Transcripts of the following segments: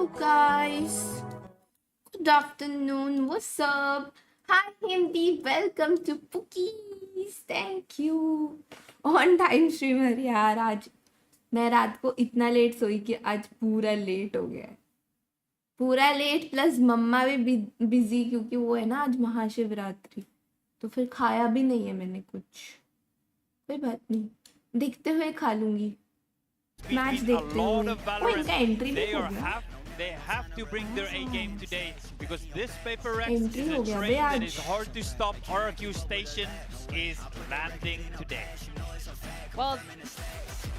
Hello guys, good afternoon, what's up? Hi Hindi, welcome to Pookies, thank you. On time streamer यार, आज मैं रात को इतना लेट सोई कि आज पूरा लेट हो गया है, पूरा लेट प्लस मम्मा भी बिजी क्योंकि वो है ना आज महाशिवरात्रि, तो फिर खाया भी नहीं है मैंने कुछ। कोई बात नहीं, देखते हुए खा लूंगी, मैच देखते हुए। ओ इनका एंट्री भी हो गया। They have to bring their A game today because this Paper Rex Entry is हो a गया train बे that आज। is hard to stop. RRQ station is landing today. Well,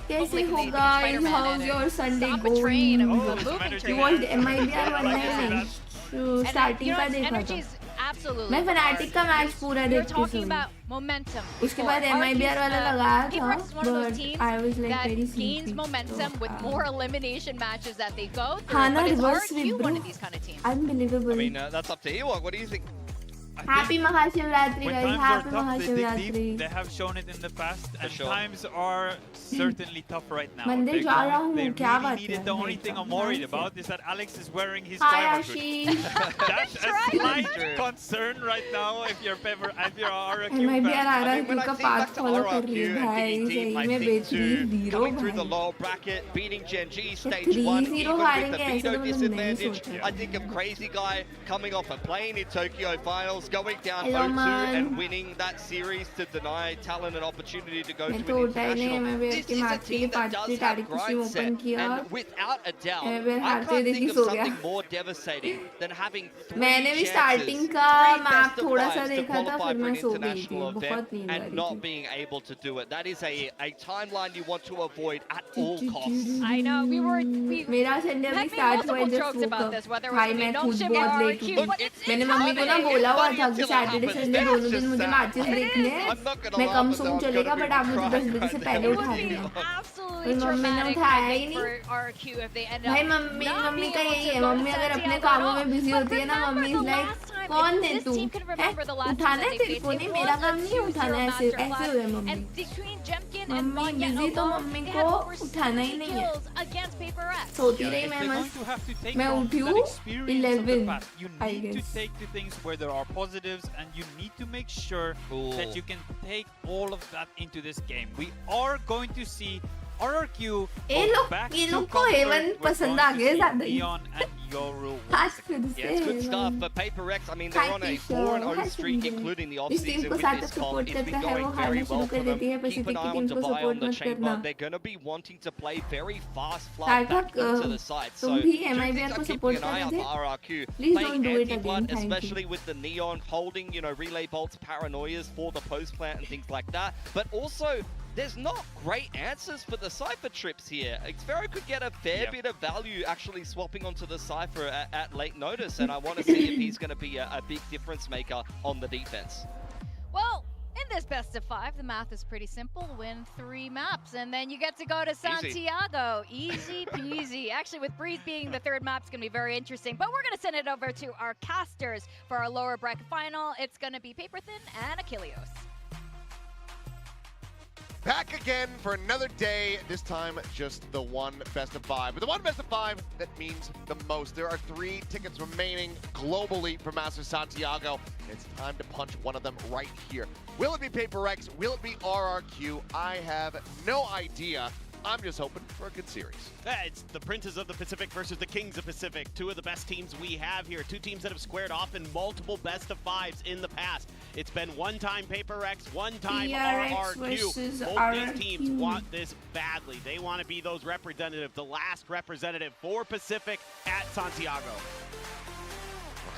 कैसे हो guys? How's your Sunday going? You watched MIBR 19 starting का देखा था। मैं fanatic का मैच पूरा देखती थी। उसके बाद MIBR वाला लगाया था, but I was like very sleepy. हाँ ना, reverse sweep bro. Unbelievable. I mean, that's up to Ewok. What do you think? Happy Mahashivratri When guys, times happy are tough, they dig Mahashivratri. deep. They have shown it in the past, and sure. times are certainly tough right now. मंदिर They जा रहा हूँ, they क्या really बात need है? it. The only thing I'm worried about is that Alex is wearing his Hi driver Ashish. That's a slight concern right now if you're RRQ MIBR fan. RRQ का path follow कर रही है भाई, सही में बेहतरीन zero coming through the भाई। lower bracket, beating Gen G stage 3-0 1, even with the हारेंगे ऐसे veto तो मैंने नहीं disadvantage. सोचा। I think of Crazy Guy coming off a plane in Tokyo Finals, going down Hello, 0-2 man. and winning that series to deny Talon an opportunity to go मैं to तो an उठा ही नहीं, international. MIBR This की is a match के लिए team that party does have direct किसी grind open set, किया। and without a doubt, MIBR I हारते can't हुए think देखी of सो गया। something more devastating than having मैंने भी three स्टार्टिंग chances, का three मैप best of थोड़ा सा fives to देखा था, qualify फिर for मैं an सो गई थी, international बहुत event नींद आ and रही not थी। being able to do it. That is a timeline you want to avoid at all costs. I know we मेरा संडे अभी had स्टार्ट हुआ है, multiple just jokes woke about up। this, whether it भाई was मैं no खुद shim बहुत or late RRQ, उठी। but it's मैंने मम्मी को ना happening. बोला हुआ It's था funny कि until it Saturday happens. Sunday That's दोनों just दिन मुझे sad. मैचेस देखने हैं। I'm not gonna मैं laugh, कम but सोऊं I'm चलेगा, gonna be बट आप मुझे 10 बजे से crying पहले right उठा now. It would be देना। absolutely मम्मी ने traumatic, उठाया I ही think, नहीं। for RRQ if they end भाई up mummy not mummy being का able यही to है, go to मम्मी अगर अपने Santiago कामों at में all. बिजी But होती है ना, remember mummy the is like last time कौन that है this तू team can है, remember the last उठाना time है that तेरे they को faced. नहीं, It मेरा was काम a नहीं उठाना 2-0 ऐसे ऐसे masterclass. हो है mummy. And between Jemkin and mummy Vanya busy तो alone, मम्मी they को had over उठाना ही 60 नहीं है। kills against Paper Rex. सोती Yeah, रही if मैं they're going मस्त। to have to take मैं from उठी that हूँ experience of the 11, past, you I need to guess। take the things where there are positives, and you need to make sure that you can take all of that into this game. We are going to see RRQ ये go लोग back ये to लोग को comfort. Haven We're पसंद going uh to गया see ज़्यादा ही। Neon and Yoru आज फिर से Yeah, it's good stuff. Heaven. But Paper Rex, I mean, they're on a Thank you, 4-0 sir. streak, including the जिस टीम offseason को with साथ this support comp. It's करता been है वो going हारना very शुरू well कर for देती है। them. Keep पैसिफिक an की eye टीम on को Divide सपोर्ट on the मत chamber. करना। They're going to be wanting to play very fast, flat सार्थक, back into the side. तुम So भी two MIBR things को I'm keeping सपोर्ट an कर eye रहे out थे। for RRQ. Please Playing don't do it anti-blood, again, thank you। especially with the Neon holding, Relay Bolt's paranoias for the post plant and things like that. But also, there's not great answers for the Cypher trips here. Xvero could get a fair bit of value actually swapping onto the Cypher at late notice, and I want to see if he's going to be a big difference maker on the defense. Well, in this best of 5, the math is pretty simple. Win 3 maps, and then you get to go to Santiago. Easy peasy. Actually, with Breeze being the 3rd map, it's going to be very interesting. But we're going to send it over to our casters for our lower bracket final. It's going to be Paper Thin and Achilleos. Back again for another day, this time just the one best of 5. But the one best of 5 that means the most. There are 3 tickets remaining globally for Master Santiago. It's time to punch one of them right here. Will it be Paper Rex? Will it be RRQ? I have no idea. I'm just hoping for a good series. It's the Princes of the Pacific versus the Kings of Pacific. 2 of the best teams we have here. 2 teams that have squared off in multiple best of 5s in the past. It's been one time Paper Rex, one time Prx versus RRQ. Both Rrq. these teams want this badly. They want to be those representative, the last representative for Pacific at Santiago.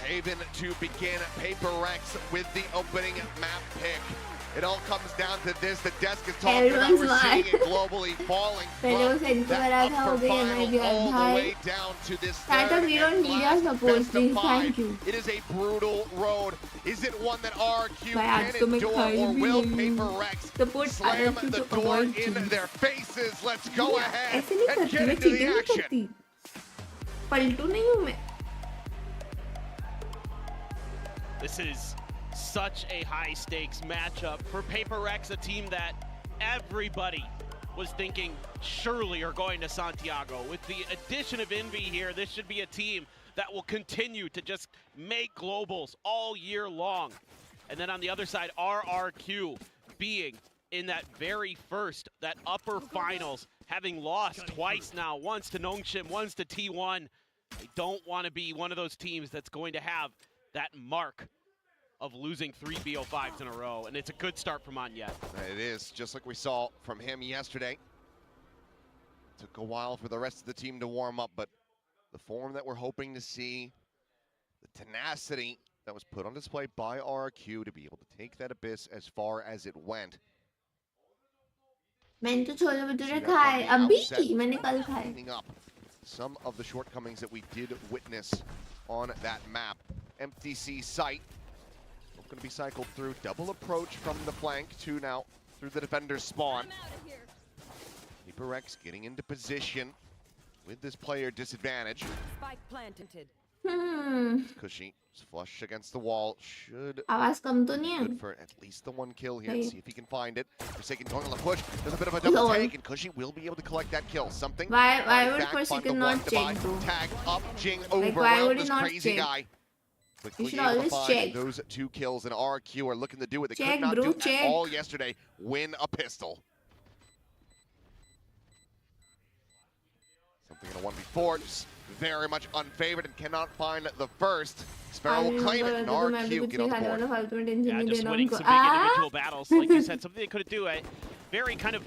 Haven to begin. Paper Rex with the opening map pick. It all comes down to this. The desk is talking about, Everyone's we're seeing mad. it globally falling पहले वो from centre that वाला था, हो upper गई final MIBR all the भाई। way down to this Startup, third we don't and need your last support, best of please. 5. Thank you. It is a brutal road. Is it one that RRQ भाई आज can तो मैं endure, खाई or भी will नहीं Paper हूँ। Rex Support slam RRQ the to door avoid in cheating। their faces? Let's go ahead ऐसे नहीं and करती, get मैं into the चीटिंग नहीं action. करती, पलटू नहीं हूँ मैं। This is such a high stakes matchup for Paper Rex, a team that everybody was thinking surely are going to Santiago. With the addition of Envy here, this should be a team that will continue to just make globals all year long. And then on the other side, RRQ being in that very first, that upper finals, having lost twice now, once to Nongshim, once to T1. They don't want to be one of those teams that's going to have that mark of losing 3 BO5s in a row, and it's a good start from Anyet. It is, just like we saw from him yesterday. Took a while for the rest of the team to warm up, but the form that we're hoping to see, the tenacity that was put on display by RRQ to be able to take that Abyss as far as it went. मैंने तो छोले भटूरे खाए अभी मैंने कल खाए Cleaning up some of the shortcomings that we did witness on that map. MTC site going to be cycled through. Double approach from the flank to now through the defender's spawn. Prx getting into position with this player disadvantage. Spike planted. Cushy is flush against the wall. Should आवाज कम तो नहीं है good for at least the one kill here. See if he can find it. Forsaken going on the push. There's a bit of a double take, and Cushy will be able to collect that kill. Something. Why would Forsaken not check though? Tag up, Jing Like, over. why would he This not crazy check? guy. You should able to always find check. those 2 kills, and RQ are looking to do what they Check, could not bro, do check. at all yesterday. Win a pistol. Something in a 1v4, just very much unfavored and cannot find the first. Sparrow will claim it, and RQ get on the board. Yeah, just winning some big individual battles. Like you said, something they could do. Very kind of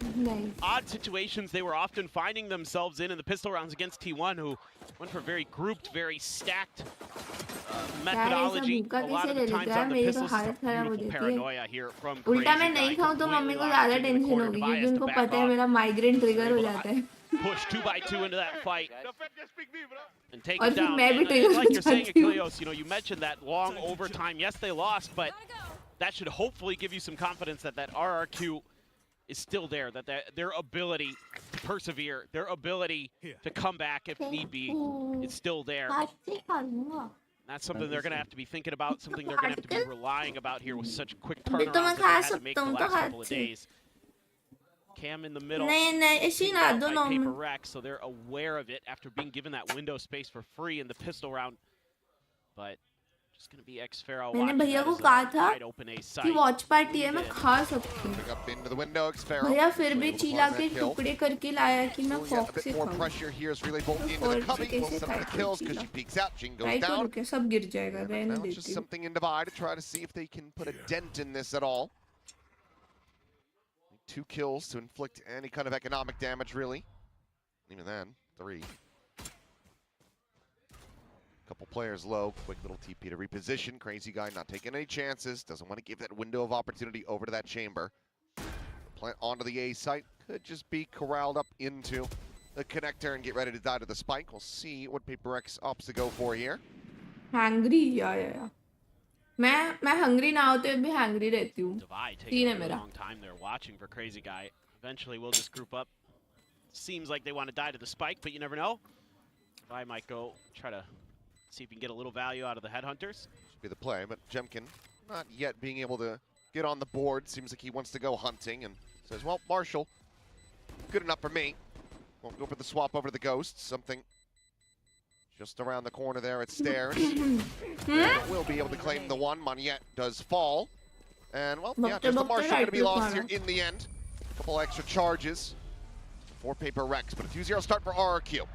odd situations they were often finding themselves in the pistol rounds against T1, who went for very grouped, very stacked methodology. A lot of the times on the pistols, it's a beautiful paranoia here from Crazy उल्टा मैं Guy, नहीं खाऊं तो completely mummy को locked ज्यादा into the tension corner होगी device क्योंकि to उनको back पता है off. मेरा माइग्रेन ट्रिगर हो जाता है Push 2x2 into that fight and take और it फिर down. मैं भी And ट्रिगर like हो you're saying, जाती हूँ Achilleos, you know, you mentioned that long overtime. Yes, they lost, but that should hopefully give you some confidence that that RRQ is still there, that their ability to persevere, their ability to come back if need be, is still there. That's something they're going to have to be thinking about, something they're going to have to be relying about here with such quick turnarounds that they had to make the last couple of days. Cam in the middle, ऐसे ना दो by Paper normal Rrq, so they're aware of it after being given that window space for free in the pistol round. But just going to be Xfero मैंने watching भैया that को as a कहा था wide open A कि site. Watch party है मैं खा सकती हूँ Pick up into the window, Xfero. भैया फिर भी Able to चिल्ला find के that kill. टुकड़े करके लाया कि मैं We'll get a फॉक bit से more खाऊं pressure here as Relay Bolt into the Force cubby. कैसे Will set up the खाएगा kills. चिल्ला Cushy peeks out. Jing try goes करूँ down. क्या सब गिर जाएगा And रहने now it's just देती हूँ something in divide to try to see if they can put a dent in this at all. 2 kills to inflict any kind of economic damage, really. Even then, 3. Couple players low. Quick little TP to reposition. Crazy Guy not taking any chances. Doesn't want to give that window of opportunity over to that chamber. Plant onto the A site. Could just be corralled up into the connector and get ready to die to the spike. We'll see what Prx opts to go for here. Hangry या मैं hungry ना होते भी hangry रहती हूँ Divide तीन taking है a really मेरा long time there watching for Crazy Guy. Eventually we'll just group up. Seems like they want to die to the spike, but you never know. Divide might go try to see if we can get a little value out of the headhunters. Should be the play, but Jemkin not yet being able to get on the board. Seems like he wants to go hunting and says, well, Marshall, good enough for me. Won't go for the swap over to the Ghost. Something just around the corner there at Stairs. Will be able to claim the one. Maniette does fall. And, well, yeah, just the Marshall going to be lost here in the end. A couple extra charges for Paper Rrq, but a 2-0 start for RRQ.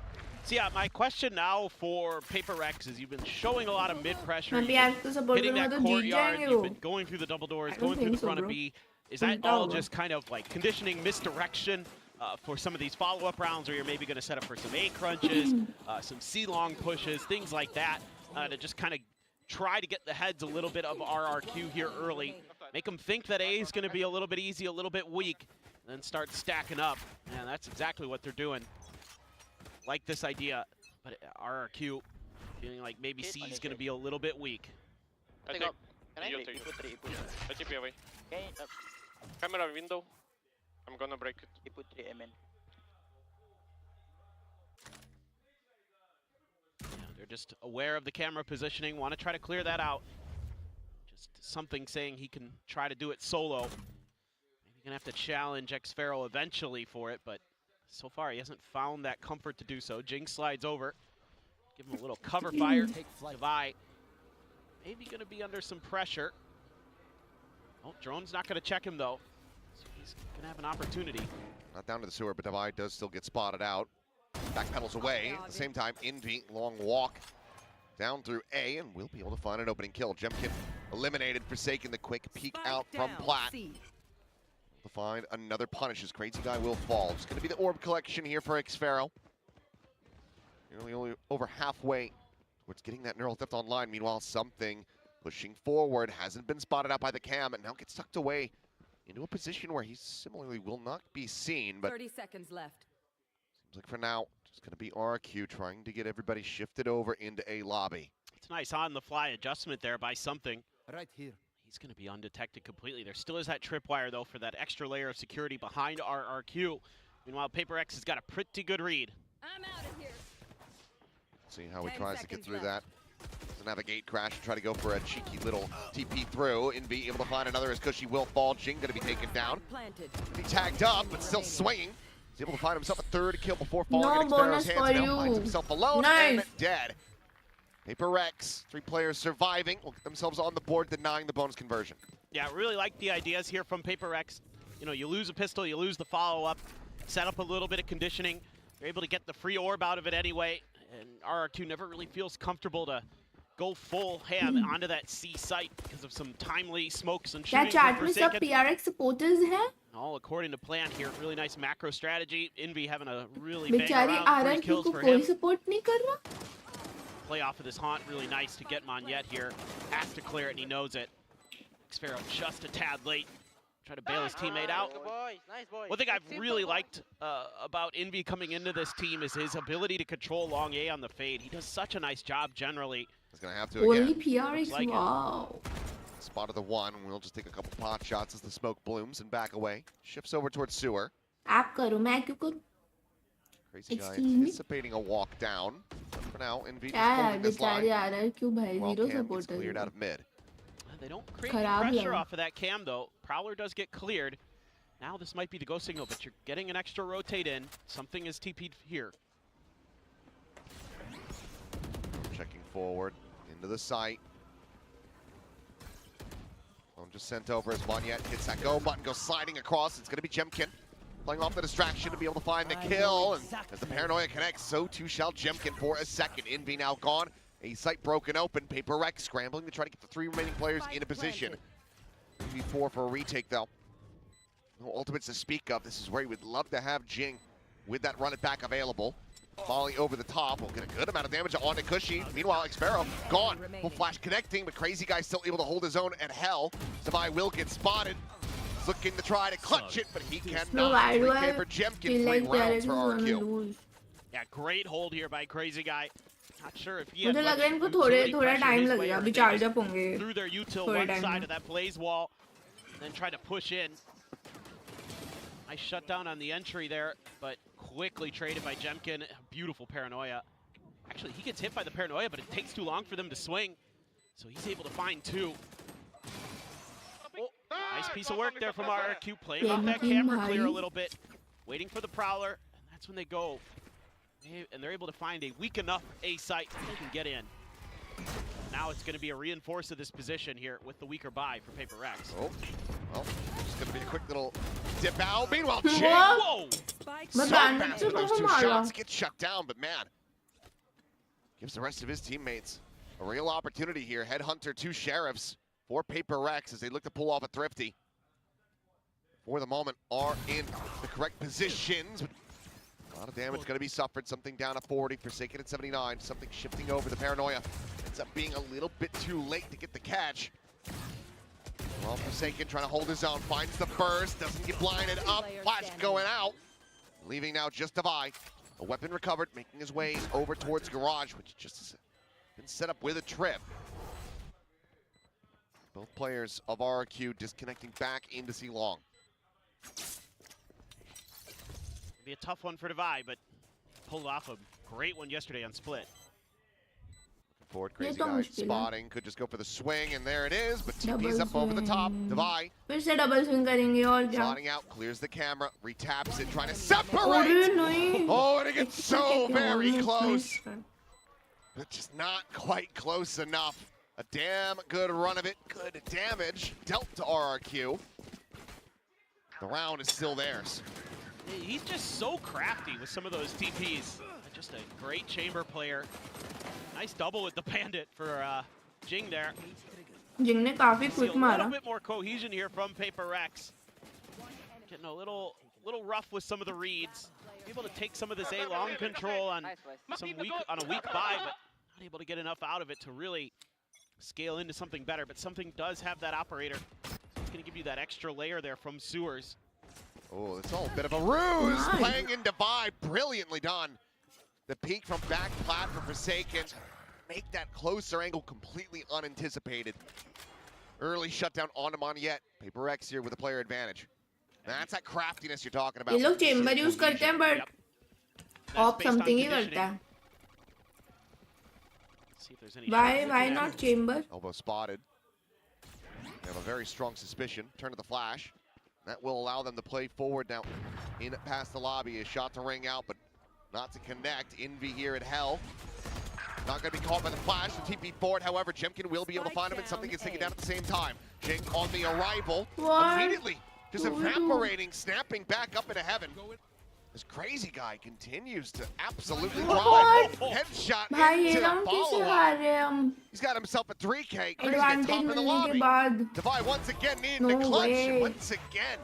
So yeah, my question now for Paper Rrq is you've been showing a lot of mid-pressure, मैं भी आज तो support hitting करूँगा that तो जीत courtyard, जाएंगे you've वो been going through the double doors, I going don't through the think so, front of bro. B. Is that उल्टा all होगा just kind of like conditioning, misdirection for some of these follow-up rounds where you're maybe going to set up for some A crunches, some C long pushes, things like that, to just kind of try to get the heads a little bit of RRQ here early, make them think that A is going to be a little bit easy, a little bit weak, and then start stacking up. And that's exactly what they're doing. Like this idea, but RRQ feeling like maybe C is going to be a little bit weak. I think you take it. I TP away. Camera window. I'm gonna break it. Yeah, they're just aware of the camera positioning, want to try to clear that out. Just something saying he can try to do it solo. Maybe gonna have to challenge Xfero eventually for it, but so far he hasn't found that comfort to do so. Jing slides over, give him a little cover fire. Levi, maybe gonna be under some pressure. Oh, Drone's not gonna check him though, so he's gonna have an opportunity. Not down to the sewer, but Devi does still get spotted out. Backpedals away. At the same time, Envy, long walk down through A, and will be able to find an opening kill. Jemkin eliminated, Forsaken the quick peek out from Platt. To find another punish as Crazy Guy will fall. It's going to be the orb collection here for Xfero. Nearly only over halfway towards getting that neural theft online. Meanwhile, Something pushing forward, hasn't been spotted out by the cam, and now gets tucked away into a position where he similarly will not be seen. But 30 seconds left. seems like for now, it's going to be Rrq trying to get everybody shifted over into A lobby. It's a nice on-the-fly adjustment there by Something. Right here. He's going to be undetected completely. There still is that tripwire, though, for that extra layer of security behind Rrq. Meanwhile, Prx has got a pretty good read. I'm out of here. See how he 10 tries to get seconds through left. that. Doesn't have a gate crash. Try to go for a cheeky little TP through. Envy able to find another as Cushy will fall. Jing going to be taken down. Planted. He tagged up, but still swinging. He's able to find himself a third kill before falling No in Xfero's bonus hands. for Now finds you. himself alone Nice. and dead. Prx, 3 players surviving, will get themselves on the board, denying the bonus conversion. Yeah, I really like the ideas here from Prx. You know, you lose a pistol, you lose the follow-up, set up a little bit of conditioning. You're able to get the free orb out of it anyway, and Rrq never really feels comfortable to go full ham onto that C site because of some timely smokes and क्या shooting chat from में सब Forsaken. PRX supporters हैं? All according to plan here. Really nice macro strategy. Envy having a really bang बेचारी around 3 RRQ kills को for कोई him. support नहीं कर रहा? Play off of this haunt, really nice to get Monyet here. Has to clear it, and he knows it. Xfero just a tad late. Try to bail his teammate out. Good boys, nice boys. One thing I've really liked about Envy coming into this team is his ability to control long A on the fade. He does such a nice job generally. He's going to have to Only again. PRX, Looks like it. wow. Spotted the one. We'll just take a couple pot shots as the smoke blooms and back away. Shifts over towards sewer. आप करो मैं क्यों करूँ? Crazy Guy Excuse me? anticipating a walk down. But for now, Envy just क्या यार holding this बेचारी line. RRQ भाई While zero Cam gets supporter cleared out है. of mid. They don't create any खराब pressure लगा. off of that cam though. Prowler does get cleared. Now this might be the go signal, but you're getting an extra rotate in. Something is TP'd here. Checking forward into the site. Phone just sent over as Monyet hits that go button, goes sliding across. It's going to be Jemkin playing off the distraction to be able to find the kill. And as the paranoia connects, so too shall Jemkin for a second. Envy now gone. A site broken open. Prx scrambling to try to get the 3 remaining players in a position. 3v4 for a retake though. No ultimates to speak of. This is where he would love to have Jing with that run it back available. Volley over the top will get a good amount of damage onto Cushy. Meanwhile, Xfero gone. Full flash connecting, but Crazy Guy still able to hold his own at Hell. Savai will get spotted. He's looking to try to clutch it, but he cannot. No, why do 3K I for Jemkin, feel 3 like rounds PRX is for gonna Rrq. lose? Yeah, great hold here by Crazy Guy. Not sure if he had मुझे much लगा इनको utility थोड़ा pressure time his way लगेगा or अभी they charge just up होंगे. threw their util थोड़े one time side में. of that blaze wall, then tried to push in. Nice shutdown on the entry there, but quickly traded by Jemkin. Beautiful paranoia. Actually, he gets hit by the paranoia, but it takes too long for them to swing. So he's able to find 2. Oh, nice piece of work there from Rrq, playing off that camera clear a little bit, waiting for the Prowler, and that's when they go. And they're able to find a weak enough A site that they can get in. Now it's going to be a reinforce of this position here with the weaker buy for Prx. Oh, well, just going to be a quick little dip out. Meanwhile, Jing. Whoa! मैं So गाने fast से with those तो 2 मारा. shots, gets shut down, but man, gives the rest of his teammates a real opportunity here. Headhunter 2 sheriffs for Prx as they look to pull off a thrifty. For the moment, are in the correct positions. A lot of damage going to be suffered. Something down at 40, Forsaken at 79. Something shifting over. The paranoia ends up being a little bit too late to get the catch. Well, Forsaken trying to hold his own, finds the burst, doesn't get blinded up, flash going out. Leaving now just Devi. A weapon recovered, making his way over towards Garage, which just has been set up with a trip. Both players of Rrq disconnecting back into C Long. Be a tough one for Devi, but pulled off a great one yesterday on Split. Forward, ये crazy तो guy मुश्किल है। spotting, could just go for the swing, and there it is, but TP's Double up over the top. swing. Devi फिर से double swing करेंगे और क्या? sliding out, clears the camera, retaps it, trying to अरे separate! नहीं. Oh, and it gets so very Almost close, missed. but just not quite close enough. A damn good run of it, good damage dealt to RRQ. The round is still theirs. He's just so crafty with some of those TPs. Just a great chamber player. Nice double with the bandit for Jing there. जिंग ने काफी See a quick little मारा. bit more cohesion here from Prx. Getting a little rough with some of the reads. Able to take some of this A long control on a weak buy, but not able to get enough out of it to really scale into something better. But something does have that operator. It's going to give you that extra layer there from Sewers. Oh, it's all a bit of a ruse. Nice. Playing in Divide, brilliantly done. The peek from back plat for Forsaken. Make that closer angle completely unanticipated. Early shutdown on Moniette. Prx here with a player advantage. That's that craftiness you're talking about. ये लोग chamber use करते हैं but That's op based on something he conditioning. करता है. See if there's any Why shots. why not chamber? Elbow spotted. They have a very strong suspicion. Turn to the flash. That will allow them to play forward now. In past the lobby, a shot to ring out, but not to connect. Envy here at Hell. Not going to be caught by the flash. The TP forward, however, Jemkin will be able to find him, and something gets taken down at the same time. Jing on the arrival. What? Immediately, just evaporating, snapping back up into heaven. This crazy guy continues to absolutely What? drive. Headshot भाई ये into the round कैसे follow-up. हार रहे हैं हम? He's got himself a 3K. Crazy at advantage top of the मिलने के lobby. बाद Divide once again needing No the clutch. way. And once again,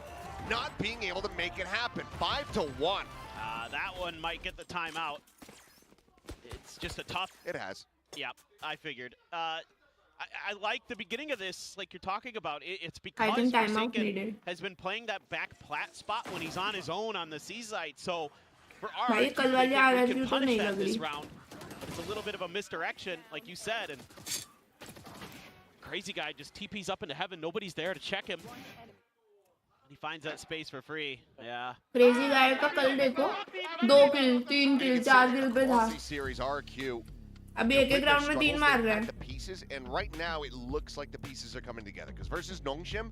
not being able to make it happen. 5-1. That one might get the timeout. It's just a tough. It has. Yep, I figured. I like the beginning of this, like you're talking about. It's I because think timeout Forsaken needed. has been playing that back plat spot when he's on his own on the C side. So for भाई our, कल वाली we RRQ can तो punish नहीं that लग this रही. round. But it's a little bit of a misdirection, like you said, and crazy guy just TPs up into heaven. Nobody's there to check him. He finds that space for free. Yeah. Crazy guy का कल देखो 2 किल 3 किल 4 किल पे था. Aussie series RQ. अभी एक एक round में 3 मार रहा है. The pieces, and right now it looks like the pieces are coming together. Because versus Nongshim,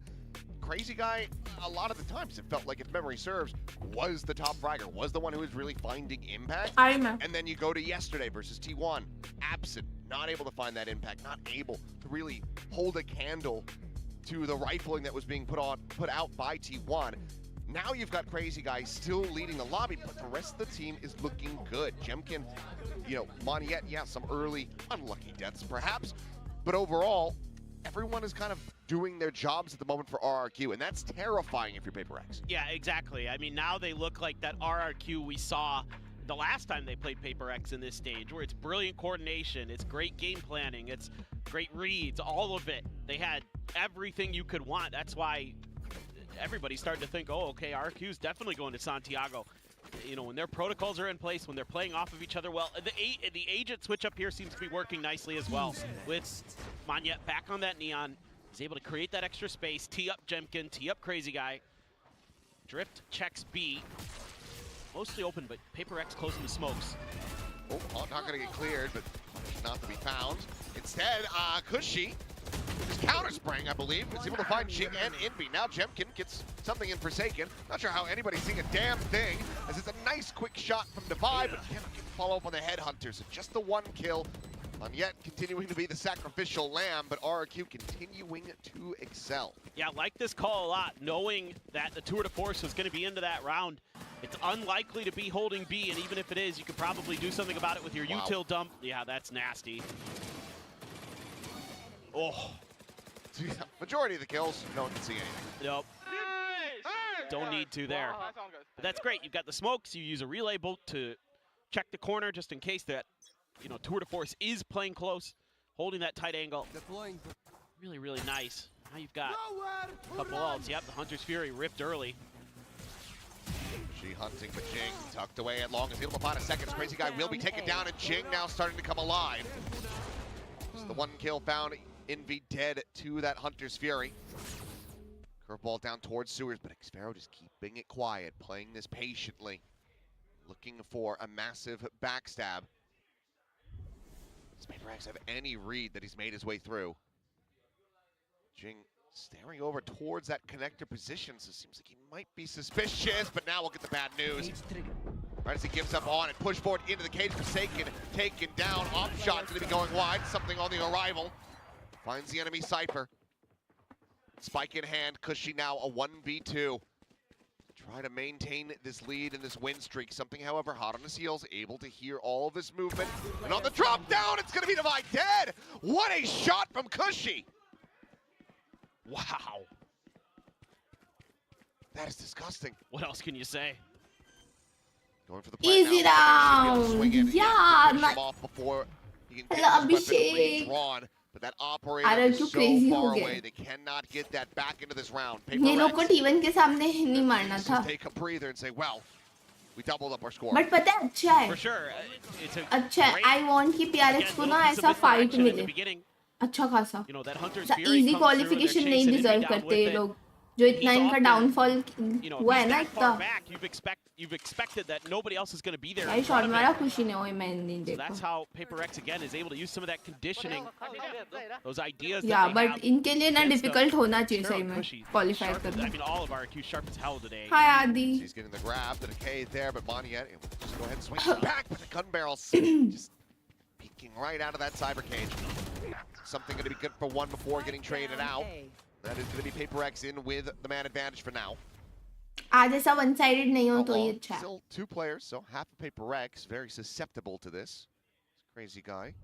crazy guy, a lot of the times it felt like, if memory serves, was the top fragger, was the one who was really finding impact. आई मैं. And then you go to yesterday versus T1, absent, not able to find that impact, not able to really hold a candle to the rifling that was being put out by T1. Now you've got crazy guys still leading the lobby, but the rest of the team is looking good. Jemkin, Moniette, yeah, some early unlucky deaths perhaps, but overall, everyone is kind of doing their jobs at the moment for RRQ, and that's terrifying if you're Prx. Yeah, exactly. I mean, now they look like that RRQ we saw the last time they played Prx in this stage, where it's brilliant coordination, it's great game planning, it's great reads, all of it. They had everything you could want. That's why everybody's starting to think, oh, okay, RRQ's definitely going to Santiago. When their protocols are in place, when they're playing off of each other well, the agent switch up here seems to be working nicely as well. With Moniette back on that Neon, he's able to create that extra space, tee up Jemkin, tee up Crazy Guy. Drift checks B. Mostly open, but Prx closing the smokes. Oh, not going to get cleared, but not to be found. Instead, Kushi, just counter-spraying, I believe, is able to find Jing and Envy. Now Jemkin gets something in Forsaken. Not sure how anybody's seeing a damn thing, as it's a nice quick shot from Divide, but cannot follow up on the Headhunter, so just the 1 kill. Yet continuing to be the sacrificial lamb, but RRQ continuing to excel. Yeah, I like this call a lot, knowing that the tour de force was going to be into that round. It's unlikely to be holding B, and even if it is, you could probably do something about it with your util dump. Yeah, that's nasty. Oh. Majority of the kills, no one can see anything. Nope. Don't need to there. But that's great. You've got the smokes. You use a relay bolt to check the corner just in case that, tour de force is playing close, holding that tight angle. Really, really nice. Now you've got a couple ults. Yep, the Hunter's Fury ripped early. She hunting, but Jing tucked away at long as able to find a second. Crazy Guy will be taken down, and Jing now starting to come alive. So the 1 kill found Envy dead to that Hunter's Fury. Curveball down towards Sewers, but Xfero just keeping it quiet, playing this patiently, looking for a massive backstab. Does Prx have any read that he's made his way through? Jing staring over towards that connector position, so it seems like he might be suspicious, but now we'll get the bad news. Right as he gives up on and push forward into the cage, Forsaken taken down. Off shot going to be going wide. Something on the arrival. Finds the enemy Cypher. Spike in hand. Cushy now a 1v2. Try to maintain this lead in this win streak. Something, however, hot on his heels, able to hear all of this movement. And on the drop down, it's going to be Divide dead. What a shot from Cushy. Wow. That is disgusting. What else can you say? Going for the plant Easy now. round. Swing in. Yeah, Finish my- him off before he can Hello, get his weapon Abhishek. redrawn. But that operator RRQ is so crazy far हो गए. away, they cannot get that back into this round. ये लोग को Paper T1 के सामने नहीं मारना था. Just take a breather and say, well, we doubled up our score. But पता है अच्छा है. For sure. It's a अच्छा है. great, I want कि PRX again, को little ना piece of ऐसा fight misdirection in the मिले. beginning. अच्छा खासा. You know, that Hunter's The Fury easy comes through and they're qualification नहीं chasing deserve Envy down करते with ये it. लोग. जो इतना He's इनका often, डाउनफॉल You know, हुआ if है he's ना that far इतना. back, you've expected that nobody else is going to be there. भाई in शॉट front of मारा him. खुशी ने ओए मैं नहीं So that's देखा. how Prx again is able to use some of that conditioning, those ideas या that they but have. इनके लिए ना against them. डिफिकल्ट होना चाहिए Sherlock सही में Cushy, qualify sharp as- I करना. mean, all of RQ sharp as hell today. हाय आदि. He's getting the grab, the decay there, but Moniette able to just go ahead and swing it back, but the gun barrel's just peeking right out of that cyber cage. Something going to be good for one before getting traded out. That is going to be Prx in with the man advantage for now. आज ऐसा one sided नहीं हो तो ये अच्छा है. Still two players, so half of Prx very susceptible to this. Crazy guy.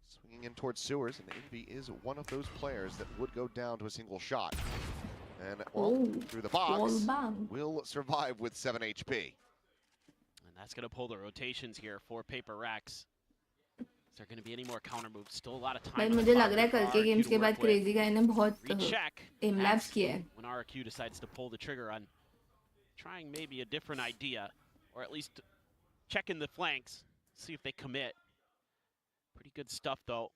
Swinging in towards sewers, and Envy is one of those players that would go down to a single shot. And, well, Oh, through the wall box, bang. will survive with 7 HP. And that's going to pull the rotations here for Prx. Is there going to be any more counter moves? Still a lot of time. भाई on the मुझे clock लग रहा है for कल के RQ games to के work बाद with. Crazy guy ने बहुत Recheck. एम लैब्स किया है. When RQ decides to pull the trigger on trying maybe a different idea, or at least checking the flanks, see if they commit. Pretty good stuff though.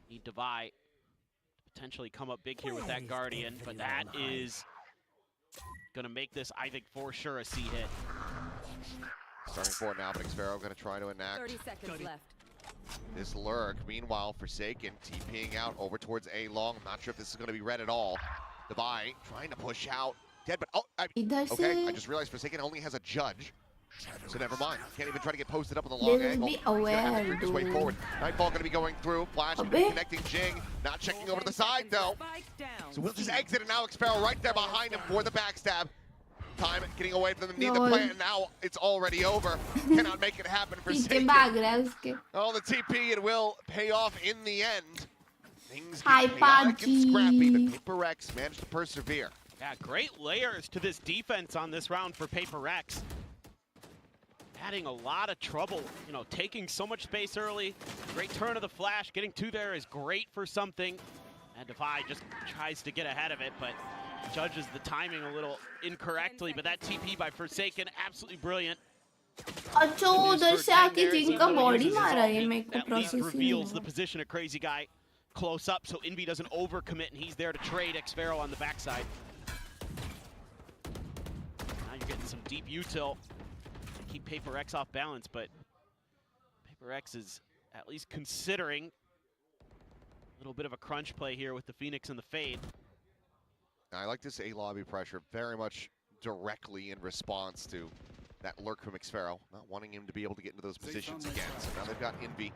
Need Divide to potentially come up big here with that Guardian, but that is gonna make this, I think, for sure a C hit. Starting forward now, but Xvero going to try to enact 30 seconds left. this lurk. Meanwhile, Forsaken TPing out over towards A long. Not sure if this is going to be red at all. Divide trying to push out. Dead, but इधर okay. I से just realized Forsaken only has a judge. So never mind. Can't even try to get posted up on the they long will angle. be He's gonna have to aware make his way dude. forward. Nightfall going to be going through. Flash Abe. connecting Jing. Not checking over to the side though. Spike down. So we'll just exit and now Xvero right there behind him for the backstab. Time getting away from them. Need the Lol. plant and now it's already over. Cannot make it happen for पीछे Forsaken. भाग रहा है उसके. Oh, the TP, it will pay off in the end. Things Hi, get chaotic and scrappy, Paji. but Prx managed to persevere. Yeah, great layers to this defense on this round for Prx. Adding a lot of trouble, you know, taking so much space early. Great turn of the flash, getting two there is great for something. And Divide just tries to get ahead of it, but judges the timing a little incorrectly. But that TP by Forsaken, absolutely brilliant. अच्छा उधर से आके जिनका body मारा है मेरे को At least process he reveals the नहीं position of Crazy Guy close up, so Envy doesn't overcommit, and he's there to trade Xvero on the backside. Now you're getting some deep util to keep Prx off balance, but Prx is at least considering a little bit of a crunch play here with the Phoenix and the Fade. I like this A lobby pressure very much directly in response to that lurk from Xvero, not wanting him to be able to get into those positions again. So now they've got Envy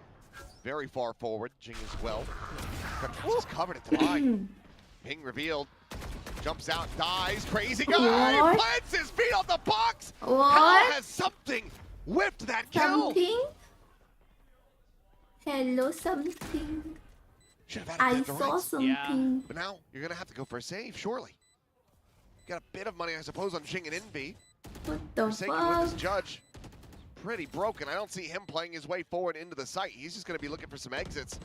very far forward, Jing as well. He's covered at the line. Ping revealed, jumps out, dies, Crazy Guy, What? plants his feet on the box! How What? has something whipped that kill? Something? Hello something. Should have I added that to saw rights. something. But now you're gonna have to go for a save, surely. Got a bit of money, I suppose, on Jing and Envy. What the Forsaken with his fuck? judge. Pretty broken. I don't see him playing his way forward into the site. He's just going to be looking for some exits.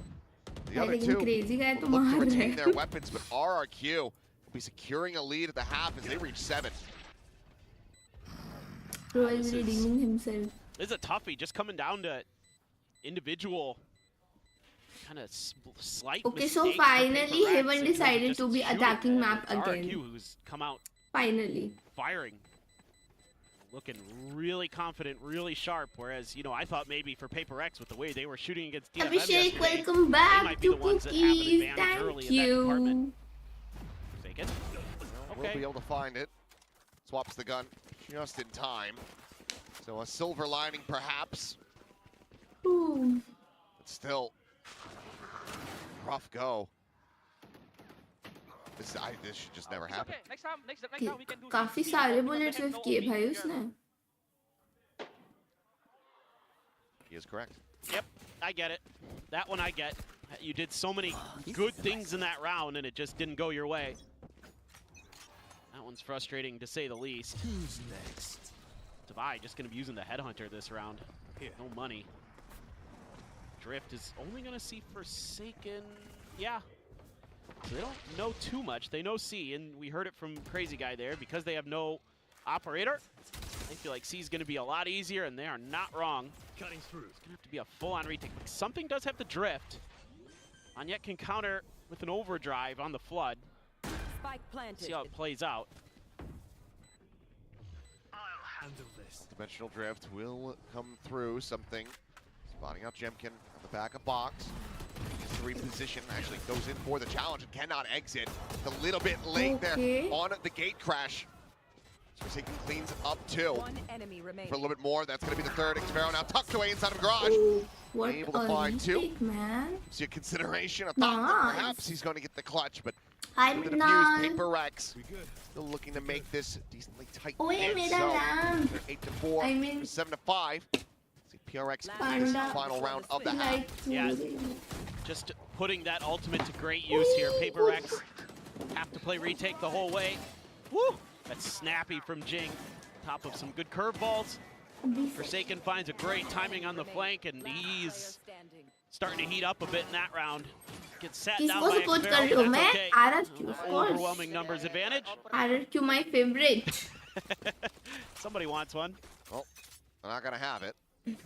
The भाई other लेकिन two crazy का है तो will look to मार रहे retain their हैं. weapons, but RRQ will be securing a lead at the half as they reach 7. Bro is This is- redeeming himself. This is a toughie, just coming down to individual kind of slight Okay, so mistakes for finally Prx, Heaven and decided just to be shooting attacking at map RRQ, again. who's come out Finally. firing looking really confident, really sharp. Whereas, you know, I thought maybe for Paper X with the way they were shooting against DFM Abhishek, yesterday, welcome they back might be to the ones that have an Cookies. advantage early Thank in that department. you. Forsaken. We'll be able to find it. Swaps the gun just in time. So a silver lining, perhaps. Ooh. But still, rough go. This should just never happen. Okay, next round we can do. काफी सारे bullets save किए भाई उसने. He is correct. Yep, I get it. That one I get. You did so many good things in that round, and it just didn't go your way. That one's frustrating, to say the least. Who's next? Tavai just going to be using the Headhunter this round. No money. Drift is only going to see Forsaken. Yeah. So they don't know too much. They know C, and we heard it from Crazy Guy there. Because they have no operator, they feel like C is going to be a lot easier, and they are not wrong. Cutting through. It's going to have to be a full-on retake. Something does have to drift. Anyet can counter with an overdrive on the Flood. Spike planted. See how it plays out. I'll handle this. Dimensional drift will come through. Something. Spotting out Jemkin on the back of box. Gets to reposition. Actually goes in for the challenge and cannot exit. It's a little bit late there on the gate crash. Forsaken cleans up two. One enemy remaining. For a little bit more. That's going to be the third. Xfero now tucked away inside of Garage. Oh, what Able to a find two. retake, man. See a consideration. I thought that perhaps he's going to get the clutch, but I'm with an not. abused Paper X. We good. Still looking to make this decently tight. Oye, knit. mera So, lamp. they're 8-4, I mean- 7-5. See PRX complete this Panda. final round of the half. Like, Yeah. Just putting that ultimate to great use here. Paper X have to play retake the whole way. Woo! That's snappy from Jing. Top of some good curveballs. Forsaken finds a great timing on the flank, and he's starting to heat up a bit in that round. Gets sat down किसको by support Xfero, कर रही but हूँ that's मैं? okay. RRQ, of course. Overwhelming numbers advantage. RRQ, my favorite. Somebody wants one. Well, they're not going to have it.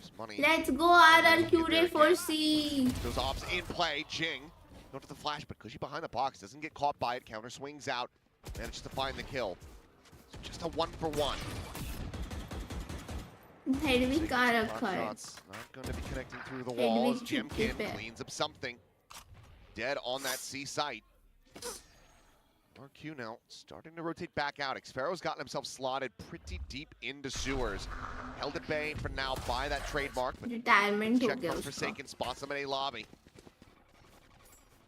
Just money. Let's go RRQ Ray for C. Those ops in play. Jing. Go to the flash, but Cushy behind the box. Doesn't get caught by it. Counter swings out. Manages to find the kill. So just a 1-for-1. Head भी कहाँ Block रखा है? shots not going to be connecting through the Head walls. भी चुपके Jemkin पे. cleans up something. Dead on that C site. RQ now starting to rotate back out. Xfero's gotten himself slotted pretty deep into sewers. Held at bay for now by that trademark, but Retirement हो check गया from उसका. Forsaken, spots him in a lobby.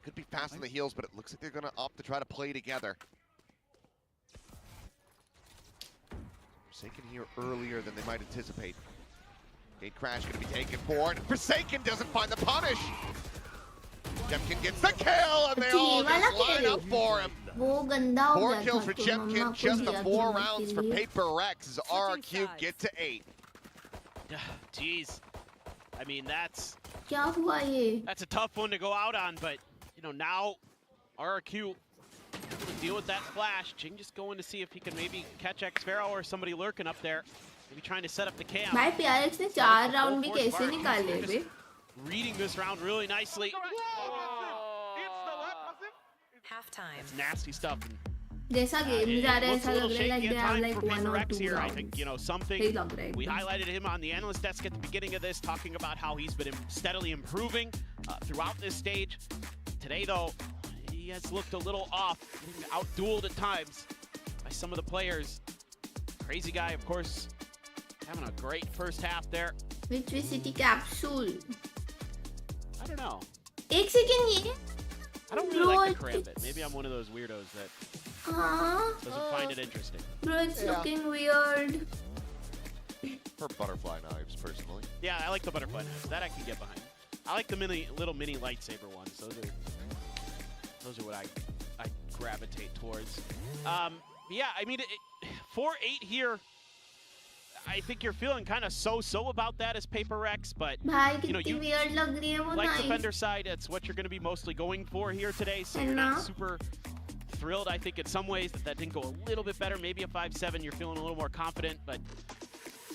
Could be fast on the heels, but it looks like they're going to opt to try to play together. Forsaken here earlier than they might anticipate. Gate crash going to be taken for, and Forsaken doesn't find the punish. Jemkin gets the kill, and they all just line up for him. वो गंदा हो 4 गया kills था for तो Jemkin, मम्मा को just the दिया 4 खेलने rounds के for लिए. Paper X as RQ get to 8. Jeez. I mean, that's क्या हुआ ये? a tough one to go out on, but you know, now RRQ able to deal with that flash. Jing just going to see if he can maybe catch Xfero or somebody lurking up there. Maybe trying to set up the camp. भाई PRX ने 4 round भी कैसे निकाले बे? Reading this round really nicely. Halftime. It's nasty stuff. And, जैसा game जा रहा है looks ऐसा a लग little रहा है like shaky they at have times like for 1 Paper or X 2 here. I rounds. think, you know, सही something. लग रहा है We एकदम. highlighted him on the analyst desk at the beginning of this, talking about how he's been steadily improving throughout this stage. Today, though, he has looked a little off, getting out-dueled at times by some of the players. Crazy Guy, of course, having a great first half there. Which Vct capsule? I don't know. एक second ये. I don't really like the Bro, karambit. Maybe I'm one of those weirdos that हाँ. doesn't find it interesting. Bro, it's Yeah. looking weird. For butterfly knives, personally. Yeah, I like the butterfly knives. That I can get behind. I like the little mini lightsaber ones. Those are what I gravitate towards. Yeah, I mean, 4-8 here. I think you're feeling kind of so about that as Paper X, but भाई you know, कितनी you weird लग रही है वो like knife. defender side. That's what you're going to be mostly going for here today. So है you're ना? not super thrilled. I think in some ways that didn't go a little bit better. Maybe a 5-7, you're feeling a little more confident, but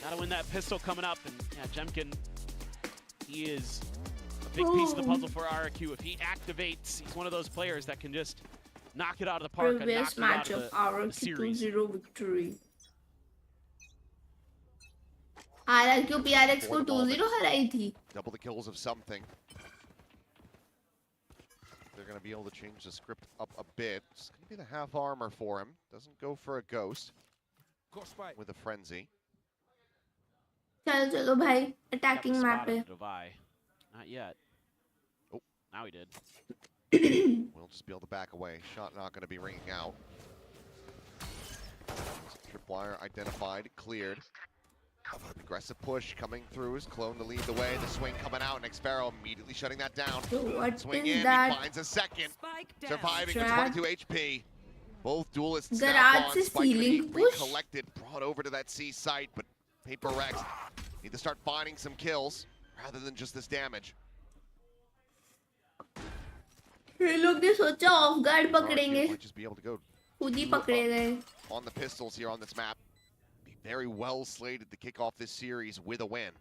gotta win that pistol coming up. And yeah, Jemkin, he is a big piece of the puzzle for RRQ. If he activates, he's one of those players that can just knock it out of the park and knock Previous you out matchup, of the our series. 2-0 victory. RRQ PRX को For the 2-0 हराई थी. Double the kills of something. They're going to be able to change the script up a bit. It's going to be the half armor for him. Doesn't go for a ghost with a frenzy. चलो चलो भाई, attacking map पे. Not yet. Oh, now he did. We'll just be able to back away. Shot not going to be ringing out. Tripwire identified, cleared. Aggressive push coming through his clone to lead the way. The swing coming out, and Xpero immediately shutting that down. So what Swing is in, that? he finds a second. Spike down. Surviving with Trap. 22 HP. Both duelists Garage snap on. से Spike gonna ceiling be push. recollected, brought over to that C site, but Paper Rex need to start finding some kills rather than just this damage. ये लोग ने सोचा of guard पकड़ेंगे, Might just be able to go खुद ही पकड़े गए. on the pistols here on this map. Be very well slated to kick off this series with a win.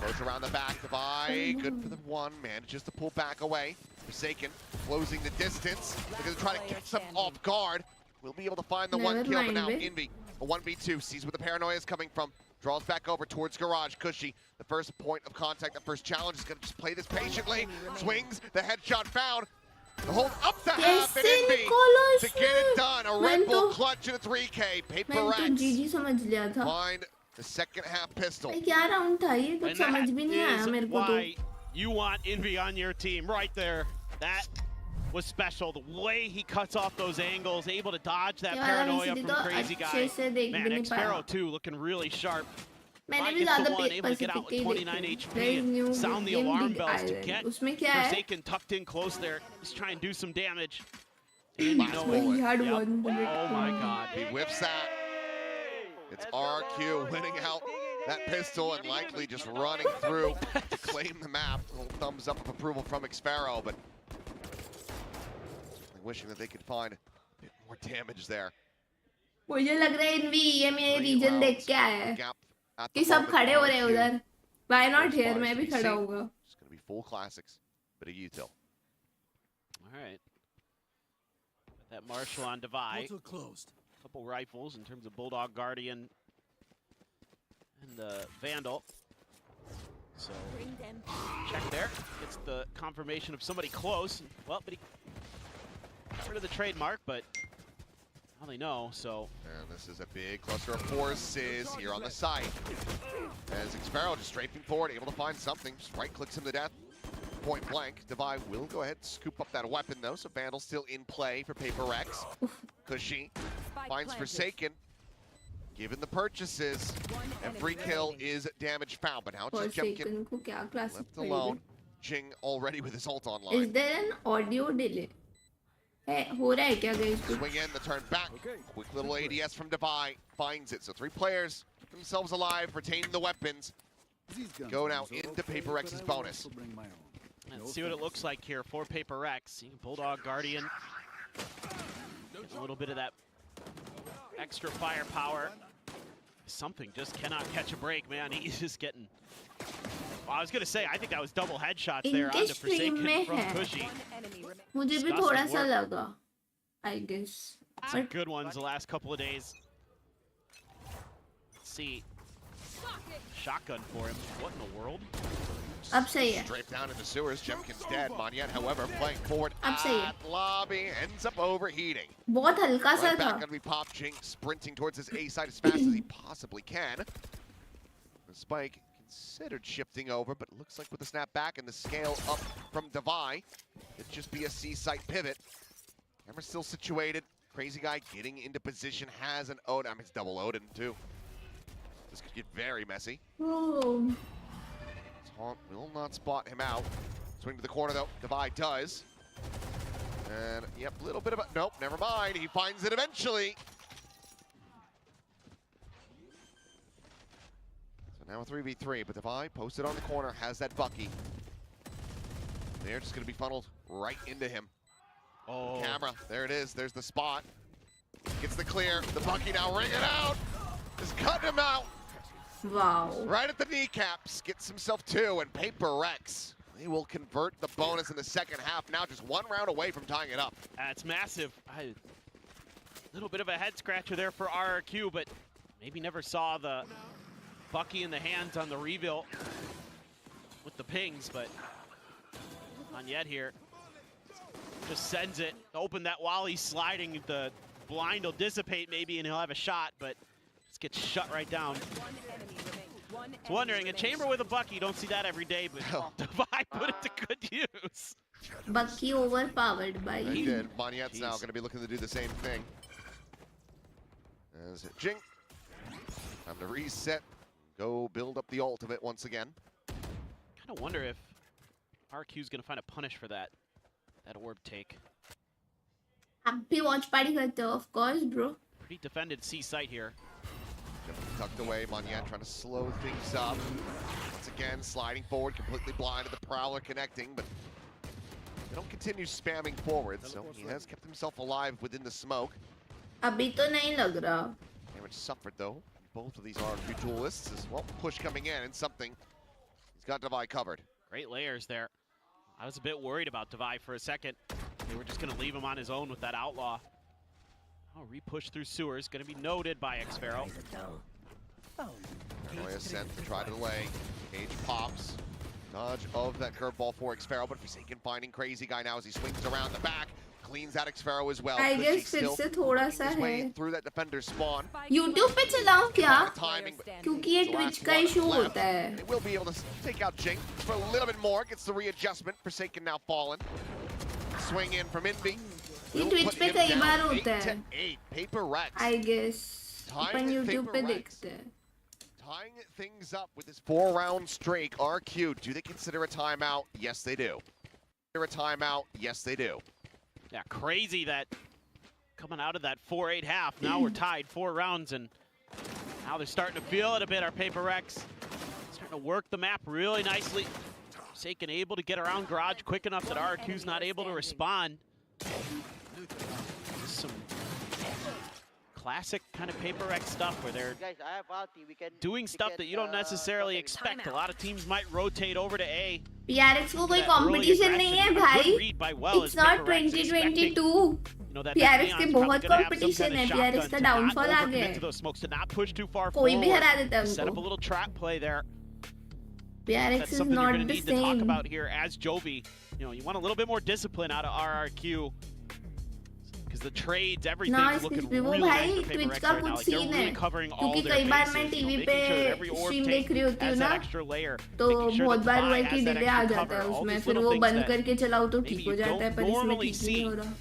Goes around the back, Devi, good for the one, manages to pull back away. Forsaken, closing the distance. They're gonna try to catch them off guard. We'll be able to find the one Never kill, but mind, now eh? Envy, a 1v2, sees where the paranoia is coming from. Draws back over towards Garage. Cushy, the first point of contact, the first challenge, is gonna just play this patiently. Swings, the headshot found. The hold up the half, and कैसे Envy Nikola to get it उसने? done. A मैंने Red Bull तो clutch in a 3K. Paper मैंने तो Rex GG समझ लिया था. find the second half pistol. भाई क्या राउंड था ये? कुछ And समझ that भी नहीं आया is मेरे को तो. why you want Envy on your team right there. That was special. The way he cuts off those angles, able to dodge that यार paranoia इसलिए from तो Crazy अच्छे Guy. से देख Man, भी नहीं पाया. Xpero too, looking really sharp. मैंने Mike भी gets the ज़्यादा one, able to get out Pacific with ही 29 देखी. HP There is new and sound the game alarm Big bells to Island. get उसमें क्या है? Forsaken tucked in close there. Just try and do some damage. And you Last know bullet. He had Yep. one bullet. Oh my god. He whips that. It's RQ winning out that pistol and likely just running through to claim the map. A little thumbs up of approval from Xpero, but certainly wishing that they could find a bit more damage there. मुझे लग रहा है env ये मेरे 3 reason देख rounds के आया है gap at the कि सब moment. खड़े हो रहे हैं RQ. उधर. Why not First here? bars मैं to भी be खड़ा seen. होऊंगा. It's going to be full classics, but a util. All right. Got that Marshall on Devi. Portal closed. Couple rifles in terms of Bulldog Guardian and the Vandal. So check there. Gets the confirmation of somebody close. Well, but he got rid of the trademark, but now they know, so. And this is a big cluster of forces here on the site. As Xpero just strafing forward, able to find something. Just right-clicks him to death. Point blank. Devi will go ahead and scoop up that weapon, though. So Vandal's still in play for Paper Rex. Cushy Spike finds planted. Forsaken. Given the purchases, One every enemy kill remaining. is damage found. But now it's just Jemkin Forsaken को क्या classic left played? alone. Jing already with his ult Is online. there an audio delay? है हो रहा है क्या guys? कुछ? Swing in, the turn back. Quick little ADS from Devi. Finds it. So 3 players keep themselves alive, retaining the weapons. Go now into Paper Rex's bonus. Let's see what it looks like here for Paper Rex. Bulldog Guardian. Getting a little bit of that extra firepower. Something just cannot catch a break, man. He's just getting. Well, I was gonna say, I think that was double headshots there इनके onto stream Forsaken में from है. Cushy. One enemy remaining. मुझे भी Disgusting थोड़ा सा work. लगा. I guess. Some But good ones the last couple of days. Let's see. Shotgun for him. What in the world? अब सही है. Straight down in the sewers. Jemkin's dead. Monyet, however, playing forward अब सही है. at lobby, ends up overheating. बहुत हल्का सा Right था. back gonna be Pop Jing sprinting towards his A side as fast as he possibly can. The Spike considered shifting over, but it looks like with the snap back and the scale up from Devi, it'd just be a C site pivot. Camera's still situated. Crazy Guy getting into position, has an Odin. I mean, it's double Odin too. This could get very messy. Oh. Taunt will not spot him out. Swing to the corner though. Devi does. And yep, a little bit of a nope, never mind. He finds it eventually. So now a 3v3, but Devi posted on the corner, has that Bucky. They're just gonna be funneled right into him. Oh. Camera, there it is, there's the spot. Gets the clear, the Bucky now ringing out. Just cutting him out. Wow. Right at the kneecaps, gets himself 2, and Paper Rex. They will convert the bonus in the second half, now just 1 round away from tying it up. That's massive. A little bit of a head scratcher there for RRQ, but Maybe never saw the Bucky in the hands on the reveal with the pings, but not yet here. Just sends it. Open that while he's sliding. The blind will dissipate maybe and he'll have a shot, but just gets shut right down. It's wondering, a chamber with a Bucky, you don't see that every day, but Divide put it to good use. Bucky overpowered by They you. did. Monyet's now going to be looking to do the same thing. As Jink. Time to reset. Go build up the ultimate once again. Kind of wonder if RQ's going to find a punish for that orb take. Happy watch party करते हो, of course, bro. Pretty defended C site here. Tucked away, Monyet trying to slow things up. Once again, sliding forward, completely blind to the Prowler connecting, but they don't continue spamming forward, so he has kept himself alive within the smoke. अभी तो नहीं लग रहा. Damage suffered though. Both of these RQ duelists as well. Push coming in and something. He's got Divide covered. Great layers there. I was a bit worried about Divide for a second. They were just going to leave him on his own with that Outlaw. Oh, re-push through sewers. Going to be noted by Xfero. Paranoia sent to try to delay. Cage pops. Dodge of that curveball for Xfero, but Forsaken finding Crazy Guy now as he swings around the back. Cleans out Xfero as well. I guess फिर से थोड़ा सा his way है. through that defender spawn. YouTube पे चलाऊं क्या? Timing, but क्योंकि ये Twitch का issue होता है. they will be able to take out Jink for a little bit more. Gets the readjustment. Forsaken now fallen. Swing in from Envy. ये Twitch पे कई बार होता 8 to है. 8. Paper Rex. I guess. Upon YouTube पे देखते हैं. Tying things up with this 4-round streak. RQ, do they consider a timeout? Yes, they do. Consider a timeout? Yes, they do. Yeah, crazy that coming out of that 4-8 half. Now we're tied 4 rounds, and now they're starting to feel it a bit. Our Paper Rex starting to work the map really nicely. Forsaken able to get around Garage quick enough that RQ's not able to respond. Just some classic kind of Paper Rex stuff where they're doing stuff that you don't necessarily expect. A lot of teams might rotate over to A. PRX को कोई competition नहीं है भाई. It's not 2022. PRX के बहुत competition है. PRX का downfall आ गया है. कोई भी हरा देता है Set up a उनको. little trap play there. PRX That's is something you're not going to the need to talk same. about here as Jovi. You know, you want a little bit more discipline out of RRQ. Because the trades, everything ना is looking इसलिए वो really भाई nice for Paper Twitch Rex का right now. कुछ Like, they're scene really है. covering all क्योंकि their कई बार मैं bases. You know, TV making पे sure that every orb stream take देख रही होती हूँ has ना, that extra layer. तो Making sure बहुत that बार Vi हुआ है has कि that डिले आ extra जाता है cover. All उसमें. these फिर little वो things बंद that करके चलाओ तो maybe ठीक you हो जाता है, don't पर इसमें normally ठीक नहीं see. हो रहा.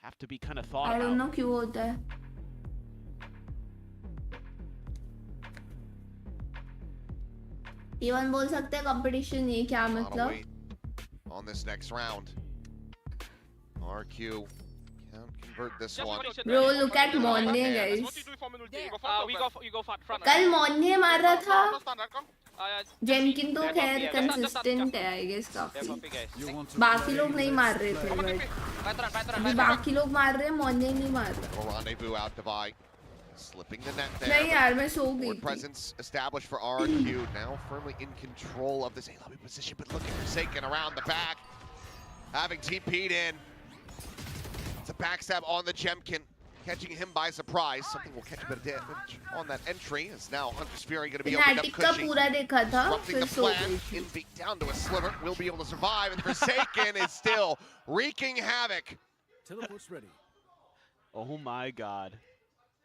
Have to be kind of thought I don't know about. क्यों होता है. इवन बोल सकते हैं competition ये क्या A lot of मतलब? weight on this next round. RQ can't convert this one. Bro, look at Monne guys. You go front. कल Monne मार रहा था. Yeah. जेमकिन तो खैर consistent है I guess काफी. बाकी लोग नहीं मार रहे थे but अभी बाकी लोग मार रहे हैं, Monne नहीं मार रहा. A rendezvous out Divide. Slipping the net नहीं there. यार मैं सो गई Forward थी. presence established for RQ. Now firmly in control of this A-lobby position, but looking Forsaken around the back. Having TP'd in. It's a backstab on the Jemkin. Catching him by surprise. Something will catch a bit of damage on that entry. As now Hunter's Fury going to be opened up. Fnatic का Cushy पूरा देखा था, disrupting फिर the so plan. गई थी. Envy down to a sliver. Will be able to survive. And Forsaken is still wreaking havoc. Teleport's ready. Oh my god.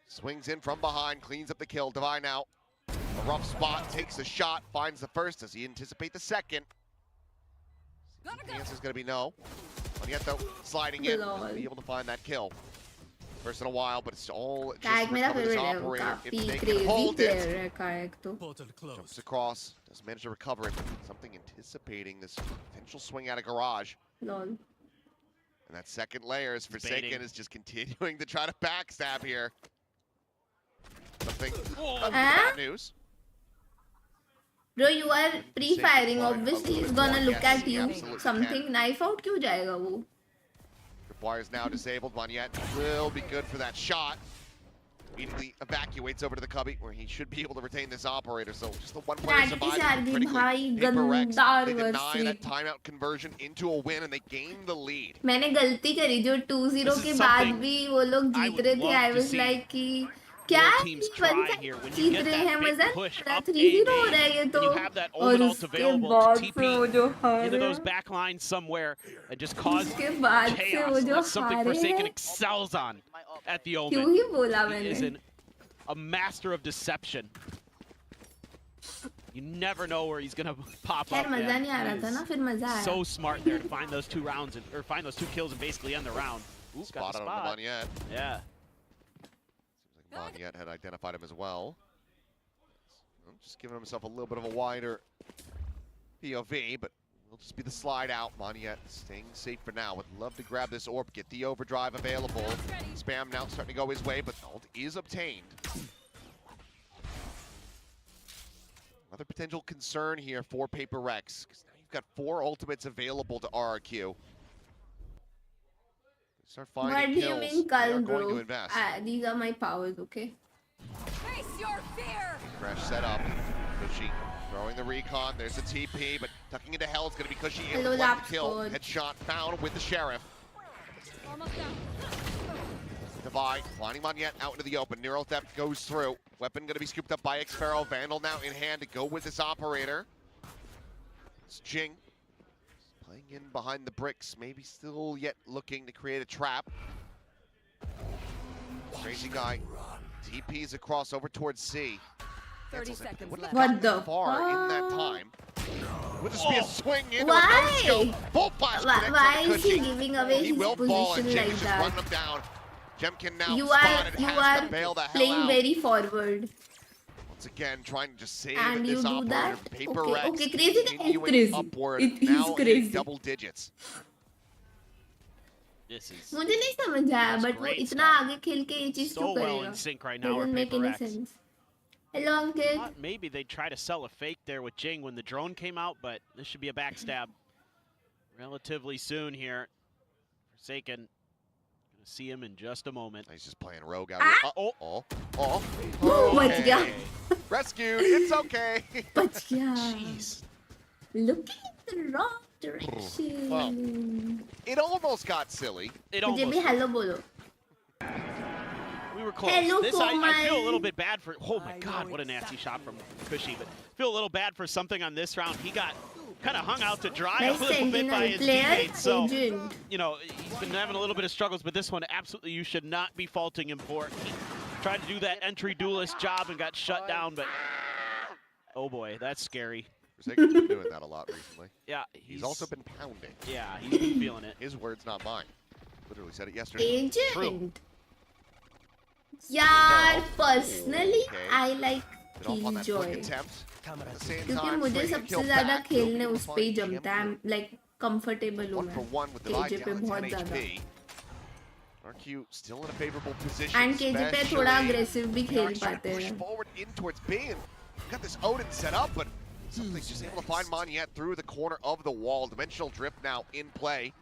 Swings in from behind, cleans up the kill. Divide now. A rough spot, takes a shot, finds the first. Does he anticipate the second? The answer is going to be no. Monyetto sliding in, will be able to find that kill. First in a while, but it's all just कायक मेरा recover this favorite है, वो operator. If काफी they can crazy hold player it, है कायक तो. Portal jumps closed. across, does manage to recover it. Something anticipating this potential swing out of Garage. Lol. And that second layer is Forsaken Baiting. is just continuing to try to backstab here. Something Huh? bad news. Bro, you are pre-firing. Safe Obviously, fire. he's gonna look Yes, at he you. absolutely Something can. knife out क्यों जाएगा वो? Wires now disabled. Monyet will be good for that shot. Immediately evacuates over to the cubby where he should be able to retain this operator. So just the one player Fnatic की surviving शारगी भाई critically. Paper Rex, गंदा they deny reverse that timeout conversion into a win and they gain the lead. मैंने गलती करी जो 2-0 This is के बाद something भी वो लोग I जीत would रहे थे. love I to was see. like कि क्या more है teams ये try बनता here when you Jeet get रहे हैं that big मजा push है up 3-0 A हो रहा है ये and तो you have that और ultimate ult उसके available बाद to से वो जो TP हारे into those हैं back lines somewhere and just cause उसके बाद से chaos. वो And जो that's something हारे Forsaken हैं excels on at the क्यों Omen. ही बोला He is मैंने a master of deception. You never know where he's gonna pop खैर up. मजा man. नहीं आ He रहा था is ना फिर मजा आया so smart there to find those 2 rounds or find those 2 kills and basically end the round. Ooh, got Spot the on spot. Monyet. Yeah. Seems like Monyet had identified him as well. Just giving himself a little bit of a wider POV, but will just be the slide out. Monyet staying safe for now. Would love to grab this orb, get the overdrive available. Spam now starting to go his way, but ult is obtained. Another potential concern here for Prx, because now you've got 4 ultimates available to RRQ. Start What finding do you kills. mean, They are Carl, going bro? to invest. These are my powers, okay? Face your fear. Crash set up. Cushy throwing the recon. There's a TP, but tucking into hell is going to be Cushy. Able Hello, to collect Laps the kill. coach. Headshot found with the Sheriff. Almost down. Divide, finding Monyet out into the open. Neural Theft goes through. Weapon going to be scooped up by X-Pharaoh. Vandal now in hand to go with this operator. It's Jing. Playing in behind the bricks. Maybe still yet looking to create a trap. Crazy guy. TP's across over towards C. 30 seconds left. What the far in that fuck? time. Would this be a swing in Why? or no full flash connects Why on the is he Cushy. giving away He his will fall and position Jim like is just running that? him down. Jemkin now You spotted, are has to bail the hell playing out. very forward, Once again, trying to just save and you this do operator. that. Paper Okay, Rex okay, crazy. That is continuing crazy. upward, It is now in crazy. double digits. This is मुझे नहीं समझ आया, That's but वो great इतना stuff. आगे खेल के ये चीज so क्यों well करेगा? in sync right now. Doesn't Are make any Paper X. sense. Hello, Ankit. Thought maybe they try to sell a fake there with Jing when the drone came out, but this should be a backstab relatively soon here. Forsaken, gonna see him in just a moment. He's just playing rogue out here. Oh. बच गया, Rescued. It's okay. बच गया. Jeez. Looking in the wrong direction. It almost got silly. It मुझे almost. भी hello बोलो. We were close. Hello, This I feel a Komal. little bit bad for. Oh my God, what a nasty shot from Cushy. But feel a little bad for something on this round. He got kind of hung out to dry a Nice little bit by sentinel his player, teammates. So agent. you know he's been having a little bit of struggles, but this one absolutely you should not be faulting him for. He tried to do that entry duelist job and got shut down. But oh boy, that's scary. Forsaken's been doing that a lot recently. Yeah, He's also been pounding. Yeah, he's been feeling it. His words, not mine. Literally said it yesterday. Agent. यार, No. personally, Okay. I like Been off on that flick Killjoy. attempt. At the same क्योंकि time, मुझे bringing सबसे kill ज्यादा back, खेलने will उस पे ही find जमता है, him. like comfortable हूँ 1 for मैं 1 with the divide KJ पे down to बहुत 10 ज्यादा. HP. RQ still in a favorable position. And KJ पे थोड़ा aggressive भी खेल Narc's trying to पाते push हैं. forward in towards B and got this Odin set up, but something's just able to find Monyet through the corner of the wall. Dimensional drift now in play.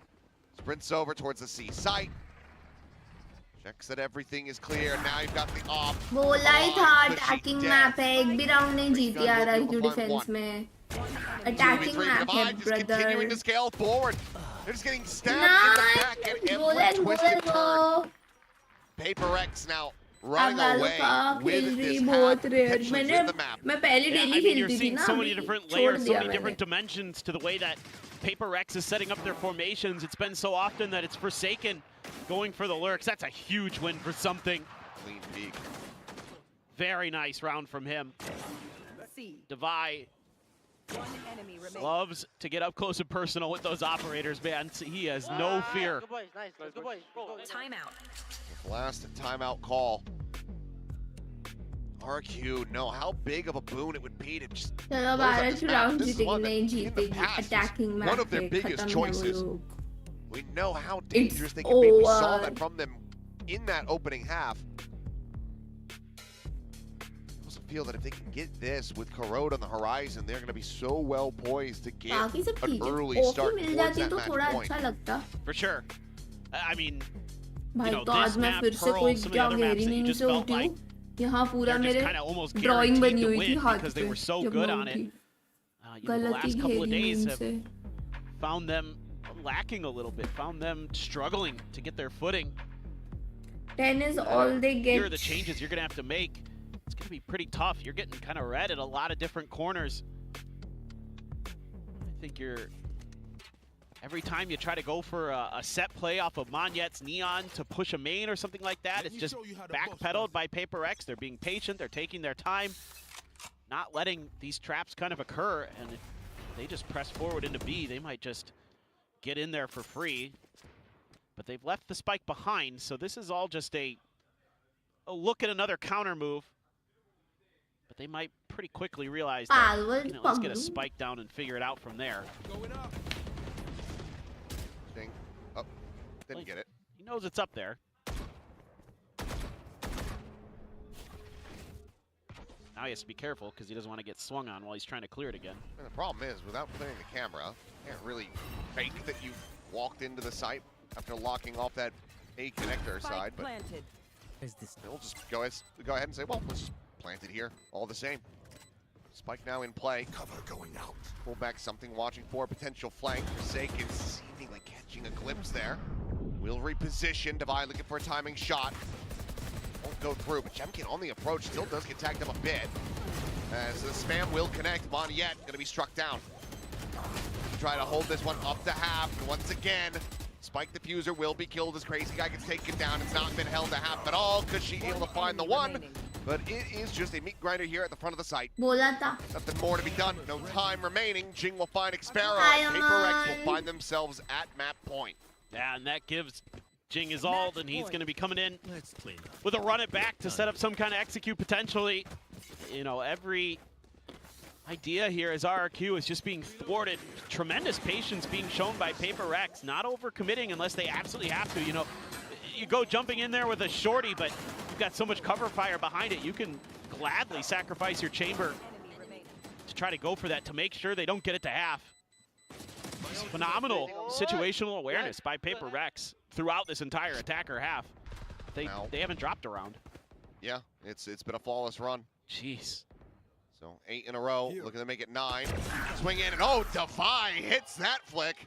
Sprints over towards the C site. Checks that everything is clear. Now you've got the op. बोला ही था Cushy attacking dead. map है, एक भी round नहीं जीती Gun will be RRQ able to find defense one. में. Attacking 2v3 map है, divide, just continuing brother. to scale forward. They're just getting stabbed in the back at every twisted turn. Paper X now running away with this half, potentially win the map. मैं पहले Yeah, daily I mean, you're खेलती थी seeing ना, so many अभी different छोड़ layers, so दिया many different मैंने. dimensions to the way that Paper Rex is setting up their formations. It's been so often that it's Forsaken going for the lurks. That's a huge win for something. Clean peak. Very nice round from him. C. Devi One enemy remaining. loves to get up close and personal with those operators, man. He has no fear. Good boys, nice. Good boys. Go. Timeout. Last timeout call. RQ know how big of a boon it would be to just चलो close out बारह this की map. round This is जीतेगी one that नहीं in the जीतेगी past is attacking map one of their पे biggest खत्म है वो choices. लोग. We know how dangerous they can It's be. We saw over. that from them in that opening half. I also feel that if they can get this with Corrode on the horizon, they're going to be so well poised to get बाकी सब an ठीक है. early ओफी start मिल towards जाती that तो match थोड़ा point. अच्छा लगता. For sure. I mean, भाई know, तो this आज मैं map, फिर से Pearl, कोई some of the क्या other maps गहरी that you नींद just से felt उठी हूँ. like यहाँ पूरा they're just मेरे kind of almost ड्राइंग बनी guaranteed to हुई थी win हाथ because they पे were so जब good मैं on it. उठी. You know, the गलत ही last couple of खेली days नींद have से. found them lacking a little bit, found them struggling to get their footing. 10 is all they Here are get. the changes you're going to have to make. It's going to be pretty tough. You're getting kind of red at a lot of different corners. I think every time you try to go for a set play off of Monyet's Neon to push a main or something like that, it's just backpedaled by Paper X. They're being patient. They're taking their time, not letting these traps kind of occur. And if they just press forward into B, they might just get in there for free. But they've left the spike behind, so this is all just a look at another counter move. But they might pretty quickly realize that they can at least get a spike down and figure it out from there. Ding. Oh, didn't get it. He knows it's up there. Now he has to be careful because he doesn't want to get swung on while he's trying to clear it again. And the problem is, without clearing the camera, you can't really fake that you walked into the site after locking off that A connector side, but Planted. they'll just go ahead and say, well, let's just plant it here, all the same. Spike now in play. Cover going out. Pull back something, watching for a potential flank. Forsaken seemingly catching a glimpse there. Will reposition. Divide looking for a timing shot. Won't go through, but Jemkin on the approach still does get tagged up a bit. As the spam will connect. Monyet gonna be struck down. Try to hold this one up to half, and once again, Spike Diffuser will be killed as Crazy Guy gets taken down. It's not been held to half at all because she's able to find the one. But it is just a meat grinder here at the front of the site. Bola tha. Nothing more to be done. No time remaining. Jing will find Xpero. Hi, Paper X Aman. will find themselves at map point. Yeah, and that gives Jing his ult, and he's going to be coming in Let's clean up. with a run it back to set up some kind of execute potentially. You know, every idea here is RRQ is just being thwarted. Tremendous patience being shown by Paper X, not overcommitting unless they absolutely have to. You know, you go jumping in there with a shorty, but you've got so much cover fire behind it, you can gladly sacrifice your chamber to try to go for that, to make sure they don't get it to half. Phenomenal situational awareness by Paper Rex throughout this entire attacker half. They haven't dropped a round. Yeah, it's been a flawless run. Jeez. So 8 in a row, looking to make it 9. Swing in, and oh, Defy hits that flick.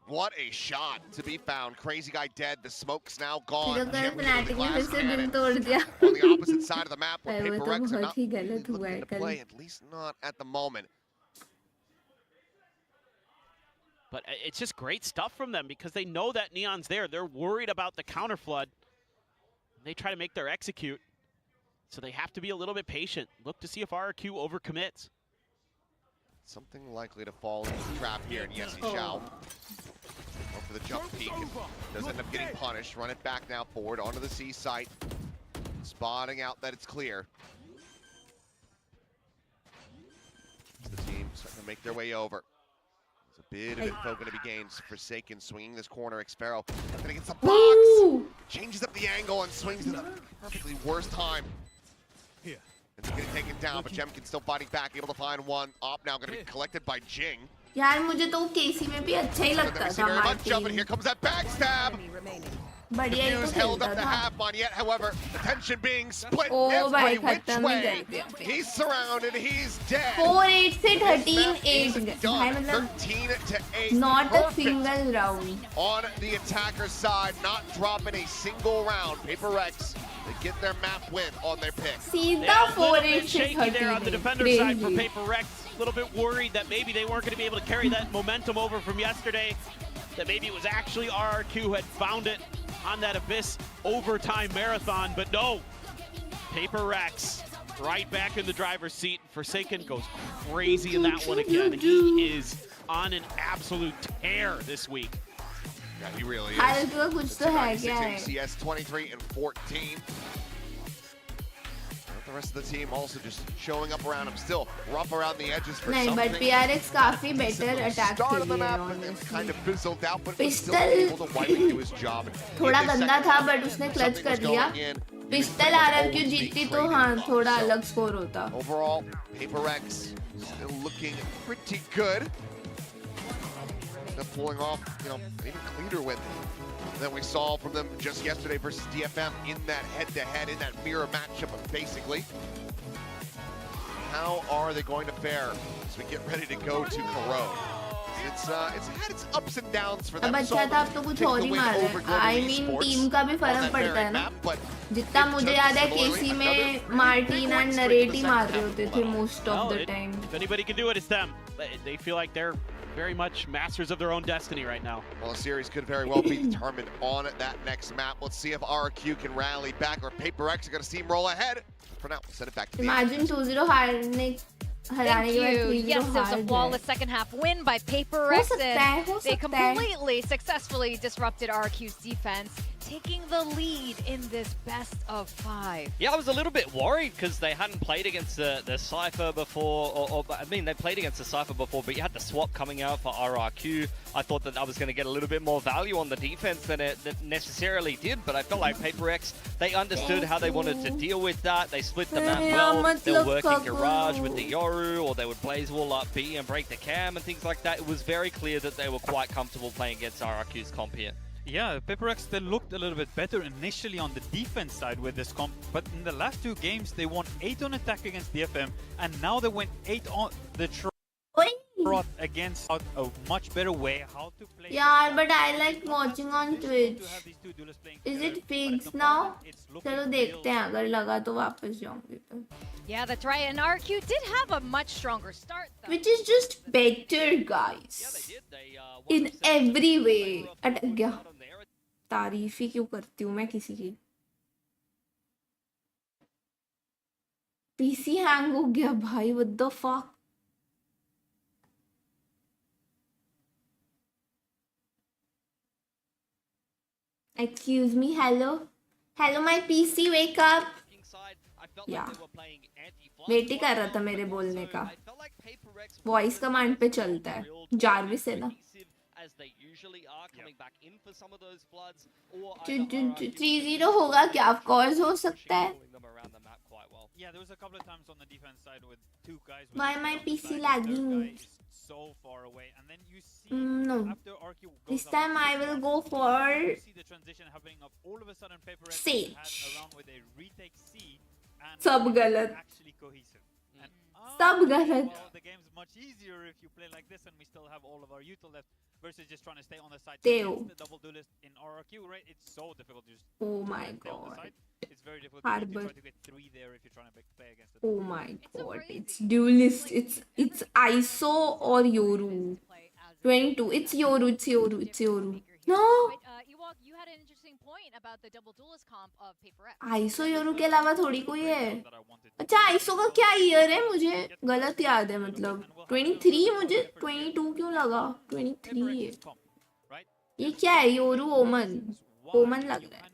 What a shot to be found. Crazy Guy dead, the smoke's now gone. Fanatic Jim with the ने glass फिर से cannon. दिल तोड़ दिया. On the opposite side of the map, where वो Paper तो Rex are बहुत not ही गलत हुआ looking है to कल. play, at least not at the moment. But it's just great stuff from them because they know that Neon's there. They're worried about the counter flood. They try to make their execute. So they have to be a little bit patient. Look to see if RRQ overcommits. Something likely to fall into the trap here, and yes, he shall. Go for the jump peek, and does end up getting punished. Run it back now forward onto the C site. Spotting out that it's clear. The team starting to make their way over. There's a bit of info going to be gained. Forsaken swinging this corner. Xpero up against the box. Woo! Changes up the angle and swings it at the perfectly worst time. Here. It's going to take it down, but Jemkin still fighting back, able to find one. Op now going to be collected by Jing. यार मुझे तो केसी में भी अच्छा ही लगता था Very Martin. here comes that backstab. Enemy remaining. बढ़िया ही तो Diffuse held खेलता up the था. half on yet, however, the tension being split Oh, every भाई, which खत्म ही way. कर दिया. He's surrounded, he's dead. 4-8 से This map 13-8 is भाई done. मतलब 13 to 8. not a Perfect single round. on the attacker side, not dropping a single round. Paper X, they get their map win on their pick. सीधा Yeah, a little 4-8 bit से shaky there on the 13. defender side for Crazy. Paper Rex. A little bit worried that maybe they weren't going to be able to carry that momentum over from yesterday. That maybe it was actually RRQ who had found it on that Abyss overtime marathon, but no. Paper Rex right back in the driver's seat. Forsaken goes crazy in that one again. He is on an absolute tear this week. Yeah, he really is. हालत का कुछ तो है क्या है? CS 23 and 14. The rest of the team also just showing up around him, still rough around the edges for नहीं something. but PRX काफी better attack Start of the खेली है map and then kind honestly. of fizzled out, but was still Pistol able to wipe and do his job. थोड़ा In the गंदा second था half, but उसने clutch something कर was लिया. going in. Pistol RRQ जीतती तो हाँ थोड़ा अलग स्कोर होता. Overall, Paper X still looking pretty good. They're pulling off, you know, an even cleaner win than we saw from them just yesterday versus DFM in that head-to-head, in that mirror matchup, basically. How are they going to fare as we get ready to go to Corone? It's had its ups and downs for अब them. अच्छा था, अब तो कुछ और ही मार रहे हैं. I mean टीम का भी फर्क पड़ता है ना. जितना मुझे याद है केसी में मार्टिन एंड नरेट ही मार रहे होते थे most of the time. If anybody can do it, it's them. They feel like they're very much masters of their own destiny right now. Well, the series could very well be determined on that next map. Let's see if RRQ can rally back or Paper X are going to steamroll ahead. For now, we'll send it back to the Imagine 2-0 हारने Thank you. Yes, it was a flawless है. second half win by Paper हो X. सकता है, हो They सकता है. completely successfully disrupted RQ's defense, taking the lead in this best of 5. Yeah, I was a little bit worried because they hadn't played against the Cypher before, or I mean, they played against the Cypher before, but you had the swap coming out for RRQ. I thought that I was going to get a little bit more value on the defense than it necessarily did, but I felt like Paper X, they understood how they wanted to deal with that. They split the map well. They were working Garage with the Yoru, or they would blaze wall up B and break the cam and things like that. It was very clear that they were quite comfortable playing against RRQ's comp here. Yeah, Paper X, they looked a little bit better initially on the defense side with this comp, but in the last 2 games, they won 8 on attack against the FM, and now they went 8 on the Trot against a much better way how to play. Yeah, but I like watching on Twitch. Is it fixed now? चलो देखते हैं, अगर लगा तो वापस जाऊंगी तो. Yeah, that's right. And RQ did have a much stronger start, though. Which is just better, guys. In every way. अटक गया. तारीफ ही क्यों करती हूँ मैं किसी की. पीसी हैंग हो गया भाई. What the fuck? Excuse me, hello? Hello, my PC, wake up! Yeah. Wait ही कर रहा था मेरे बोलने का. वॉइस कमांड पे चलता है. जारविस है ना. 3-0 होगा क्या? Of course हो सकता है. Yeah, there was a couple of times on the defense side with 2 guys. Why my PC lagging? So far away, and then you see No. after RQ goes This up, time I will go for you see the transition happening of all of a sudden Paper X Sage. had around with a retake C and सब गलत. actually cohesive. And सब गलत. well, the game's much easier if you play like this and we still have all of our util left versus just trying to stay on the side. Teo. Against the double duelist in RRQ, right? It's so difficult to just Oh my stay on the god. side. It's very difficult to Harbor. try to get 3 there if you're trying to play against the Oh my so god. crazy. It's duelist. It's ISO or Yoru. 22. It's Yoru. It's Yoru. It's Yoru. No. Ewok, you had an interesting point about the double duelist comp of Paper X. ISO Yoru के अलावा थोड़ी कोई है. that I wanted. अच्छा ISO का क्या year है? मुझे गलत याद है मतलब. 23 मुझे 22 क्यों लगा? 23 है. Right? ये क्या है? योरू ओमन. ओमन लग रहा है.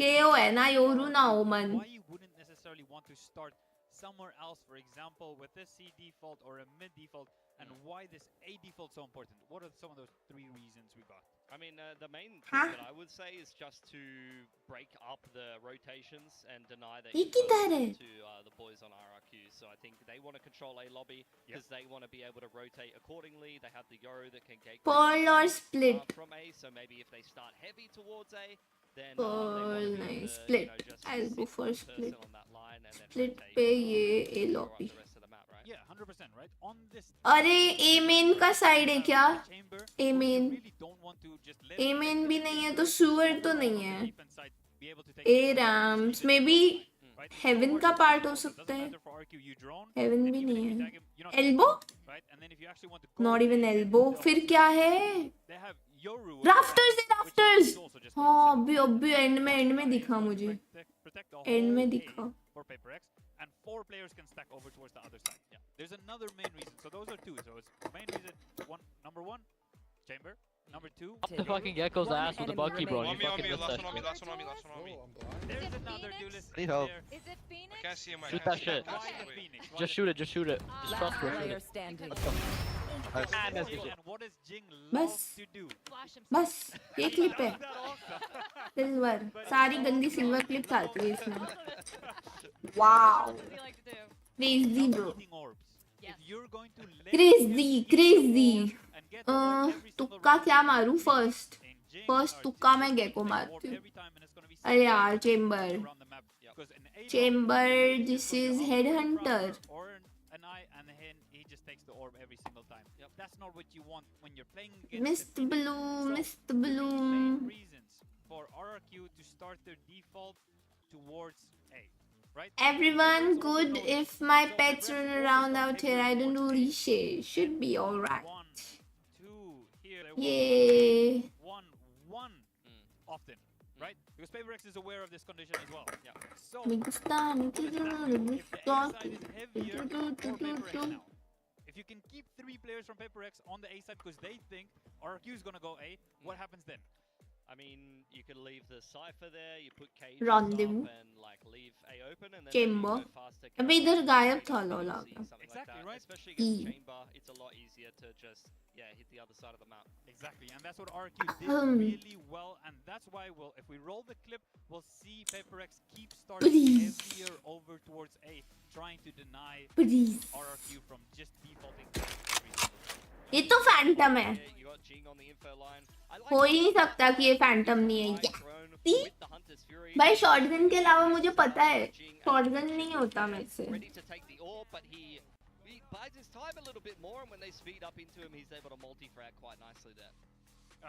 KO है ना योरू ना ओमन. Why you wouldn't necessarily want to start somewhere else, for example, with a C default or a mid default, and why this A default so important? What are some of those 3 reasons we got? I mean, the main thing Huh? that I would say is just to break up the rotations and deny the ये किधर है? to the boys on RRQ. So I think they want to control a lobby because they want to be able to rotate accordingly. They have the Yoru that can gate Pearl or split? from A. So maybe if they start heavy towards A, then Pearl they want to be able nice. to, Split. just I'll sit go for one split. person on that line and then Split rotate पे and ये A throw up lobby. the rest of the map, right? Yeah, 100%, right? On this अरे A main का side है क्या? chamber, A main. you really don't want to just let A main भी नहीं है तो sewer तो नहीं है. defense side be able to take A ramps maybe right? heaven का part हो सकता Doesn't है. matter for RQ, you drone, Heaven and भी even if नहीं you है. tag him, you're not Elbow? right? And then if you actually want to go Not even elbow. फिर क्या है? they have Yoru Rafters है rafters. which is also just हाँ अभी end में दिखा मुझे. protect the End में whole दिखा. A for Paper X, and 4 players can stack over towards the other side. Yeah. There's another main reason. So those are 2. So it's main reason number 1, chamber. Number 2, The fucking gecko's ass with the bucky, bro. You On me, fucking missed that. last one on me, last one on me. there's it another Phoenix? duelist Need help. there. Is it Phoenix? I can't see him. I Shoot can't that see him. shit. Why the Phoenix? Why Just the shoot it, just shoot it. Just trust Last her. player standing. Let's go. Phoenix? And let's And go. what does Jing बस. love to do? Flash himself. बस ये clip है. Is that awesome? Silver. सारी गंदी silver clip डालती है इसमें. Wow. What does he like to do? Crazy bro. Eating orbs. Yes. If you're going to let Crazy, crazy. and get the orb every single तुक्का round क्या मारूं first? in Jing First or तुक्का Jing, मैं you gecko take मारती orb हूँ. every time and it's gonna be अरे so यार easy chamber. around the map. Because an A Chamber, he this just goes is to headhunter. or an eye and then he just takes the orb every single time. Yep. That's not what you want when you're playing against Mr. a team. Bloom, So, Mr. the main Bloom. reasons for RRQ to start their default towards A, right? Everyone Paper Rex also good knows if it. my So pets Paper run Rex around always out start here. I heavy don't do towards A. reshape. Should be alright. 1, 2, here. Yay. 1, 1 often, right? Because Paper Rex is aware of this condition as well. Yeah. So, Me gusta, me what does it happen if the A side is heavier for Paper Rex now? If you can keep 3 players from Paper Rex on the A side because they think RRQ is gonna go A, what happens then? I mean, you could leave the Cypher there, you put cages Rendezvous. up and like leave A open and then Chamber. you go faster. अबे इधर गायब था You लोला see का. something like Exactly, that. right? Especially against E. Chamber, it's a lot easier to just hit the other side of the map. Exactly, and that's what RRQ did really well, and that's why if we roll the clip, we'll see Paper X keep starting Please. heavier over towards A, trying to deny Please. RRQ from just defaulting to every single time. ये तो Phantom है. Yeah, you got Jing on the info line. I like हो ही नहीं the सकता कि ये Phantom नहीं है. high Yeah. thrown See? with the Hunter's Fury. भाई शॉटगन के अलावा मुझे पता है शॉटगन नहीं होता मेरे से. Ready to take the orb, but he bides his time a little bit more, and when they speed up into him, he's able to multi-frag quite nicely there.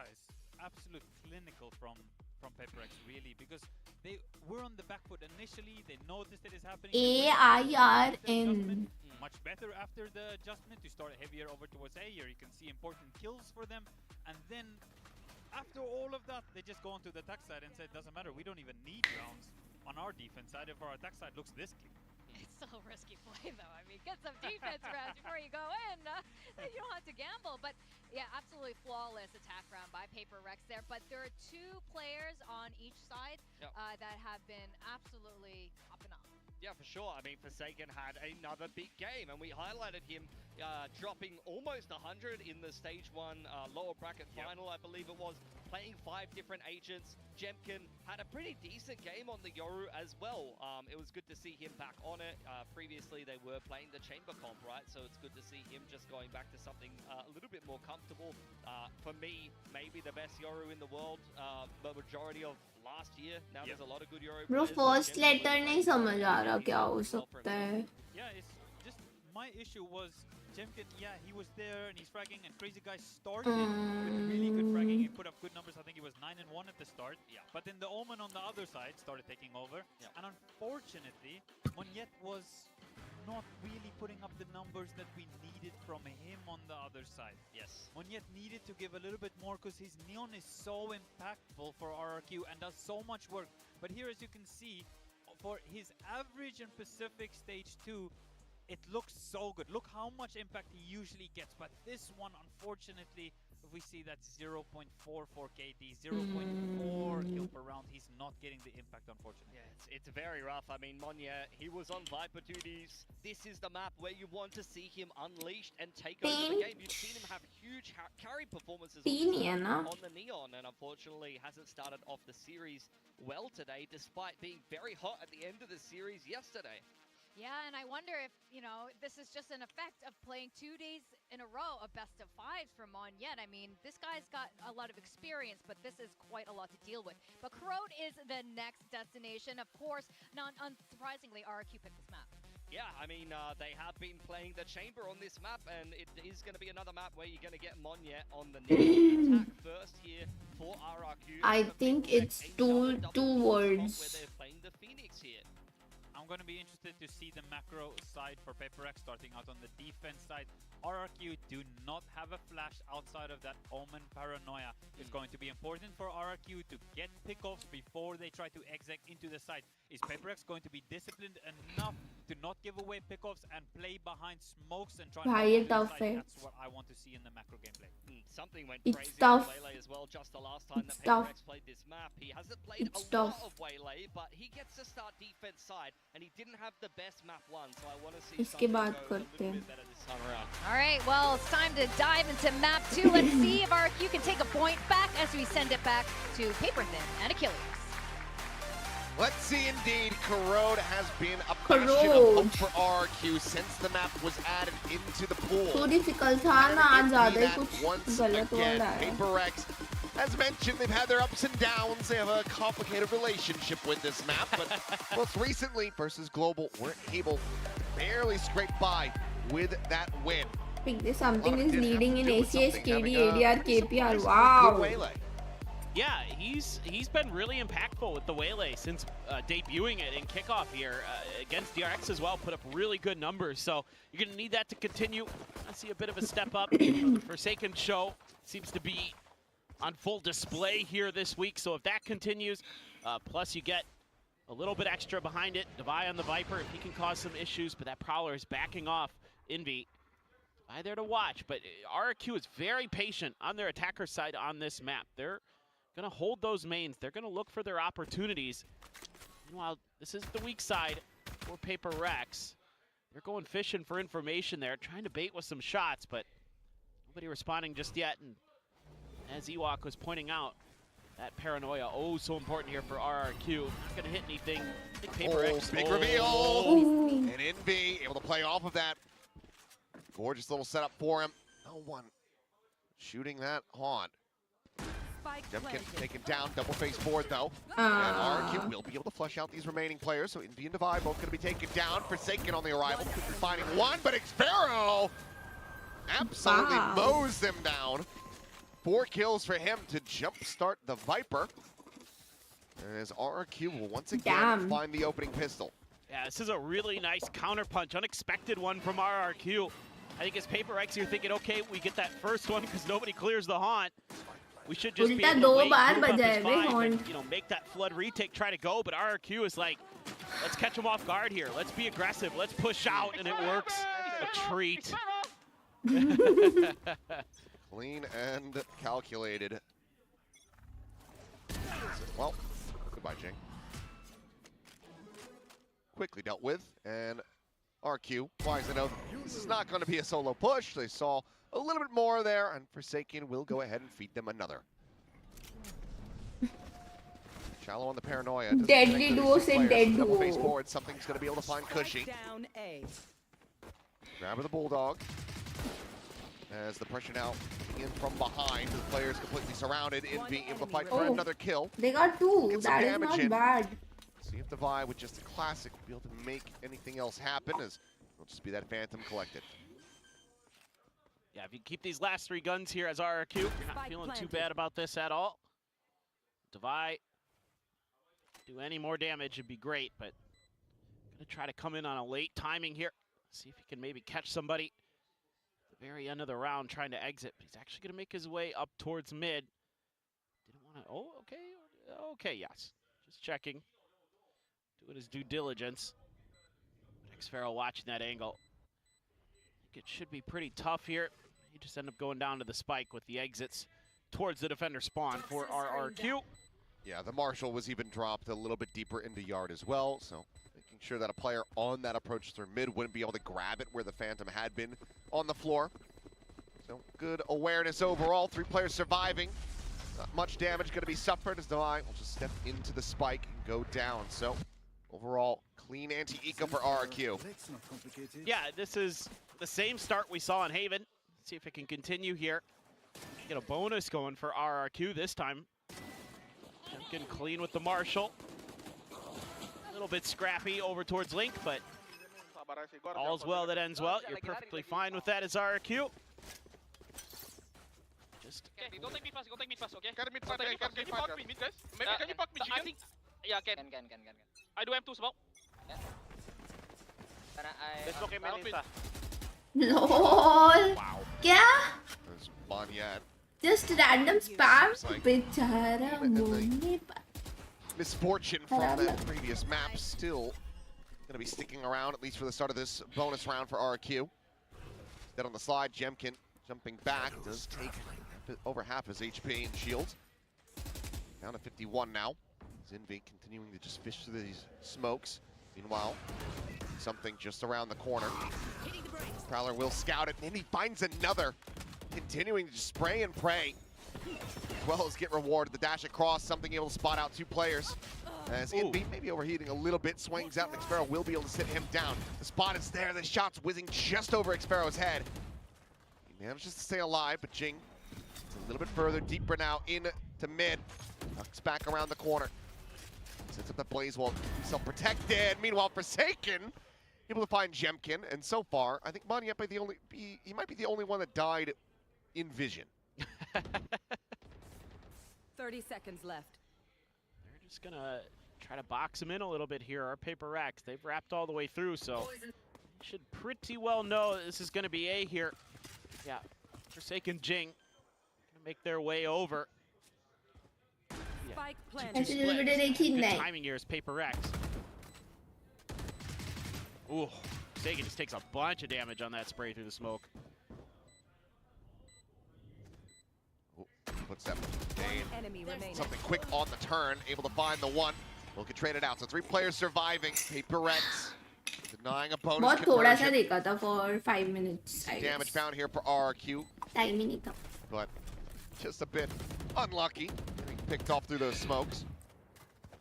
It's absolute clinical from Paper X, really, because they were on the back foot initially. They noticed it is happening. AIRN. Much better after the adjustment to start heavier over towards A. Here you can see important kills for them, and then after all of that, they just go onto the attack side and say, it doesn't matter. We don't even need rounds on our defense side if our attack side looks this clean. It's still a risky play, though. I mean, get some defense rounds before you go in. You don't have to gamble. But yeah, absolutely flawless attack round by Paper Rex there. But there are 2 players on each side that have been absolutely popping off. Yeah, for sure. I mean, Forsaken had another big game, and we highlighted him dropping almost 100 in the Stage 1 lower bracket final, I believe it was, playing 5 different agents. Jemkin had a pretty decent game on the Yoru as well. It was good to see him back on it. Previously, they were playing the Chamber comp, right? So it's good to see him just going back to something a little bit more comfortable. For me, maybe the best Yoru in the world, the majority of last year. Now there's a lot of good Yoru Bro, players. First letter नहीं समझ आ रहा क्या हो सकता है. Yeah, it's just my issue was Jemkin, yeah, he was there and he's fragging, and Crazy Guy started with really good fragging. He put up good numbers. I think he was 9-1 at the start. Yeah. But then the Omen on the other side started taking over. Yeah. And unfortunately, Monyet was not really putting up the numbers that we needed from him on the other side. Yes. Monyet needed to give a little bit more because his Neon is so impactful for RRQ and does so much work. But here, as you can see, for his average in Pacific Stage 2, it looks so good. Look how much impact he usually gets. But this one, unfortunately, if we see that 0.44 KD, 0.4 kill per round, he's not getting the impact, unfortunately. Yeah, it's very rough. I mean, Monya, he was on Viper duties. This is the map where you want to see him unleashed and take over the game. You've seen him have huge carry performances on the Neon, and unfortunately hasn't started off the series well today, despite being very hot at the end of the series yesterday. Yeah, and I wonder if, you know, this is just an effect of playing 2 days in a row of best of 5s for Monyet. I mean, this guy's got a lot of experience, but this is quite a lot to deal with. But Corrode is the next destination. Of course, not unsurprisingly, RRQ picked this map. Yeah, I mean, they have been playing the Chamber on this map, and it is going to be another map where you're going to get Monyet on the attack first here for RRQ. I think it's two words. Where they're playing the Phoenix here. I'm going to be interested to see the macro side for Paper X starting out on the defense side. RRQ do not have a flash outside of that Omen Paranoia. It's going to be important for RRQ to get pickoffs before they try to exec into the side. Is Paper X going to be disciplined enough to not give away pickoffs and play behind smokes and try to get to the side? That's what I want to see in the macro gameplay. Something went It's crazy tough. on Waylay as well, just the last time It's that Paper tough. X played this map. He hasn't played It's a lot tough. of Waylay, but he gets to start defense side, and he didn't have the best map one, so I want to see इसके something बाद go a little करते हैं. bit better this time around. All right, well, it's time to dive into map 2. Let's see if RRQ can take a point back as we send it back to Paper Thin and Achilles. Let's see indeed. Corrode has been a bastion of hope for RRQ since the map was added into the pool. तो difficult था ना आज ज़्यादा ही कुछ Once गलत हो again, रहा है. Paper X, as mentioned, they've had their ups and downs. They have a complicated relationship with this map, but most recently versus Global weren't able to barely scrape by with that win. Think there's something lot of is did have leading to in do with ACH, something, KD, having a ADR, pretty KPR. surprisingly Wow. good waylay. Yeah, he's been really impactful with the waylay since debuting it in kickoff here against DRX as well. Put up really good numbers, so you're gonna need that to continue. I see a bit of a step up. The Forsaken show seems to be on full display here this week, so if that continues, plus you get a little bit extra behind it. Devi on the Viper, he can cause some issues, but that Prowler is backing off Envy. Devi there to watch, but RRQ is very patient on their attacker side on this map. They're gonna hold those mains. They're gonna look for their opportunities. Meanwhile, this is the weak side for Prx. They're going fishing for information there, trying to bait with some shots, but nobody responding just yet. And as Ewok was pointing out, that paranoia, oh, so important here for RRQ. Not gonna hit anything. I think Prx. Big reveal. Ooh. And Envy able to play off of that. Gorgeous little setup for him. No one shooting that haunt. Spike Jemkin planted. taken down, double face board though. And RRQ will be able to flush out these remaining players. So Envy and Devi both going to be taken down. Forsaken on the arrival. Could be finding one, but Xpero absolutely Wow. mows them down. 4 kills for him to jumpstart the Viper. As RRQ will once again Damn. find the opening pistol. Yeah, this is a really nice counterpunch, unexpected one from RRQ. I think as Prx, you're thinking, okay, we get that first one because nobody clears the haunt. We should just be उल्टा able to दो wait, बार move up बजा his है बे five, and, haunt. make that flood retake, try to go, but RRQ is like, let's catch him off guard here. Let's be aggressive. Let's push out, and it works. A treat. Clean and calculated. Well, goodbye, Jing. Quickly dealt with, and RQ, wise to know this is not going to be a solo push. They saw a little bit more there, and Forsaken will go ahead and feed them another. Shallow on the paranoia. Doesn't Deadly connect with duo these two said players. dead Double duo. face forward, something's going to be able to find Cushy. Down A. Grab of the Bulldog. As the pressure now in from behind, the players completely surrounded. Envy able to fight for Oh. another kill. They got 2. Get some That is damage not in. bad. See if Devi with just a classic will be able to make anything else happen, as it'll just be that Phantom collected. Yeah, if you keep these last 3 guns here as RRQ, you're not Spike feeling too planted. bad about this at all. Devi, do any more damage would be great, but gonna try to come in on a late timing here. See if he can maybe catch somebody at the very end of the round trying to exit. But he's actually gonna make his way up towards mid. Didn't want to, oh, okay, okay, yes. Just checking, doing his due diligence. Xfero watching that angle. I think it should be pretty tough here. He just ended up going down to the spike with the exits towards the defender spawn for RRQ. Yeah, the Marshal was even dropped a little bit deeper into yard as well, so making sure that a player on that approach through mid wouldn't be able to grab it where the Phantom had been on the floor. So good awareness overall. 3 players surviving. Not much damage going to be suffered as Devi will just step into the spike and go down. So overall, clean anti-eco for RRQ. Let's not complicate it. Yeah, this is the same start we saw in Haven. See if it can continue here. Get a bonus going for RRQ this time. Getting clean with the Marshal. A little bit scrappy over towards Link, but all's well that ends well. You're perfectly fine with that as RRQ. Just Okay, don't take me fast, don't take me fast, okay? Can mid Don't side, take me fast, can you fuck me mid, guys? Maybe can you fuck me I chicken? think Yeah, can. I do M2 smoke. let's look at Down mid mid. LOL. Wow. क्या? There's Banyat. Just random spam. It's like- बेचारा मुन्ने पर. Misfortune from that previous map still going to be sticking around, at least for the start of this bonus round for RQ. Then on the slide, Jemkin jumping back does take over half his HP and shield. Down to 51 now. Envy continuing to just fish through these smokes. Meanwhile, something just around the corner. Prowler will scout it, and he finds another. Continuing to just spray and pray, as well as get rewarded. The dash across, something able to spot out 2 players. As Envy, maybe overheating a little bit, swings out, and Xpero will be able to sit him down. The spot is there, the shot's whizzing just over Xpero's head. He manages to stay alive, but Jing is a little bit further, deeper now into mid. Tucks back around the corner. Sets up that blaze wall, himself protected. Meanwhile, Forsaken able to find Jemkin, and so far, I think Monyet he might be the only one that died in vision. 30 seconds left. They're just gonna try to box him in a little bit here. Our Prx, they've wrapped all the way through, so should pretty well know that this is gonna be A here. Yeah, Forsaken Jing gonna make their way over. Spike planted. Actually, a little bit of Good kidnap. timing here is Prx. Ooh, Forsaken just takes a bunch of damage on that spray through the smoke. Puts that Enemy remaining. something quick on the turn, able to find the one. Will get traded out. So 3 players surviving. Prx denying a bonus बहुत थोड़ा सा conversion. देखा था for 5 minutes. I Damage guess. found here for RRQ, Time ही नहीं था. but just a bit unlucky. Getting picked off through those smokes.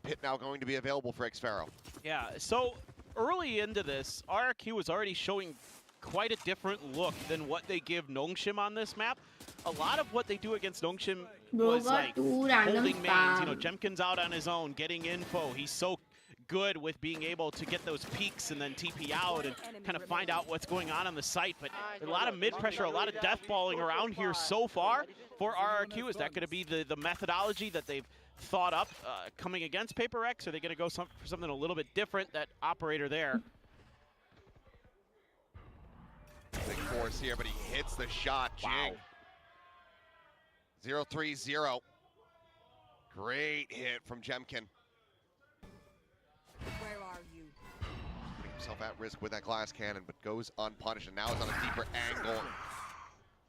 Pit now going to be available for Xfero. Yeah, so early into this, RRQ was already showing quite a different look than what they give Nongshim on this map. A lot of what they do against Nongshim Bro was got like 2 random holding mains. You know, spams. Jemkin's out on his own, getting info. He's so good with being able to get those peaks and then TP out and kind of find out what's going on the site. But a lot of mid pressure, a lot of death balling around here so far for RRQ. Is that going to be the methodology that they've thought up coming against Prx? Or are they going to go for something a little bit different? That operator there. Big force here, but he hits the shot. Jing. Wow. 0-3-0. Great hit from Jemkin. Where are you? Putting himself at risk with that glass cannon, but goes unpunished, and now is on a deeper angle.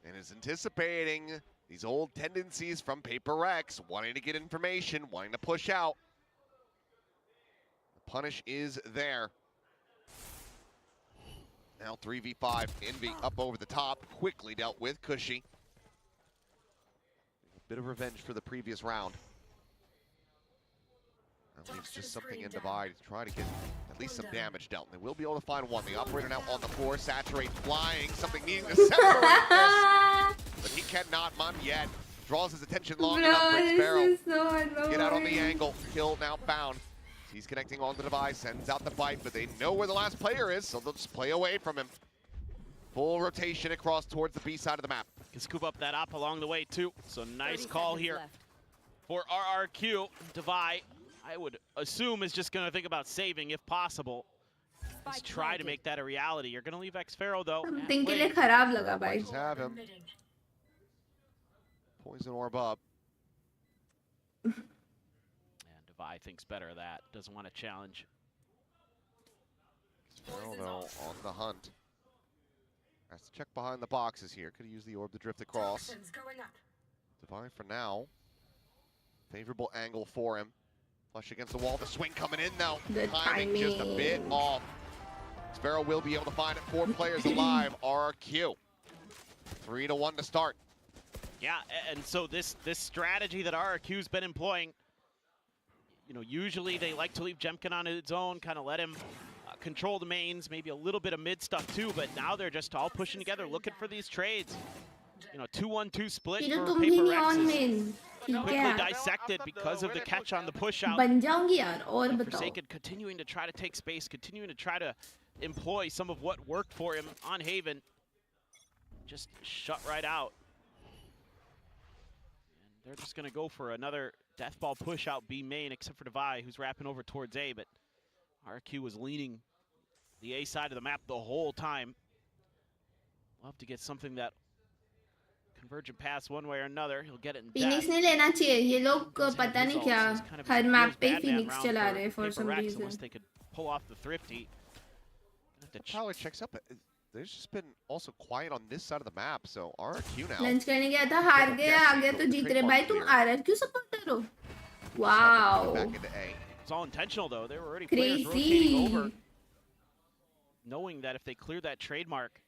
And is anticipating these old tendencies from Prx, wanting to get information, wanting to push out. The punish is there. Now 3v5, Envy up over the top, quickly dealt with. Cushy. A bit of revenge for the previous round. That leaves just something in Divide to try to get at least some damage dealt. And they will be able to find one. The operator now on the floor, Saturate flying, something needing to separate this. But he cannot, yet. Draws his attention long enough for Bro, Sparrow. this is so annoying. Get out on the angle, kill now found. He's connecting on the device, sends out the bite, but they know where the last player is, so they'll just play away from him. Full rotation across towards the B side of the map. Can scoop up that op along the way too. So nice 30 call seconds here left. for RRQ. Divide, I would assume, is just going to think about saving if possible. Let's Spike try to planted. make that a reality. You're going to leave Xfero though. Something के लिए खराब लगा भाई. Just have him. Poison orb up. And Divide thinks better of that. Doesn't want to challenge. Sparrow though on the hunt. Has to check behind the boxes here. Could have used the orb to drift across. Divine for now. Favorable angle for him. Flush against the wall. The swing coming in though. Good Timing just a bit timing. off. Sparrow will be able to find it. 4 players alive. RRQ. 3-1 to start. Yeah, and so this strategy that RRQ's been employing, you know, usually they like to leave Jemkin on his own, kind of let him control the mains, maybe a little bit of mid stuff too, but now they're just all pushing together, looking for these trades. You know, 2-1-2 split फिर for तुम भी नहीं Prx on is main. ठीक quickly है. dissected because of the catch on the push out. बन जाऊंगी यार और And बताओ. Forsaken continuing to try to take space, continuing to try to employ some of what worked for him on Haven. Just shut right out. And they're just going to go for another death ball push out B main, except for Devi, who's wrapping over towards A, but RQ was leaning the A side of the map the whole time. Love to get something that convergent pass one way or another. He'll get it in Phoenix death. ने लेना चाहिए. ये लोग Does have पता नहीं results. क्या It's kind of her a map feels पे bad man Phoenix round चला रहे for Paper some Rex, reason. unless they could pull off the thrifty. Gonna have to Power checks up. There's just been also quiet on this side of the map, so RRQ now. Lunch करने गया था हार गया आ गया तो जीत रहे भाई तुम आरआर क्यों सपोर्टर हो. Wow. Back into A. It's all intentional though. There were already players rotating Crazy. over, knowing that if they cleared that trademark,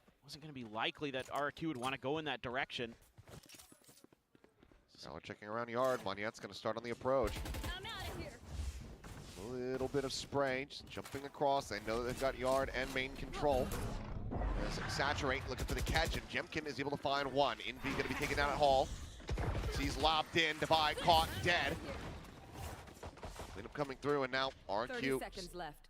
it wasn't going to be likely that RQ would want to go in that direction. Now we're checking around yard. Monyet's going to start on the approach. I'm out of here. A little bit of spray, just jumping across. They know that they've got yard and main control. As Saturate looking for the catch, and Jemkin is able to find one. Envy going to be taken down at Hall. He's lobbed in. Divide caught dead. Cleanup coming through, and now 30 RQ seconds left.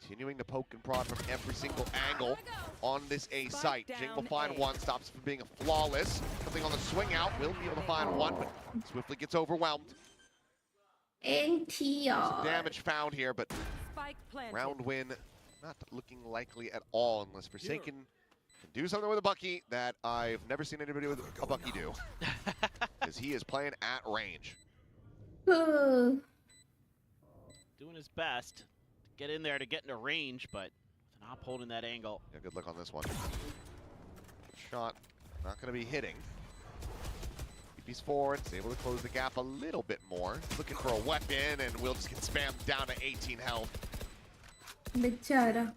Continuing to poke and prod from every single angle on this A site. Jing will find one, stops from being flawless. Something on the swing out, will be able to find one, but swiftly gets overwhelmed. Some damage found here, but round win not looking likely at all unless Forsaken can do something with a Bucky that I've never seen anybody with a Bucky do. Because he is playing at range. Doing his best to get in there to get into range, but not holding that angle. Yeah, good luck on this one. Shot not going to be hitting. He's forward, is able to close the gap a little bit more. Looking for a weapon, and will just get spammed down to 18 health. Bichara.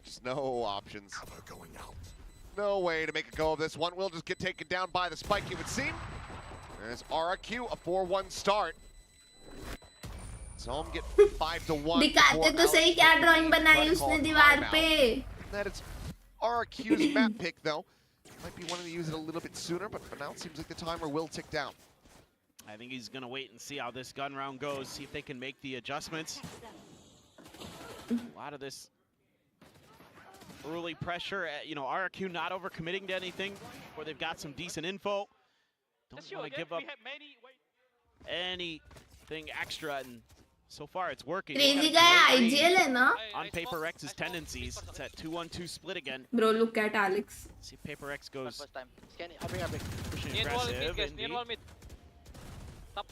Just no options. Cover going out. No way to make a go of this one. Will just get taken down by the spike, it would seem. There's RRQ, a 4-1 start. So I'm get 5-1. दिखाते तो सही क्या drawing बनाई उसने दीवार पे. That it's RRQ's map pick though. Might be wanting to use it a little bit sooner, but for now it seems like the timer will tick down. I think he's going to wait and see how this gun round goes, see if they can make the adjustments. A lot of this early pressure, you know, RRQ not overcommitting to anything, or they've got some decent info. Don't want to give up anything extra, and so far it's working. Crazy guy IGL है ना? On Paper X's tendencies, it's at 2-1-2 split again. Bro, look at Alex. See if Paper X goes First time. Scan it. pushing Near wall mid, aggressive. guys. Indeed. Near wall mid. Top,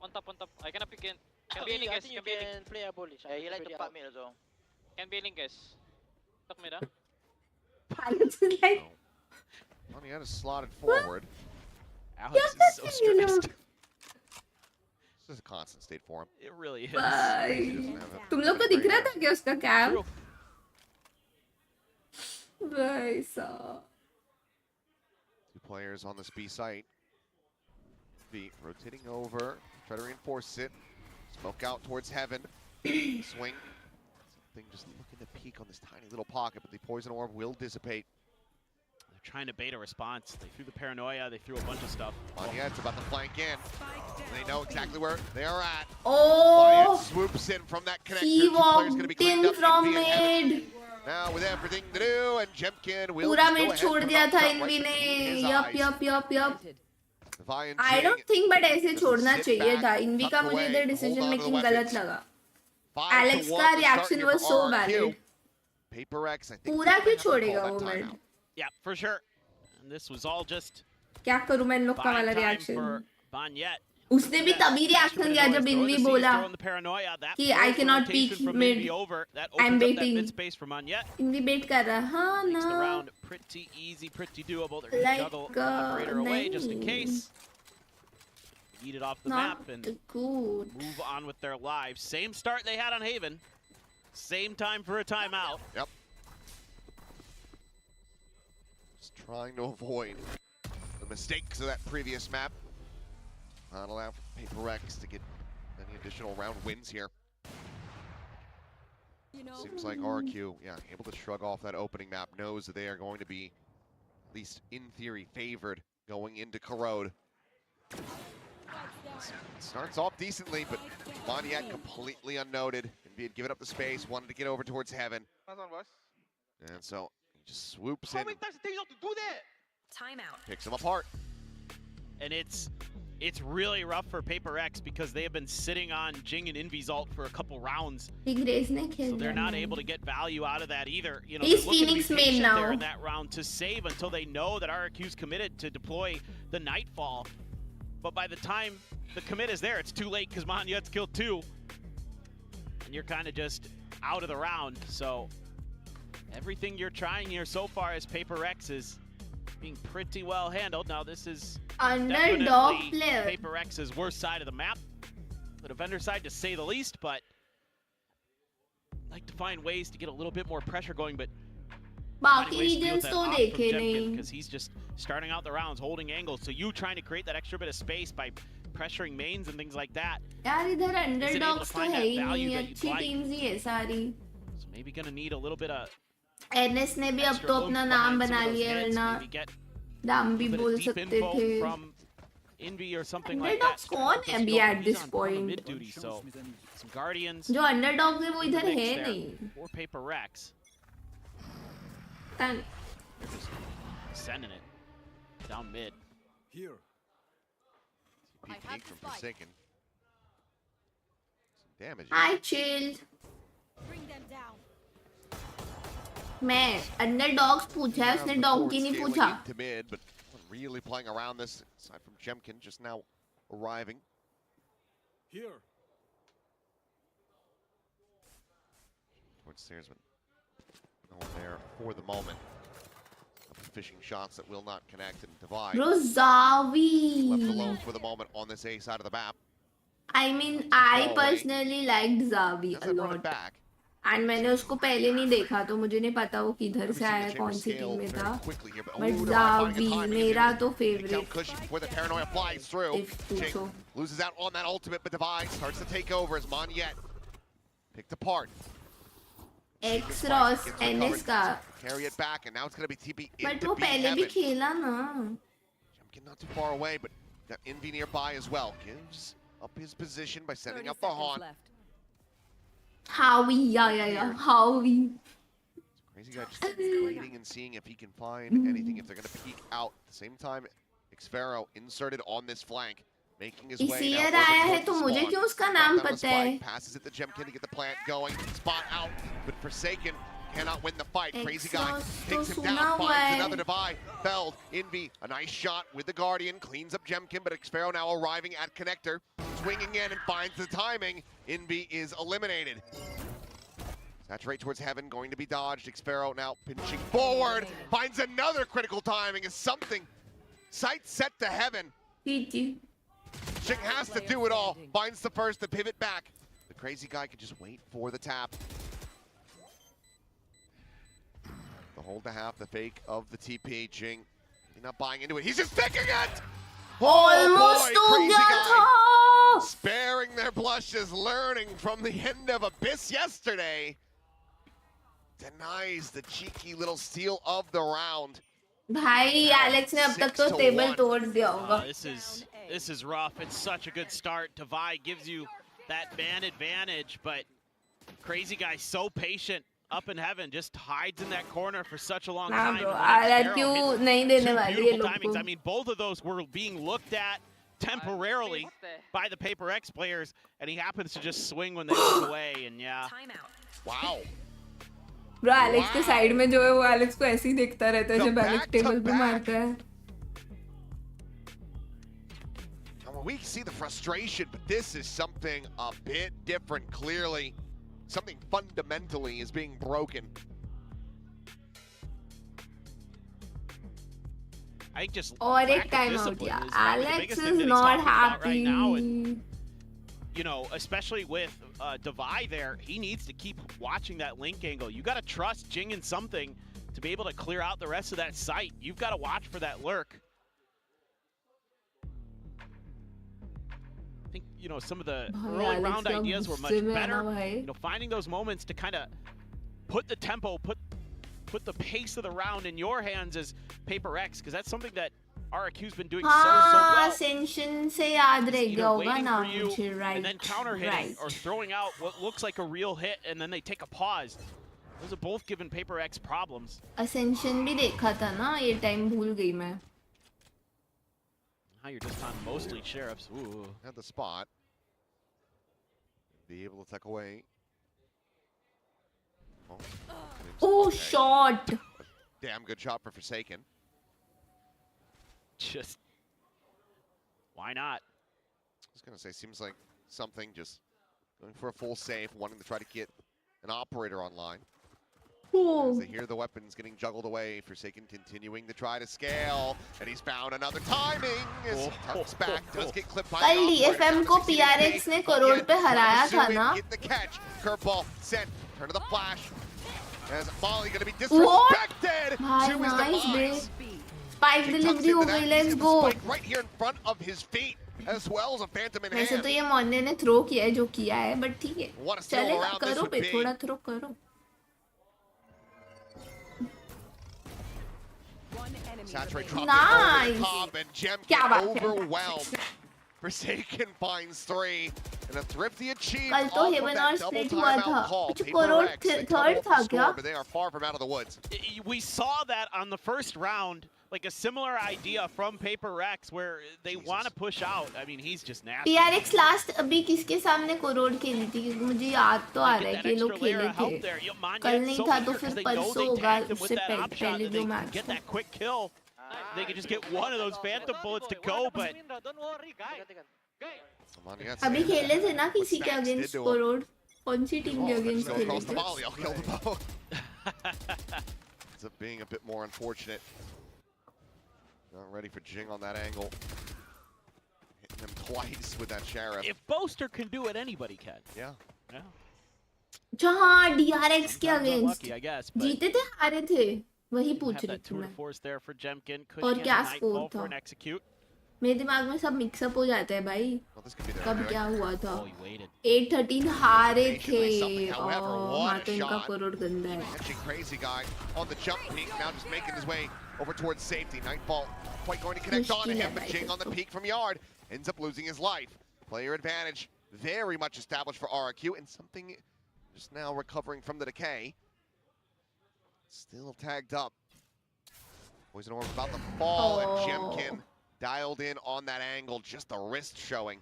on top. I cannot pick in. Can be link, guys. Can be link. Play a bullish. He like to pop mid also. Can be link, guys. Talk mid, Alex is like, Onyeta is slotted forward. Alex is so stressed. This is a constant state for him. It really is. bye. तुम लोग को दिख रहा था क्या उसका cam? True. भाई साहब. Two players on this B site. B rotating over, try to reinforce it. Smoke out towards heaven. Swing. Something just looking to peek on this tiny little pocket, but the poison orb will dissipate. They're trying to bait a response. They threw the paranoia, they threw a bunch of stuff. Onyeta's about to flank in. They know exactly where they are at. Oh, Onyeta swoops in from that connector. he Two players gonna be walked cleaned in up. from Envy and Heaven. mid. Now with everything to do, and Jemkin will पूरा just go mid ahead छोड़ and दिया था knock out env right ने. between his Yup. eyes. Devi and I Jing don't think but ऐसे just छोड़ना sit चाहिए back, था. Env का tuck मुझे away, इधर hold decision on to the making weapons. गलत लगा. 5-1 Alex to का start reaction here was for so RRQ. valid. Paper X, I think. पूरा क्यों might have to छोड़ेगा call वो that mid? timeout. Yeah, for sure. And this was all just क्या करूँ मैं इन लोग का buying वाला time reaction? for Banyet. उसने भी तभी reaction दिया जब इनवी बोला कि I cannot peek mid. I'm baiting. Env bait कर रहा. हाँ Makes the ना. round pretty easy, pretty doable. They're Like, gonna juggle operator away just in nice. case. Eat it off the Not map and good. move on with their lives. Same start they had on Haven. Same time for a timeout. Yep. Just trying to avoid the mistakes of that previous map. Not allow for Paper X to get any additional round wins here. Seems like RQ, yeah, able to shrug off that opening map, knows that they are going to be, at least in theory, favored going into Corrode. Starts off decently, but Banyet completely unnoted. And he had given up the space, wanted to get over towards heaven. And so he just swoops in, Timeout. picks him apart. And it's really rough for Paper X because they have been sitting on Jing and Envy's ult for a couple rounds. So they're not able to get value out of that either. You know, He's they're looking Phoenix to be main patient now. there in that round to save until they know that RRQ's committed to deploy the Nightfall. But by the time the commit is there, it's too late because Manyet's killed 2. And you're kind of just out of the round. So everything you're trying here so far as Paper X is being pretty well handled. Now this is Underdog definitely player. Paper X's worst side of the map. The defender side to say the least, but I'd like to find ways to get a little bit more pressure going, but बाकी regions तो देखे नहीं. because he's just starting out the rounds, holding angles. So you trying to create that extra bit of space by pressuring mains and things like that. यार इधर underdogs तो find है that he value नहीं. that you'd अच्छी like? teams ही है सारी. So maybe gonna need a little bit of NS ने भी अब तो extra अपना oomph नाम behind some बना of those लिया hits, वरना maybe get दाम a भी bit बोल of deep सकते info थे. from Envy or something like that. Underdogs कौन है अभी at this point? Mid duty, so some Guardians. जो underdogs है वो इधर mix है there. नहीं. Or Paper Rex. Tan- They're just sending it down mid. Here. Peek from Forsaken. Some damage. I chilled. Bring them down. मैं underdogs पूछा है उसने dog की नहीं पूछा. To mid, but really playing around this aside from Jemkin just now arriving. Here. Towards stairs, but no one there for the moment. Fishing shots that will not connect and divide. Bro, Left Zawi. alone for the moment on this A side of the map. I mean, I personally liked Zawi a Doesn't run it lot. back. And मैंने उसको पहले नहीं देखा तो मुझे नहीं पता वो किधर से आया Obviously, कौन the सी chamber टीम में scale था. very quickly here, but But ooh, they're finding the Zawi timing. मेरा तो Take down favorite. Cushy before the paranoia flies through. If Jake so. loses out on that ultimate, but Divide starts to take over as Monyet picked apart. X Ross Gets NS recovered, का. carry it back, and now it's going to be TP But into वो B पहले भी heaven. खेला ना. Jemkin not too far away, but got Envy nearby as well. Gives up his position by 30 setting up the seconds haunt. left. Howie, yeah. Howie. Crazy guy just waiting and seeing if he can find anything, if they're going to peek out. At the same time, Xfero inserted on this flank, making his इस way year now आया over है towards तो the मुझे spawn. क्यों उसका Drop नाम down the पता है? spike, passes it to Jemkin to get the plant going. Spot out, but Forsaken cannot win the fight. Crazy guy takes him down, finds another divide. Felled, Envy, a nice shot with the Guardian, cleans up Jemkin, but Xfero now arriving at Connector, swinging in and finds the timing. Envy is eliminated. Saturate towards heaven, going to be dodged. Xfero now pinching forward, finds another critical timing as something. Sight set to heaven. GG. Ching has to do it all. Finds the first to pivot back. The crazy guy can just wait for the tap. The hold to half, the fake of the TP. Ching, he's not buying into it. He's just taking it! Almost boy, हो crazy गया guy. था. Sparing their blushes, learning from the end of Abyss yesterday. Denies the cheeky little steal of the round. भाई Alex ने अब तक तो 6-1. Table तोड़ दिया होगा. This is rough. It's such a good start. Divide gives you that man advantage, but Crazy Guy so patient up in heaven, just hides in that corner for such a long ना time. bro, And then RRQ Xfero hits नहीं देने two वाली ये beautiful लोग timings. को. I mean, both of those were being looked at temporarily by the Paper X players, and he happens to just swing when they look away, and yeah. Wow. Bro, Alex के side में जो है वो Alex को ऐसे ही देखता रहता है The जब एलेक्स टेबल पे back-to-back. मारता है. Now, we see the frustration, but this is something a bit different, clearly. Something fundamentally is being broken. I think just और एक lack of time out discipline या. is probably the Alex biggest is thing that he's not talking about happy. right now, and you know, especially with Divide there, he needs to keep watching that link angle. You got to trust Jing in something to be able to clear out the rest of that site. You've got to watch for that lurk. I think, you know, some of the early Alex round का ideas were much गुस्से में better. आना भाई. You know, finding those moments to kind of put the tempo, put the pace of the round in your hands as Paper X, because that's something that RRQ's been doing so हाँ, well. Ascension से याद रह You गया know, होगा waiting ना for you मुझे, right? and then counter hitting Right. or throwing out what looks like a real hit, and then they take a pause. Those are both given Paper X problems. Ascension भी देखा था ना, ये time भूल गई मैं. Now you're just on mostly sheriffs. Ooh. At the spot. Be able to tuck away. Oh, okay. shot! Damn good shot for Forsaken. Just, why not? I was going to say, seems like something just going for a full save, wanting to try to get an operator online. As they hear the weapons getting juggled away, Forsaken continuing to try to scale, and he's found another timing as he tucks back, does get clipped by कल the operator. DFM को PRX ने करोड़ पे हराया था ना. Get the catch, curveball sent, turn to the flash. As Molly going to be What? disrespected भाई to his nice demise. bro. Spike He tucks delivery हो into that, गई, he's let's got the go. spike right here in front of his feet, as well as a phantom in वैसे hand. तो ये मोन्ने ने throw किया है जो किया है, बट ठीक है. What a steal चलेगा, around this करो would पे be. थोड़ा थ्रो करो. Saturate dropped Nice. it over the top, and Kya Jemkin baat hai. overwhelmed. Forsaken finds 3, and a thrifty achieved कल तो off of हेवन और that double स्प्लिट हुआ था timeout call. कुछ Paper crore Rex, they third doubled था the क्या score, but they are far from out of the woods. We saw that on the first round, like a similar idea from Paper Rex, where they want to push out. I mean, he's just nasty. PRX last अभी किसके सामने करोड़ खेली थी क्योंकि मुझे याद तो आ रहा है कि ये लोग खेले थे कल नहीं था तो फिर परसों होगा उससे पहले जो match get that quick kill. They could just get one of those phantom bullets to go, but अभी खेले थे ना किसी के अगेंस्ट करोड़ कौन सी टीम के अगेंस्ट खेले Across the थे volley, I'll kill the boat. Ends up being a bit more unfortunate. Not ready for Jing on that angle. Hitting him twice with that Sheriff. if Boaster can do it, anybody can. Yeah. Yeah. जहाँ DRX के Sometimes against unlucky, I guess, but जीते थे हारे थे वही have पूछ रही that थी tour मैं de force there for Jemkin. Could और get क्या a स्कोर nightfall for था an execute. मेरे दिमाग में सब मिक्सअप हो जाता है भाई Well, this could be their कब doing. क्या हुआ था Oh, he waited. 8-13 हारे थे Something, however, हाँ what तो a इनका shot. करोड़ गंदा है Catching Crazy Guy on the jump peak, now just making his way over towards safety. Nightfall quite going to connect onto him, but Jing on the peak from Yard ends up losing his life. Player advantage very much established for RRQ, and something just now recovering from the decay. Still tagged up. Poison Orb about to fall, and Jemkin dialed in on that angle, just the wrist showing.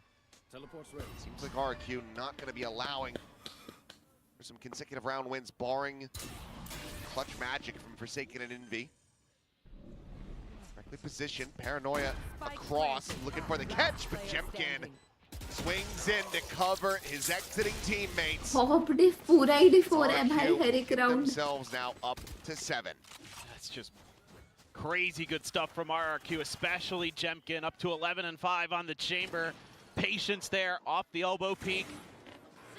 Teleport's ready. Seems like RRQ not going to be allowing for some consecutive round wins, barring clutch magic from Forsaken and Envy. Correctly positioned, Paranoia across, looking for the catch, but Jemkin swings in to cover his exiting teammates. पूरा ही डिफोर है भाई RRQ हर एक round themselves now up to 7. That's just crazy good stuff from RRQ, especially Jemkin, up to 11-5 on the chamber. Patience there, off the elbow peak.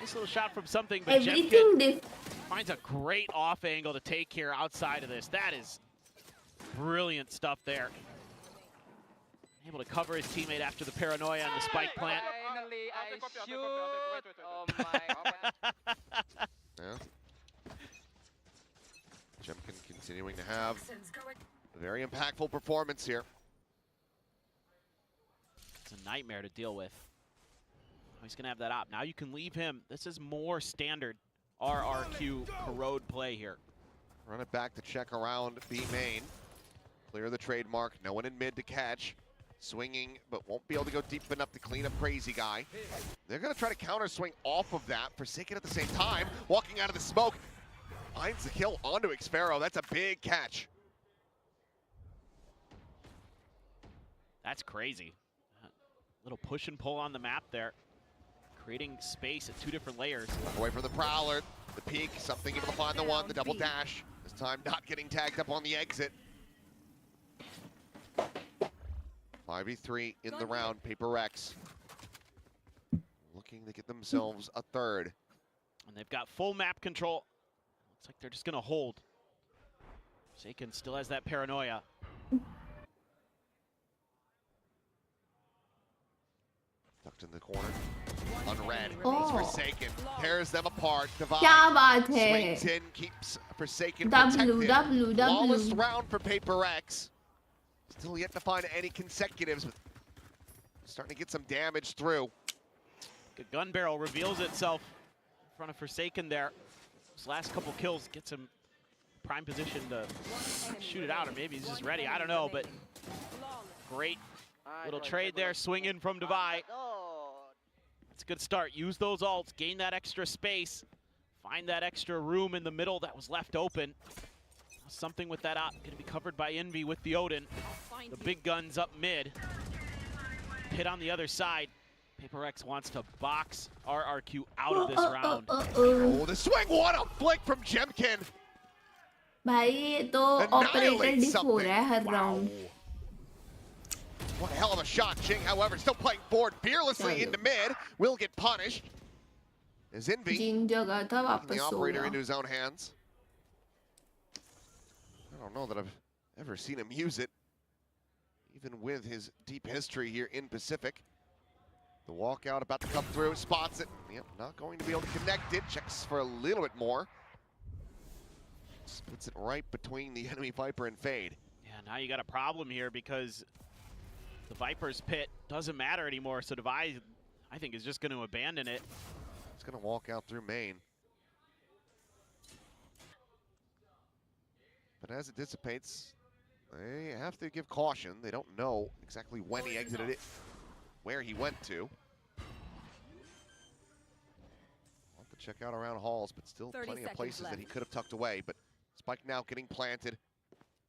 Nice little shot from something, but Jemkin finds a great off angle to take here outside of this. That is brilliant stuff there. Able to cover his teammate after the paranoia and the spike plant. Finally, I shoot. Oh my god. Yeah. Jemkin continuing to have a very impactful performance here. It's a nightmare to deal with. He's going to have that op. Now you can leave him. This is more standard RRQ corrode play here. Run it back to check around B main. Clear the trademark. No one in mid to catch. Swinging, but won't be able to go deep enough to clean up Crazy Guy. They're going to try to counter swing off of that. Forsaken at the same time. Walking out of the smoke. Finds the kill onto Xpharaoh. That's a big catch. That's crazy. Little push and pull on the map there. Creating space at 2 different layers. Away from the Prowler. The peak. Something able to find the one. The double dash. This time not getting tagged up on the exit. 5v3 in the round. Paper Rex looking to get themselves a third. And they've got full map control. Looks like they're just going to hold. Forsaken still has that paranoia. Tucked in the corner. Unread. It's Forsaken. Tears them apart. Divide. क्या बात है Swings in. Keeps Forsaken W protected. W Flawless W round for Paper Rex. Still yet to find any consecutives. But starting to get some damage through. Good gun barrel reveals itself in front of Forsaken there. His last couple kills gets him prime position to shoot it out, or maybe he's just ready. I don't know, but great little trade there. Swing in from Divide. It's a good start. Use those ults, gain that extra space, find that extra room in the middle that was left open. Something with that op, gonna be covered by Envy with the Odin. The big guns up mid. Hit on the other side. Paper X wants to box RRQ out of this round. Oh, the swing! What a flick from Jemkin! भाई ये तो operator डिफ हो रहा है हर round What a hell of a shot. Jing, however, still playing forward fearlessly into mid. Will get punished. As Envy जिन जगह था taking वापस the so operator गया into his own hands. I don't know that I've ever seen him use it, even with his deep history here in Pacific. The walkout about to come through, spots it. Yep, not going to be able to connect it. Checks for a little bit more. Splits it right between the enemy Viper and Fade. Yeah, now you got a problem here because the Viper's pit doesn't matter anymore. So Devi, I think, is just going to abandon it. He's going to walk out through main. But as it dissipates, they have to give caution. They don't know exactly when he exited it, where he went to. We'll have to check out around halls, but still plenty of places that he could have tucked away. But Spike now getting planted.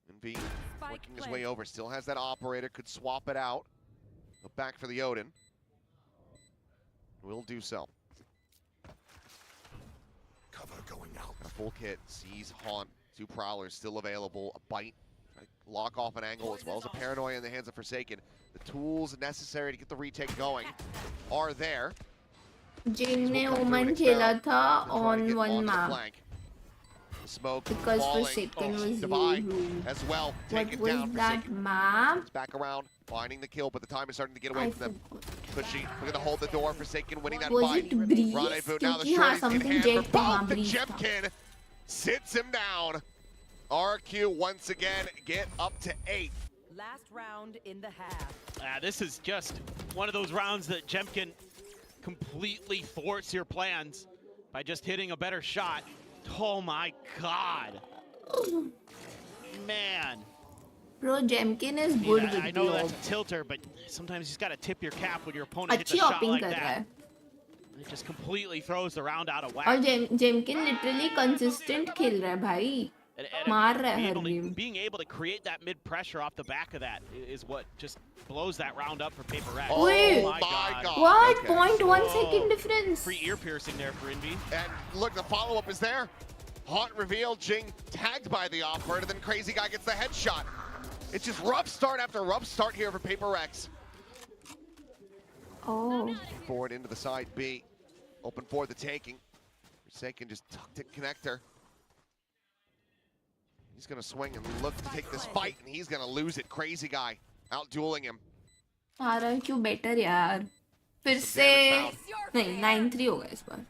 Envy working his way over. Still has that operator, could swap it out. Go back for the Odin. Will do so. Cover going out. A full kit, sees Haunt. 2 Prowlers still available. A bite, lock off an angle, as well as a Paranoia in the hands of Forsaken. The tools necessary to get the retake going are there. जिनने Omen खेला था on one map. The smoke because falling. Forsaken was Devi rude. as well. What Taken was down. that Forsaken. map? It's back around, finding the kill, but the time is starting to get away from them. Pushing, we're gonna hold the door. Forsaken winning that Was fight. it Breeze? Rendezvous now. The क्योंकि हाँ, shorties in something hand Jet for था, both. Breeze था. Jemkin sits him down. RQ once again get up to 8. Last round in the half. This is just one of those rounds that Jemkin completely thwarts your plans by just hitting a better shot. Oh my god. Man. Bro, Jemkin is good with I know the that's op. a tilter, but sometimes you just gotta tip your cap when your opponent hits a अच्छी shot hopping like कर रहा that. है. It just completely throws the round out of whack. और Jemkin literally consistent खेल रहा है भाई. And मार रहा है हर game. being able to create that mid pressure off the back of that is what just blows that round up for Paper X. Oh Wait. my god. What? Okay. 0.1 Whoa. second difference. Free ear piercing there for Envy. And look, the follow-up is there. Haunt revealed, Jing tagged by the operator, then Crazy Guy gets the headshot. It's just rough start after rough start here for Paper X. Oh. Forward into the side B. Open for the taking. Forsaken just tucked it connector. He's gonna swing and look to take this fight, and he's gonna lose it. Crazy Guy out dueling him. RRQ better यार. फिर से नहीं 9-3 होगा इस बार.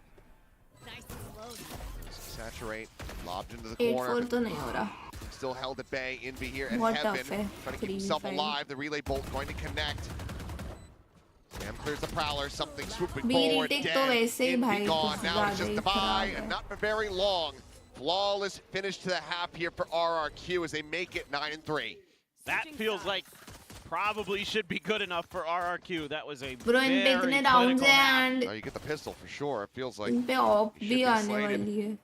Saturate, lobbed into the 8-4 corner. तो नहीं हो रहा. Still held at bay. Envy here at What Heaven, tough है. trying to keep himself alive. The relay bolt going to connect. Sam clears the Prowler, something swooping B forward. retake Dead. तो वैसे ही Envy भाई gone. कुछ Now it's ज़्यादा just ही Devi, खराब है. and not for very long. Flawless finish to the half here for RRQ as they make it 9-3. That feels like probably should be good enough for RRQ. That was a Bro, इन पे very इतने rounds clinical हैं map. and Oh, you get the pistol for sure. It feels like इन पे op should भी be आने slated. वाली है.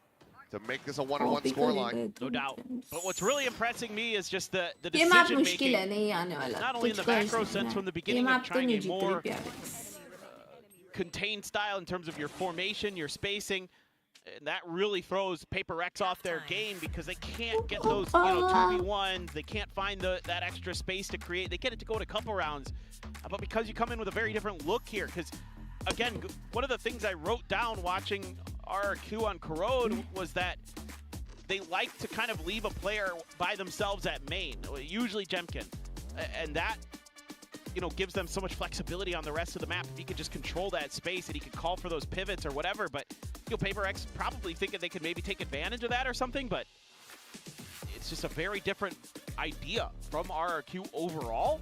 to make this a 1-on-1 Op he scoreline. करेगा No तो doubt. But what's really impressing me is just the ये map decision मुश्किल है making, नहीं आने वाला. not only in the कुछ कर macro सकते sense हैं. from the ये beginning of मैप तो trying नहीं a जीत more रही Prx. contained style in terms of your formation, your spacing. And that really throws Paper X off their game because they can't get those 2v1s. They can't find that extra space to create. They get it to go to a couple rounds. But because you come in with a very different look here, because again, one of the things I wrote down watching RRQ on Corrode was that they like to kind of leave a player by themselves at main, usually Jemkin. And that, gives them so much flexibility on the rest of the map. If he could just control that space and he could call for those pivots or whatever. But Paper X probably thinking they could maybe take advantage of that or something, but it's just a very different idea from RRQ overall.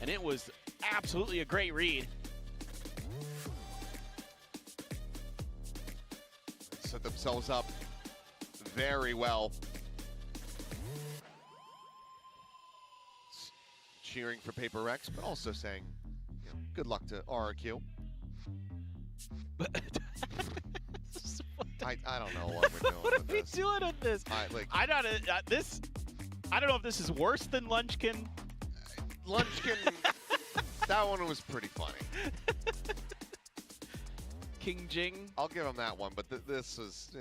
And it was absolutely a great read. Set themselves up very well. Cheering for Paper X, but also saying, good luck to RRQ. I don't know what we're doing. What are we doing with this? I don't know if this is worse than Lunchkin. Lunchkin, that one was pretty funny. King Jing. I'll give him that one, but this is.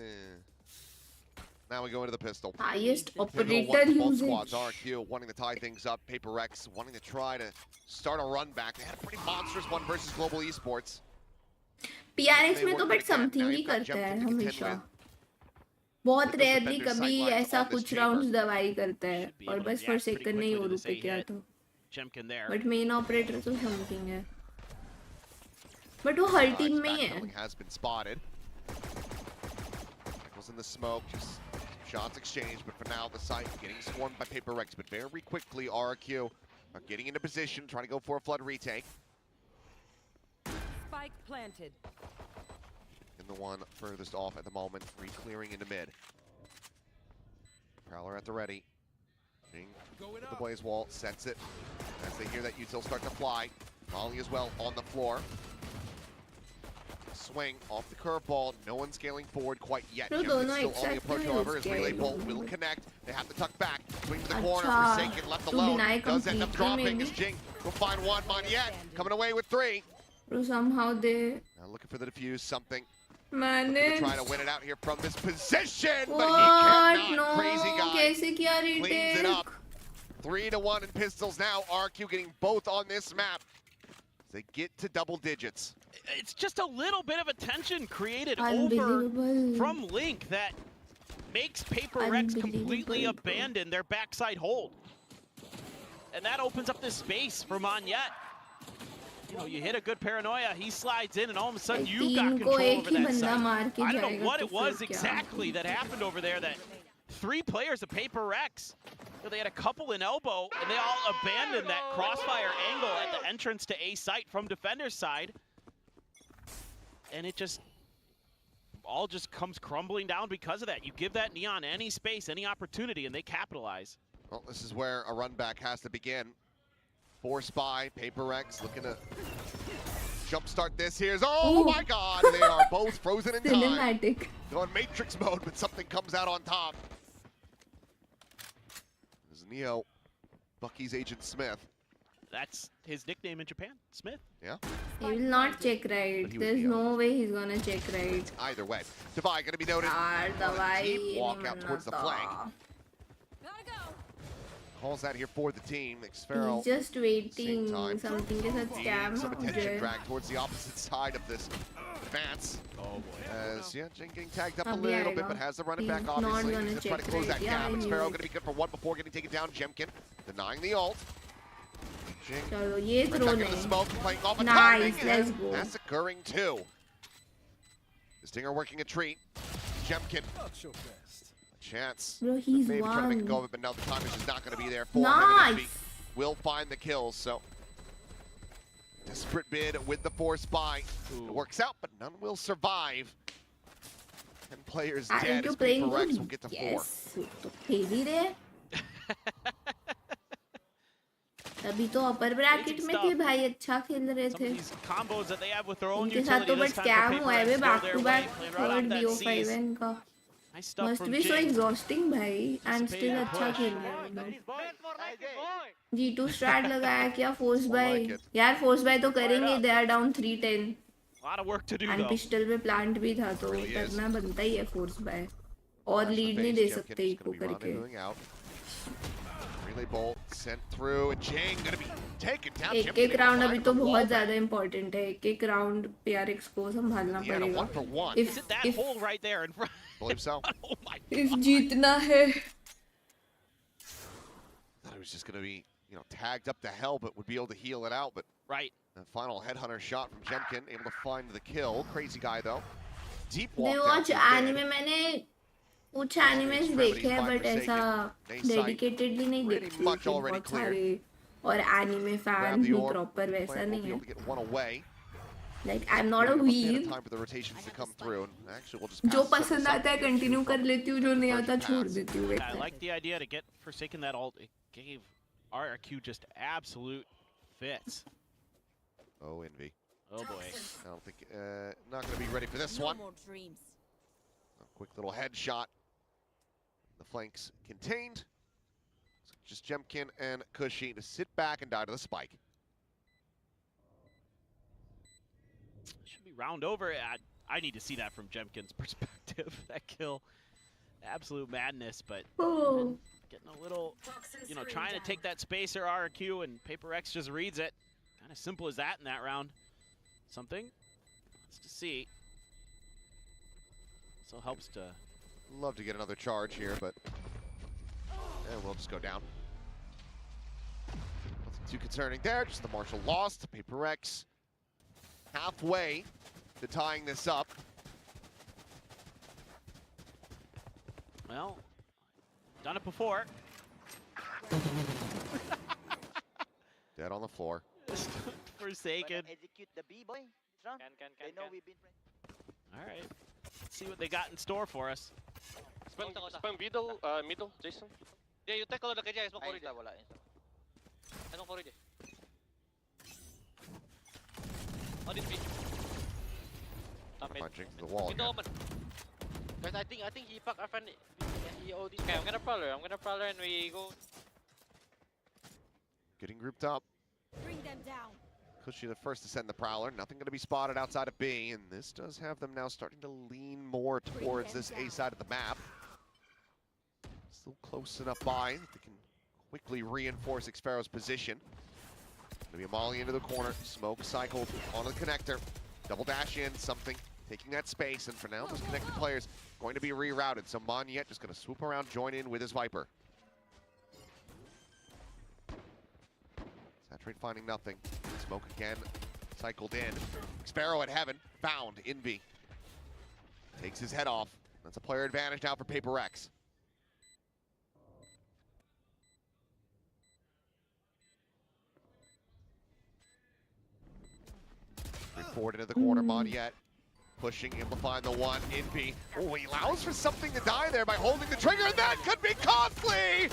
Now we go into the pistol. Highest Pivotal operator one for both usage. squads. RQ wanting to tie things up. Paper X wanting to try to start a run back. They had a pretty monstrous one versus Global Esports. PRX में तो but something ही करता है हमेशा. बहुत rarely कभी ऐसा कुछ rounds दवाई करता है और बस Forsaken ने ही और पे किया था. बट मेन ऑपरेटर तो समथिंग है. बट वो हर टीम में ही है. Has been spotted. Was in the smoke, just Shots exchanged, but for now the site getting swarmed by Paper Rrq, but very quickly Rrq are getting into position, trying to go for a flood retake. Spike planted. And the one furthest off at the moment, re-clearing into mid. Prowler at the ready. Jing with the blaze wall, sets it. As they hear that util start to fly. Molly as well on the floor. Swing off the curveball. No one scaling forward quite yet. No, Jemkin no, still on the approach, however, as Relay Bolt will connect. They have to tuck back. Swing to the corner. Forsaken left alone. Does end up dropping as Jing will find one. Monyet coming away with 3. So somehow they Now looking for the defuse. Something. managed. Trying to win it out here from this position, but What? he cannot. No. Crazy guy कैसे किया cleans it retake? up. 3-1 in pistols now. Rrq getting both on this map. They get to double digits. It's just a little bit of a tension created over Unbelievable. from Link that makes Paper Rrq completely abandon their backside hold. And that opens up this space for Monyet. You know, you hit a good paranoia, he slides in, and all of a sudden you got control over that side. I don't know what it was exactly that happened over there that 3 players of Paper Rrq, they had a couple in elbow, and they all abandoned that crossfire angle at the entrance to A site from defender's side. And it just all just comes crumbling down because of that. You give that Neon any space, any opportunity, and they capitalize. Well, this is where a run back has to begin. Force by Paper Rrq looking to jumpstart this. Here's, oh my God, they are both frozen in time. Cinematic. Going Matrix mode, but something comes out on top. This is Neo, Bucky's Agent Smith. That's his nickname in Japan, Smith. Yeah. He will not check right. There's no way he's gonna check right. Either way. Divide gonna be noted. Dawai Walk out towards the flank. Calls that here for the team. Xferro. He's just waiting. Same time. Something ke saath scam Some ho attention jaye. drag towards the opposite side of this advance. Oh boy. As yeah, Jing getting tagged up a Abhi little bit, aayega. but has the running He's back not obviously. gonna He's just trying to check close right. that Yeah, gap. I knew Xferro it. gonna be good for 1 before getting taken down. Jemkin denying the ult. Jing Chalo, ye right throw back into the nahi. smoke, playing off a Nice, timing, let's and go. that's occurring too. Stinger working a treat. Jemkin. Not so fast. Chance. Bro, he's Maybe trying to make a go won. of it, but now the time is just not going to be there for him. Nice. And Envy will find the kills, so desperate bid with the force buy. It works out, but none will survive. 10 players dead Aren't you as playing Paper Rrq good? will get to 4. Yes. तो खेली रे. अभी तो अपर bracket में थे भाई, अच्छा खेल रहे Some थे. of these combos that they have with their own उनके साथ utility तो this but time for scam Paper हुआ है Rrq बे go back their to way, back playing right off third that BO5 seize. इनका. Nice stuff Must from be so Jing. exhausting भाई. And still Anticipating अच्छा push. खेल रहे हैं लोग. G2 स्टार्ट लगाया क्या force I buy. like it. यार फोर्स बाय तो करेंगे. They are down 3-10. A lot of work to do and though. Pistol पे प्लांट भी था तो Really is. करना बनता ही है फोर्स बाय. और Flash लीड the नहीं base, दे Jemkin सकते is eco gonna be running, करके. moving out. Relay bolt sent through, and Jing gonna be taken down. एक Jemkin एक राउंड अभी able तो to find the बहुत wall ज्यादा इम्पोर्टेंट है. एक एक राउंड PRX को संभालना Yeah, and a पड़ेगा. 1-for-1. Is it that hole right there in front? Believe so. Oh my if जीतना है. Thought it was just gonna be, you know, tagged up to hell, but would be able to heal it out. But Right. the final headhunter shot from Jemkin, able to find the kill. Crazy guy though. Deep They walk down watch to the mid. anime. मैंने कुछ animes देखे हैं but ऐसा dedicatedly नहीं देखती much हूँ. already बहुत सारे और एनिमे Grab फैन the हूँ orb. प्रॉपर वैसा Plant will नहीं be है. able to get one away. Like I'm not a Give a bit of weeb. time for the rotations to come through, and actually we'll just जो pass पसंद some- आता है continue कर लेती हूँ. जो नहीं आता छोड़ देती हूँ. I like the idea to get Forsaken that ult. It gave RRQ just absolute fits. Oh, Envy. Oh boy. I don't think, not going to be ready for this one. A quick little headshot. The flanks contained. So just Jemkin and Cushy to sit back and die to the spike. Should be round over. I need to see that from Jemkin's perspective. That kill. Absolute madness, but Oh. getting a little, you know, trying to take that space or RRQ, and Paper Rrq just reads it. Kind of simple as that in that round. Something. Let's to see. So helps to. Love to get another charge here, but we'll just go down. Nothing too concerning there. Just the Marshal lost. Paper Rrq halfway to tying this up. Well, Done it before. Dead on the floor. Forsaken. Execute the B boy. Can. They know we've been. All right. Let's see what they got in store for us. Spam middle, Jason. Yeah, you take a look at Jay. Smoke corridor. Wala. Anong corridor? Oh, this bitch. Punching to the wall. Window Again. open. Guys, I think he fucked our friend. He OD. Okay, I'm gonna prowler and we go. Getting grouped up. Bring them down. Cushy the first to send the Prowler. Nothing going to be spotted outside of B, and this does have them now starting to lean more towards this A side of the map. Still close enough by that they can quickly reinforce Xfero's position. Going to be a molly into the corner. Smoke cycled onto the connector. Double dash in, something taking that space, and for now, those connected players going to be rerouted. So Monyet just going to swoop around, join in with his Viper. Saturate finding nothing. Smoke again, cycled in. Xfero at heaven, found Envy. Takes his head off. That's a player advantage now for Prx. Forward into the corner, Monyet. Pushing, amplifying the one, Envy. Oh, he allows for something to die there by holding the trigger, and that could be costly!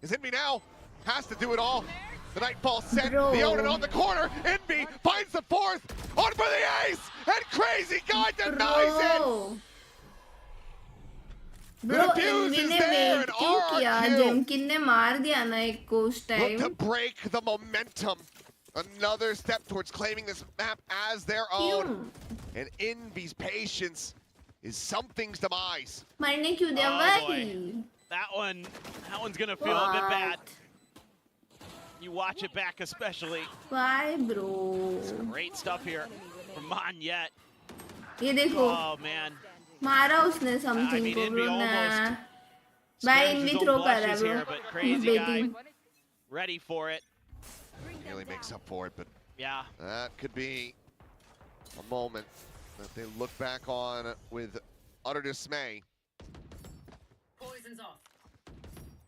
Is Envy now? Has to do it all. The Nightfall sent the Onin on the corner. Envy finds the fourth. On for the ace! And Crazy Guy denies it! Bro, Envy ने wait क्यों किया? जेमकिन ने मार दिया ना एक को उस time. Look to break the momentum. Another step towards claiming this map as their own. And Envy's patience is something's demise. मारने क्यों दिया भाई? That one's gonna feel a bit bad. You watch it back especially. Why, bro? Some great stuff here from Monyet. ये देखो. Oh man. मारा उसने something को bro ना. भाई Envy throw कर रहा है bro. Crazy Guy ready for it. Nearly makes up for it, but yeah, that could be a moment that they look back on with utter dismay. Poison's off.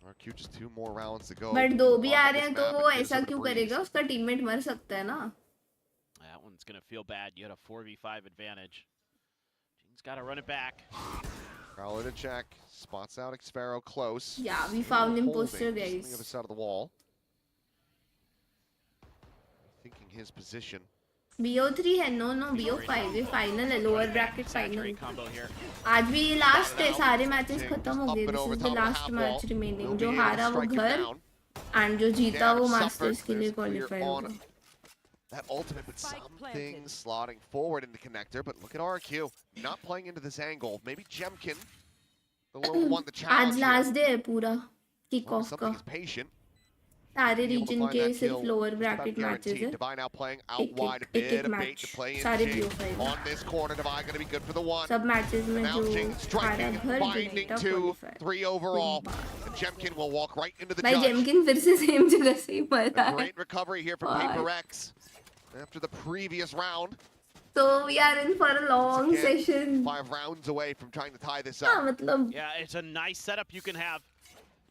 Rrq just 2 more rounds to go. But 2 भी आ रहे हैं तो वो ऐसा क्यों करेगा? उसका teammate मर सकता है ना? That one's gonna feel bad. You had a 4v5 advantage. Jin's got to run it back. Prowler to check. Spots out Xfero close. Yeah, we found him poster, Just on guys. the other side of the wall. Thinking his position. BO3 है, no BO5 ये final है, lower bracket final. Combo here. आज भी ये last है, सारे matches खत्म हो गए. This is the last match remaining. जो हारा वो घर, and जो जीता वो Masters के लिए qualify होगा. That ultimate, but something slotting forward into connector. But look at Rrq, not playing into this angle. Maybe Jemkin, the little one, the challenge. आज last day है पूरा kick off Something का. is patient. सारे region के सिर्फ lower bracket matches है. Divine now playing out wide, a bit of bait to play in सारे Jing. BO5 On this corner, Divine going to be good for the one. सब matches में Now जो Jing हारा striking, घर binding जीता 2, qualify. 3 overall. And Jemkin will walk right into the भाई judge. जेमकिन फिर से same जगह से ही मरा है. Great recovery here from Prx after the previous round. So we are in for a long Again, session. 5 rounds away from trying to tie this हाँ up. मतलब. Yeah, it's a nice setup you can have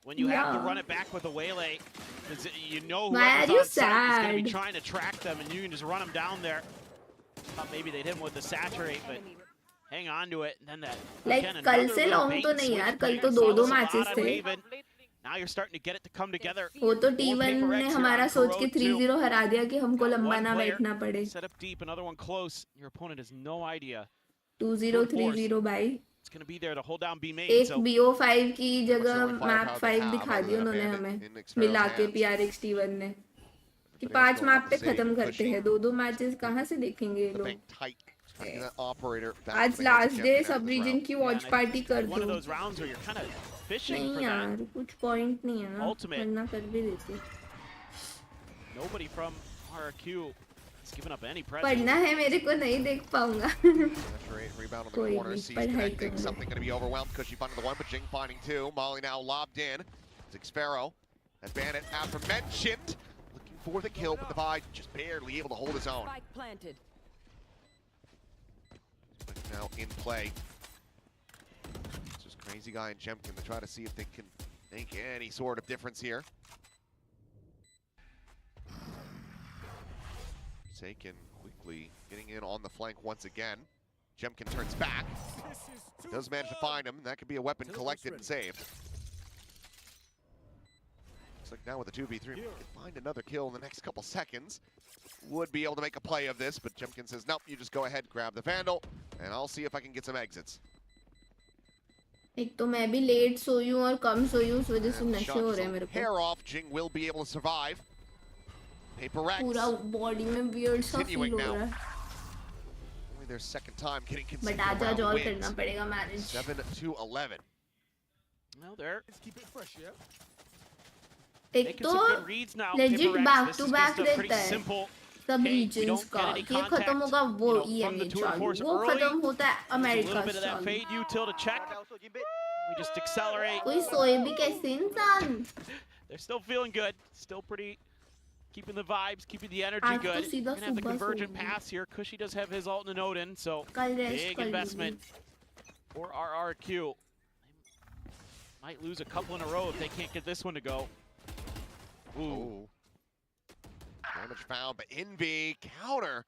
when you have to run it back with a waylay. You know Why whoever's are you on site is going to be sad? trying to track them, and you can just run them down there. Thought maybe they'd hit him with the saturate, but hang on to it. And then that Like again, कल another से little long bait तो and नहीं switch यार, play कल तो that 2 sells a matches lot थे. uneven. Now you're starting to get it to come together. वो तो T1 Prx ने here हमारा on सोच के road two. 3-0 हरा दिया कि हमको Got लंबा one ना player बैठना पड़े. set up deep, another one close. Your opponent has no idea. 2-0 3-0 भाई. It's going to be there to hold down B main. एक So BO5 की जगह map 5 दिखा दी उन्होंने हमें मिला के Prx T1 ने कि 5 मैप पे खत्म करते हैं. 2 matches कहाँ से देखेंगे ये लोग. आज last day सब region की watch party कर one of दो. those rounds where you're kind of fishing नहीं for यार that. कुछ point नहीं है ना. Ultimate. वरना कर भी देते. Nobody from Rrq has given up any presence. पढ़ना है मेरे को नहीं देख पाऊंगा. Rebound on the कोई corner, नहीं, sees पढ़ाई connecting. करूंगा. Something going to be overwhelmed because she finding the one, but Jing finding 2. Molly now lobbed in. Xfero, that bandit aforementioned, looking for the kill, but Divide just barely able to hold his own. Spike planted. Now in play. Just Crazy Guy and Jemkin to try to see if they can make any sort of difference here. Forsaken quickly getting in on the flank once again. Jemkin turns back. Does manage to find him. That could be a weapon collected and saved. Looks like now with a 2v3, we can find another kill in the next couple seconds. Would be able to make a play of this, but Jemkin says, nope, you just go ahead, grab the Vandal, and I'll see if I can get some exits. एक तो मैं भी late सोई हूँ और कम सोई हूँ, उस वजह से नशे हो रहे हैं मेरे को. Hair off, Jing will be able to survive. Prx पूरा बॉडी में weird सा feel हो रहा है. Only their second time getting But consecutive आज round और करना wins. पड़ेगा manage. 7-11. Well, there. Let's keep it fresh, yeah? एक Making तो some good reads now. legit Paper X. back This to is back just a रहता pretty है. simple. सब Okay, we regions don't का get any ये खत्म contact, होगा वो you know, from the EMA tour de चालू, force वो early. खत्म होता है There's a America little bit of that चालू. fade util to check. We just accelerate. कोई सोए भी कैसे इंसान. They're still feeling good. Still pretty keeping the vibes, keeping the energy आज तो good. सीधा Gonna have the सुबह convergent सोऊंगी. pass here. Cushy does have his ult and Odin, so कल रेस्ट big कर investment लूंगी. for RRQ. Might lose a couple in a row if they can't get this one to go. Ooh. Oh. Damage found, but Envy counter.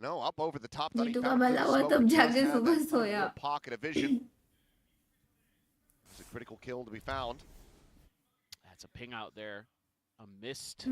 No, up over the top. Thought he Neetu का found भला the हुआ smoke, तब but just जाके had सुबह that soya. little pocket of vision. It's a critical kill to be found. That's a ping out there. A missed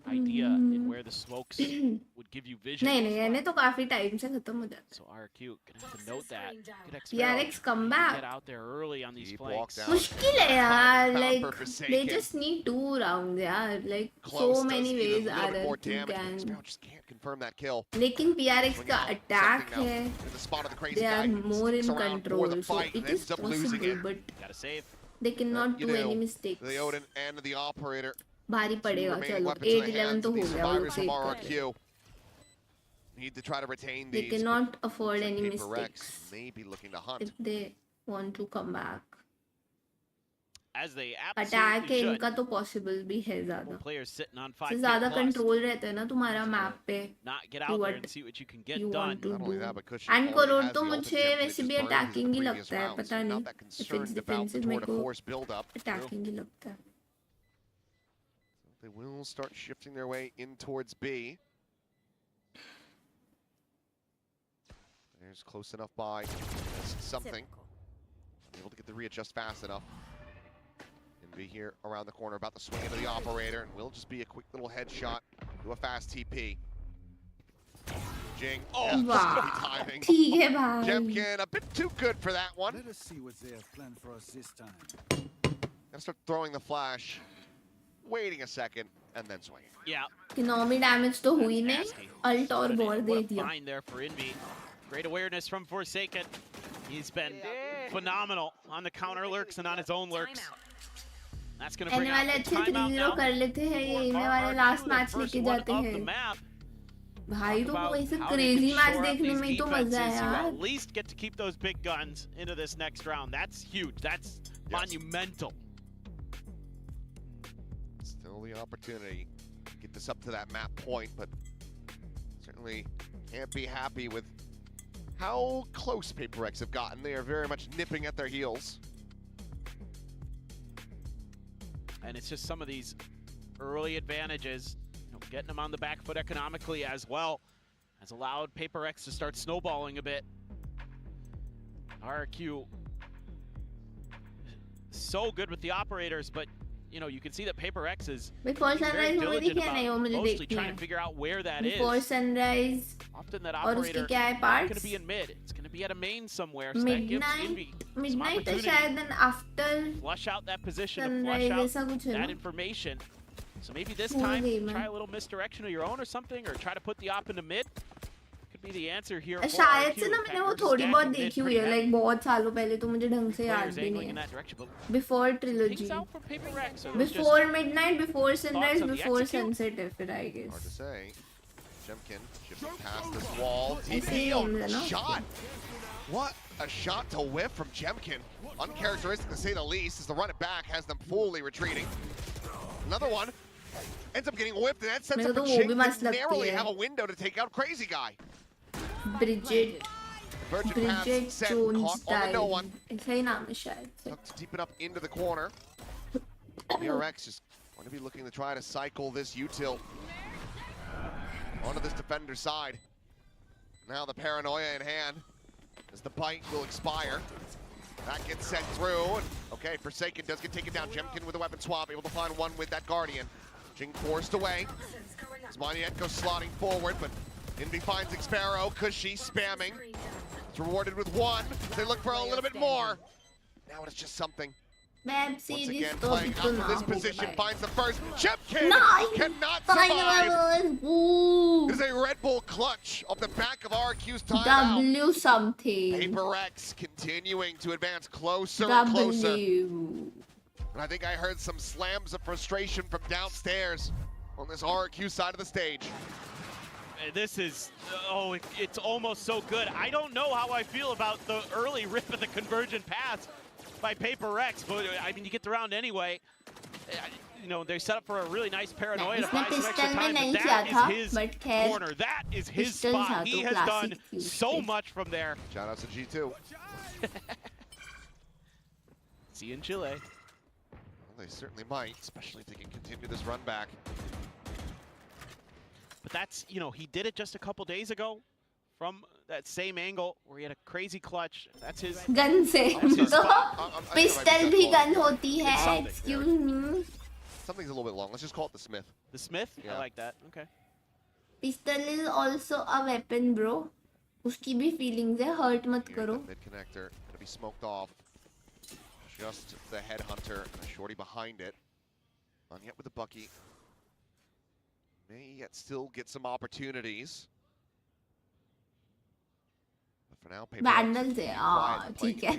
idea in where the smokes would give you vision. नहीं नहीं यानी तो काफी time से खत्म हो जाता है. So RRQ gonna have to note that. Good PRX come back. Get out there early on these Deep flanks. walk down. मुश्किल है यार, Found like for they Forsaken. just need 2 rounds यार, like Close so does many even ways a little are bit there more you damage, but can. Sprout just can't confirm that kill. लेकिन PRX Swinging का out, attack accepting now. है, In the spot of the crazy they are guy. more in Sticks around for the control, so fight and it is ends up losing possible, it. but Gotta save. they cannot You do know, any mistakes. The Odin and the operator. भारी Two पड़ेगा, remaining चलो weapons in the 8-11 hands तो of हो these गया, वो लोग survivors from save कर रहे हैं. RRQ. Need to try to retain They these. cannot afford Looks like any Paper X mistakes may be looking to hunt. if they want to come back. As they Attack absolutely है should. इनका तो possible भी है More ज़्यादा. players sitting on से 5K ज़्यादा plus. control रहता है ना तुम्हारा map पे. Not get out what there and see what you can get you done. want to Not only do. that, but Cushy And already crore has तो the ult मुझे and वैसे Jemkin भी just burned his attacking ही previous लगता है, round, पता so नहीं. not that If it's concerned about the defensive tour मेरे de को force build-up. attacking ही लगता है. They will start shifting their way in towards B. There's close enough by. That's something. Able to get the readjust fast enough. And be here around the corner, about to swing into the operator, and will just be a quick little headshot to a fast TP. Jing. Oh, Wow. timing. ठीक है भाई. Jemkin, a bit too good for that one. Let us see what they have planned for us this time. Gonna start throwing the flash. Waiting a second, and then swinging. Yeah. Economy damage तो हुई नहीं, Nasty. Alt और ball they What a दिया. find there for Envy. Great awareness from Forsaken. He's been phenomenal on the counter lurks and on his own lurks. That's going to bring एने out वाले the अच्छे timeout 3-0 now. कर लेते हैं, ये इने वाले RRQ, last the match first लेके one जाते of the हैं. map. भाई तो About ऐसे how they crazy can match shore up देखने these में ही तो मजा है defenses. You यार. at least get to keep those big guns into this next round. That's huge. That's monumental. Still the opportunity to get this up to that map point, but certainly can't be happy with how close Paper X have gotten. They are very much nipping at their heels. And it's just some of these early advantages, you know, getting them on the back foot economically as well, has allowed Paper X to start snowballing a bit. RRQ so good with the operators, but you know, you can see that Paper X is Before being very sunrise मुझे diligent दिखे नहीं, वो about मुझे mostly देखनी trying है. to figure out where that is. Before sunrise Often that और उसकी operator क्या है is going to parts? be in mid. It's going to be at a main somewhere, so that gives Envy some Midnight है opportunity. शायद, then after Flush out that position, to sunrise flush ऐसा out कुछ है that ना. information. So maybe this Cool time game, try man. a little misdirection of your own or something, or try to put the op into mid. Could be the answer here. for शायद RRQ. से ना In fact, मैंने वो they're थोड़ी बहुत stacking mid देखी हुई pretty है, heavy. like बहुत सालों पहले तो मुझे ढंग से याद Players भी angling नहीं in है. that direction, but Before things trilogy, out from Paper X. So it was just before midnight, before sunrise, of the before execute. sunset है फिर I Hard to guess. say. Jemkin shifting past this wall. ऐसे ही TP games है ना. shot. What a shot to whiff from Jemkin. Uncharacteristic to say the least, as the run it back has them fully retreating. Another one ends up getting whiffed, and that sets मेरे up को a तो वो भी Jing मस्त to लगती narrowly है. have a window to take out Crazy Guy. Bridget. Virgin Bridget pass set, Jones caught on the no one. ऐसा ही नाम है शायद से. Tucked deep enough into the corner. Prx is going to be looking to try to cycle this util onto this defender's side. Now the paranoia in hand as the bite will expire. That gets sent through. And, okay, Forsaken does get taken down. Jemkin with a weapon swap, able to find one with that Guardian. Jing forced away. As Manietko slotting forward, but Envy finds Xpero. Cushy spamming. It's rewarded with one. They look for a little bit more. Now it's just something. Web Once series again, तो playing भी out तो of ना this हो position, पाए. finds the first. Jemkin Nice. cannot survive. Finally, woo. It is a Red Bull clutch off the back of RQ's timeout. W something. Prx continuing to advance closer and closer. W. And I think I heard some slams of frustration from downstairs on this RQ side of the stage. This is, oh, it's almost so good. I don't know how I feel about the early rip of the conversion pass by Prx, but I mean, you get the round anyway. You know, they set up for a really nice paranoia to buy some extra time, but that is his corner. That is his spot. He has done so much from there. Shout out to G2. See you in Chile. Well, they certainly might, especially if they can continue this run back. But that's, you know, he did it just a couple days ago from that same angle where he had a crazy clutch. That's his. Gun से तो pistol भी gun होती है. something, Excuse me. Something's a little bit long. Let's just call it the Smith. The Smith? Yeah. I like that. Okay. Pistol is also a weapon, bro. उसकी भी feelings है. Hurt मत करो. Mid connector gonna be smoked off. Just the headhunter and a shorty behind it. On yet with the Bucky. May yet still get some opportunities. But for now, Vandal से हाँ ठीक है.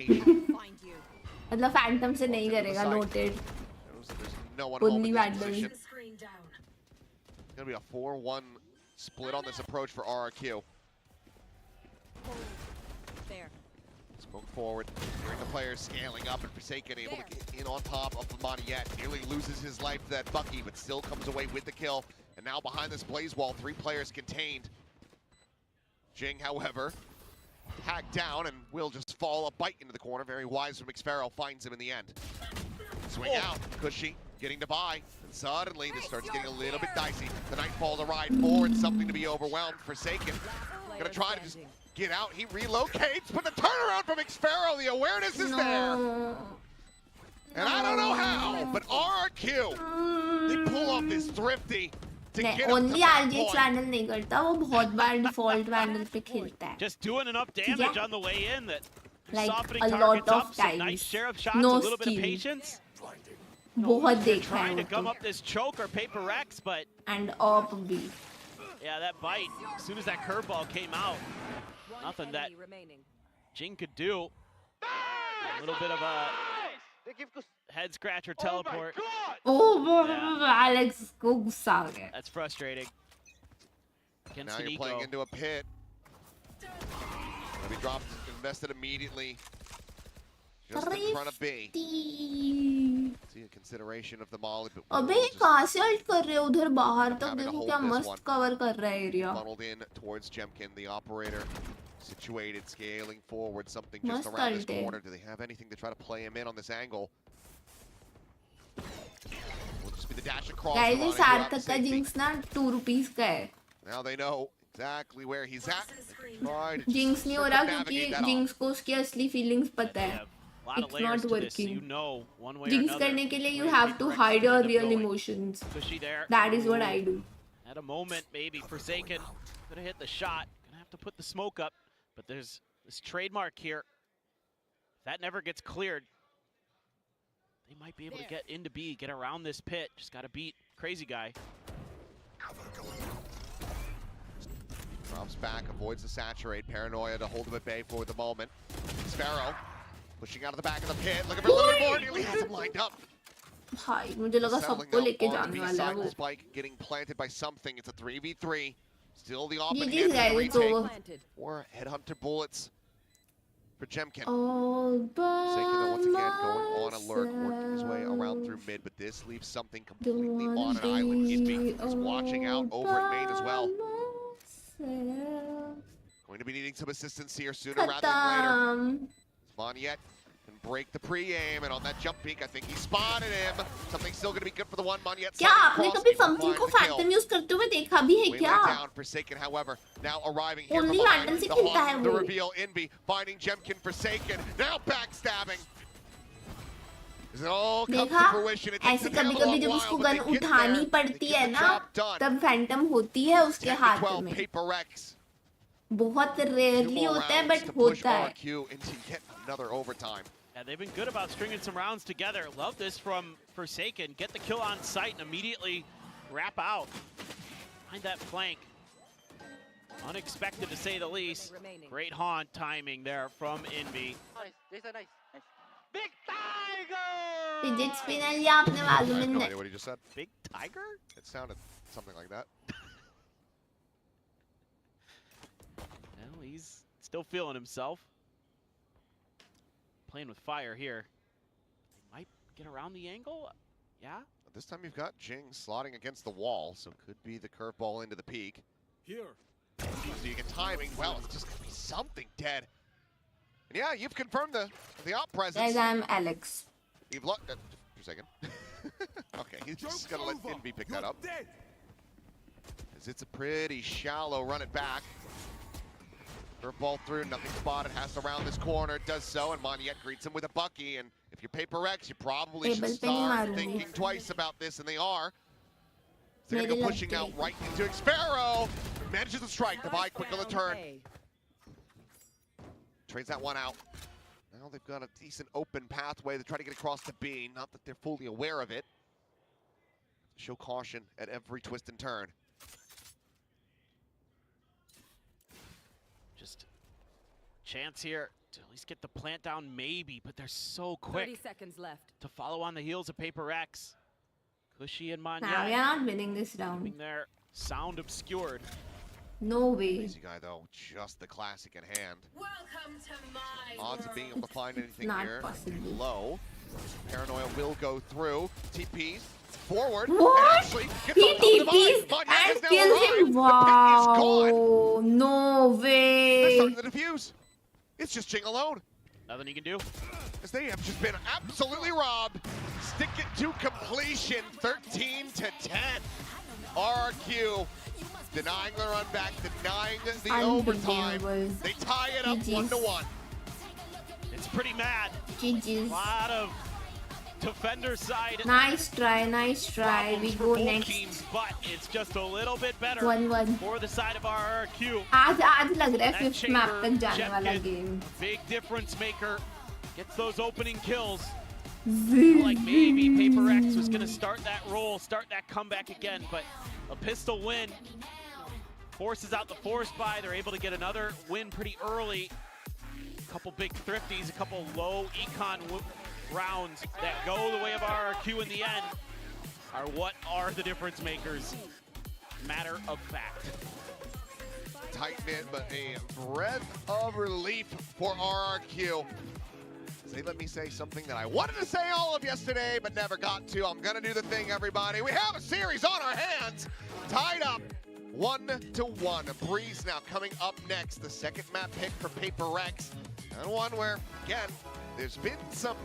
मतलब Phantom से नहीं करेगा. Noted. No one Only home in this Vandal. position. It's gonna be a 4-1 split on this approach for RRQ. There. Smoke forward, hearing the players scaling up and Forsaken able to get in on top of Maniet. Nearly loses his life to that Bucky, but still comes away with the kill. And now behind this blaze wall, 3 players contained. Jing, however, hacked down and will just fall a bite into the corner. Very wise from Xpero, finds him in the end. Swing out, Cushy getting to buy. And suddenly this starts getting a little bit dicey. The Nightfall to ride forward, something to be overwhelmed. Forsaken gonna try to just get out. He relocates, but the turnaround from Xpero, the awareness is there. And I don't know how, but RRQ, they pull off this thrifty to get up to Only that RGX point. Vandal नहीं करता. वो बहुत बार default Vandal पे खेलता है. Just doing enough damage on the way in that Like softening a targets lot of up, some times. nice sheriff shots, No a little bit of skill. patience. बहुत They're देखा है trying to वो gum तो. up this choke or Prx, but And op भी. yeah, that bite, as soon as that curveball came out, nothing that Jing could do. A little bit of a head scratcher teleport. Oh, Alex को गुस्सा आ गया. That's frustrating. Against Now an you're playing eco. into a pit. Gonna be dropped, invested immediately. Just in front of B. See a consideration of the Molly, but अबे ये कहाँ से alt कर रहे हो उधर बाहर तक. having to देखो hold क्या this मस्त one. कवर कर रहा है area. funneled in towards Jemkin, the operator. Situated, scaling forward, something just Must around this ult है. corner. Do they have anything to try to play him in on this angle? Will just be the dash across. Guys, Ronnie ये Brown सार्थक का safety. Jinx ना 2 rupees का है. Now they know exactly where he's at. Try to jinx just नहीं हो रहा circumnavigate क्योंकि that off. जिंक्स को उसकी असली फीलिंग्स पता Yeah, है. a lot of It's layers not to this. working. You know, one way or jinx another. करने के लिए you where have to Prx hide could your end up real going. emotions. Cushy there. That is what I do. At a moment, maybe Forsaken could have hit the shot. Gonna have to put the smoke up, but there's this trademark here. If that never gets cleared, they might be able to get into B, get around this pit. Just gotta beat Crazy Guy. Drops back, avoids the saturate. Paranoia to hold him at bay for the moment. Sparrow pushing out of the back of the pit, looking for a little bit more. Nearly has him lined up. भाई मुझे लगा Settling सबको now लेके on the जाने B वाला है side, वो. the spike getting planted by something. It's a 3v3. Still the GG's open hand guys, for the it's retake. over. Or headhunter bullets for Jemkin. All by Forsaken though once again going on alert, working his way around through myself. mid, but this leaves something completely Don't on an island. be Envy is watching out over at main as well. all by myself. Going to be needing some assistance here sooner rather than later. Monyet can break the pre-aim, and on that jump peek, I think he spotted him. Something's still going to be good for the one. Monyet क्या आपने कभी something को Phantom use करते हुए देखा भी है क्या? Down, Forsaken, however, now arriving here Only London से खेलता है the वो. reveal, Envy finding Jemkin, Forsaken, now backstabbing. Is it all come to fruition? It takes ऐसे a damn कभी-कभी long जब while, उसको but गन they get उठानी there. पड़ती They है get the ना, job done. तब Phantom होती है उसके 10 to हाथ 12 में. Paper-X. बहुत rarely होता है, but होता है. RQ into yet another overtime. Yeah, they've been good about stringing some rounds together. Love this from Forsaken. Get the kill on sight and immediately wrap out. Find that flank. Unexpected to say the least. Great haunt timing there from Envy. Nice, Jason, nice. Big Tiger! Fidget spinner लिया आपने बाजू में No ने. idea what he just said. Big Tiger? It sounded something like that. Well, he's still feeling himself. Playing with fire here. They might get around the angle. Yeah? This time you've got Jing slotting against the wall, so could be the curveball into the peak. Here. So you get timing. Well, it's just going to be something dead. And yeah, you've confirmed the op presence. Guys, I'm Alex. You've looked at for a second. Okay, he's just going to let Envy pick that up. As it's a pretty shallow run it back. Curveball through, nothing spotted, has to round this corner, does so, and Monyet greets him with a Bucky. And if you're Paper-X, you probably should start thinking twice about this, and they are. So they're going to go pushing now right into Xpero. Manages to strike, the buy quick on the turn. Trades that one out. Now they've got a decent open pathway to try to get across to B. Not that they're fully aware of it. Show caution at every twist and turn. Just chance here to at least get the plant down, maybe, but they're so quick 30 seconds left. to follow on the heels of Paper-X. Cushy and Monyet. Nah, we are not winning this round. Keeping their sound obscured. No way. Crazy guy though, just the classic in hand. Welcome to my Odds of being able to find anything Not here possible. low. Paranoia will go through. TPs forward. What? Ashley gets He on top of the TPs mine. Monyet and is now kills alive. him. The pit is gone. Wow. No They're way. starting to defuse. It's just Jing alone. Nothing you can do. As they have just been absolutely robbed. Stick it to completion, 13 to 10. RRQ denying the run back, denying the overtime. Unbelievable. They tie it up GG's. 1-1. It's pretty mad. GG's. A lot of defender side Nice try, nice try. problems We for go both next. teams, but it's just a little bit better 1-1. for the side of RRQ. आज लग रहा है That 5th map chamber, तक जाने वाला Jemkin, game. big difference maker, gets those opening kills. Like maybe Paper-X was gonna start that roll, start that comeback again, but a pistol win forces out the force buy. They're able to get another win pretty early. A couple big thrifties, a couple low econ rounds that go the way of RRQ in the end are what are the difference makers. Matter of fact. Tight knit, but a breath of relief for RRQ. They let me say something that I wanted to say all of yesterday, but never got to. I'm gonna do the thing, everybody. We have a series on our hands, tied up 1-1. A Breeze now coming up next, the second map pick for Paper-X, and one where, again, there's been some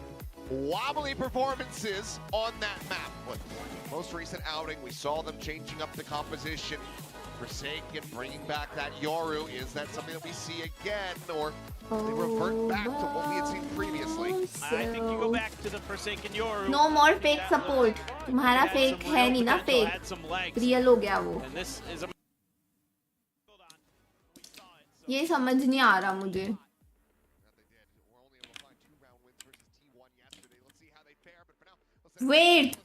wobbly performances on that map. But most recent outing, we saw them changing up the composition. Forsaken bringing back that Yoru. Is that something that we see again, or do they revert back to what we had seen previously? I think you go back to the Forsaken Yoru. No more fake support. तुम्हारा fake है नहीं ना fake. Add some legs. Real हो गया वो. And this is a ये समझ नहीं आ रहा मुझे. Wait.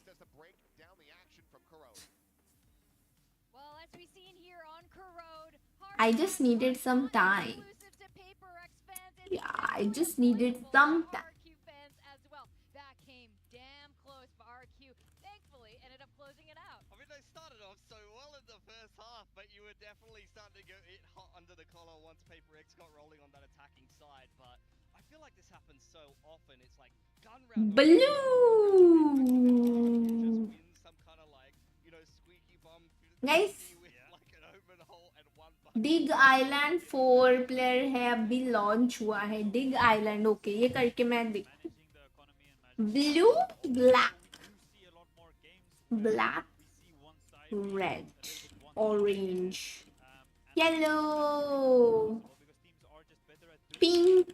Well, as we've seen here on Corrode, I just needed some time. exclusive to Paper-X fans and Yeah, I just needed some time. RQ fans as well. That came damn close for RQ. Thankfully, ended up closing it out. I mean, they started off so well in the first half, but you were definitely starting to go hit hot under the collar once Paper-X got rolling on that attacking side. But I feel like this happens so often. It's like gun round. Blue. Just win some kind of like, you know, squeaky bomb. Guys. With like an open hole and one Big island 4 player है, अभी launch हुआ है डिग island. Okay, ये करके मैं देख blue black black red orange yellow pink,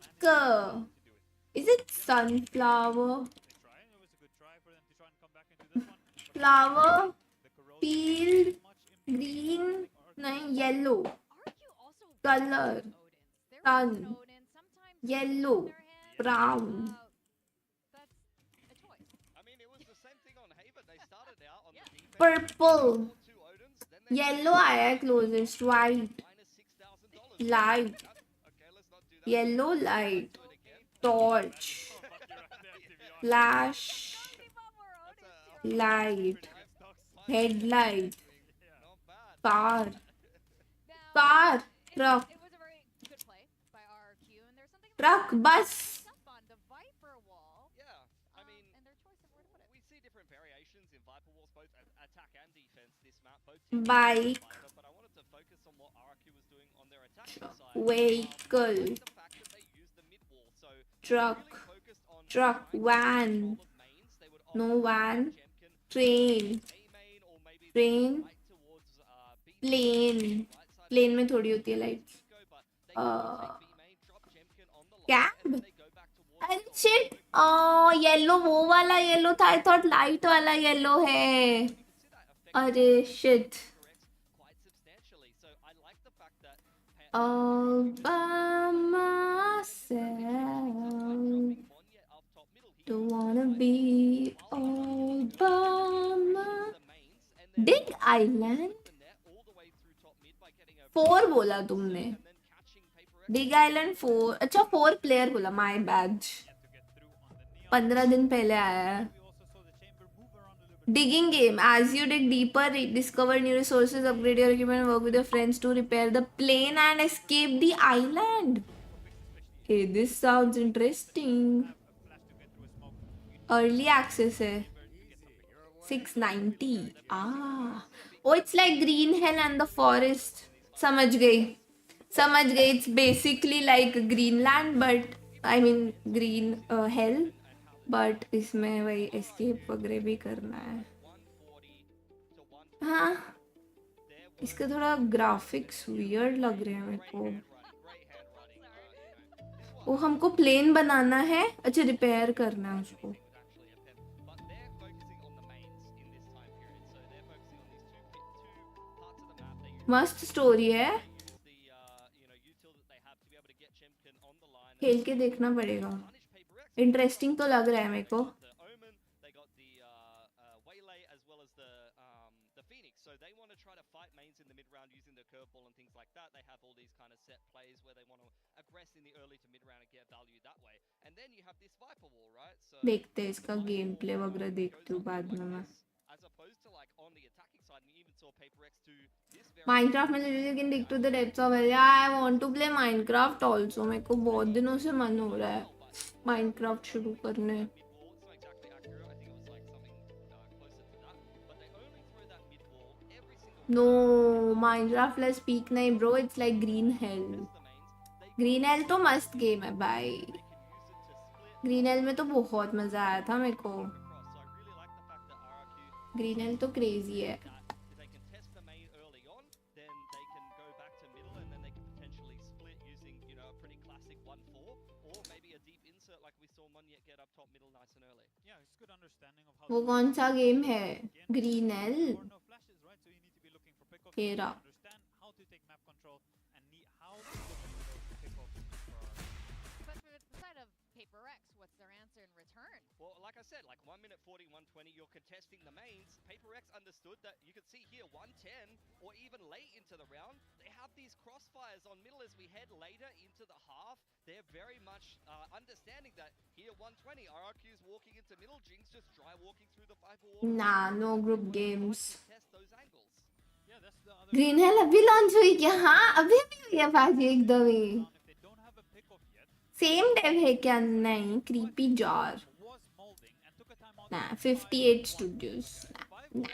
is it sunflower, flower, field, green, नहीं yellow, color, sun, yellow, brown, purple, yellow आया है closest, white, light, yellow light, torch, flash, light, headlight, car, truck, bus. Bike, vehicle, truck, van, no van, train, plane में थोड़ी होती है lights, cab, अरे shit, yellow वो वाला yellow था, आई थॉट लाइट वाला येलो है, अरे shit, all by myself, don't wanna be all by myself. Dig Island 4 बोला तुमने, Dig Island 4, अच्छा 4 प्लेयर बोला, माय बैड, 15 दिन पहले आया है। Digging game. As you dig deeper, discover new resources, upgrade your equipment, work with your friends to repair the plane and escape the island. Hey, this sounds interesting. Early access है 690. Oh, it's like Green Hell and the Forest. समझ गई. It's basically like Greenland, but I mean Green Hell. But इसमें वही escape वगैरह भी करना है. हाँ, इसका थोड़ा ग्राफिक्स वियर्ड लग रहे हैं मेरे को. वो हमको प्लेन बनाना है, अच्छा रिपेयर करना है उसको. मस्त स्टोरी है, खेल के देखना पड़ेगा. इंटरेस्टिंग तो लग रहा है मेरे को. देखते हैं इसका गेम प्ले वगैरह, देखती हूँ बाद में मैं. माइनक्राफ्ट में literally can dig to the depths of hell. I want to play Minecraft also. मेरे को बहुत दिनों से मन हो रहा है माइनक्राफ्ट शुरू करने. नो, माइनक्राफ्ट लेट्स स्पीक नहीं bro, it's like green hello. Green hello तो मस्त गेम है भाई. ग्रीन हेल में तो बहुत मजा आया था मेरे को. ग्रीन हेल तो क्रेजी है. वो कौन सा गेम है? Green hello. तेरा Well, like I said, like 1 minute 40, 120, you're contesting the mains. Paper X understood that you could see here 110 or even late into the round. They have these crossfires on middle as we head later into the half. They're very much understanding that here 120, RRQ is walking into middle, Jinx just dry walking through the 5-4. nah, no group games. Green hello अभी launch हुई क्या? हाँ, अभी हुई है बाजी एकदम ही. Same Dave है क्या? नहीं, क्रीपी जार ना. 58 स्टूडियोज ना.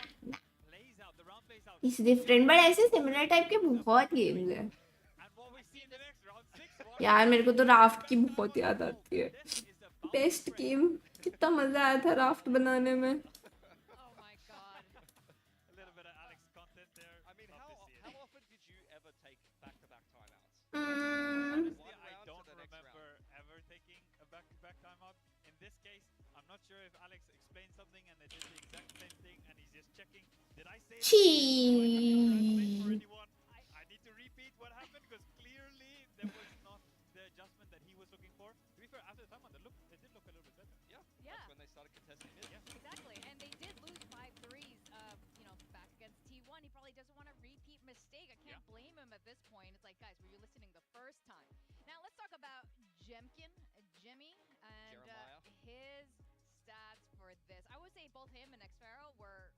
इट्स डिफरेंट, बट ऐसे सिमिलर टाइप के बहुत गेम्स है. यार मेरे को तो राफ्ट की बहुत याद आती है. Best game. कितना मजा आया था राफ्ट बनाने में. Oh my god. A little bit of Alex content there. I mean, Love to see it. how often did you ever take back-to-back timeouts? Honestly, I round to don't the next remember ever taking a back-to-back timeout. In this case, I'm not sure if Alex explained something and they did the exact same thing and he's just checking. Did I say it? Chee. For anyone? I need to repeat what happened because clearly there was not the adjustment that he was looking for. To be fair, after the timeout, it did look a little bit better. Yeah, Yeah. that's when they started contesting it. Yeah. Exactly, and they did lose 5 threes, back against T1. He probably doesn't want a repeat mistake. I can't blame him at this point. It's like, guys, were you listening the first time? Now let's talk about Jemkin, Jimmy, and his stats for this. I would say both him and Xpharaoh were,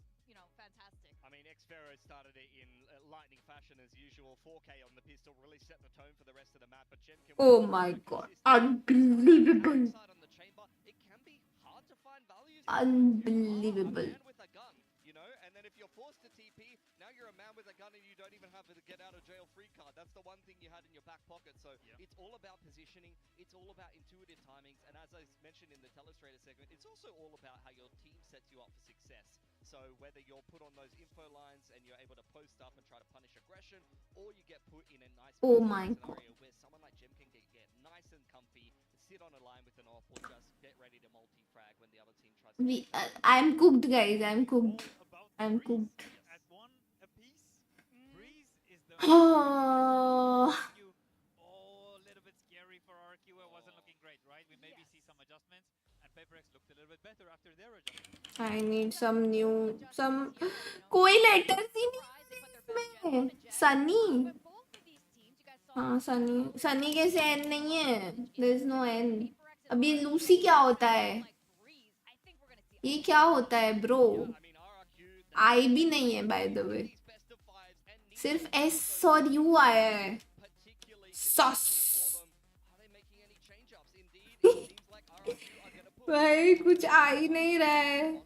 fantastic. I mean, Xpharaoh started it in lightning fashion as usual. 4K on the pistol really set the tone for the rest of the map. But Jemkin, Oh my god. Unbelievable. on the chamber, it can be hard to find values. Unbelievable. A man with a gun, and then if you're forced to TP, now you're a man with a gun and you don't even have a get out of jail free card. That's the one thing you had in your back pocket. So it's all about positioning. It's all about intuitive timings. And as I mentioned in the Telestrator segment, it's also all about how your team sets you up for success. So whether you're put on those info lines and you're able to post up and try to punish aggression, or you get put in a nice scenario where someone like Jemkin can get nice and comfy, sit on a line with an op, or just get ready to multi-frag when the other team tries to... I'm cooked, guys. I'm cooked. I'm cooked. At one apiece, Breeze is the Oh. a little bit scary for RQ. It wasn't looking great, right? We maybe see some adjustments, and Paperx looked a little bit better after their adjustment. I need some new, कोई letters ही नहीं इसमें. Sunny. हाँ, Sunny कैसे N नहीं है? There is no N. अभी Lucy क्या होता है? ये क्या होता है, bro? I भी नहीं है, by the way. सिर्फ S और U आया है. Sauce. भाई कुछ आ ही नहीं रहा है.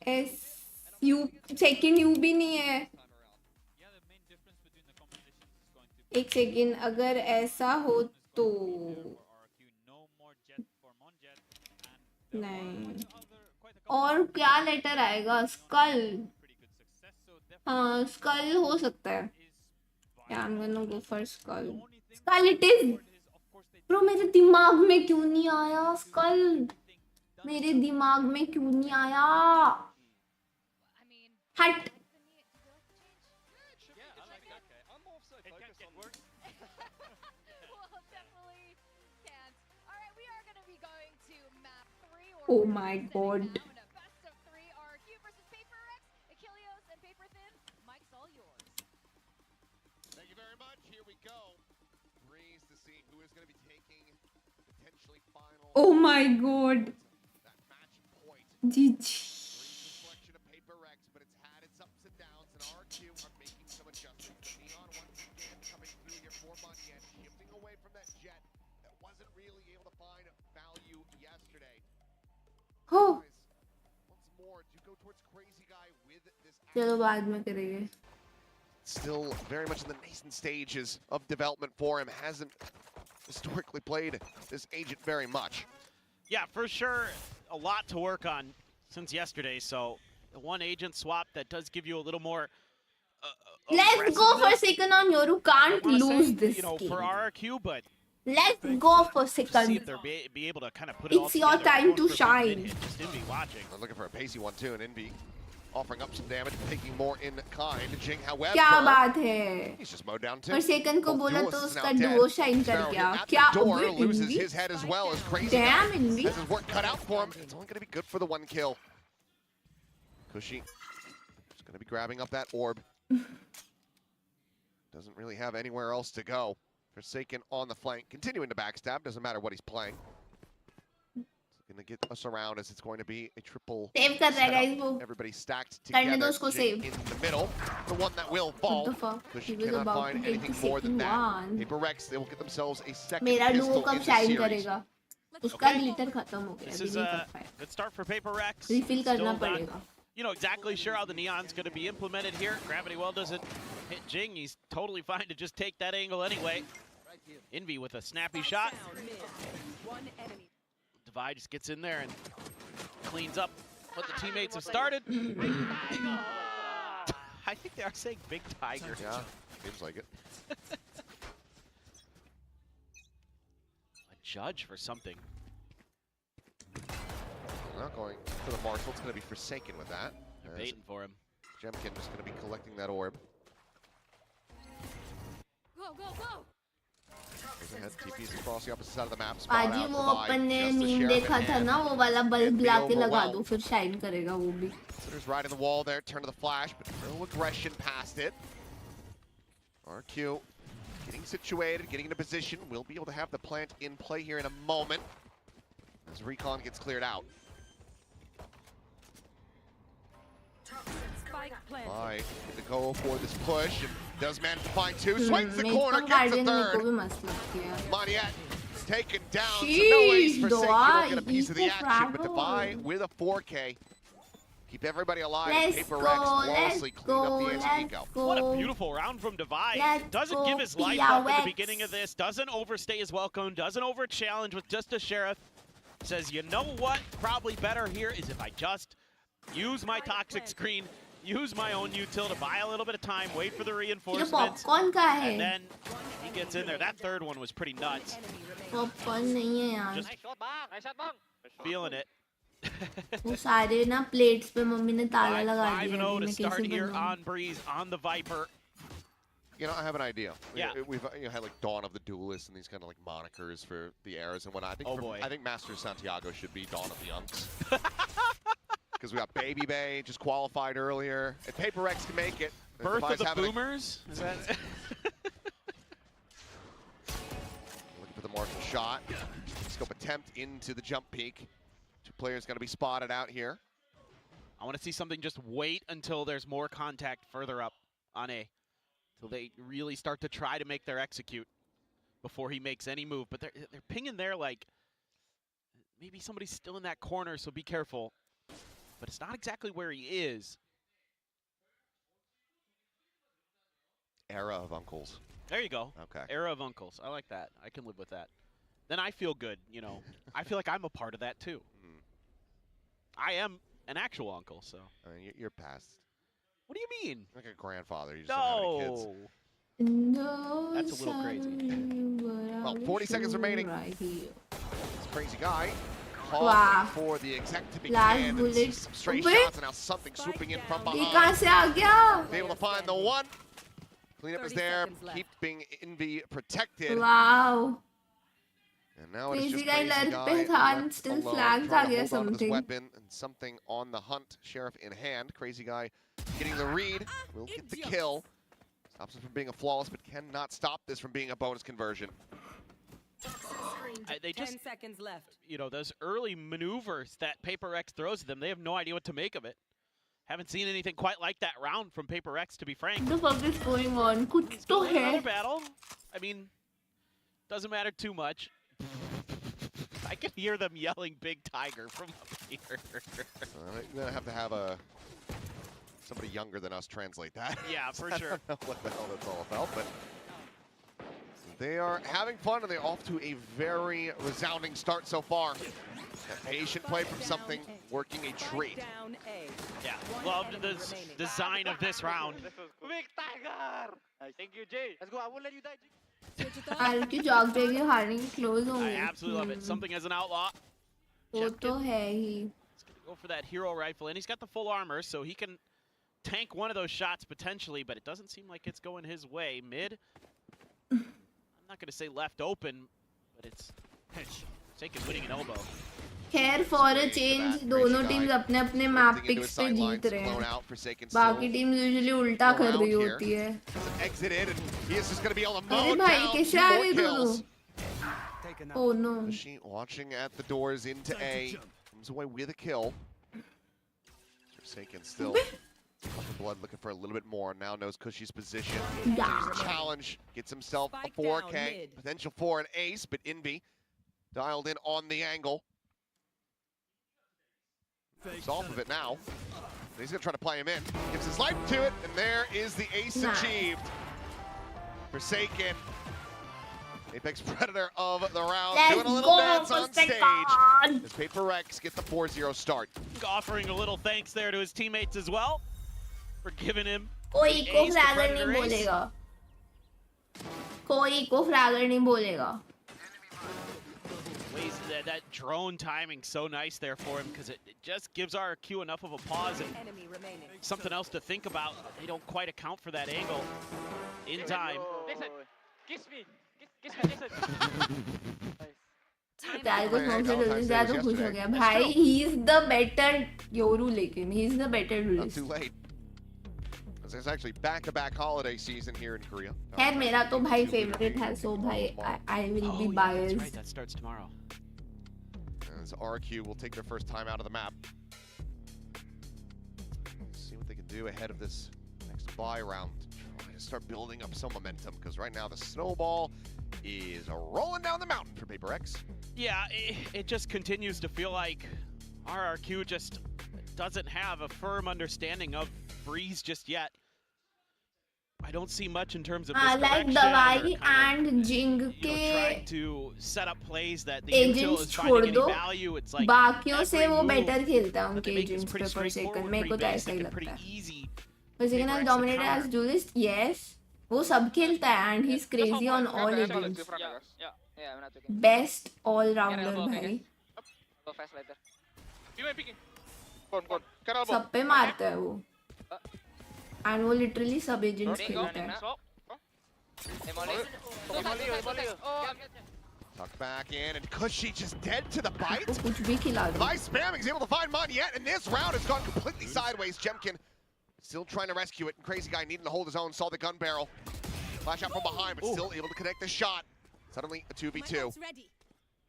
S U सेकंड U भी नहीं है. एक सेकंड, अगर ऐसा हो तो नहीं. और क्या लेटर आएगा? स्कल. हाँ, स्कल हो सकता है. Yeah, I'm gonna go for skull. Skull it is. Bro, मेरे दिमाग में क्यों नहीं आया स्कल? मेरे दिमाग में क्यों नहीं आया? हट. Oh my god. Thank you very much. Here we go. Breeze to see who is going to be taking potentially final. Oh my god. That match point. GG. Breeze's selection of Paper X, but it's had its ups and downs, and RQ are making some adjustments. The Neon once again coming through here for Bunyan, shifting away from that jet that wasn't really able to find value yesterday. Oh. Once more, do go towards Crazy Guy with this. चलो बाद में करेंगे. Still very much in the nascent stages of development for him. Hasn't historically played this agent very much. Yeah, for sure, a lot to work on since yesterday. So the one agent swap that does give you a little more. Let's go for second on Yoru. Can't lose this for game. RRQ, but Let's go for second. see if they're be able to kind of put it all It's your together. time to Going for shine. Just Envy watching. They're looking for a pacey one too, and Envy offering up some damage, taking more in kind. Jing, however, क्या बात है? he's just mowed down too. और second को Both बोला तो duelists उसका now dead. duo shine कर Sparrow गया. at क्या the door, over loses Envy? his head as well as Crazy Damn, Guy. Envy. Has his work cut out for him. It's only going to be good for the one kill. Cushy just going to be grabbing up that orb. Doesn't really have anywhere else to go. Forsaken on the flank, continuing to backstab. Doesn't matter what he's playing. It's going to get us around as it's going to be a triple Save कर रहा है guys setup. वो. Everybody stacked करने together. दो उसको Jing save. in the middle, the one that will fall. What the fuck? Because He she was cannot about find to take anything the more than second that. one. Paper Rex, they will get themselves a second मेरा duo pistol कब in the shine series. करेगा? उसका glitter खत्म हो गया. This अभी is नहीं कर a पाया. good start for Paper Rex. Refill Still करना not, पड़ेगा. exactly sure how the Neon's going to be implemented here. Gravity Well doesn't hit Jing, he's totally fine to just take that angle anyway. Envy with a snappy shot. Divide just gets in there and cleans up what the teammates have started. I think they are saying Big Tiger. Yeah, seems like it. A judge for something. Not going for the Marshall. It's going to be Forsaken with that. They're baiting for him. Jemkin just going to be collecting that orb. Go, go, go! Goes ahead, TP's across the opposite side of the map. Spot पाजी out वो Divide, अपन ने just the meme Sheriff देखा in था hand. ना, वो वाला bulb ला के लगा overwhelmed. दो, फिर शाइन करेगा वो भी. Considers riding the wall there, turn to the flash, but no aggression past it. RQ getting situated, getting into position. We'll be able to have the plant in play here in a moment as Recon gets cleared out. Bye. Get to go for this push. And does manage to find two. Swings the corner, gets the third. Maniette taken down. So no ace for Forsaken will get a piece of the action, but Divide with a 4K. Keep everybody alive. Paper Rex flawlessly cleaned up the anti-eco. What a beautiful round from Divide. Doesn't give his life up at the beginning of this. Doesn't overstay his welcome. Doesn't over-challenge with just a Sheriff. Says, you know what? Probably better here is if I just use my toxic screen, use my own util to buy a little bit of time, wait for the reinforcements, and then he gets in there. That third one was pretty nuts. Just feeling it. वो सारे ना plates पे mummy ने ताला लगा दिया. 5-0 to start here on Breeze, on the Viper. You know, I have an idea. Yeah. We've had like Dawn of the Duelist and these kind of like monikers for the eras and whatnot. I think Master Santiago should be Dawn of the Unks. Because we got Baby Bay just qualified earlier. And Paper Rex can make it. Birth of the Boomers? Is that looking for the Marshall shot. Scope attempt into the jump peak. Two players going to be spotted out here. I want to see something just wait until there's more contact further up on A. Till they really start to try to make their execute before he makes any move. But they're pinging there like maybe somebody's still in that corner, so be careful. But it's not exactly where he is. Era of Uncles. There you go. Okay. Era of Uncles. I like that. I can live with that. Then I feel good, you know. I feel like I'm a part of that too. I am an actual uncle, so. I mean, you're past. What do you mean? Like a grandfather. You just don't have any kids. No. That's a little crazy. Well, 40 seconds remaining. This crazy guy. Wow. For the exec to begin. Last And bullet. some straight Wait. shots and now something swooping in from ये behind. कहाँ से आ गया? Be able to find the one. Cleanup is there, keeping Envy protected. Wow. And now it is just Crazy guy Crazy left Guy behind, left still alone, flags trying uh to गया hold on to this something. weapon and something on the hunt. Sheriff in hand. Crazy Guy getting the read. Will get the kill. Stops him from being a flawless, but cannot stop this from being a bonus conversion. They just, 10 seconds left. you know, those early maneuvers that Paper Rex throws at them, they have no idea what to make of it. Haven't seen anything quite like that round from Paper Rex, to be frank. What the fuck is going on? कुछ तो Another है. battle. I mean, doesn't matter too much. I can hear them yelling "Big Tiger" from up here. I'm gonna have to have somebody younger than us translate that. Yeah, for I sure. don't know what the hell that's all about, but they are having fun and they're off to a very resounding start so far. A patient play from something, working a treat. Yeah, loved the design of this round. Big Tiger! Thank you, Jay. Let's go. I won't let you die, Jay. की job पे की हारने close I होंगे. absolutely love it. Something as an outlaw. वो तो है ही. He's gonna go for that hero rifle, and he's got the full armor, so he can tank one of those shots potentially, but it doesn't seem like it's going his way. Mid, I'm not gonna say left open, but it's Forsaken winning an elbow. खैर for a change दोनों teams अपने अपने map picks पे जीत रहे हैं. बाकी teams usually उल्टा कर रही होती है. Exited, and he is just going to be able to अरे mow भाई down कैसे 2 आ more गए kills. दोनों? Oh no. Machine watching at the doors into A. Comes away with a kill. Forsaken still off the blood, looking for a little bit more. Now knows Cushy's position. Yeah. Challenge, gets himself a 4K. Potential for an ace, but Envy dialed in on the angle. He's off of it now. He's gonna try to play him in. Gives his life to it, and there is the ace achieved. Forsaken, Apex Predator of the round, doing a little dance on stage. As Prx get the 4-0 start. Offering a little thanks there to his teammates as well for giving him कोई the eco ace to fragger नहीं Predator ace. बोलेगा कोई eco fragger नहीं बोलेगा Plays that drone timing so nice there for him because it just gives RRQ enough of a pause and something else to think about. They don't quite account for that angle in time. Kiss me. Kiss me, Jason. त्याल को smoke से जल्दी ज्यादा खुश हो गया भाई he is the better Yoru लेकिन he is the better Not duelist too late. It's actually back-to-back holiday season here in Korea. खैर मेरा तो भाई favorite है so भाई I will be biased. That's right, that starts tomorrow. As RRQ will take their first time out of the map. See what they can do ahead of this next buy round. Try to start building up some momentum because right now the snowball is rolling down the mountain for Prx. Yeah, it just continues to feel like RRQ just doesn't have a firm understanding of Breeze just yet. I don't see much in terms of like misdirection Dawai or kind and Jing of, trying to set up plays that the agents util is छोड़ finding दो any value. It's like बाकियों से every वो move better खेलता है that they उनके make is agents pretty पे per second straightforward, मेरे को pretty तो ऐसा basic, ही and लगता pretty है easy. Persican has Prx to dominated counter. as duelist yes वो सब खेलता है and he's crazy on all agents Yeah, I'm not taking. best all rounder भाई Go fast later. सब पे मारता है वो and वो literally सब agents खेलता है Tuck back in, and Cushy just dead to the bite. वो कुछ भी खिला दो By spamming, he's able to find Monette, and this round has gone completely sideways. Jemkin still trying to rescue it, and Crazy Guy needing to hold his own, saw the gun barrel. Flash out from behind, but still able to connect the shot. Suddenly a 2v2.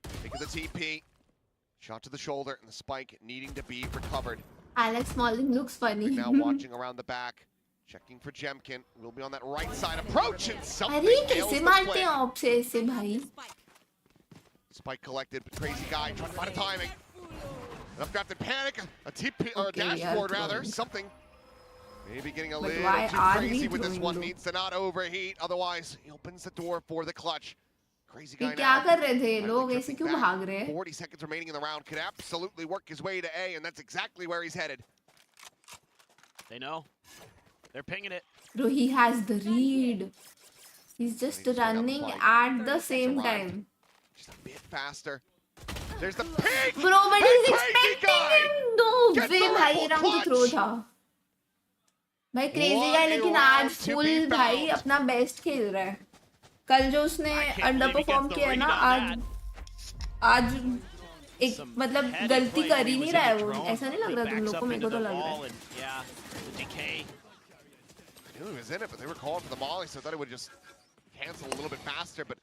Think of the TP. Shot to the shoulder, and the spike needing to be recovered. Alex Smalling looks funny Now watching around the back. Checking for Jemkin. Will be on that right side approach, and something अरे ails कैसे the मारते play. हैं op से ऐसे भाई Spike collected, but Crazy Guy trying to find a timing. Updrafted panic, a TP or a Okay, dashboard yeah, rather, too. something. Maybe getting a But little why too are crazy we with this doing one. though? Needs to not overheat, otherwise he opens the door for the clutch. Crazy ये Guy क्या now. कर रहे थे ये finally लोग ऐसे tripping क्यों back. भाग रहे हैं 40 seconds remaining in the round, could absolutely work his way to A, and that's exactly where he's headed. They know. They're pinging it. bro he has the read he's just He's bringing up running the fight. at the same arrived. time Just a bit faster. There's the pig! bro but he's Hey, Crazy expecting Guy! him no Get way the भाई rifle round to throw clutch! था भाई crazy What guy a लेकिन round आज to full be भाई found. अपना best खेल रहा है कल जो उसने I can't under believe he perform gets the किया ना read on आज एक Some मतलब heady गलती play कर when ही he नहीं was रहा है in the वो drone, ऐसा नहीं लग he रहा तुम backs लोग up को मेरे into को तो the लग रहा wall है and, yeah, the decay. I knew he was in it, but they were calling for the molly, so I thought it would just cancel a little bit faster. But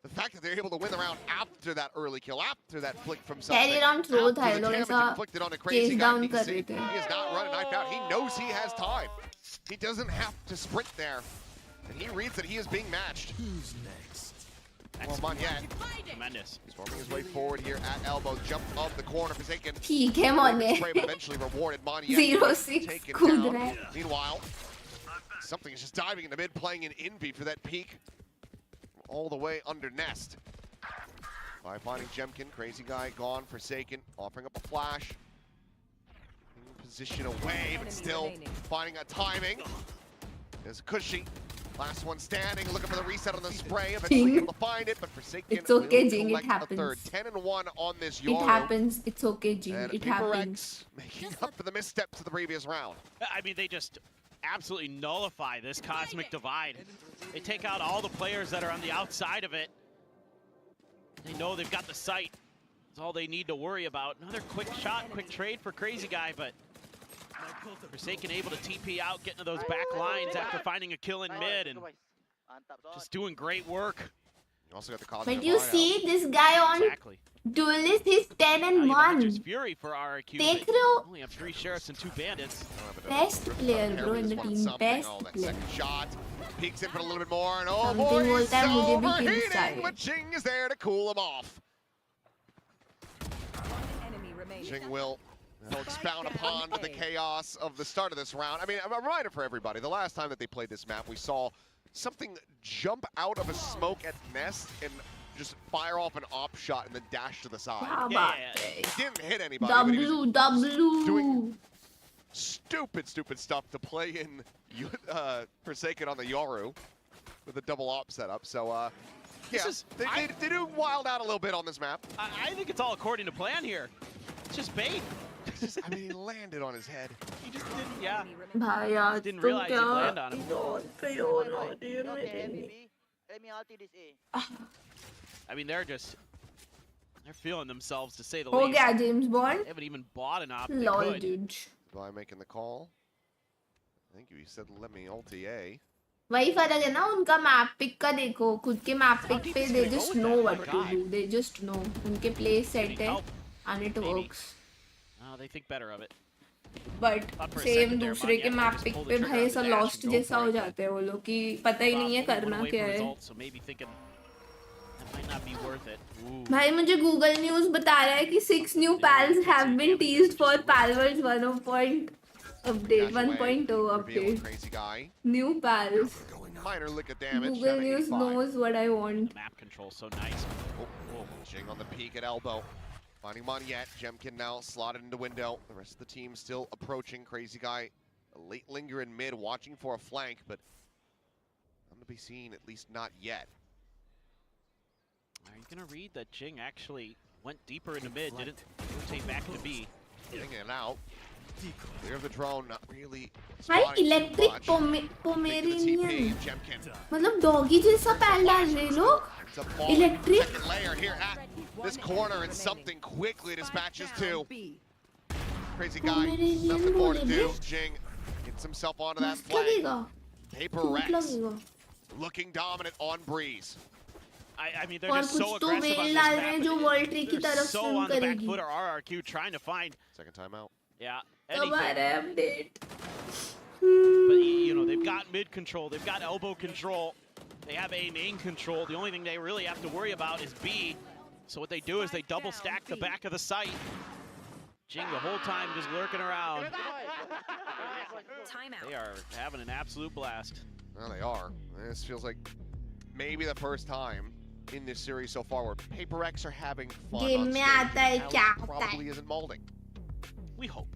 the fact that they're able to win the round after that early kill, after that flick from something, Carry round throw after था ये the लोग damage ऐसा inflicted on a Crazy chase Guy, down he कर रहे थे is not running knife out. He knows he has time. He doesn't have to sprint there, and he reads that he is being matched. Who's next? Well, Monette Tremendous. storming his way forward here at elbow, jump of the corner, Forsaken. ठीक है मोने Spray, but eventually rewarded. Monette 0-6 taken कूद down. रहा है Meanwhile, something is just diving into mid, playing in Envy for that peak. All the way under Nest. By finding Jemkin, Crazy Guy gone, Forsaken, offering up a flash. In position away, but still finding a timing. There's Cushy. Last one standing, looking for the reset on the spray. Eventually able to find it, but Forsaken It's okay, will Jing, it collect a happens. third. 10-1 on this it Yoru. happens it's okay Jing And it Prx happens making up for the missteps of the previous round. I mean, they just absolutely nullify this cosmic divide. They take out all the players that are on the outside of it. They know they've got the sight. That's all they need to worry about. Another quick shot, quick trade for Crazy Guy, but Forsaken able to TP out, get into those back lines after finding a kill in mid, and just doing great work. You also got the cosmic but you divide out. see this guy on Exactly. duelist he's 10 Now and you have 1 Hunter's Fury for RRQ. देख but रहे हो only have 3 sheriffs and 2 bandits. best player bro in the team best That player second shot peeks in for a little bit more, and oh Something boy, he's बोलता है मुझे भी kill overheating, चाहिए but Jing is there to cool him off. Jing will They'll expound upon the chaos of the start of this round. I mean, a reminder for everybody, the last time that they played this map, we saw something jump out of a smoke at Nest and just fire off an op shot and then dash to the side. He didn't hit anybody, but he was doing stupid stuff to play in Forsaken on the Yoru with a double op setup. So, yeah, they do wild out a little bit on this map. I think it's all according to plan here. It's just bait. I mean, he landed on his head. He just didn't, yeah. भाई आज Didn't तो realize he'd क्या land on him. I mean, they're feeling themselves, to say the हो least. गया James Bond. They haven't even bought an op. They Lol could. dude. By making the call. I think he said, let me ulti A. वही फर्क है ना उनका map pick का देखो खुद के मैप पिक पे they just know what to do. They just know. उनके play set है and it works. Oh, they think better of it. But same दूसरे के मैप पिक पे भाई ऐसा लॉस्ट जैसा हो जाते हैं वो लोग कि पता ही नहीं है करना क्या है. भाई मुझे गूगल न्यूज़ बता रहा है कि 6 new pals have been teased for Palworld's 1.0 update. 1.0 update. Crazy guy. New pals. Minor lick of damage. Google News knows what I want. Map control so nice. Jing on the peak at elbow. Finding Moniette. Jemkin now slotted into window. The rest of the team still approaching. Crazy guy, a late linger in mid, watching for a flank, but none to be seen, at least not yet. Are you gonna read that Jing actually went deeper into mid, didn't rotate back to B? Getting it out. Clear the drone, not really. भाई electric Pomeranian मतलब doggy जैसा पैल डाल रहे लोग electric layer here at this corner, and something quickly dispatches to Crazy guy. Nothing more to do. Jing gets himself onto that flank. Prx looking dominant on Breeze. I mean, they're just so aggressive on this map. They're so on the back foot. Or RRQ trying to find second timeout. Yeah, anything. But you know, they've got mid control, they've got elbow control, they have A main control. The only thing they really have to worry about is B. So what they do is they double stack the back of the site. Jing the whole time just lurking around. They are having an absolute blast. Well, they are. This feels like maybe the first time in this series so far where Prx are having fun on stage. Probably isn't molding. We hope.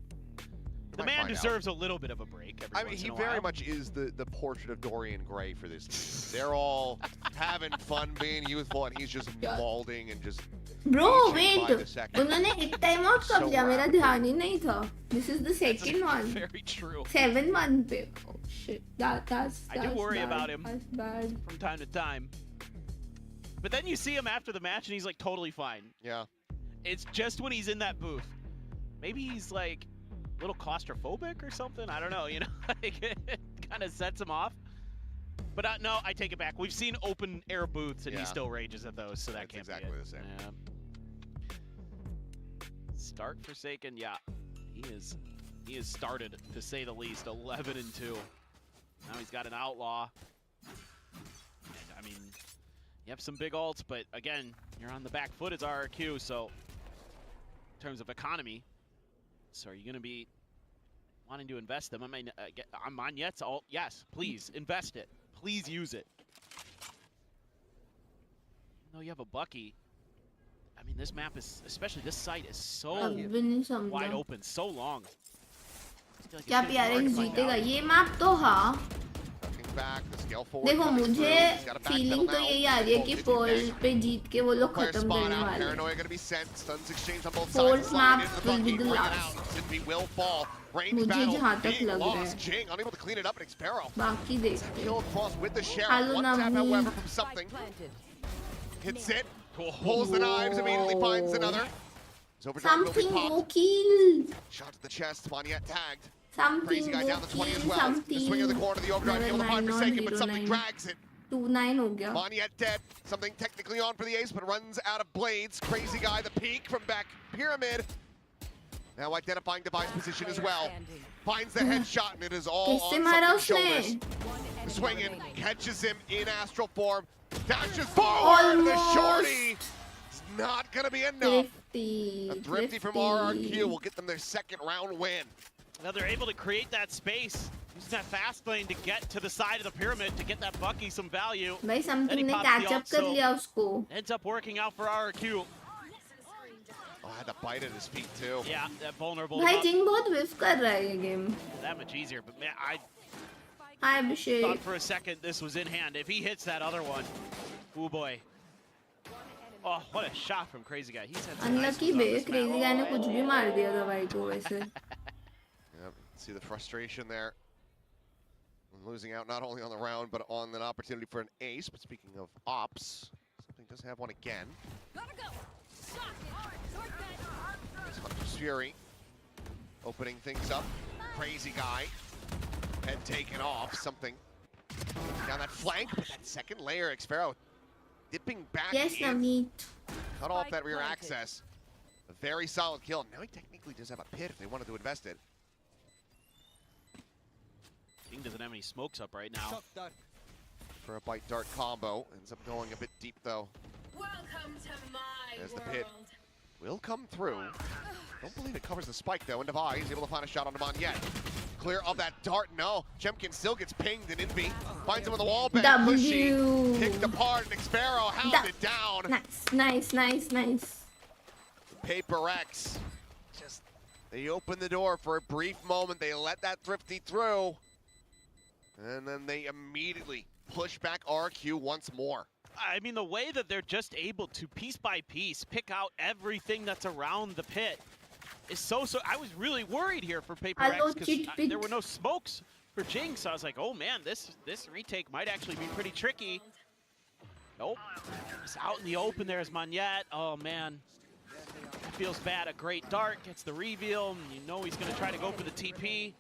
The man deserves a little bit of a break every I mean, he very much is the portrait of Dorian Gray for this team. They're all having fun being youthful, and he's just molding and just. Bro, wait. उन्होंने एक time out कब लिया? मेरा ध्यान ही नहीं था. This is the second one. Very true. 7-1 पे. Oh shit. That's I do worry bad. about him That's bad. from time to time. But then you see him after the match, and he's like totally fine. Yeah. It's just when he's in that booth. Maybe he's like a little claustrophobic or something. I don't know, you know, like, it kind of sets him off. But no, I take it back. We've seen open air booths and he still rages at those, so that can't exactly be it. The same. Yeah. Start Forsaken, yeah. He is started, to say the least, 11-2. Now he's got an outlaw. And, I mean, you have some big ults, but again, you're on the back foot as RRQ, so in terms of economy, so are you going to be wanting to invest them? I mean, I'm on Yet's ult. Yes, please invest it. Please use it. Even though you have a Bucky, I mean, this map is, especially this site, is so wide open, so long. क्या PRX जीतेगा ये map तो हाँ. देखो मुझे feeling तो यही आ रही है कि पोल पे जीत के वो लोग खत्म करने वाले हैं. Fourth map will be the last. मुझे जहाँ तक लग रहा है. बाकी देखते हैं. हेलो नामी. Hits it, pulls the knives, immediately finds another. Something will kill. Shot to the chest, Moniette tagged. Something Crazy guy down to 20 as well. The swing of the corner, the overdrive, kill the 5 Forsaken, but something drags it. 2-9 हो गया. Moniette dead. Something technically on for the ace, but runs out of blades. Crazy guy, the peak from back pyramid. Now identifying device position as well. Finds the headshot, and it is all on something's shoulders. Swinging, catches him in astral form. Dashes forward, the shorty. It's not gonna be enough. Thrifty. A thrifty from RRQ will get them their second round win. Now they're able to create that space, use that fast lane to get to the side of the pyramid to get that Bucky some value. भाई Then something he ने pops catch the up ult, कर so लिया उसको. ends up working out for RRQ. Oh, I had to bite at his feet too. Yeah, that vulnerable. भाई जिंग बहुत whiff कर रहा है ये game. That much easier, but man, I Hi Abhishek. thought for a second this was in hand. If he hits that other one, oh boy. Oh, what a shot from Crazy Guy. He's had some nice Unlucky ones on bay this Crazy map. Guy ने कुछ भी मार दिया था भाई को वैसे. Yep, see the frustration there. Losing out not only on the round, but on an opportunity for an ace. But speaking of ops, something does have one again. It's Hunter's Fury opening things up. Crazy Guy. Head taken off. Something down that flank, but that second layer, Xpharaoh dipping back Yes, in. Navneet. Cut off that rear access. A very solid kill. Now he technically does have a pit if they wanted to invest it. King doesn't have any smokes up right now. For a bite dart combo. Ends up going a bit deep though. Welcome to my As the world. pit will come through. Don't believe it covers the spike though. And Devi is able to find a shot on Devon yet. Clear of that dart, no. Jemkin still gets pinged and Envy finds him on the wall bed. Pushy, W. picked apart, and Xpharaoh hounded down. Nice. Paper X. Just, they open the door for a brief moment. They let that Thrifty through. And then they immediately push back RQ once more. I mean, the way that they're just able to piece by piece pick out everything that's around the pit is so. I was really worried here for Paper Hello, X cheat because pig. there were no smokes for Jinx. I was like, oh man, this retake might actually be pretty tricky. Nope, it's out in the open. There's Monyet. Oh man, feels bad. A great dart gets the reveal. And you know he's gonna try to go for the TP.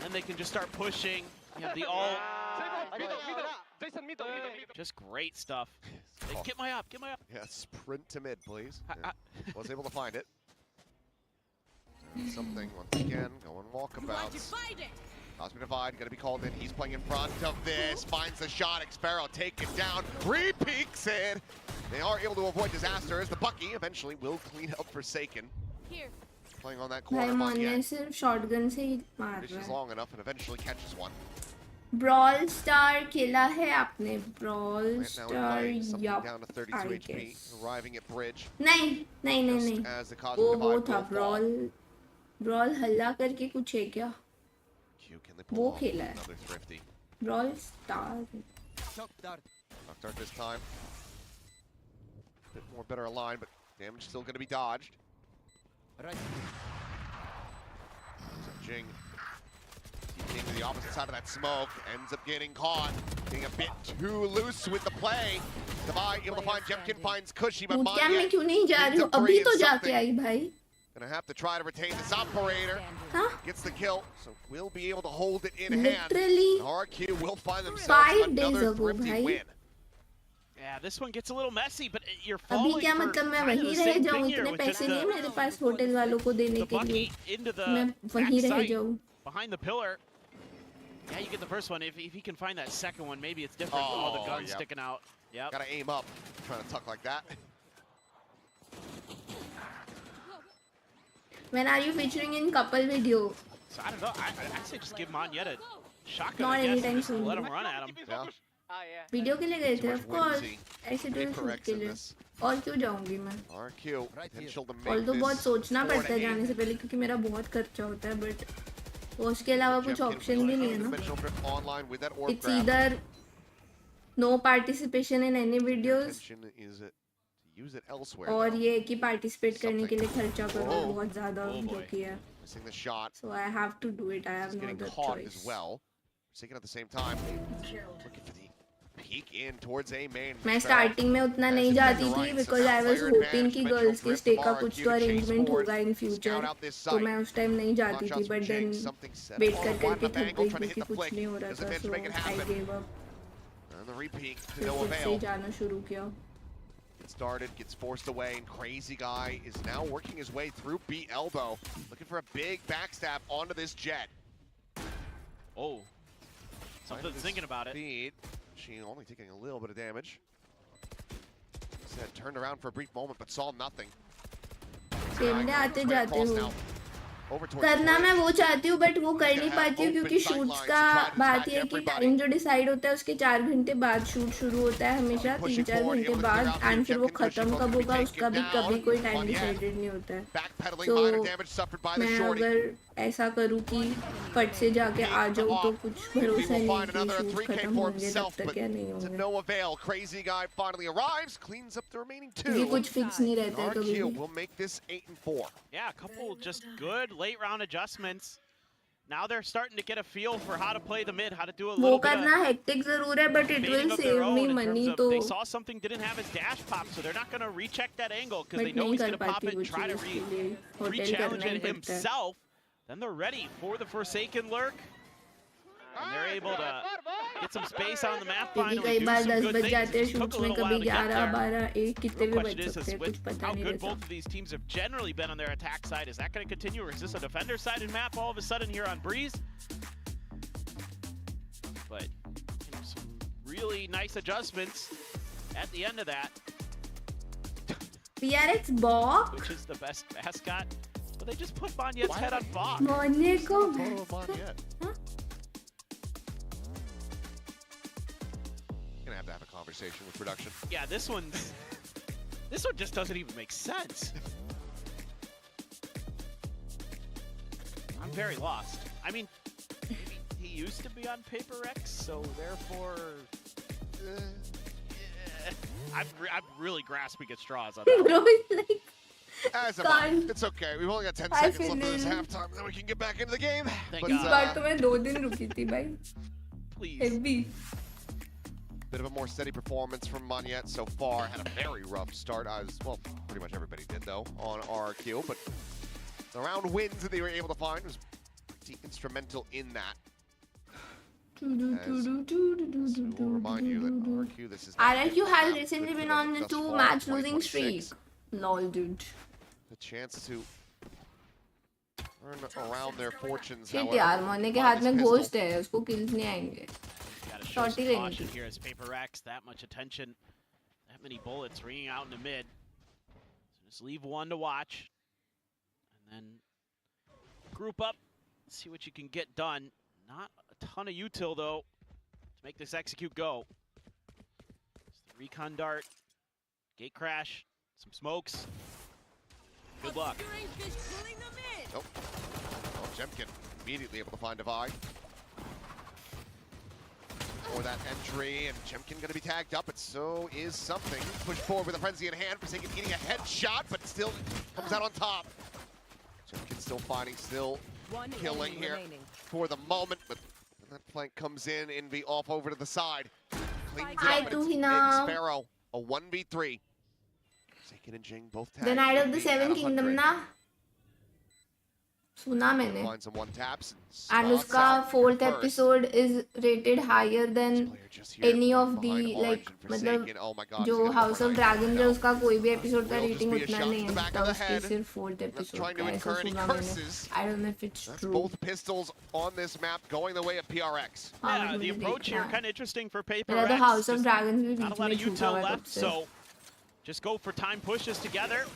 Then they can just start pushing. You have the ult. Just great stuff. Hey, get my up. Yeah, sprint to mid, please. Yeah. Was able to find it. And something, once again, going walkabouts. Cosmic Divide, gonna be called in. He's playing in front of this. Finds the shot. Xpharaoh taken down. Re-peeks it. They are able to avoid disaster as the Bucky eventually will clean up Forsaken. Here. Playing on that भाई corner. मोन्ने सिर्फ shotgun से ही मार Finishes रहा है. long enough and eventually catches one. Brawl Star खेला है आपने. Brawl Right now Star we play something yup. down to 32 I HP, guess. arriving at bridge. नहीं. Just as the Cosmic वो Divide था will fall. Brawl हल्ला करके कुछ है क्या? Q, can they pull वो off खेला है. another Thrifty? Brawl Star. Knocked dart this time. Bit more better aligned, but damage still going to be dodged. So Jing to the opposite side of that smoke, ends up getting caught, being a bit too loose with the play. Devi able to find Jemkin, finds Cushy, but Bootcamp में Monyet क्यों नहीं जा रही हो? अभी तो जाके आई भाई. gonna have to try to retain this operator. हाँ? Gets the kill, so we'll be able to hold it in hand. Literally And RQ will find themselves 5 days another ago, Thrifty भाई. win. Yeah, this one gets a little messy, but you're अभी falling क्या for मतलब मैं kind of वहीं the रह same जाऊँ? thing here इतने with just पैसे नहीं है मेरे पास होटल वालों को देने the के लिए. Bucky into the मैं वहीं रह backside जाऊँ. behind the pillar. Yeah, you get the first one. If he can find that second one, maybe it's different. Oh, the gun's yep. sticking out. Yep. Gotta aim up, trying to tuck like that. When are you featuring in couple video? So I don't know. I'd say just give Monyet a shotgun. Not I guess, and anytime just soon. let him run at him. Yeah. Video के लिए गए थे Too much of course. whimsy. ऐसे तो Paper shoot X के in लिए. this. और क्यों जाऊंगी मैं? RQ, potential to make Although this बहुत सोचना 4 पड़ता to है 8. जाने से पहले क्योंकि मेरा बहुत खर्चा होता है but उसके अलावा कुछ Jemkin ऑप्शन will भी नहीं use है ना. dimensional drift online with that orb It's grab. either no participation in any videos Intention is it to use it elsewhere. और though. ये कि participate करने के लिए खर्चा करो Oh. बहुत ज़्यादा Oh जो boy. कि है. Missing the shot. So I have to do it. I have He's no getting other caught choice. as well. Forsaken at the same time. Looking for the peek in towards A main. मैं starting में उतना नहीं जाती थी because I was hoping कि girls के stay का कुछ तो arrangement होगा in future. तो मैं उस टाइम नहीं जाती थी but then wait कर करके थक गई क्योंकि कुछ नहीं हो रहा था so I gave up. And the repeat to फिर no खुद से ही avail. जाना शुरू किया. Gets started, gets forced away, and Crazy Guy is now working his way through B elbow, looking for a big backstab onto this jet. Oh. Something's thinking about it. Speed. She only taking a little bit of damage. Said turned around for a brief moment, but saw nothing. खेलने आते जाते हो Over towards करना Bridge. मैं वो चाहती हूँ but वो कर नहीं पाती हूँ क्योंकि शूट्स का बात ये है कि टाइम जो डिसाइड होता है उसके 4 घंटे बाद शूट शुरू होता है हमेशा 3-4 घंटे बाद एंड फिर वो खत्म कब होगा उसका भी कभी कोई टाइम डिसाइडेड नहीं होता है तो मैं अगर ऐसा करूँ कि फट से जाके आ जाऊँ तो कुछ भरोसा नहीं कि शूट खत्म होंगे तब तक या नहीं होंगे No avail. Crazy guy finally arrives, cleans up the remaining क्योंकि two. कुछ फिक्स नहीं रहता है कभी RQ भी will make this 8-4. Yeah, a couple just good late round adjustments. Now they're starting to get a feel for how to play the mid, how to do a वो little bit करना of hectic जरूर है but it will baiting of their save own me in money terms of तो they saw something didn't have his dash pop, so they're not going to recheck that angle because they but know नहीं he's कर going to pop पाती it वो and try to चीज उसके लिए hotel re-challenge करना ही it पड़ता है himself. Then they're ready for the Forsaken Lurk. And they're able to get some space on the map क्योंकि finally, कई do बार some 10 good बज things. जाते हैं It took शूट्स a में little कभी while to get 11 there. 12 1 कितने The भी question बज is सकते हैं with कुछ पता how नहीं good रहता both of these teams have generally been on their attack side, is that going to continue, or is this a defender-sided map all of a sudden here on Breeze? But some really nice adjustments at the end of that. PRX Bok Which is the best mascot. But they just put Banyet's head on Bok. मोने को Total of Banyet. Gonna have to have a conversation with production. Yeah, this one just doesn't even make sense. I'm very lost. I mean, maybe he used to be on Paper X, so therefore, I'm really grasping at straws on that. bro it's like As am I. It's okay. We've only got 10 I seconds left of this feel- halftime, then we can get back into the game. Thank But, इस बार तो मैं 2 दिन रुकी थी भाई Please. Heavy bit of a more steady performance from Monyet so far. Had a very rough start, as well, pretty much everybody did though, on RQ, but the round wins that they were able to find was pretty instrumental in that. We'll remind you that RQ, this is not RRQ has good recently for been them on the thus 2 far match in losing 2026. streak lol dude The chance to turn around their fortunes, shit however. यार मोने के हाथ में Minus pistol. Ghost है उसको kills नहीं आएंगे Gotta show Shorty some range. caution here as Paper X, that much attention, that many bullets ringing out in the mid. So just leave one to watch, and then group up, see what you can get done. Not a ton of util though to make this execute go. It's the recon dart, gate crash, some smokes. Good luck. Nope. Oh, Jemkin immediately able to find Divide. For that entry, and Jemkin going to be tagged up, but so is something. Push forward with a frenzy in hand. Forsaken getting a headshot, but still comes out on top. Jemkin still fighting, still killing here for the moment, but that flank comes in, Envy off over to the side. Cleans it Hi, up, and it's Tuhina. Big Sparrow, a 1v3. Forsaken and Jing both tagged. The Night of the Envy at 7 100. Kingdom ना सुना मैंने Find some one taps and spots उसका out 4th first. episode is rated higher than Player just here any from of the behind like Orange and मतलब Forsaken. Oh my God, जो he's gonna House go of for Dragons है now. उसका कोई भी episode का Will rating just be a उतना shot नहीं to the है back जितना of the उसकी head. सिर्फ 4th Not एपिसोड trying का to ऐसा incur any सुना मैंने curses. I don't know if it's That's true both pistols on this map going the way of PRX. हाँ, Yeah, मुझे the approach here देखना है। kind of interesting for Paper मेरा तो X. House of Just Dragons भी not a beach lot में of छूटा util हुआ है left, तब से so just go for time pushes together.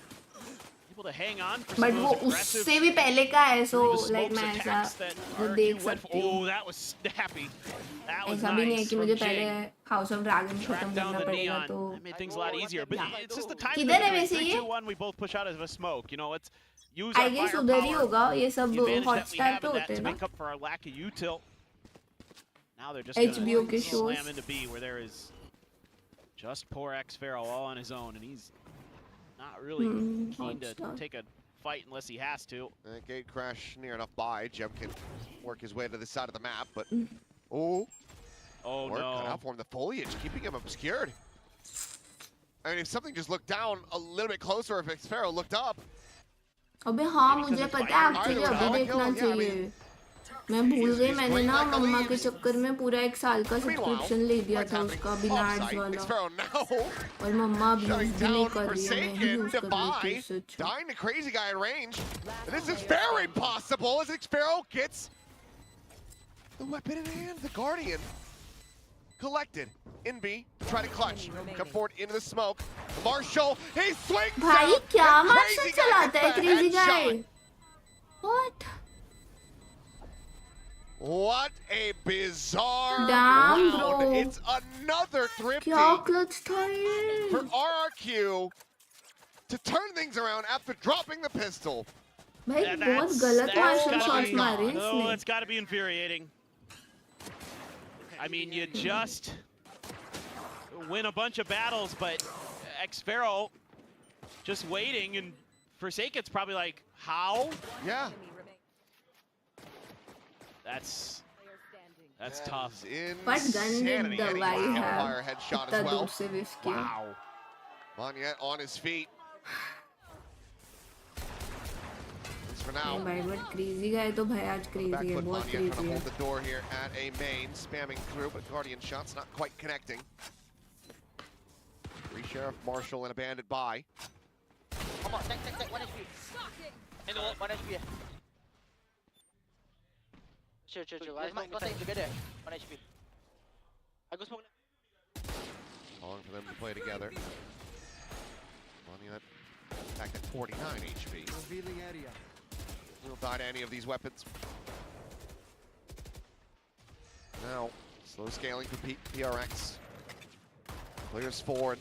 Able to hang on for but some वो of those aggressive उससे भी पहले का है सो through the लाइक smokes मैं ऐसा attacks that वो RQ देख went for. सकती हूँ Oh, that was snappy. That was ऐसा भी नहीं है nice कि from मुझे पहले Jing. House of Dragons Track खत्म down करना the पड़ेगा neon. तो That made things a lot easier. But it's just the time किधर है limit. वैसे 3, ये 2, 1, we both push out of a smoke. You know, let's use I our guess उधर ही firepower. होगा ये सब The advantage that we Hotstar have पे in होते that हैं to ना make up for our lack of util. Now they're just HBO gonna के shows slam into B where there is just poor X Pharaoh all on his own, and he's not really keen to Hotstar. take a fight unless he has to. Gate crash near enough by. Jem can work his way to the side of the map, but oh, Oh work cut no. out for him. The foliage keeping him obscured. I mean, if something just looked down a little bit closer, if Sparrow looked up, अबे हाँ मुझे पता है actually अभी देखना चाहिए मैं भूल गई मैंने ना मम्मा के चक्कर में पूरा 1 साल का सब्सक्रिप्शन ले दिया था उसका बिना एड्स वाला Sparrow now और मम्मा अभी shutting यूज भी नहीं down कर रही है मैं ही Forsaken यूज to कर रही buy, थी उससे अच्छा dying to crazy guy in range. And this is very possible as Sparrow gets the weapon in hand, the Guardian. collected. Invi try to clutch. Come forward into the smoke. Marshall, he swings भाई out, क्या and martial Crazy Guy चलाता है hits the crazy headshot. Guy? What? What a bizarre Damn, round. bro. It's another thrifty क्या clutch था ये? for RRQ to turn things around after dropping the pistol. भाई बहुत गलत martial shots मारे हैं Oh, इसने. it's got to be infuriating. I mean, you just win a bunch of battles, but Xfero just waiting, and Forsaken's probably like, how? Yeah. That's That tough. is But gun did insanity. the And he why gets have Hellfire headshot इतना as well. दूर से whiff किया. Wow. Monyet on his feet. That's for now. नहीं भाई but crazy guy तो भाई आज crazy Back है, foot बहुत Monyet trying crazy to है. hold the door here at a main, spamming through, but Guardian shots not quite connecting. Free Sheriff Marshall and a bandit by. Come on, take, 1 HP. In the wall, 1 HP. Chill. I smoke nothing together. 1 HP. I go smoke. Calling for them to play together. Monyet back at 49 HP. Revealing area. Will die to any of these weapons. Now, slow scaling for PRX. Clears forward.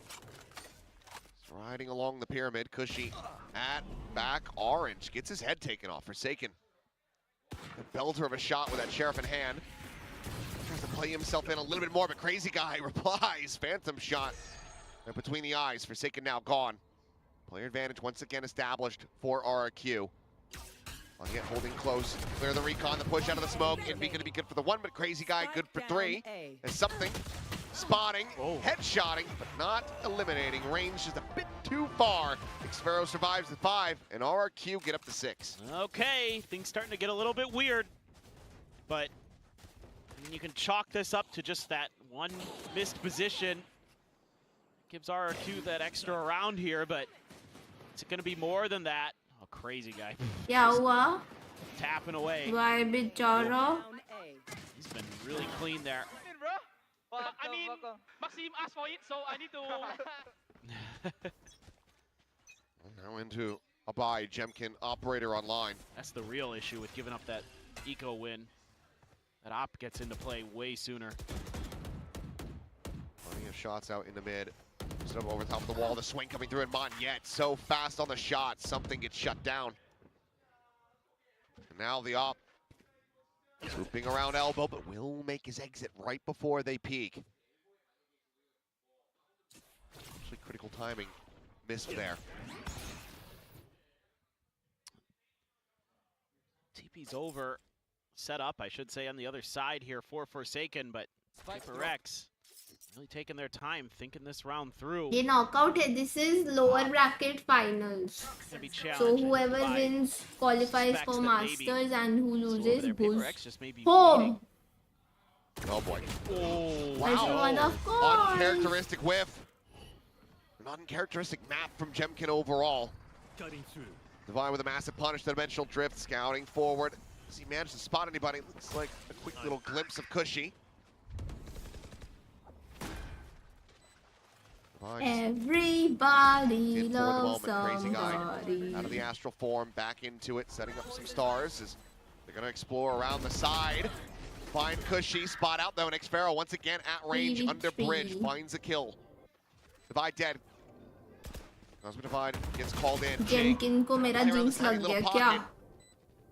Riding along the pyramid. Cushy at back. Orange gets his head taken off. Forsaken. A belter of a shot with that Sheriff in hand. Tries to play himself in a little bit more, but Crazy Guy replies. Phantom shot right between the eyes. Forsaken now gone. Player advantage once again established for RRQ. Monyet holding close. Clear the recon, the push out of the smoke. Envy going to be good for the 1, but Crazy Guy good for 3. There's something. Spotting, headshotting, but not eliminating. Range just a bit too far. Xfero survives the 5, and RRQ get up to 6. Okay, things starting to get a little bit weird, but I mean, you can chalk this up to just that one missed position. Gives RRQ that extra round here, but it's going to be more than that. Oh, Crazy Guy. क्या हुआ? Tapping away. Why बेचारा? He's been really clean there. I mean, Maxim asked for it, so I need to. Now into Abai, Jemkin, operator online. That's the real issue with giving up that eco win. That op gets into play way sooner. Plenty of shots out in the mid. Stood up over the top of the wall, the swing coming through, and Monyet so fast on the shot, something gets shut down. And now the op swooping around elbow, but will make his exit right before they peak. Actually, critical timing missed there. TP's over, set up, I should say, on the other side here for Forsaken, but Prx really taking their time, thinking this round through. ये knockout है. This is lower bracket finals. Gonna be So challenging. whoever by wins qualifies specs for that maybe Masters, and who it's over loses there. goes Prx just may be home. Oh boy. Oh, Special one, of course. Uncharacteristic whiff. An uncharacteristic map from Jemkin overall. Cutting through. Divine with a massive punish, dimensional drift, scouting forward. Does he manage to spot anybody? Looks like a quick little glimpse of Cushy. Everybody In for the loves moment, Crazy Guy. somebody. Out of the astral form, back into it, setting up some stars as they're gonna explore around the side. Find Cushy, spot out though, and Xfero once again at range, under bridge, finds a kill. Divide dead. Cosmic Divide gets called in. Jemkin को मेरा jinx लग गया क्या?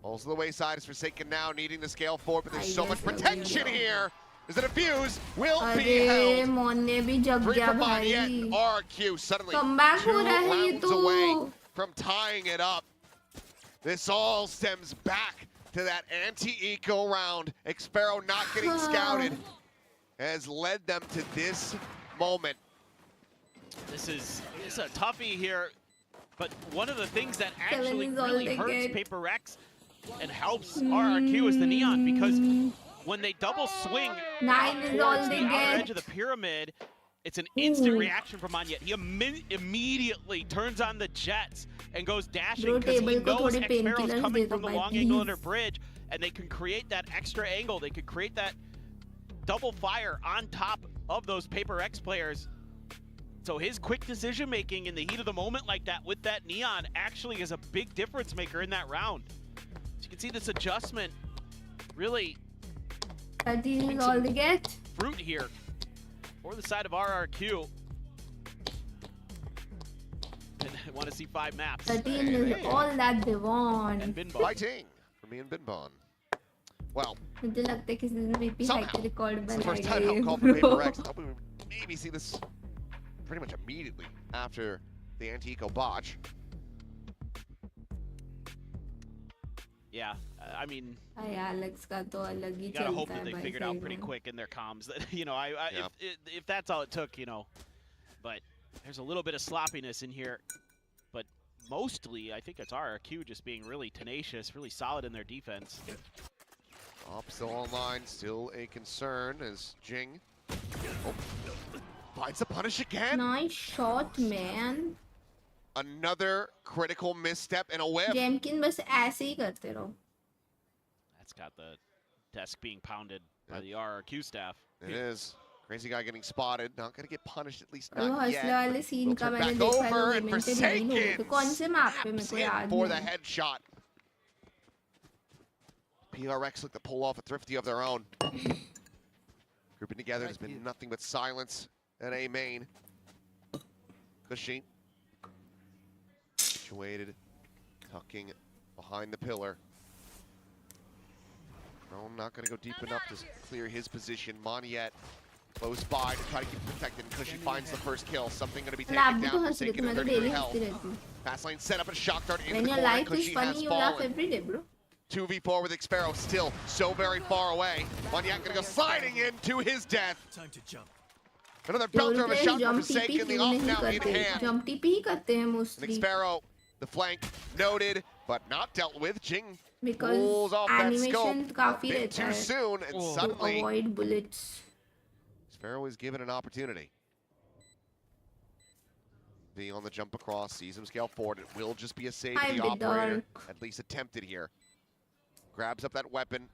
Falls to the wayside, is Forsaken now, needing to scale forward, but there's I so much guess it will protection be. here. Is it a fuse? Will be अरे held. मोने भी जग 3 गया for Monyet, भाई. RQ suddenly Comeback 2 हो रहा है ये rounds तो. away from tying it up. This all stems back to that anti-eco round. Xfero not getting scouted has led them to this moment. This is a toughie here, but one of the things that Seven actually is all really they hurts get. Paper-X and helps RRQ is the neon, because when they double swing 9 is all towards they the outer edge get. of the pyramid, it's an instant Ooh. reaction from Monyet. He immediately turns on the jets and goes dashing Bro, because he table को knows थोड़े Xfero's painkillers coming they from दो the भाई, long angle please. under bridge, and they can create that extra angle. They could create that double fire on top of those Paper X players. So his quick decision making in the heat of the moment like that with that Neon actually is a big difference maker in that round. So you can see this adjustment really is all they get. fruit here for the side of RRQ. And I want to see 5 maps. 13 is all that they want. And Binbon. Fighting for me and Binbon. Well, मुझे लगता है किसी दिन maybe somehow, hack record it's the first time बनाएंगे I'll call for Paper bro. X. I hope we would maybe see this pretty much immediately after the anti-eco botch. Yeah, I mean, Ay, Alex का तो अलग ही you gotta hope चलता that they है figured भाई out सही pretty में. quick in their comms that, you know, Yeah. if that's all it took, you know. But there's a little bit of sloppiness in here. But mostly, I think it's RRQ just being really tenacious, really solid in their defense. Op still online, still a concern as Jing finds the punish again. Nice shot, man. Another critical misstep and a whiff. जेमकिन बस ऐसे ही करते रहो. That's got the desk being pounded by the RRQ staff. It is. Crazy guy getting spotted. Not going to get punished, at least और वो not हौसले yet. वाले scene We'll का turn मैंने back देखा है over तो and momentary नहीं हुए थे. कौन से मैप पे मेरे Snaps को in याद for the नहीं. headshot. PRX look to pull off a thrifty of their own. Grouping together, there's been nothing but silence at A main. Cushy. Situated, tucking behind the pillar. No, not going to go deep enough to clear his position. Moniette close by to try to keep protected. And Cushy finds the first kill. Something going to be taken lab भी तो down, हंस रही थी. forsaken मैं at तो 33 daily health. हंसती रहती हूँ. Fast lane set up a shock dart into When the your corner. life is Cushy funny, has you laugh fallen. every day, bro. 2v4 with Xpero, still so very far away. Moniette gonna go sliding into his death. Time to jump. Another Yo, belter of a रुके shot for jump TP Forsaken, the क्यों off नहीं now in करते? hand. Jump TP ही करते हैं And mostly. Xpero, the flank, noted, but not dealt with. Jing Because pulls off that animation scope a काफी bit रहता too है soon, and to suddenly avoid bullets. Xpero is given an opportunity. Being on the jump across, sees him scale forward. It will just be a save Hi, to the bit operator, dark. at least attempted here. Grabs up that weapon,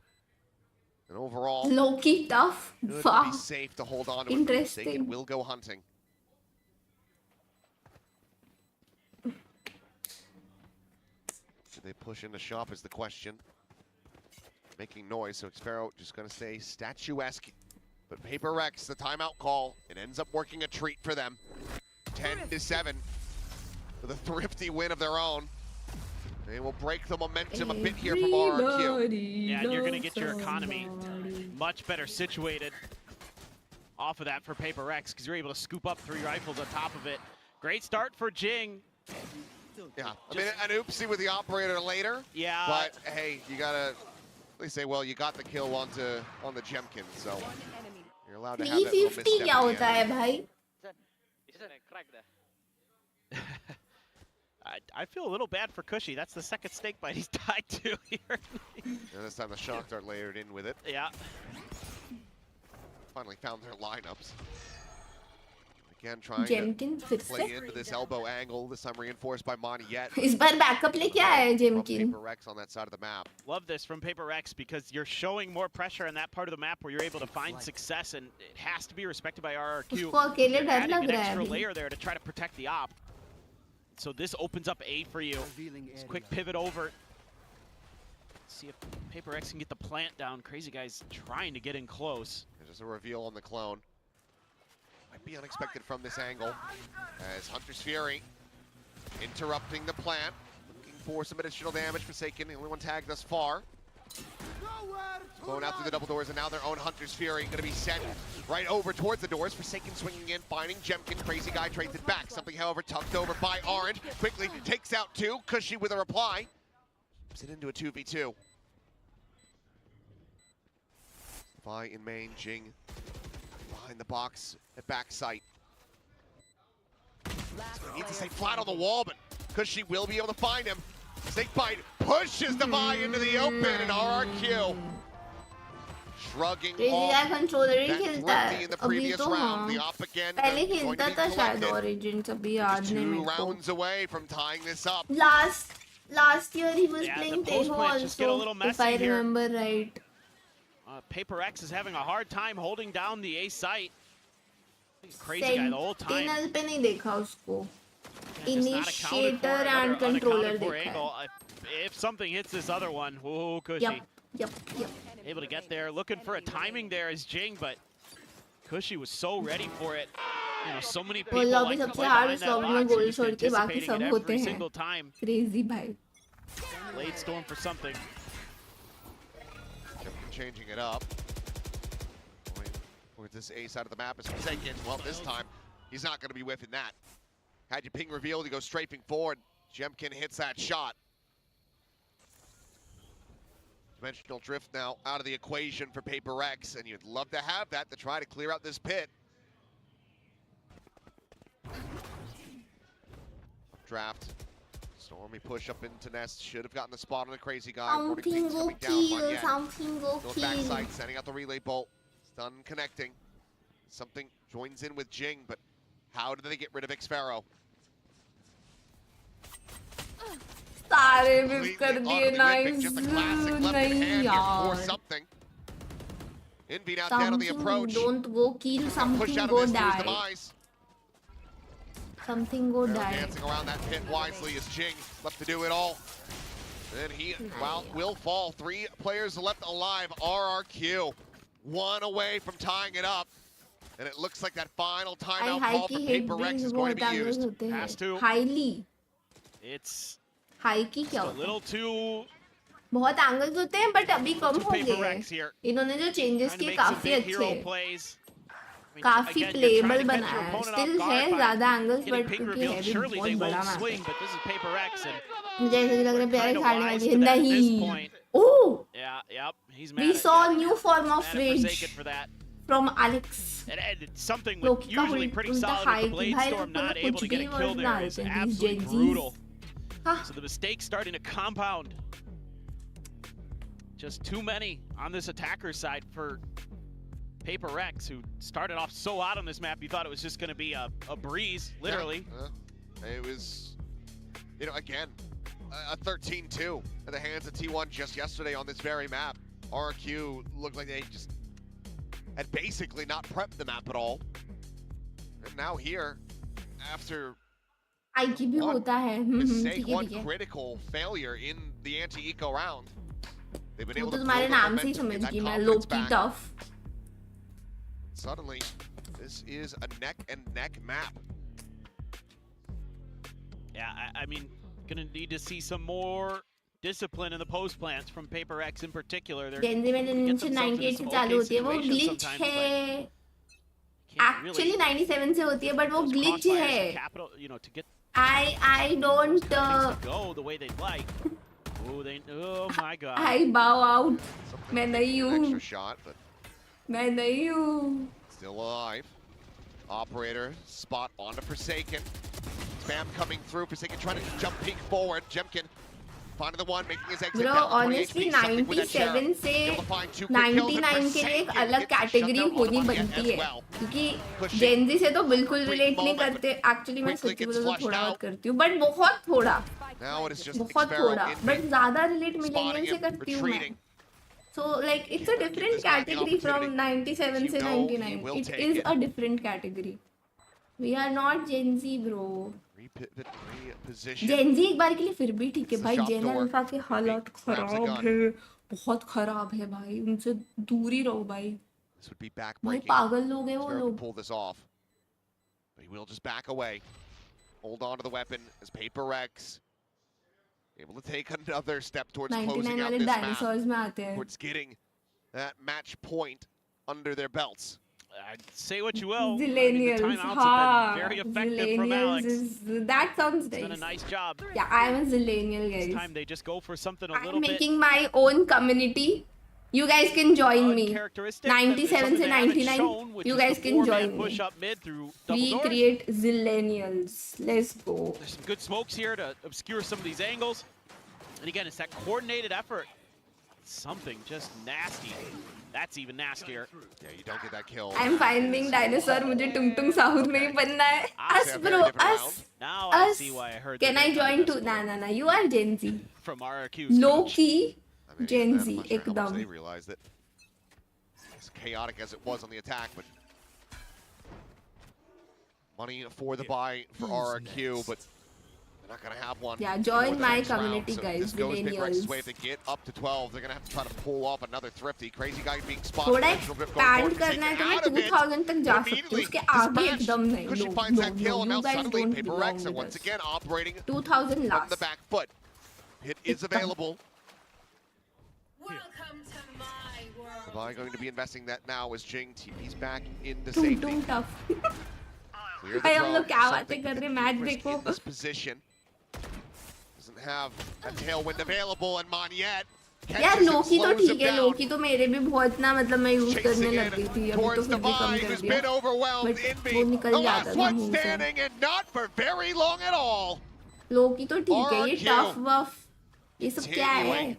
and overall, Low-key tough. good to Wow. be safe to hold on to it. Interesting. Forsaken will go hunting. Should they push into shop is the question. Making noise, so Xpero just gonna stay statuesque. But Paper X, the timeout call, it ends up working a treat for them. 10-7 with a thrifty win of their own. They will break the momentum a bit here from RRQ. Yeah, and you're going to get your economy much better situated off of that for Paper X because you're able to scoop up 3 rifles on top of it. Great start for Jing. Yeah, I mean, an oopsie with the operator later. Yeah. But hey, you gotta, they say, well, you got the kill on the Jemkin, so you're allowed to have that little 350 misstep क्या at the होता end. है भाई? Crack there. I feel a little bad for Cushy. That's the second snake bite he's tied to here. And this time the shock dart layered in with it. Yeah. Finally found their lineups. Again, trying जेमकिन to फिर play से. into this elbow angle, this time reinforced by Moniette. इस बार backup लेके आया है From जेमकिन. Paper X on that side of the map. Love this from Paper X because you're showing more pressure in that part of the map where you're able to find success, and it has to be respected by RRQ. उसको अकेले You're डर adding लग an रहा है extra अभी. layer there to try to protect the op. So this opens up A for you. Just quick pivot over. See if Paper X can get the plant down. Crazy guy's trying to get in close. There's just a reveal on the clone. Might be unexpected from this angle as Hunter's Fury interrupting the plant. Looking for some additional damage. Forsaken, the only one tagged thus far. Going out through the double doors, and now their own Hunter's Fury going to be sent right over towards the doors. Forsaken swinging in, finding Jemkin. Crazy guy trades it back. Something, however, tucked over by Orange. Quickly takes out 2. Cushy with a reply. Puts it into a 2v2. Vi in main, Jing behind the box at backside. He needs to stay flat on the wall, but Cushy will be able to find him. Snake bite pushes the Vi into the open, and RRQ shrugging crazy off का controller he that खेलता है. thrifty in the अभी previous तो round. हाँ. The op again पहले going to खेलता be था शायद collected. Origins, अभी याद नहीं 2 मेरे को. rounds away from tying this up. Last year he was Yeah, playing the Tejo post-plants just get a little also, if I messy here. remember right. Paper X is having a hard time holding down the A site. Crazy guy the whole time. Sentinel पे नहीं देखा उसको. Yeah, just not accounted for. Initiator and Another controller unaccounted for देखा है. angle. If something hits this other one, oh, Cushy. Yep. Able to get there, looking for a timing there as Jing, but Cushy was so ready for it. You know, so many people like सबसे hard slot में goal छोड़ के बाकी anticipating सब it होते every हैं. single time. Crazy भाई. Blade Storm for something. Changing it up. Where this A side of the map is forsaken. Well, this time, he's not going to be whiffing that. Had your ping revealed, he goes strafing forward. Jemkin hits that shot. Dimensional drift now out of the equation for Prx, and you'd love to have that to try to clear out this pit. Draft. Stormy push up into Nest. Should have gotten the spot on the crazy guy. Something go kill. Backside, sending out the relay bolt. Stun connecting. Something joins in with Jing, but how did they get rid of Xpharaoh? सारे whip कर दिए. Nice. Just a classic left hand here for something. Envy now dead on the approach. Don't go kill. Something go die. Something go die. Dancing around that pit wisely as Jing left to do it all. Then he will fall. 3 players left alive. RRQ. 1 away from tying it up. And it looks like that final timeout call for Prx is going to be used. Has to. Highly. It's High की क्या a होता है? little too. बहुत angles होते हैं but अभी कम हो गए हैं. इन्होंने जो चेंजेस किए काफी अच्छे हैं. काफी प्लेएबल बनाया है. स्टिल है ज्यादा एंगल्स बट क्योंकि है भी बहुत बड़ा मैप. जैसे कि लग रहा है प्यारे खाने वाली है. नहीं. Oh! We saw a new form of rage from Alex. Something with usually pretty solid with the Blade Storm not able to get a kill there is absolutely brutal. So the mistakes starting to compound. Just too many on this attacker side for Prx, who started off so out on this map, you thought it was just going to be a breeze, literally. Yeah, it was, you know, again, a 13-2 at the hands of T1 just yesterday on this very map. RRQ looked like they just had basically not prepped the map at all. And now here, after आईकी भी होता है. mistake, one critical failure in the anti-eco round, they've been able to तुम्हारे नाम से ही समझ गई मैं. लोकी tough. Suddenly, this is a neck-and-neck map. Yeah, I mean, gonna need to see some more discipline in the post plants from Prx in particular. Genji में 98 से चालू होती है. वो glitch है. Actually 97 से होती है, but वो glitch है. I don't go the way they'd like. Oh my god. I bow out. मैं नहीं हूँ. Extra shot, but मैं नहीं हूँ. still alive. Operator spot onto Forsaken. Spam coming through. Forsaken trying to jump peek forward. Jemkin finding the one, making his exit. Bro, honestly 97 से 99 के लिए एक अलग कैटेगरी होनी बनती है. क्योंकि जेनजी से तो बिल्कुल रिलेट नहीं करते. एक्चुअली मैं सच्ची बोलूँ तो थोड़ा बहुत करती हूँ, बट बहुत थोड़ा. बहुत थोड़ा, बट ज्यादा रिलेट मिलेनियम से करती हूँ मैं. So like it's a different category from 97 से 99. It is a different category. We are not Gen Z, bro. Gen Z एक बार के लिए फिर भी ठीक है भाई. जेन अल्फा के हालात खराब है, बहुत खराब है भाई. उनसे दूर ही रहो भाई. भाई पागल लोग हैं वो लोग. But he will just back away. Hold on to the weapon as Prx able to take another step towards closing out this map, towards getting that match point under their belts. I'd say what you will. Zillennials, the timeouts have been very effective from Alex. That sounds nice. He's done a nice job. Yeah, I'm a Zillennial, guys. This time they just go for something a little I'm bit. making my own community. You guys can join me. 97 to 99. You guys can join me. We create Zillennials. Let's go. There's some good smokes here to obscure some of these angles. And again, it's that coordinated effort. Something just nasty. That's even nastier. Yeah, you don't get that kill. I'm finding dinosaur. मुझे टुंगटुंग साहुर में ही बनना है. Us, bro. Us. Now I see why I heard. Can I join too? Nah. You are Gen Z. From RRQ. Low key. Gen Z, ekdam. They realized it. As chaotic as it was on the attack, but Money for the buy for RRQ, but they're not going to have one. Yeah, join my next round. community, So guys. this goes Big Rex's Millennials. way. If they get up to 12, they're going to have to try to pull off another thrifty. Crazy guy being spotted. थोड़ा Original grip going expand forward, करना है तो taken मैं out of it, 2000 तक जा but सकती हूँ immediately उसके आगे dispatched. एकदम नहीं Kushi no finds no that kill, no and you now guys suddenly don't Paper belong Rex are with once us again operating 2000 from last the back foot. Hit is available. Welcome to my world. Savai going to be investing that now as Jing TP's back in the तुम safety. tough Clear the भाई हम drone, लोग क्या something बातें कर रहे हैं that match can risk देखो in this position. Doesn't have a tailwind available, and Monyet यार catches him, लोकी तो slows him ठीक है down. लोकी तो मेरे भी बहुत ना मतलब मैं यूज करने Chasing लग गई थी in अभी तो towards फिर भी कम Savai, कर who's दिया been overwhelmed. बट Envy, वो the निकल जाता last था one मुंह से standing, and not for very long at all. लोकी तो ठीक है ये RRQ टफ वफ ये सब क्या है Continuing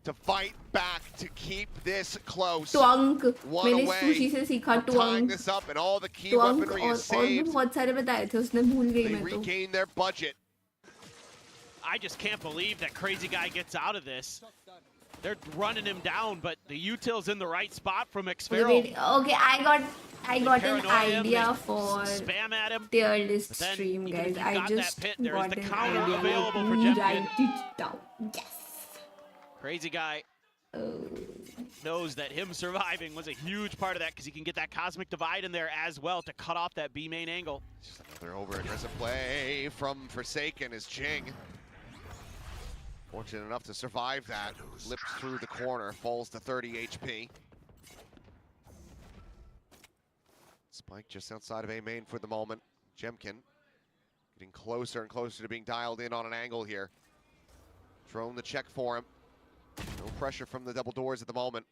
to fight back to keep this close. ट्वंक One मैंने away सुशी से सीखा from tying ट्वंक this up, and all the key ट्वंक weaponry is और भी saved. बहुत सारे बताए थे उसने भूल गई They मैं तो regain their budget. I just can't believe that crazy guy gets out of this. They're running him down, but the util's in the right spot from Xfero. okay I got an Paranoia him, idea they for spam at him. tier list But then, stream even if guys you I got that just pit, there is got the an counter idea available for let me Jemkin. write it down yes Crazy guy knows that him surviving was a huge part of that because he can get that cosmic divide in there as well to cut off that B main angle. Just another over-aggressive play from Forsaken as Jing. Fortunate enough to survive that. Lips through the corner, falls to 30 HP. Spike just outside of A main for the moment. Jemkin getting closer and closer to being dialed in on an angle here. Drone the check for him. No pressure from the double doors at the moment.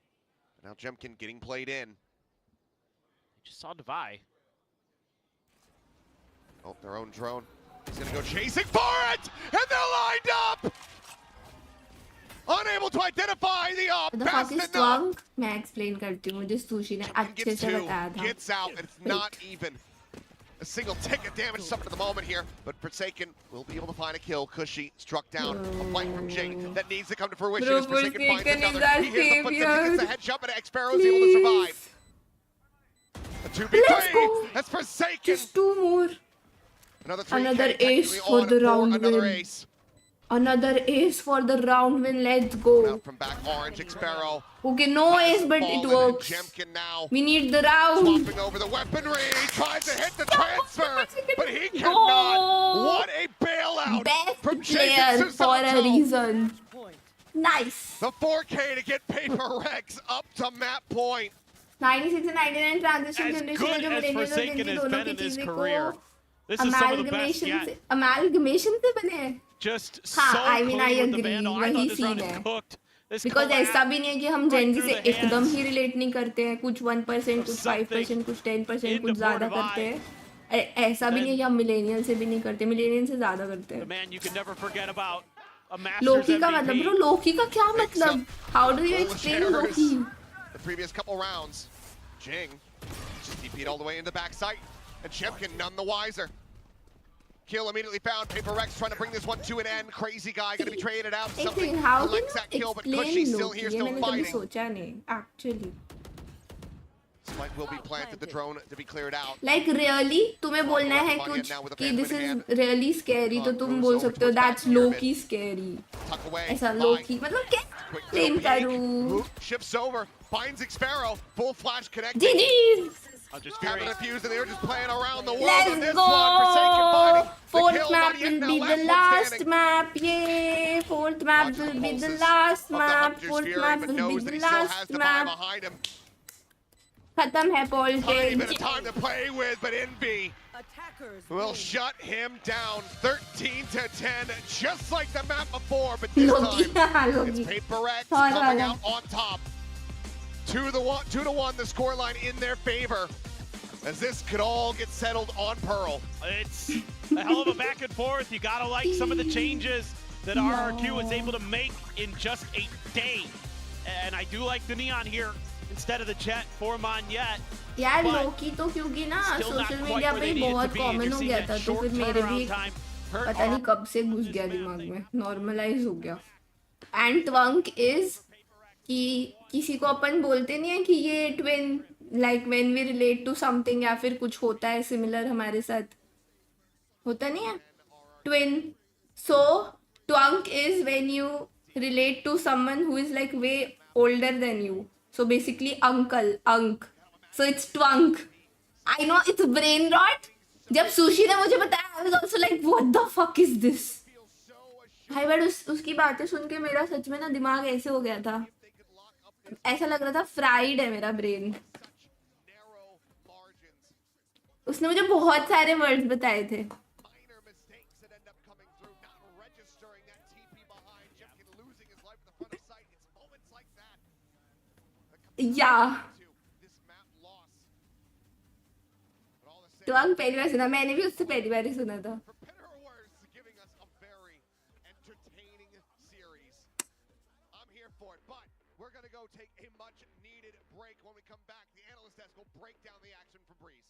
Now Jemkin getting played in. Just saw Divide. Oh, their own drone. He's gonna go chasing for it! And they're lined up! Unable to identify the up. the fuck is twunk मैं explain करती हूँ मुझे sushi ने अच्छे Gets से two, बताया था gets out, and it's not even a single tick of damage suffered at the moment here. But Forsaken will be able to find a kill. Cushy struck down. A flight from Jing that needs to come to fruition as Forsaken finds Forsaken is another. our He hears the footsteps, he savior. gets the headshot, but Xfero is able to survive. A 2v3. Let's go. That's Forsaken. just two more Another 3K, Another technically ace for on the for round another win. ace. another ace for the round win let's go Out from back orange, Xfero. okay no ace but it works Jemkin now. we need the round Swapping over the weaponry, tries to hit the transfer, but he cannot. What a bailout best from player Jason for a Susanto. reason nice The 4K to get Paper Rex up to map point. 96 and 99 transition As generation good में जो as millennials Forsaken ने has दोनों been की in his चीजें career, को this is some of the best amalgamation yet. से amalgamation से बने हैं Just हाँ, so I mean, I clean with the agree, Vandal. I वही thought this round scene is है। cooked. This because collab ऐसा भी नहीं है कि हम right जेनजी through से the एकदम hands ही रिलेट नहीं करते हैं कुछ 1% कुछ 5% कुछ 10% into कुछ ज्यादा Port of करते I. हैं ऐसा भी नहीं है कि हम मिलेनियल से भी नहीं करते मिलेनियल से ज्यादा करते The हैं man you can never forget about. A Masters लोकी का मतलब MVP. ब्रो लोकी का क्या मतलब how do you Full of explain errors. Loki The previous couple rounds, Jing just TP'd all the way into backside, and Jemkin none the wiser. Kill immediately found. Paper Rex trying to bring this one to an end. Crazy guy going to be traded out. एक Something thing how can collects you that kill, but explain Cushy's still Loki here, ये still मैंने कभी fighting. सोचा नहीं actually Spike will be planted, the drone to be cleared out. like really तुम्हें बोलना है कुछ कि this is really scary तो तुम बोल सकते हो that's low-key scary Tuck away. ऐसा Bye. low-key मतलब क्या Quick explain peek. करूँ Hoop shifts over, finds Xfero, full flash connected. GG's I'm just Having curious. a fuse, and they're just playing around the world Let's on this go! one. Forsaken finding the Fourth kill, map not yet will now, be last the one last standing. map. Yay! Fourth map Watches will be the pulses last of the map. Hunter's Fourth Fury, map but will knows be that the he still has last the buy map. behind him. खत्म है Tiny bit of Paul time to play with, but Envy will shut him down 13 to 10, just like the map before, but this Loki, time it's Loki. Paper X Thought coming वाला. out on top. 2-1, the scoreline in their favor, as this could all get settled on Pearl. It's a hell of a back and forth. You gotta like some of the changes that RRQ was able to make in just a day. And I do like the neon here instead of the jet for Monyet. यार But लोकी तो क्योंकि ना still not social quite media where पे they needed बहुत to be. Common You're हो seeing गया that था तो short फिर मेरे भी turnaround time hurt पता नहीं कब से घुस गया दिमाग में नॉर्मलाइज हो गया एंड ट्वंक इज कि किसी को अपन बोलते नहीं है कि ये twin like when we relate to something या फिर कुछ होता है सिमिलर हमारे साथ, होता नहीं है twin. So twunk is when you relate to someone who is like way older than you. So basically uncle, unk. So it's twunk. I know it's brain rot. जब सुशी ने मुझे बताया I was also like what the fuck is this. भाई but उसकी बातें सुन के मेरा सच में ना दिमाग ऐसे हो गया था, ऐसा लग रहा था फ्राइड है मेरा ब्रेन. उसने मुझे बहुत सारे वर्ड्स बताए थे. या तो अंक पहली बार सुना, मैंने भी उससे पहली बार ही सुना था. We're going to go take a much needed break. When we come back, the analyst desk will break down the action for Breeze.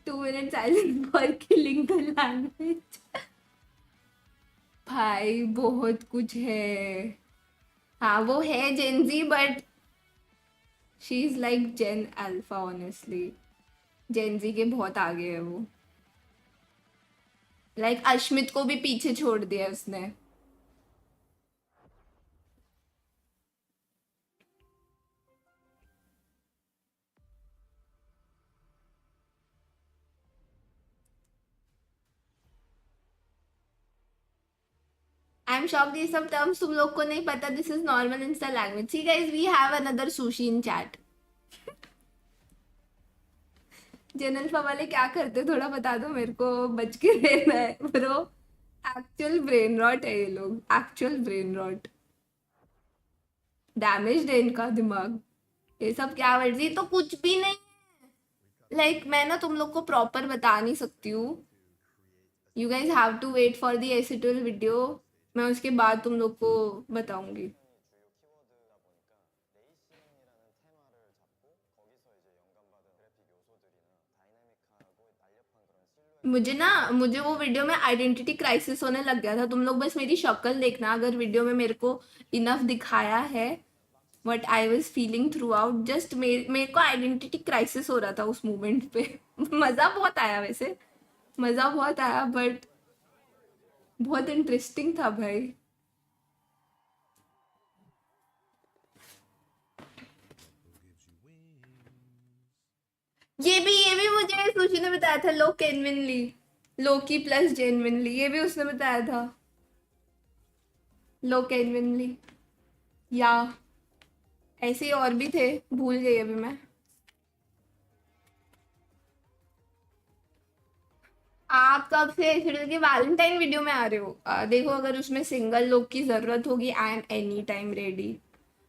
2 minute silence for killing the language. भाई बहुत कुछ है. हाँ वो है Gen Z but she is like Gen Alpha. Honestly Gen Z के बहुत आगे है वो. लाइक अश्मित को भी पीछे छोड़ दिया उसने. आई एम शॉक्ड ये सब टर्म्स तुम लोग को नहीं पता. This is normal insta language. See guys we have another sushi in chat. Gen alpha वाले क्या करते थोड़ा बता दो मेरे को, बच के रहना है ब्रो. एक्चुअल ब्रेन रॉट है ये लोग, एक्चुअल ब्रेन रॉट. डैमेज है इनका दिमाग. ये सब क्या वर्जी तो कुछ भी नहीं है. लाइक मैं ना तुम लोग को प्रॉपर बता नहीं सकती हूँ. You guys have to wait for the actual video. मैं उसके बाद तुम लोग को बताऊंगी. मुझे वो वीडियो में आइडेंटिटी क्राइसिस होने लग गया था. तुम लोग बस मेरी शक्ल देखना, अगर वीडियो में मेरे को इनफ दिखाया है what I was feeling through out. Just मेरे को आइडेंटिटी क्राइसिस हो रहा था उस मोमेंट पे. मज़ा बहुत आया वैसे, मज़ा बहुत आया बट बहुत इंटरेस्टिंग था भाई. ये भी मुझे सुशी ने बताया था. लो जेन्युइनली, लोकी प्लस जेन्युइनली, ये भी उसने बताया था. लो जेन्युइनली या ऐसे ही और भी थे, भूल गई अभी मैं. आप कब से सीरियल की वैलेंटाइन वीडियो में आ रहे हो? देखो अगर उसमें सिंगल लोग की ज़रूरत होगी I am any time ready.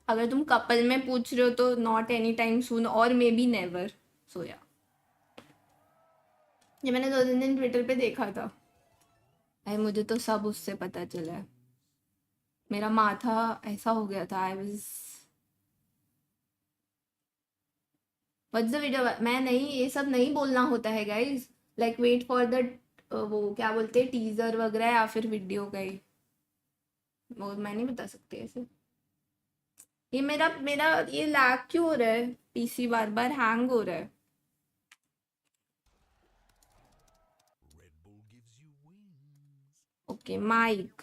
अगर तुम कपल में पूछ रहे हो तो नॉट एनी टाइम सून और मे बी नेवर. सो या ये मैंने 2 दिन ट्विटर पे देखा था. अरे मुझे तो सब उससे पता चला है. मेरा माथा ऐसा हो गया था. I was what's the video. मैं नहीं, ये सब नहीं बोलना होता है guys. Like wait for the वो क्या बोलते हैं टीजर वगैरह या फिर वीडियो का ही. वो मैं नहीं बता सकती ऐसे. ये मेरा ये लैग क्यों हो रहा है? पीसी बार बार हैंग हो रहा है. ओके माइक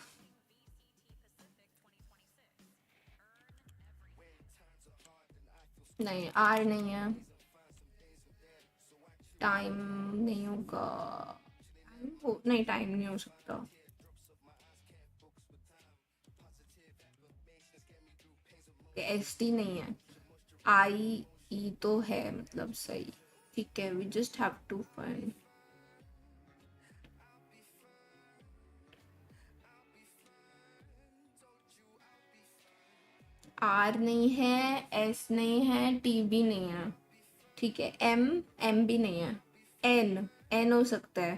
नहीं, आर नहीं है. टाइम नहीं होगा. नहीं टाइम नहीं हो सकता. एस टी नहीं है. आई ई तो है मतलब सही. ठीक है we just have to find. R नहीं है, एस नहीं है, टी भी नहीं है. ठीक है एम भी नहीं है. एन हो सकता है.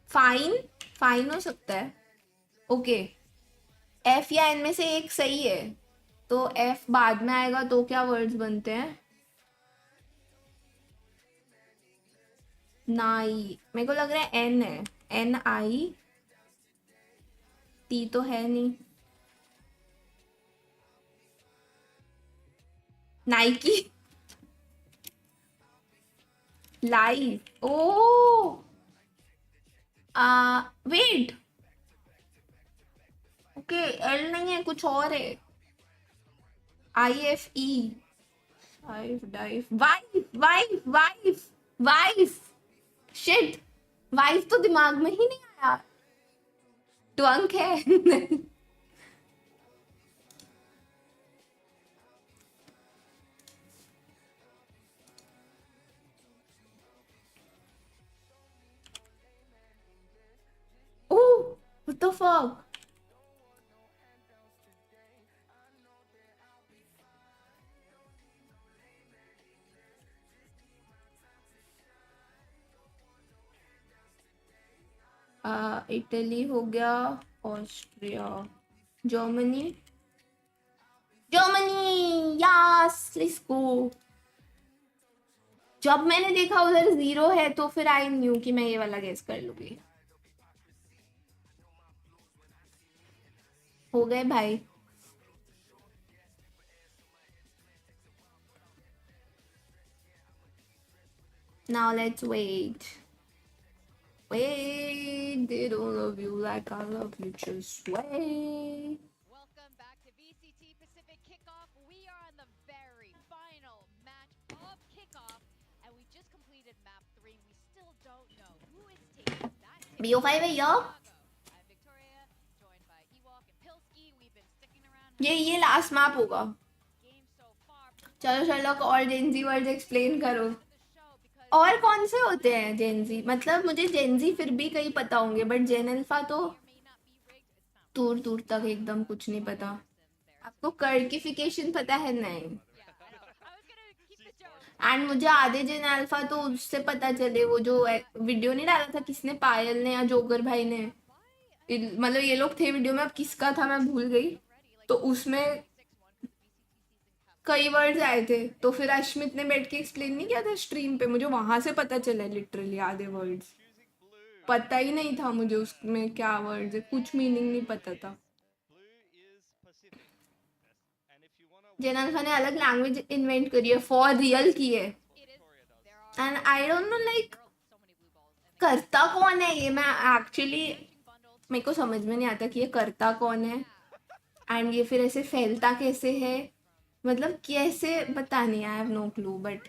फाइन हो सकता है. ओके एफ या एन में से एक सही है. तो एफ बाद में आएगा तो क्या वर्ड्स बनते हैं? नाई. मेरे को लग रहा है एन है. एन आई. टी तो है नहीं. Nike live oh wait okay L नहीं है कुछ और है IFE वाइफ डाइफ wife wife wife wife shit wife तो दिमाग में ही नहीं आया ट्वंक है Oh, what the fuck? Italy हो गया Austria Germany Germany yes let's go जब मैंने देखा उधर 0 है तो फिर आई न्यू कि मैं ये वाला गेस कर लूंगी हो गए भाई now let's wait they don't love you like I love you just wait Welcome back to VCT Pacific Kickoff. We are on the very final match of Kickoff, and we just completed map 3. We still don't know who is taking that ticket. BO5 है yo I'm Victoria, joined by Ewok and Pilsky. We've been sticking around. ये last map होगा Game so far. चलो Sherlock और Gen Z words explain करो और कौन से होते हैं जेनजी मतलब मुझे जेनजी फिर भी कहीं पता होंगे बट जेन अल्फा तो दूर दूर तक एकदम कुछ नहीं पता आपको कर्किफिकेशन पता है नहीं एंड मुझे आधे जेन अल्फा तो उससे पता चले वो जो वीडियो नहीं डाला था किसने पायल ने या जोकर भाई ने मतलब ये लोग थे वीडियो में अब किसका था मैं भूल गई तो उसमें कई वर्ड्स आए थे तो फिर अश्मित ने बैठ के एक्सप्लेन नहीं किया था स्ट्रीम पे मुझे वहां से पता चला लिटरली आधे वर्ड्स पता ही नहीं था मुझे उसमें क्या वर्ड्स है कुछ मीनिंग नहीं पता था जेनल ने अलग लैंग्वेज इन्वेंट करी है फॉर रियल की है and I don't know like करता कौन है ये मैं एक्चुअली मेरे को समझ में नहीं आता कि ये करता कौन है एंड ये फिर ऐसे फैलता कैसे है मतलब कैसे पता नहीं I have no clue but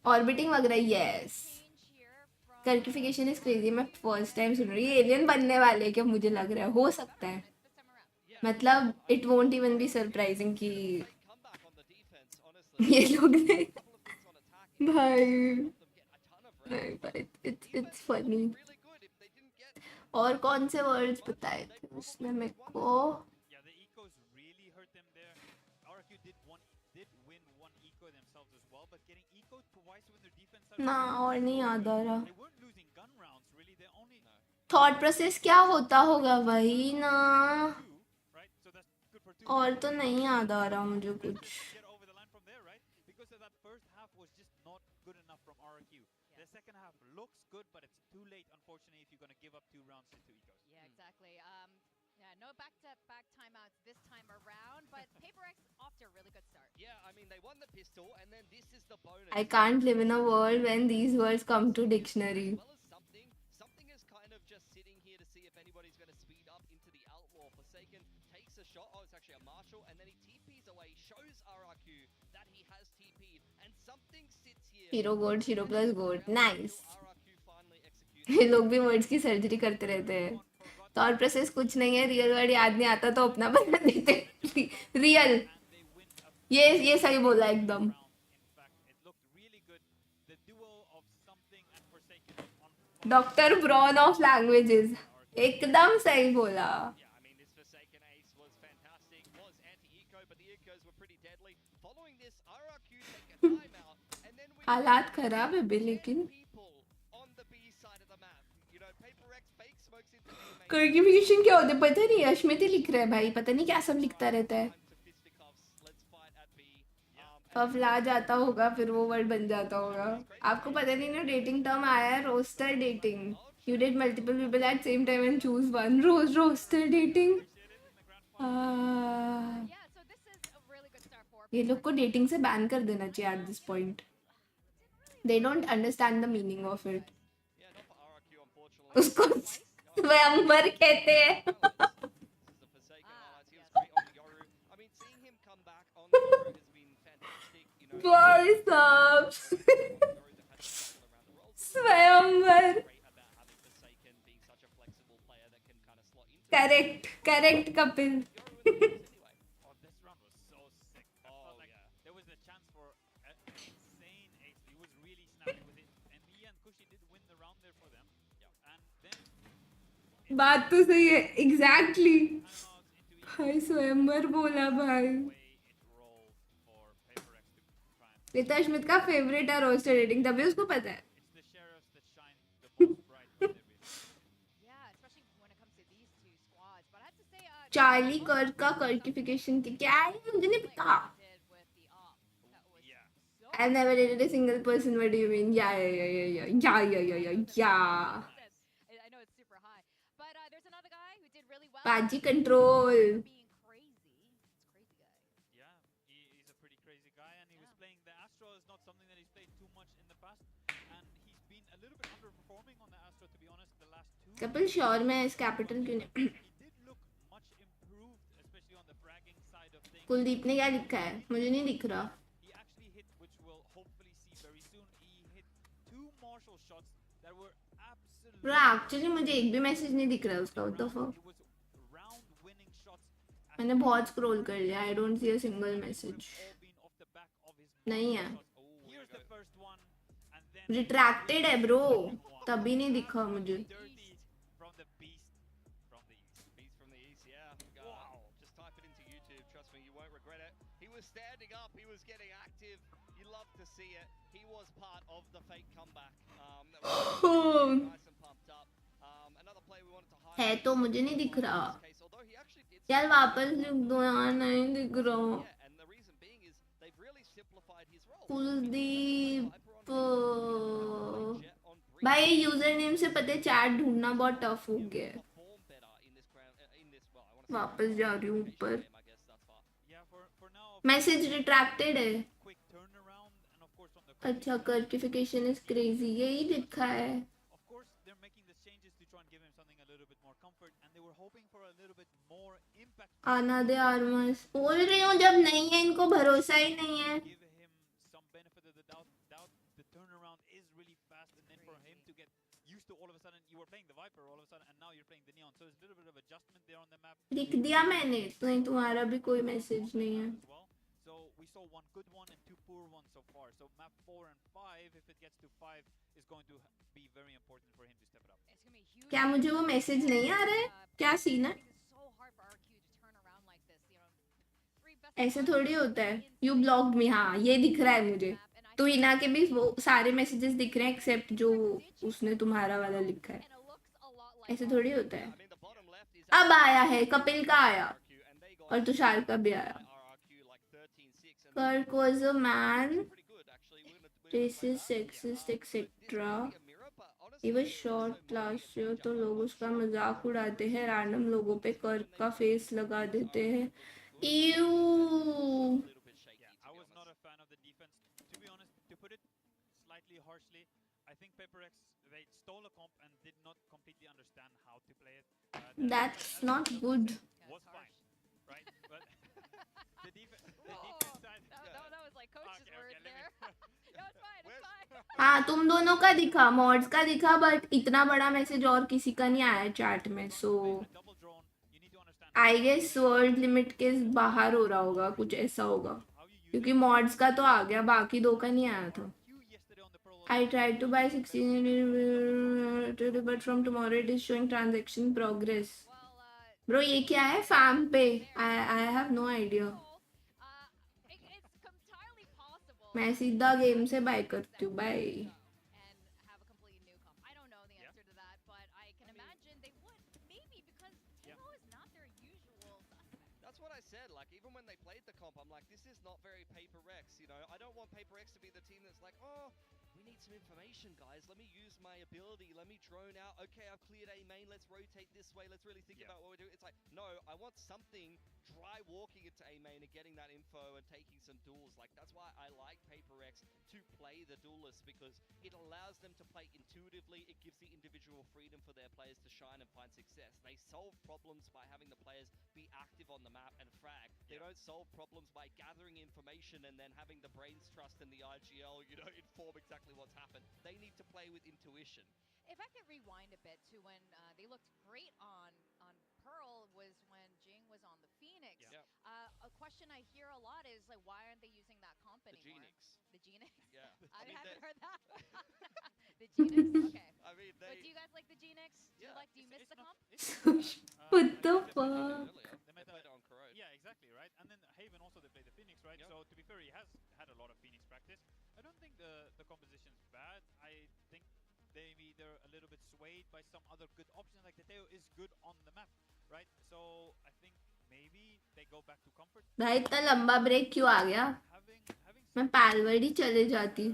orbiting वगैरह यस कर्किफिकेशन इज क्रेजी मैं फर्स्ट टाइम सुन रही हूँ ये एलियन बनने वाले क्या मुझे लग रहा है हो सकता है मतलब it won't even be surprising कि ये लोग ने भाई इट्स फनी और कौन से वर्ड्स बताए थे उसने मेरे को ना और नहीं याद आ रहा थॉट प्रोसेस क्या होता होगा वही ना और तो नहीं याद आ रहा मुझे कुछ No back-to-back timeouts this time around, but Prx off to a really good start. Yeah, I mean, they won the pistol, and then this is the bonus. I can't live in a world when these words come to dictionary. Something is kind of just sitting here to see if anybody's going to speed up into the Outlaw. Forsaken takes a shot. Oh, it's actually a Marshall, and then he TPs away, shows RRQ that he has TP'd, and something sits here. Hero gold, hero plus gold. Nice. ये लोग भी words की surgery करते रहते हैं thought process कुछ नहीं है रियल वर्ड याद नहीं आता तो अपना बना देते रियल ये सही बोला एकदम डॉक्टर ब्रॉन ऑफ लैंग्वेजेस एकदम सही बोला हालात खराब है भी लेकिन कर्किफिकेशन क्या होता है पता नहीं अश्मित ही लिख रहा है भाई पता नहीं क्या सब लिखता रहता है फफला जाता होगा फिर वो वर्ड बन जाता होगा आपको पता नहीं ना डेटिंग टर्म आया है roster dating you date multiple people at same time and choose one roster dating ये लोग को डेटिंग से बैन कर देना चाहिए at this point. They don't understand the meaning of it. Yeah, not for RRQ, unfortunately. उसको स्वयंवर कहते हैं. This is the Forsaken highlights. He was great on the Yoru. I mean, seeing him come back on the Yoru has been fantastic. You know, Boys up. स्वयंवर. great about having Forsaken being such a flexible player that can kind of slot into Correct, Kapil. anyway. Oh, this round was so sick. I felt like there was a chance for an insane ace. He was really snappy with it. And he and Kushi did win the round there for them. Yeah. And then बात तो सही है. Exactly. timeouts into each भाई स्वयंवर बोला भाई. way it rolled for Paper X to triumph. रिताश्मित का favourite है रोस्टर रेटिंग, तभी उसको पता है. It's the sheriffs that shine the most bright with their vision. Yeah, especially when it comes to these two squads. But I have to say, Charlie कर्क का कर्किफिकेशन क्या है मुझे नहीं पता. did with the op. That was Yeah. so I've never dated a single person. What do you mean? Yeah. I know it's super high. But there's another guy who did really well. Paji control. Being crazy. It's crazy guy. Yeah, he's a pretty crazy guy, and he was playing the Astro is not something that he's played too much in the past, and he's been a little bit underperforming on the Astro, to be honest, the last two. Kapil sure में इस capital क्यों नहीं. He did look much improved, especially on the fragging side of things. Kuldeep ने क्या लिखा है मुझे नहीं दिख रहा. He actually hit, which we'll hopefully see very soon. He hit 2 Marshall shots that were absolutely. Bro actually मुझे एक भी मैसेज नहीं दिख रहा है उसका. What the fuck. It was round-winning shots. मैंने बहुत स्क्रॉल कर लिया. I don't see a single message. All been off the back of his नहीं है. shots. Here's the first one, and then retracted है ब्रो, तभी नहीं दिखा मुझे. dirty from the beast from the east. Beast from the east, yeah. Wow. Just type it into YouTube. Trust me, you won't regret it. He was standing up. He was getting active. You love to see it. He was part of the fake comeback. That was nice and pumped up. Another play we wanted to highlight. है तो मुझे नहीं दिख रहा. in this case, although he actually did यार वापस लिख दो यार, नहीं दिख रहा. yeah, and the reason being is they've really simplified his role. Kuldeep Jet on Breeze भाई यूजर नेम से पता है चैट ढूंढना बहुत टफ हो गया है. perform better in this ground in this well, I want to वापस जा रही हूँ ऊपर. game, I guess that's far. Yeah, for now, message retracted है. quick turnaround, and of course on the अच्छा कर्किफिकेशन इज क्रेजी, यही लिखा है. of course they're making these changes to try and give him something a little bit more comfort, and they were hoping for a little bit more impact. आना दे arms. बोल रही हूँ जब नहीं है इनको भरोसा ही नहीं है. Give him some benefit of the doubt. The turnaround is really fast, and then for him to get used to all of a sudden, you were playing the Viper all of a sudden, and now you're playing the Neon. So there's a little bit of adjustment there on the map लिख दिया मैंने, तो नहीं तुम्हारा भी कोई message नहीं है. as well. So we saw one good one and 2 poor ones so far. So map 4 and 5, if it gets to 5, is going to be very important for him to step it up. It's gonna be huge. क्या मुझे वो message नहीं आ रहा है? क्या scene है? It's so hard for RQ to turn around like this. You know, 3 best ऐसे थोड़ी होता है. यू ब्लॉक्ड मी. हाँ ये दिख रहा है मुझे. तो हिना के भी वो सारे मैसेजेस दिख रहे हैं एक्सेप्ट जो उसने तुम्हारा वाला लिखा है. and it looks a lot like ऐसे थोड़ी होता है. I mean, the bottom left is अब आया है, कपिल का आया RRQ, and they got और तुषार का भी आया. RRQ like 13-6, and कर्क was a man, pretty good actually. We're racist, sexist, etc. a mirror, but honestly, He was shot last year, तो लोग उसका मजाक उड़ाते हैं. रैंडम लोगों पे कर्क का फेस लगा देते हैं. Ew. a little bit shaky. Yeah, I was not a fan of the defense. To be honest, to put it slightly harshly, I think Paper X, they stole a comp and did not completely understand how to play it. That's not good. Was fine, right? But the defense side. that was like coach's Okay, words let me- there. No, it's fine. It's fine. हाँ तुम दोनों का दिखा, mods का दिखा, but इतना बड़ा message और किसी का नहीं आया चैट में. So Double drone, you need to understand I guess word limit के बाहर हो रहा होगा, कुछ ऐसा होगा, how you use क्योंकि मॉड्स का तो आ गया, बाकी दो का नहीं आया था. Q yesterday on the Pro. I tried to buy 16 but from tomorrow it is showing transaction progress. Well, Bro ये क्या है फैम पे? I have no idea. it's entirely possible. मैं सीधा गेम से बाय करती हूँ. Bye. And have a completely new comp. I don't know the answer to that, but I can imagine they would. Maybe because Halo is not their usual suspect. That's what I said. Like, even when they played the comp, I'm like, this is not very Paper X. You know, I don't want Paper X to be the team that's like, oh, we need some information, guys. Let me use my ability. Let me drone out. Okay, I've cleared A main. Let's rotate this way. Let's really think about what we're doing. It's like, no, I want something dry walking into A main and getting that info and taking some duels. Like, that's why I like Prx to play the duelists, because it allows them to play intuitively. It gives the individual freedom for their players to shine and find success. They solve problems by having the players be active on the map and frag. They don't solve problems by gathering information and then having the brains trust and the IGL, you know, inform exactly what's happened. They need to play with intuition. If I could rewind a bit to when they looked great on Pearl was when Jing was on the Phoenix. Yeah. A question I hear a lot is like, why aren't they using that comp The anymore? Genix. The Genix? Yeah. I haven't heard that. The Genix? Okay. I mean, But do you guys like the Genix? Yeah. Do you miss the comp? What the fuck? They played it on Corrode. Yeah, exactly, right? And then Haven also, they play the Phoenix, right? Yep. So to be fair, he has had a lot of Phoenix practice. I don't think the composition's bad. I think maybe they're a little bit swayed by some other good options. Like the Teo is good on the map, right? So I think maybe they go back to comfort. भाई इतना लंबा break क्यों आ गया? मैं पैलवर्ड ही चले जाती.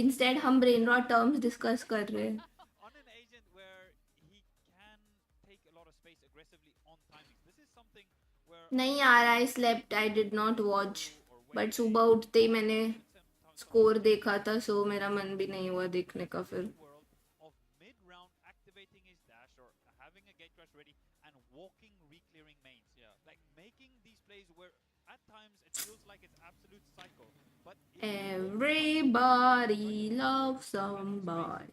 Instead हम brain rot terms discuss कर रहे हैं. On an agent where he can take a lot of space aggressively on timings. This is something where नहीं यार, I slept. I did not watch. But सुबह उठते ही मैंने स्कोर देखा था, so मेरा मन भी नहीं हुआ देखने का फिर. of mid-round activating his dash or having a gate crash ready and walking re-clearing mains. Yeah. Like making these plays where at times it feels like it's absolute psycho. But Everybody loves somebody.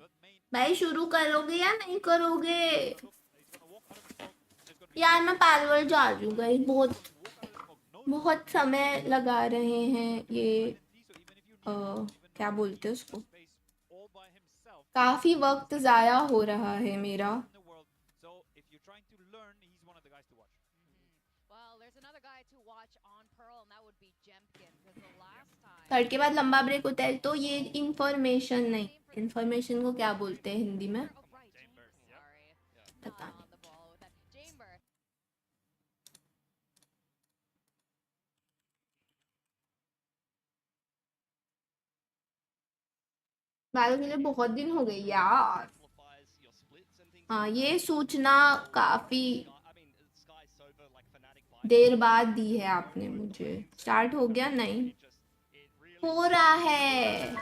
भाई शुरू करोगे या नहीं करोगे? यार मैं पैलवर्ड जा रही हूँ गाइस. बहुत समय लगा रहे हैं ये. क्या बोलते हैं उसको? काफी वक्त जाया हो रहा है मेरा. So if you're trying to learn, he's one of the guys to watch. Well, there's another guy to watch on Pearl, and that would be Jemkin, because the last time. Third के बाद लंबा break होता है तो ये information नहीं. Information को क्या बोलते हैं हिंदी में? पता नहीं. बालों के लिए बहुत दिन हो गए यार. हाँ, ये सूचना काफी देर बाद दी है आपने मुझे. स्टार्ट हो गया? नहीं हो रहा है.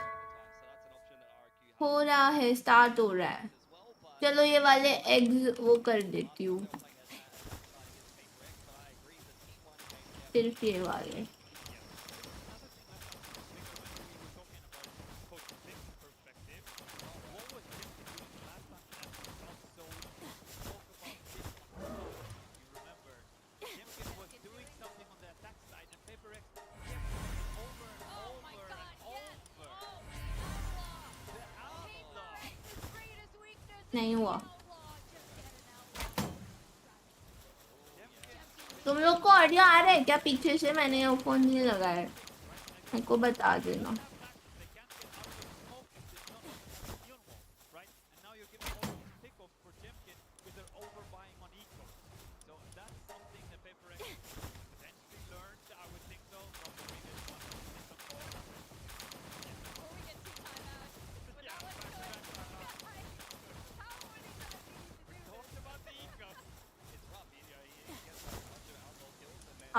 हो रहा है, स्टार्ट हो रहा है. चलो ये वाले एग्स वो कर देती हूँ. सिर्फ ये वाले. नहीं हुआ. तुम लोग को ऑडियो आ रहा है क्या पीछे से? मैंने ईयरफोन नहीं लगाया. मेरे को बता देना.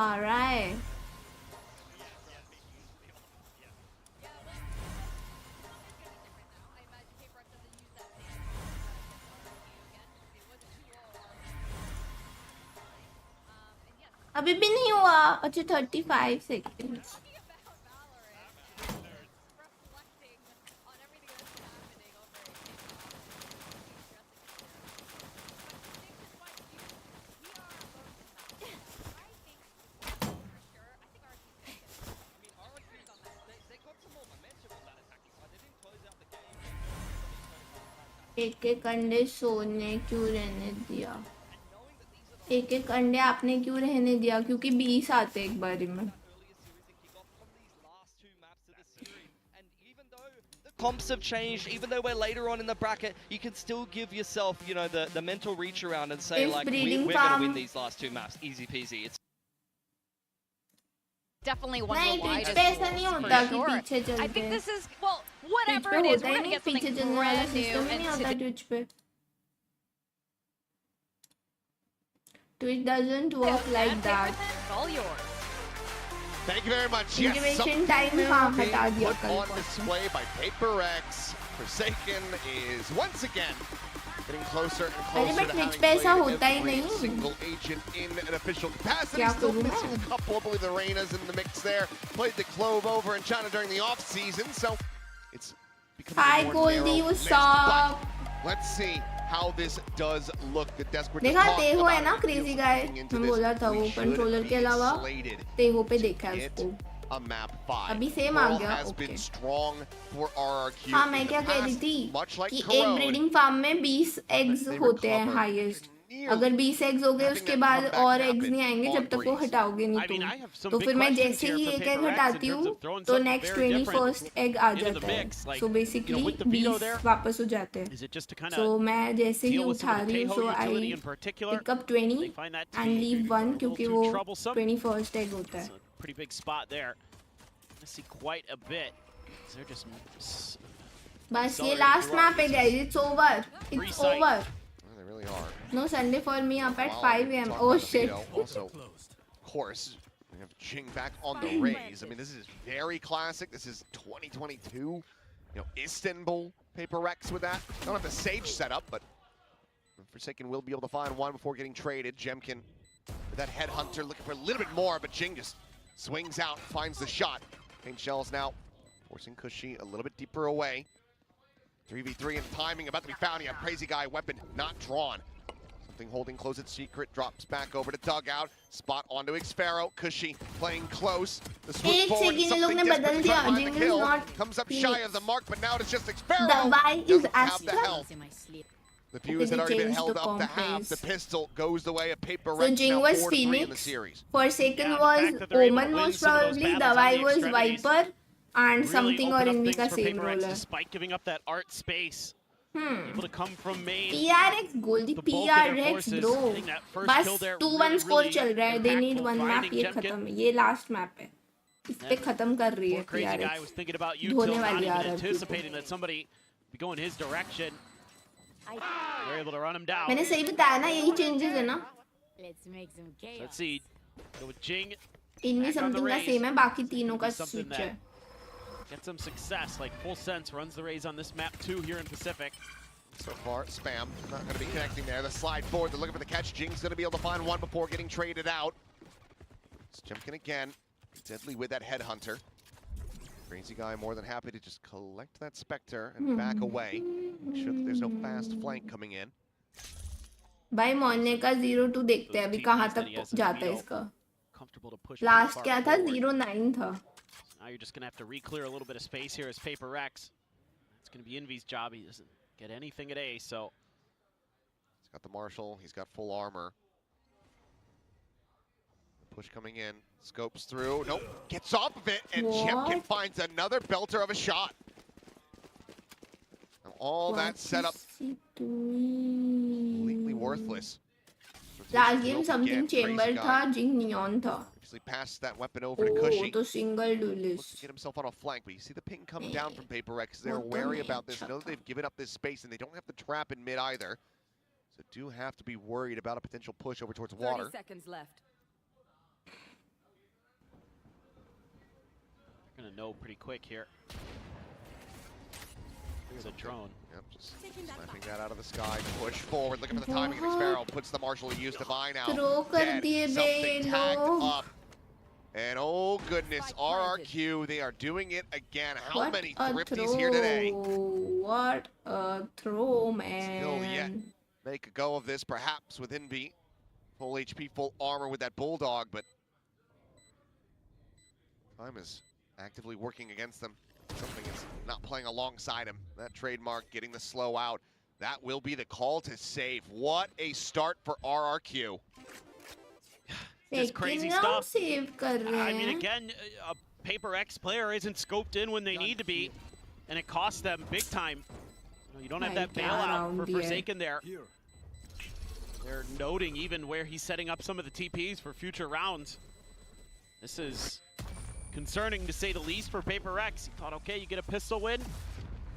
All right. अभी भी नहीं हुआ. अच्छा 35 सेकेंड्स. एक एक अंडे सोने क्यों रहने दिया? एक एक अंडे आपने क्यों रहने दिया? क्योंकि 20 आते एक बारी में. Comps have changed, even though we're later on in the bracket, you can still give yourself, you know, the mental reach around and say, like, we're going to win these last two maps. Easy peasy. It's definitely one नहीं of the widest ऐसा नहीं होता कि पीछे चलते. I think this is, well, whatever पे it is, होता we're ही gonna नहीं, get पीछे something चलने वाला brand new. सिस्टम ही नहीं And होता today, ट्विच पे. Twitch doesn't work like that. it's all yours. Thank you very much. Yes, Incubation something time new हाँ being हटा दिया put कल on display by Prx. Forsaken is once again getting closer and closer but to Twitch having पे ऐसा played होता ही every नहीं. single agent in an official capacity. क्या Still करूँ missing मैं? a couple. I believe the Reyna's in the mix there. Played the Clove over in China during the off season, so it's becoming Hi, a more Goldie, narrow what's list. up? But let's see how this does look. The desperate देखा to talk तेहो है about ना it. It crazy feels guy. looking into मैं this, बोला था we वो should controller be के अलावा slated तेहो पे to देखा है get उसको. a map 5. अभी same आ Pearl गया, has okay. been strong for RRQ हाँ in मैं the क्या कह रही past, थी much like कि एक Corone. ब्रीडिंग फार्म में 20 एग्स They होते हैं recover हाईएस्ट. nearly अगर 20 एग्स हो गए having उसके that बाद comeback और एग्स happen नहीं आएंगे on जब तक वो Breeze. हटाओगे नहीं I mean, I have some तो big फिर मैं questions जैसे here ही for एक एग Paper X in हटाती terms हूँ of throwing तो something next very 21st different egg आ into the जाता है. mix. Like, so you know, basically with the veto 20 there, वापस हो जाते हैं. is it just to kind so of मैं जैसे ही deal with some उठा of the रही हूँ Tejo so utility I in particular? Pick up 20 They find that to and be leave a 1 little क्योंकि too वो troublesome. 21st एग होता It's है. a pretty big spot there. I see quite a bit. They're just बस ये last map है guys. It's over. Free it's sight. Over. Well, they really are. No Sunday for me up at Wow, 5 we a.m. talked Oh about the shit. veto. Also, of course, we have Jing back on the Rays. I mean, this is very classic. This is 2022. You know, Istanbul Paper Rex with that. Don't have the Sage setup, but Forsaken will be able to find one before getting traded. Jemkin with that Headhunter looking for a little bit more, but Jing just swings out, finds the shot. Paint Shells now forcing Kushi a little bit deeper away. 3v3 and timing about to be found. Yeah, Crazy Guy weapon not drawn. Something holding close at secret, drops back over to dugout. Spot onto Xpharaoh. Kushi playing close. The swoop एक forward, second, something इन लोग ने desperate बदल to try दिया. to find the Jing is kill. not Comes up shy of the mark, but now it's just The Xpharaoh. Y is Doesn't have the Astra. health. The Okay, fuse had they already been changed held the up to comp half. The phase. pistol goes the way of Paper So Rex. Jing Now was 4-3 in the Phoenix. series. Forsaken Yeah, the fact was that they're able to Omen win most some of those probably. battles on Dawai the was extremities Viper and really something or open up Envy things का for same Paper X role है. despite giving up that art space. Able to come from main. PRX Goldie The bulk of their PRX forces, bro. getting that first kill बस there, 2-1 really, score really चल रहा है. They need impactful, one map. finding ये Jemkin. खत्म है. ये last map है. इस पे खत्म कर रही है Poor Crazy Guy PRX. was thinking about you धोने till not वाली even आ रहा है anticipating that somebody be going his direction. They're able to run him down. मैंने सही बताया ना यही चेंजेस है ना. Let's make some chaos. So let's see. Go with Jing. इनमें Back on the समथिंग का Rays. सेम है. बाकी तीनों का Something स्विच है. that Get some success, like Full Sense runs the Rays on this map too here in Pacific. So far, Spam not going to be connecting there. The slide forward, they're looking for the catch. Jing's going to be able to find one before getting traded out. It's Jemkin again. Deadly with that Headhunter. Crazy Guy more than happy to just collect that Spectre and back away. Make sure that there's no fast flank coming in. भाई मोने का 0-2 देखते हैं अभी कहाँ तक जाता है इसका. Comfortable to push last pretty क्या far था? forward. 0-9 था. Now you're just going to have to re-clear a little bit of space here as Paper Rex. It's going to be Envy's job. He doesn't get anything at A, so. He's got the Marshal. He's got full armor. Push coming in. Scopes through. Nope. Gets off of it. And Jemkin finds another belter of a shot. Now all that setup completely worthless. Last game something chamber था. Jing neon था. Actually passed that weapon over to Oh, Kushi. तो single Looks to duelist. get himself on a flank, but you see the ping come down from Paper X. They're wary about this. Know that they've given up this space, and they don't have the trap in mid either. So do have to be worried about a potential push over towards water. 30 seconds left. They're going to know pretty quick here. There's a drone. Yep, just sniping that out of the sky. Push forward, looking for the timing of Xpharaoh. Puts the Marshal to use to buy now. Throw कर दिए Dead. बे Something tagged लोग. up. And oh goodness, RRQ, they are doing it again. How What many a thrifties here today? What a throw, man. Still yet make a go of this, perhaps with Envy. Full HP, full armor with that Bulldog, but time is actively working against them. Something is not playing alongside him. That trademark getting the slow out. That will be the call to save. What a start for RRQ. Just crazy Second round stuff. save कर रहे I mean, हैं. again, a Paper X player isn't scoped in when they need to be, and it costs them big time. You don't have that क्या bailout round for दिया है. Forsaken there. Here. They're noting even where he's setting up some of the TPs for future rounds. This is concerning to say the least for Paper X. He thought, okay, you get a pistol win,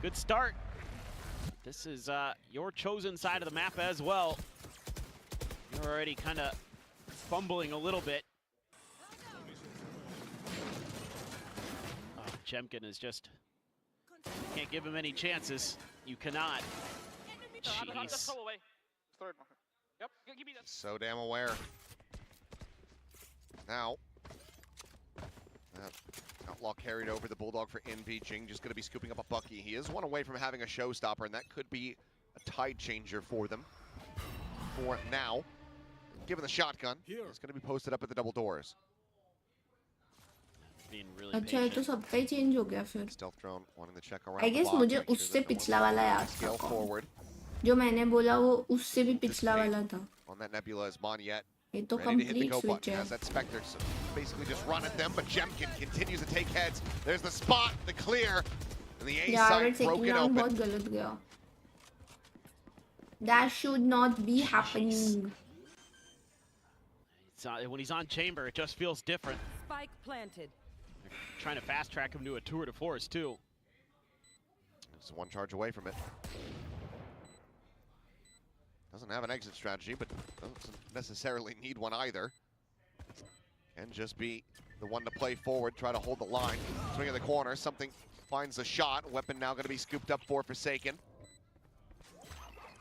Good start. This is your chosen side of the map as well. You're already kind of fumbling a little bit. Oh, Jemkin is just... Can't give him any chances. You cannot. Jeez. Yep, give me that. So damn aware. Now, Outlaw carried over the Bulldog for Envy. Jing just going to be scooping up a Bucky. He is one away from having a showstopper, and that could be a tide changer for them. For now, given the shotgun, it's going to be posted up at the double doors. Being really अच्छा ये तो patient. सबका ही change हो गया फिर. Stealth drone wanting to check around I the guess box, मुझे make sure उससे that no पिछला one वाला याद scale था. forward. जो मैंने बोला वो उससे भी पिछला वाला था. On that Nebula is Monyet. ये तो Ready to hit the complete go switch button. है. Has that Spectre, so basically just run at them, but Jemkin continues to take heads. There's the spot, the clear, and the A यार side second broken round बहुत open. गलत गया. That should not be happening. When he's on chamber, it just feels different. Spike planted. Trying to fast track him to a tour de force too. Just one charge away from it. Doesn't have an exit strategy, but doesn't necessarily need one either. Can just be the one to play forward, try to hold the line. Swing in the corner, something finds the shot. Weapon now going to be scooped up for Forsaken.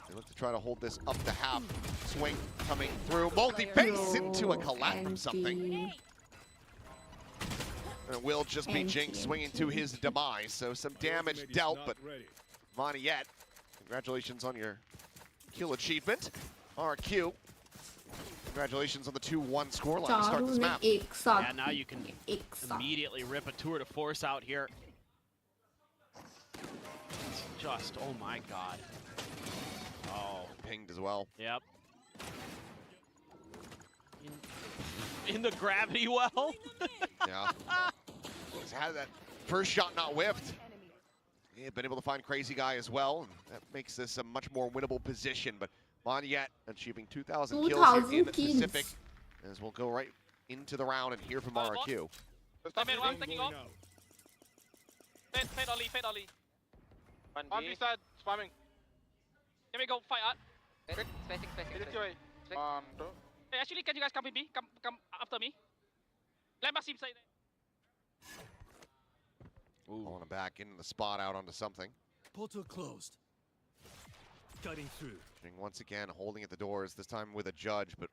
They look to try to hold this up to half. Swing coming through. Multi-face into a collab from something. And it will just be Jinx swinging to his demise. So some damage dealt, but Monyet, congratulations on your kill achievement. RQ, congratulations on the 2-1 scoreline to start this map. Yeah, now you can immediately rip a tour de force out here. It's just, oh my god. Oh. Pinged as well. Yep. In the gravity well. Yeah. He's had that first shot not whiffed. Yeah, been able to find Crazy Guy as well, and that makes this a much more winnable position. But Monyet achieving 2,000 kills here in Pacific, as we'll go right into the round and hear from RQ. One taking off. Fade Ollie. On B side, spamming. Can we go fight art? Spacing. Hey, actually, can you guys come with me? Come after me. Let Masim say that. Pulling him back into the spot out onto something. Portal closed. Cutting through. Once again, holding at the doors, this time with a judge, but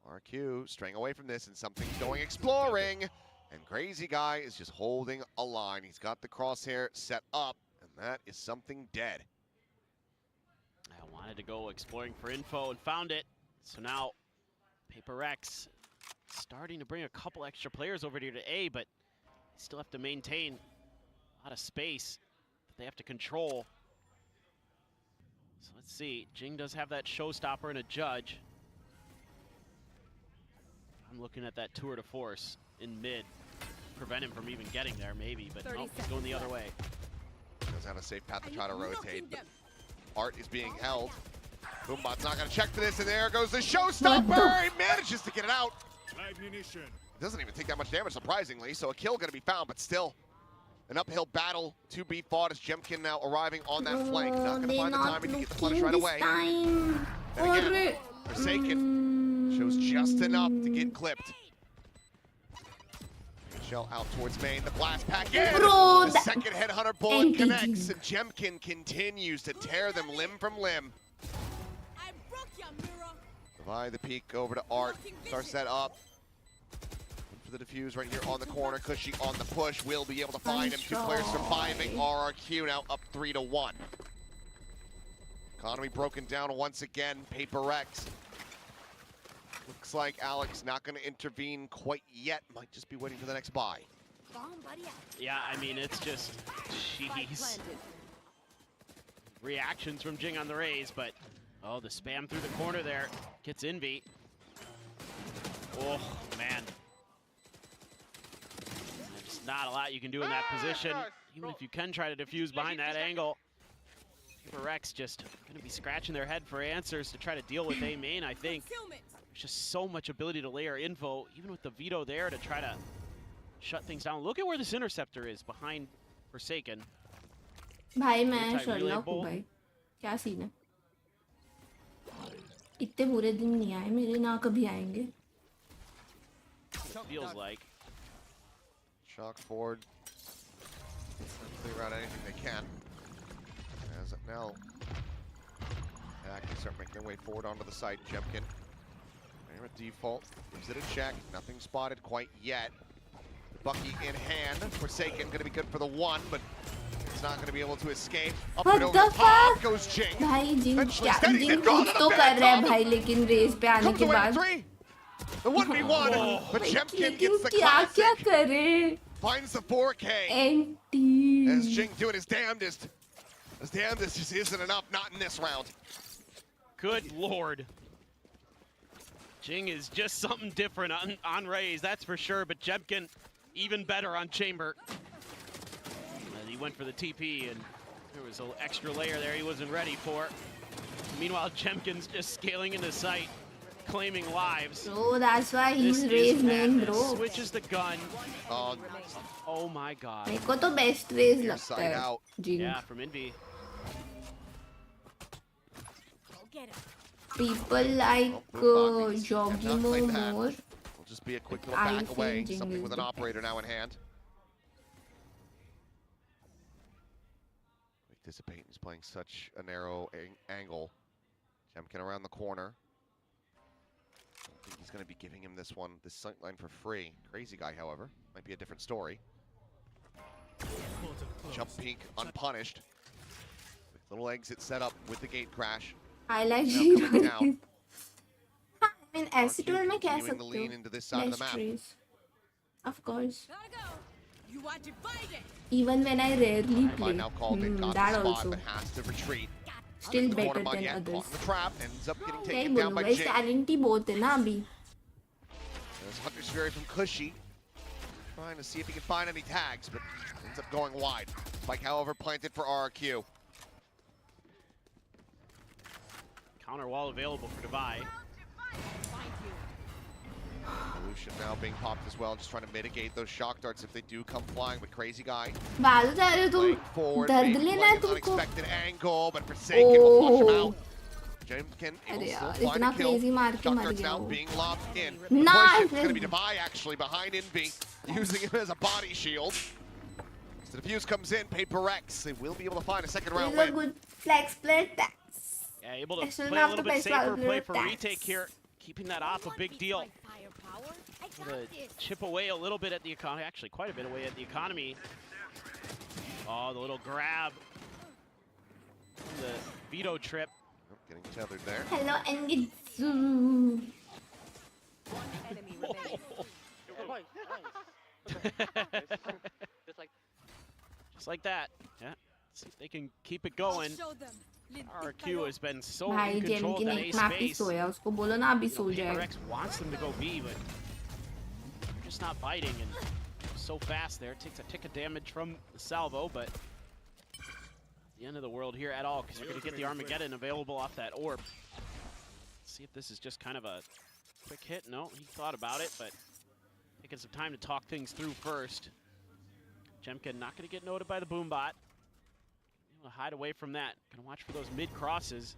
RQ straying away from this, and something's going exploring. And Crazy Guy is just holding a line. He's got the crosshair set up, and that is something dead. I wanted to go exploring for info and found it. So now, Prx starting to bring a couple extra players over here to A, but still have to maintain a lot of space that they have to control. So let's see, Jing does have that showstopper and a judge. I'm looking at that tour de force in mid. Prevent him from even getting there maybe, but nope, he's going the other way. Does have a safe path to try to rotate, but Art is being held. Boombot's not gonna check for this, and there goes the showstopper! He manages to get it out! Doesn't even take that much damage, surprisingly, so a kill gonna be found, but still an uphill battle to be fought as Jemkin now arriving on that flank. Not gonna find the timing to get the punish right away. And again, Forsaken shows just enough to get clipped. Shell out towards main, the blast pack in! The second headhunter bullet connects, and Jemkin continues to tear them limb from limb. Divide the peek over to Art, starts that up. For the defuse right here on the corner, Cushy on the push, will be able to find him. Two players surviving, RRQ now up 3-1. Economy broken down once again, Prx. Looks like Alex not gonna intervene quite yet, might just be waiting for the next buy. Yeah, I mean, it's just, jeez. Reactions from Jing on the raise, but, oh, the spam through the corner there gets Envy. Oh, man. There's not a lot you can do in that position, even if you can try to defuse behind that angle. Prx just gonna be scratching their head for answers to try to deal with A main, I think. There's just so much ability to layer info, even with the veto there to try to shut things down. Look at where this interceptor is behind Forsaken. भाई मैं Anti-relay Sherlock हूँ bolt. भाई, क्या scene है? इतने बुरे दिन नहीं आए मेरे, ना कभी आएंगे. Feels like. Shock forward. Clear out anything they can. As of now, they start making their way forward onto the site. Jemkin, they're at default. Gives it a check. Nothing spotted quite yet. Bucky in hand. Forsaken going to be good for the one, but it's not going to be able to escape. Up What and over the the top fuck? goes Jing. भाई जिन Eventually क्या steadies Jin it, draws कुछ it तो up, कर रहा है Tom भाई, लेकिन race पे आने comes के away बाद with 3. The 1v1, but भाई, Jemkin लेकिन gets the क्या क्या classic. करे? Finds the 4K. Anti As Jing doing his damnedest. His damnedest just isn't enough, not in this round. Good lord. Jing is just something different on Raze, that's for sure, but Jemkin even better on Chamber. And he went for the TP, and there was an extra layer there he wasn't ready for. Meanwhile, Jemkin's just scaling into sight, claiming lives. Bro, that's why he's This Raze is main, madness. bro. Switches the gun. Oh my god. मेरे को तो best Raze Near लगता side है. out. Jing. Yeah, from Envy. People like Joggy more. Will just be a quick little I back think away. Jing Something is with an the operator now in hand. Dissipate. He's playing such a narrow angle. Jemkin around the corner. I don't think he's going to be giving him this one, this sight line for free. Crazy guy, however. Might be a different story. Jump peek unpunished. Quick little exit set up with the gate crash. I like Now coming Zero. down. I mean, ऐसे तो मैं कह Continuing to सकती lean हूँ. into this side of the Best map. Raze. Of course. You want to fight it? Even when I rarely By play. now called it, got That the spot, also. but has to retreat. Still better Corner than yet, others. caught in the trap, ends up getting नहीं taken down by बोलूँगा, Jing. Talent ही बहुत है ना अभी. There's Hunter's Fury from Cushy. Trying to see if he can find any tags, but ends up going wide. Spike, however, planted for RRQ. Counter wall available for Devi. Evolution now being popped as well, just trying to mitigate those shock darts if they do come flying, but crazy guy. बाल जा रहे हो Playing तुम. forward, दर्द maybe लेना है playing an तुमको. unexpected angle, but Forsaken will flush him Oh. out. Jemkin able अरे to still यार, find इतना a kill. crazy मार के Shock मर darts गया now वो. being lobbed in. Nice. It's going to be Devi actually behind Envy, using him as a body shield. So the fuse comes in, Prx. They will be able to find a second round He's a win. good flex player tax. Yeah, able to Actually, play a not little the bit best safer, player play for tax. retake here. Keeping that off a big deal. To chip away a little bit at the economy, actually quite a bit away at the economy. Oh, the little grab. The veto trip. Oh, getting tethered there. Hello, Engitsu. Just like that. Yeah. See if they can keep it going. RQ has been so भाई in control of जेमकिन that A एक map ही space. सोया, उसको बोलो ना अभी You know, सो जाए. Prx wants them to go B, but they're just not biting, and so fast there. Takes a tick of damage from the salvo, but the end of the world here at all, because you're going to get the Armageddon available off that orb. Let's see if this is just kind of a quick hit. No, he thought about it, but taking some time to talk things through first. Jemkin not going to get noted by the boombot. Able to hide away from that. Going to watch for those mid crosses.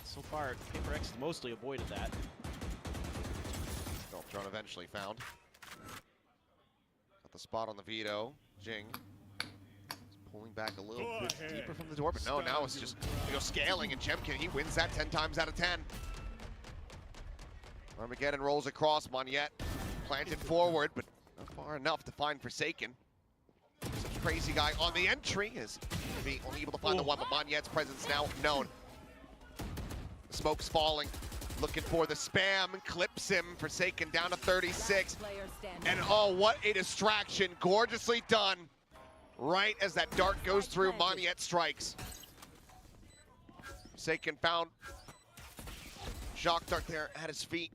So far, Prx has mostly avoided that. Drone eventually found. Got the spot on the veto. Jing. Pulling back a little bit deeper from the door, but no, now it's just scaling, and Jemkin, he wins that 10 times out of 10. Armageddon rolls across, Monyet planted forward, but not far enough to find Forsaken. Such a crazy guy on the entry, is be only able to find the one, but Monyet's presence now known. The smoke's falling, looking for the spam, clips him, Forsaken down to 36. And oh, what a distraction, gorgeously done. Right as that dart goes through, Monyet strikes. Forsaken found shock dart there at his feet.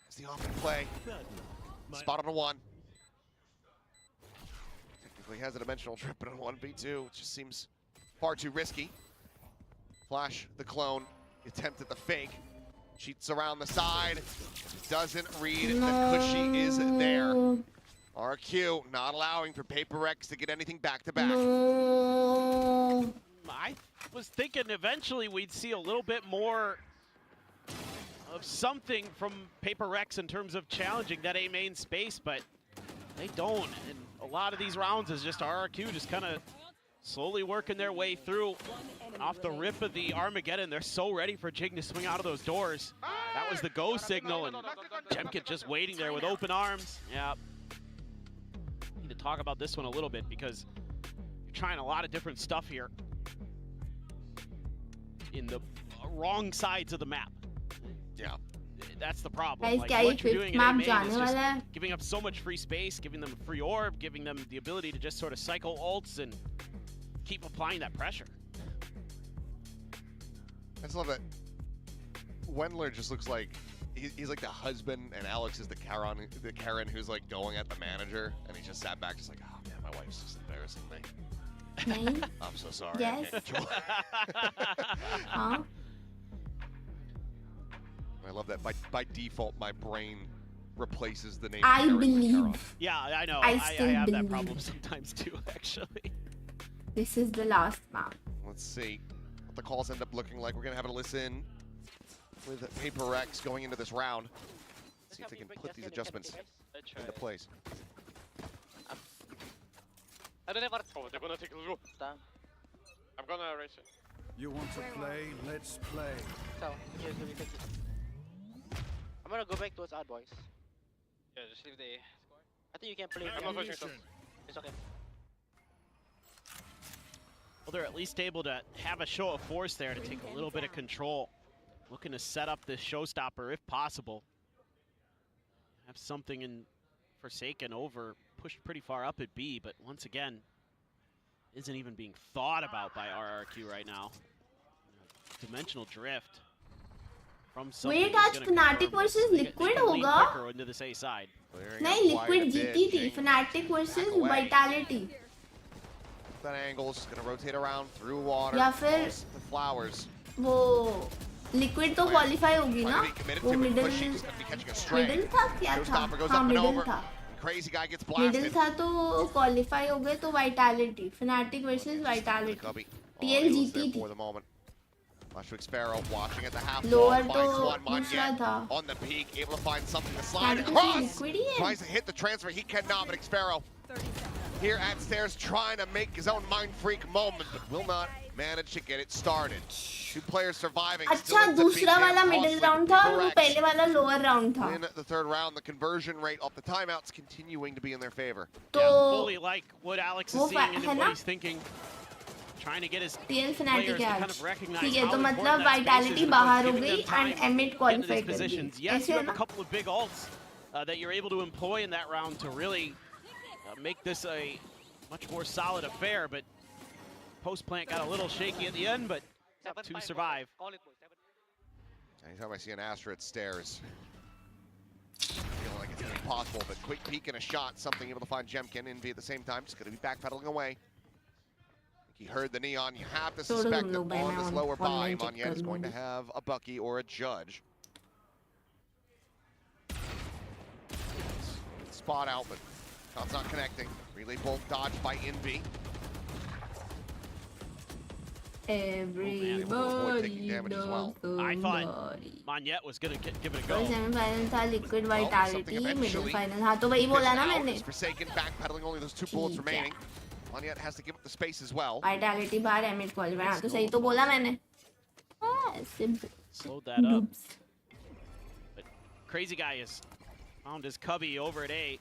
It's the off play. Spot on a one. Technically has a dimensional trip, but on 1v2, it just seems far too risky. Flash the clone, attempted the fake. Cheats around the side. Doesn't read that Cushy is there. RQ not allowing for Paper X to get anything back to back. No. I was thinking eventually we'd see a little bit more of something from Paper Rex in terms of challenging that A main space, but they don't. And a lot of these rounds is just RRQ just kind of slowly working their way through. Off the rip of the Armageddon, they're so ready for Jing to swing out of those doors. That was the go signal, and Jemkin just waiting there with open arms. Yeah. Need to talk about this one a little bit because you're trying a lot of different stuff here in the wrong sides of the map. Yeah. That's the problem. Guys, Like, क्या ये what you're fifth doing in map A main जाने is just वाला है? giving up so much free space, giving them a free orb, giving them the ability to just sort of cycle ults and keep applying that pressure. I just love that Wendler just looks like he's like the husband and Alex is the Karen who's like going at the manager, and he just sat back just like, oh man, my wife's just embarrassing me. नहीं. I'm so sorry. Yes. I can't control it. हाँ. I love that by default my brain replaces the name. I Karen with Karen. believe Yeah, I know. I I still have that believe. problem sometimes too, actually. this is the last map. Let's see what the calls end up looking like. We're gonna have a listen with Paper X going into this round. See if they can put these adjustments into place. Oh, they're gonna take a look. I'm gonna erase it. You want to play? Let's play. I'm gonna go back towards our boys. Yeah, just leave the score. I think you can play. I'm not pushing top. It's okay. Well, they're at least able to have a show of force there to take a little bit of control. Looking to set up this showstopper if possible. Have something in Forsaken over, pushed pretty far up at B, but once again, isn't even being thought about by RRQ right now. Dimensional drift from something. Wait, आज Fnatic versus Liquid होगा? Into this A side. नहीं, Liquid जीती थी. Fnatic versus Vitality. That angle is gonna rotate around through water. या फिर the flowers. वो Liquid तो qualify होगी ना? वो middle था क्या था? हाँ, middle था. Crazy guy gets Middle blasted. था तो qualify हो गए तो Vitality. Fnatic versus Vitality. TL जीती थी. For the moment. Prx Sparrow watching at the half Lower wall, finds तो one, दूसरा Monyet था. on the peak, able to find something to slide Fnatic across. versus Liquid ही है. Tries to hit the transfer, he cannot, but Sparrow here at stairs trying to make his own mind freak moment, but will not manage to get it started. Two players surviving. अच्छा, दूसरा वाला middle round था और वो पहले वाला lower round था. In the third round, the conversion rate off the timeouts continuing to be in their favor. तो fully like what Alex is seeing and what he's thinking. Trying to get his TL players Fnatic to है kind आज. of recognize ठीक है, how तो important मतलब that space is Vitality and बाहर हो giving them गई time and to Emmet get into qualify these कर दी. positions. Yes, ऐसे you है have a ना? couple of big ults that you're able to employ in that round to really make this a much more solid affair, but post plant got a little shaky at the end, but two survive. Anytime I see an Astra at stairs, feeling like it's gonna be possible, but quick peek and a shot, something able to find Jemkin. Envy at the same time, just gonna be backpedaling away. He heard the neon. You have to suspect that on this lower buy, Monyet is going to have a Bucky or a Judge. Spot out, but shot's not connecting. Relay bolt dodged by Envy. Everybody knows I thought somebody. Monyet was going to give it a go. Semifinal था Liquid Vitality, middle eventually final. हाँ तो वही बोला ना मैंने. Forsaken backpedaling, only those two bullets ठीक है. remaining. Monyet has to give up the space as well. Vitality बाहर Emmet qualify. हाँ तो सही तो बोला मैंने. Simple. Slowed that up. But Crazy Guy has found his cubby over at A.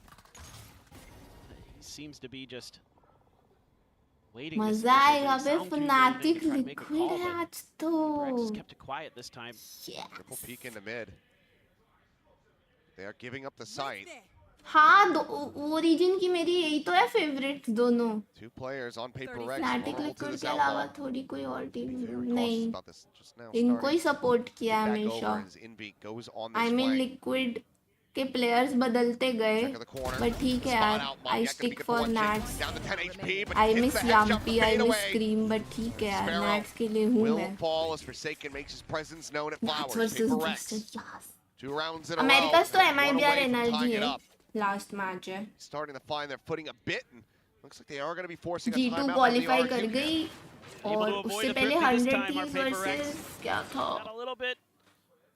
He seems to be just waiting. मजा आएगा बे. Fnatic Liquid है आज तो. Prx kept it quiet this time. Triple peek into mid. They are giving up the site. हाँ, वो region की मेरी यही तो है favorites दोनों. Two players on Paper Rex. Fnatic vulnerable to Liquid this के अलावा outlaw. थोड़ी कोई और team Very नहीं. cautious about this just now इनको ही starting. support किया है Back over हमेशा. as Envy goes on this I mean flank. Liquid के players बदलते गए. Check of the corner. But ठीक है Spot यार. out, I Monyet gonna be stick good for one chip. Nats. Down to 10 HP, but I hits miss the headshot, Yumpy, fade I miss away. Scream, but ठीक है यार. Sparrow Nats के लिए हूँ will मैं. fall as Forsaken makes his presence known at Nats Flowers. versus Paper Rex. Booster, yes. 2 rounds in a America's row. तो One MIBR away from energy tying it है. up. Last match है। Starting to find their footing a bit, and looks like they are going to be forcing a G2 timeout. Qualify कर गई और उससे पहले 100 Thieves versus क्या था Got a little bit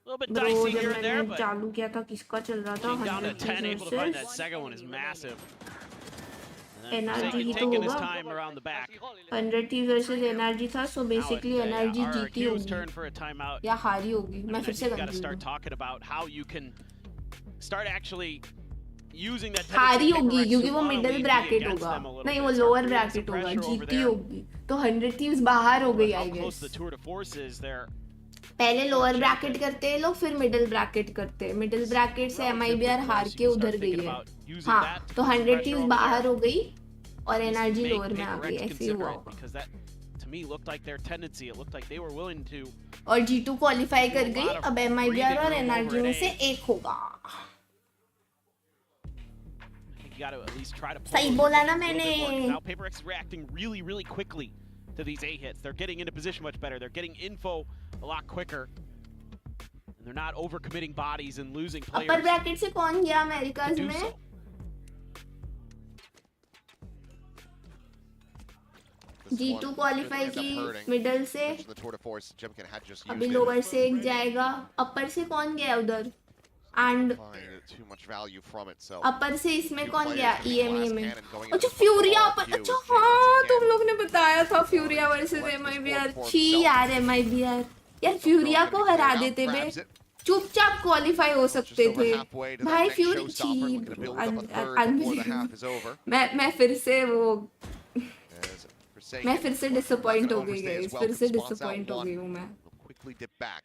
bro, dicey जब here and there, मैंने but चालू किया था किसका चल रहा था? being down to 100 10, Thieves able to find that versus second one is massive. NRG Forsaken ही तो taking his होगा। time around the back. 100 Thieves versus NRG था, so basically Now it's, NRG जीती RRQ's turn होगी for a timeout. या हारी होगी। मैं फिर से You've got to confuse start हूँ। talking about how you can start actually using that हारी tendency होगी Paper X क्योंकि to वो wanna middle lead bracket against होगा, them a little नहीं bit. वो Start lower creating some bracket होगा, pressure over जीती there. होगी तो 100 Thieves बाहर हो गई How I close guess. the tour de force is there. पहले लोअर ब्रैकेट करते हैं लोग, फिर मिडिल ब्रैकेट करते हैं। मिडिल ब्रैकेट से MIBR हार के उधर गई है। हाँ, तो 100 Thieves बाहर हो गई और NRG लोअर में आ गई, ऐसे ही हुआ होगा। Because that to me looked like their tendency. It looked like they were willing to. और G2 क्वालिफाई कर गई, अब MIBR और NRG में से एक होगा। You got to at least try to pull सही those बोला ना positions a little bit more, 'cause मैंने। Now Paper X is reacting really, really quickly to these A hits. They're getting into position much better. They're getting info a lot quicker. And they're not overcommitting bodies and losing players. Upper bracket से कौन गया America's to do में? so. G2 qualify की middle से, The tour de force, Jemkin had just अभी used lower it. से एक जाएगा। अपर से कौन गया उधर? And Find too much value from it, so अपर से इसमें Few कौन players गया? gonna be EME glass में। cannon going अच्छा into the फ्यूरिया football upper, queue अच्छा as Jay once हाँ again तुम लोग ने बताया था फ्यूरिया versus collects this MIBR। board for छी himself. यार MIBR, यार फ्यूरिया को हरा देते बे, चुपचाप क्वालिफाई हो सकते Just over थे halfway to that भाई। next fury showstopper, looking to build up a third before the unbelievable. half is over. मैं फिर से वो As Forsaken मैं फिर से डिसअपॉइंट हो गई overstay as गाइस, well, फिर but से spawns out डिसअपॉइंट हो one. गई हूँ मैं। Will quickly dip back.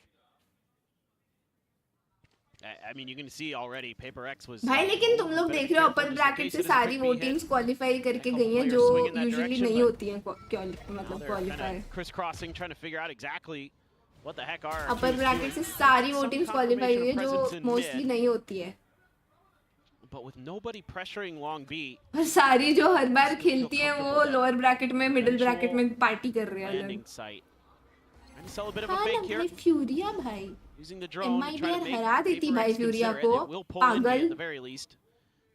I mean, you can see already Paper X was. भाई लेकिन तुम लोग देख रहे हो अपर ब्रैकेट से सारी वो टीम्स क्वालिफाई करके गई हैं जो यूजुअली नहीं होती हैं मतलब qualify. Crisscrossing, trying to figure out exactly what the heck are. Upper bracket से सारी वो टीम्स क्वालिफाई हुई है जो मोस्टली नहीं होती है, But with nobody pressuring Long B, और सारी जो हर बार खेलती हैं वो लोअर ब्रैकेट में मिडिल ब्रैकेट में पार्टी कर रहे हैं landing अलग। site. Trying to sell a bit of a हाँ ना fake here. भाई फ्यूरिया भाई, Using the drone to try to MIBR make हरा देती Paper भाई X फ्यूरिया consider it. को, It will pull Indy पागल। at the very least.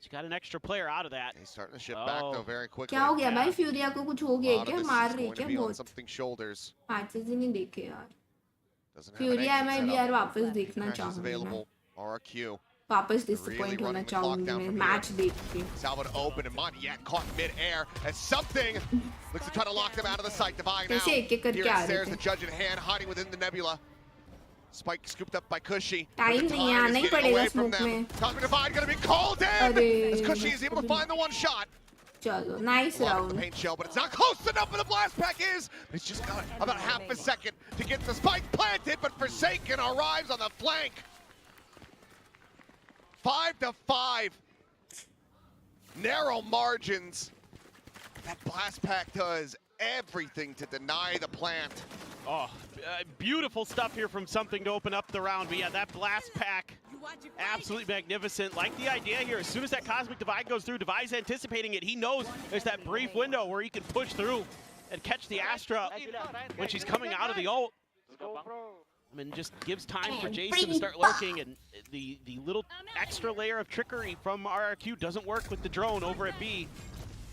She got an extra player out of that. He's starting to shift back though very quickly. क्या हो गया भाई फ्यूरिया को? कुछ हो A गया lot of क्या? this मार is रही going to क्या be on बहुत? something shoulders. मैचेस ही नहीं देखे यार। Doesn't have an फ्यूरिया exit set MIBR up. वापस देखना Crashes चाहूंगी मैं, available. RRQ. वापस डिसअपॉइंट होना चाहूंगी मैं मैच देख के। Salvin open and Montiette caught mid-air as something looks to try to lock them out of the sight. Divine now. कैसे एक-एक करके Here आ it रहे stares थे। the judge in hand, hiding within the nebula. Spike scooped up by Cushy. Time But the नहीं है, time आना is he getting पड़ेगा away from smoke them. में। Cosmic Divine gonna be called in अरे, as Cushy is able to find the one shot. चलो nice A lot of the round. paint shell, but it's not close enough for the blast pack is. It's just got about half a second to get the spike planted, but Forsaken arrives on the flank. 5-5. Narrow margins. That blast pack does everything to deny the plant. Oh, beautiful stuff here from something to open up the round. But yeah, that blast pack, absolutely magnificent. Like the idea here, as soon as that Cosmic Divide goes through, Divide's anticipating it. He knows there's that brief window where he can push through and catch the Astra when she's coming out of the ult. I mean, just gives time for Jason to start lurking, and the little extra layer of trickery from RRQ doesn't work with the drone over at B.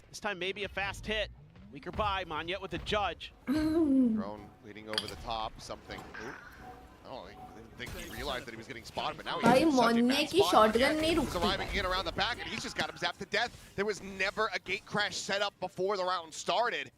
This time maybe a fast hit. Weaker by Montiette with the judge. Drone leading over the top, something. Ooh. Oh, I didn't think he realized that he was getting spotted, but now भाई he's such a मोन्ने bad की spot. Shotgun नहीं He's रुकती arriving in around the back, and he's just got him zapped to death. There was never a gate crash set up before the round started.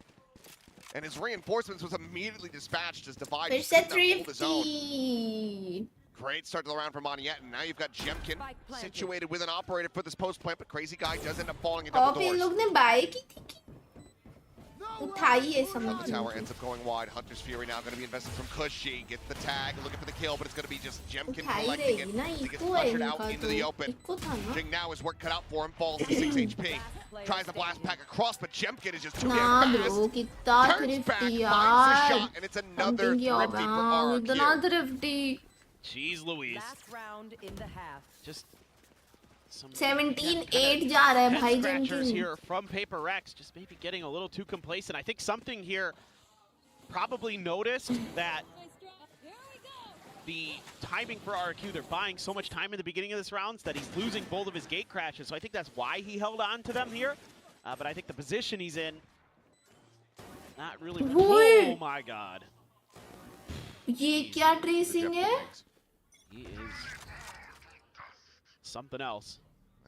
And his reinforcements was immediately dispatched as Divide फिर just से could not hold his own. 350। Great start to the round for Montiette, and now you've got Jemkin situated with an operator for this post plant, but Crazy Guy does end up falling in और double फिर doors. लोग ने bye की थी कि उठाई है The समझ tower ends up going wide. Hunter's Fury now going to be invested from Cushy. Gets the tag, looking for the kill, but it's going to be just Jemkin उठाई collecting it. रहेगी ना, He gets eco है pressured out इनका into तो, the open. Eco था ना। Jing now is work cut out for him, falls to 6 HP. Tries the blast pack across, but Jemkin is just too ना damn bro fast. कितना Turns back, thrifty finds the यार, shot, and it's another something किया thrifty होगा for इतना RRQ. Thrifty. Jeez Louise. Last round in the half. Just some 17-8 जा रहा है head भाई scratchers जंकिन। here from Paper X, just maybe getting a little too complacent. I think something here probably noticed that the timing for RRQ, they're buying so much time in the beginning of this rounds that he's losing both of his gate crashes. So I think that's why he held on to them here. But I think the position he's in, not really. Oh my God. ये क्या tracing है? He is something else.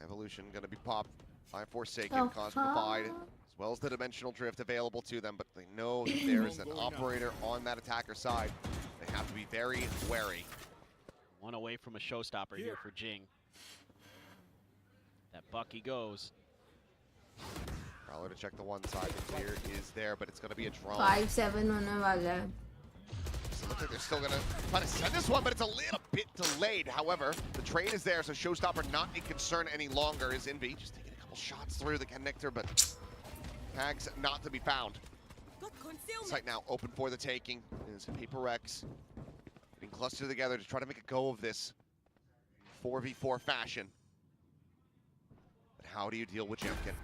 Evolution going to be popped by Forsaken, Cosmic Divide, as well as the Dimensional Drift available to them, but they know that there is an operator on that attacker side. They have to be very wary. One away from a showstopper here for Jing. That Bucky goes. Prowler to check the one side. The clear is there, but it's going to be a drone. 5-7 होने वाला है. So it looks like they're still going to try to send this one, but it's a little bit delayed. However, the trade is there, so Showstopper not a concern any longer. Is Envy just taking a couple shots through the connector, but tags not to be found. Site now open for the taking. Is Prx getting clustered together to try to make a go of this 4v4 fashion. But how do you deal with Jemkin?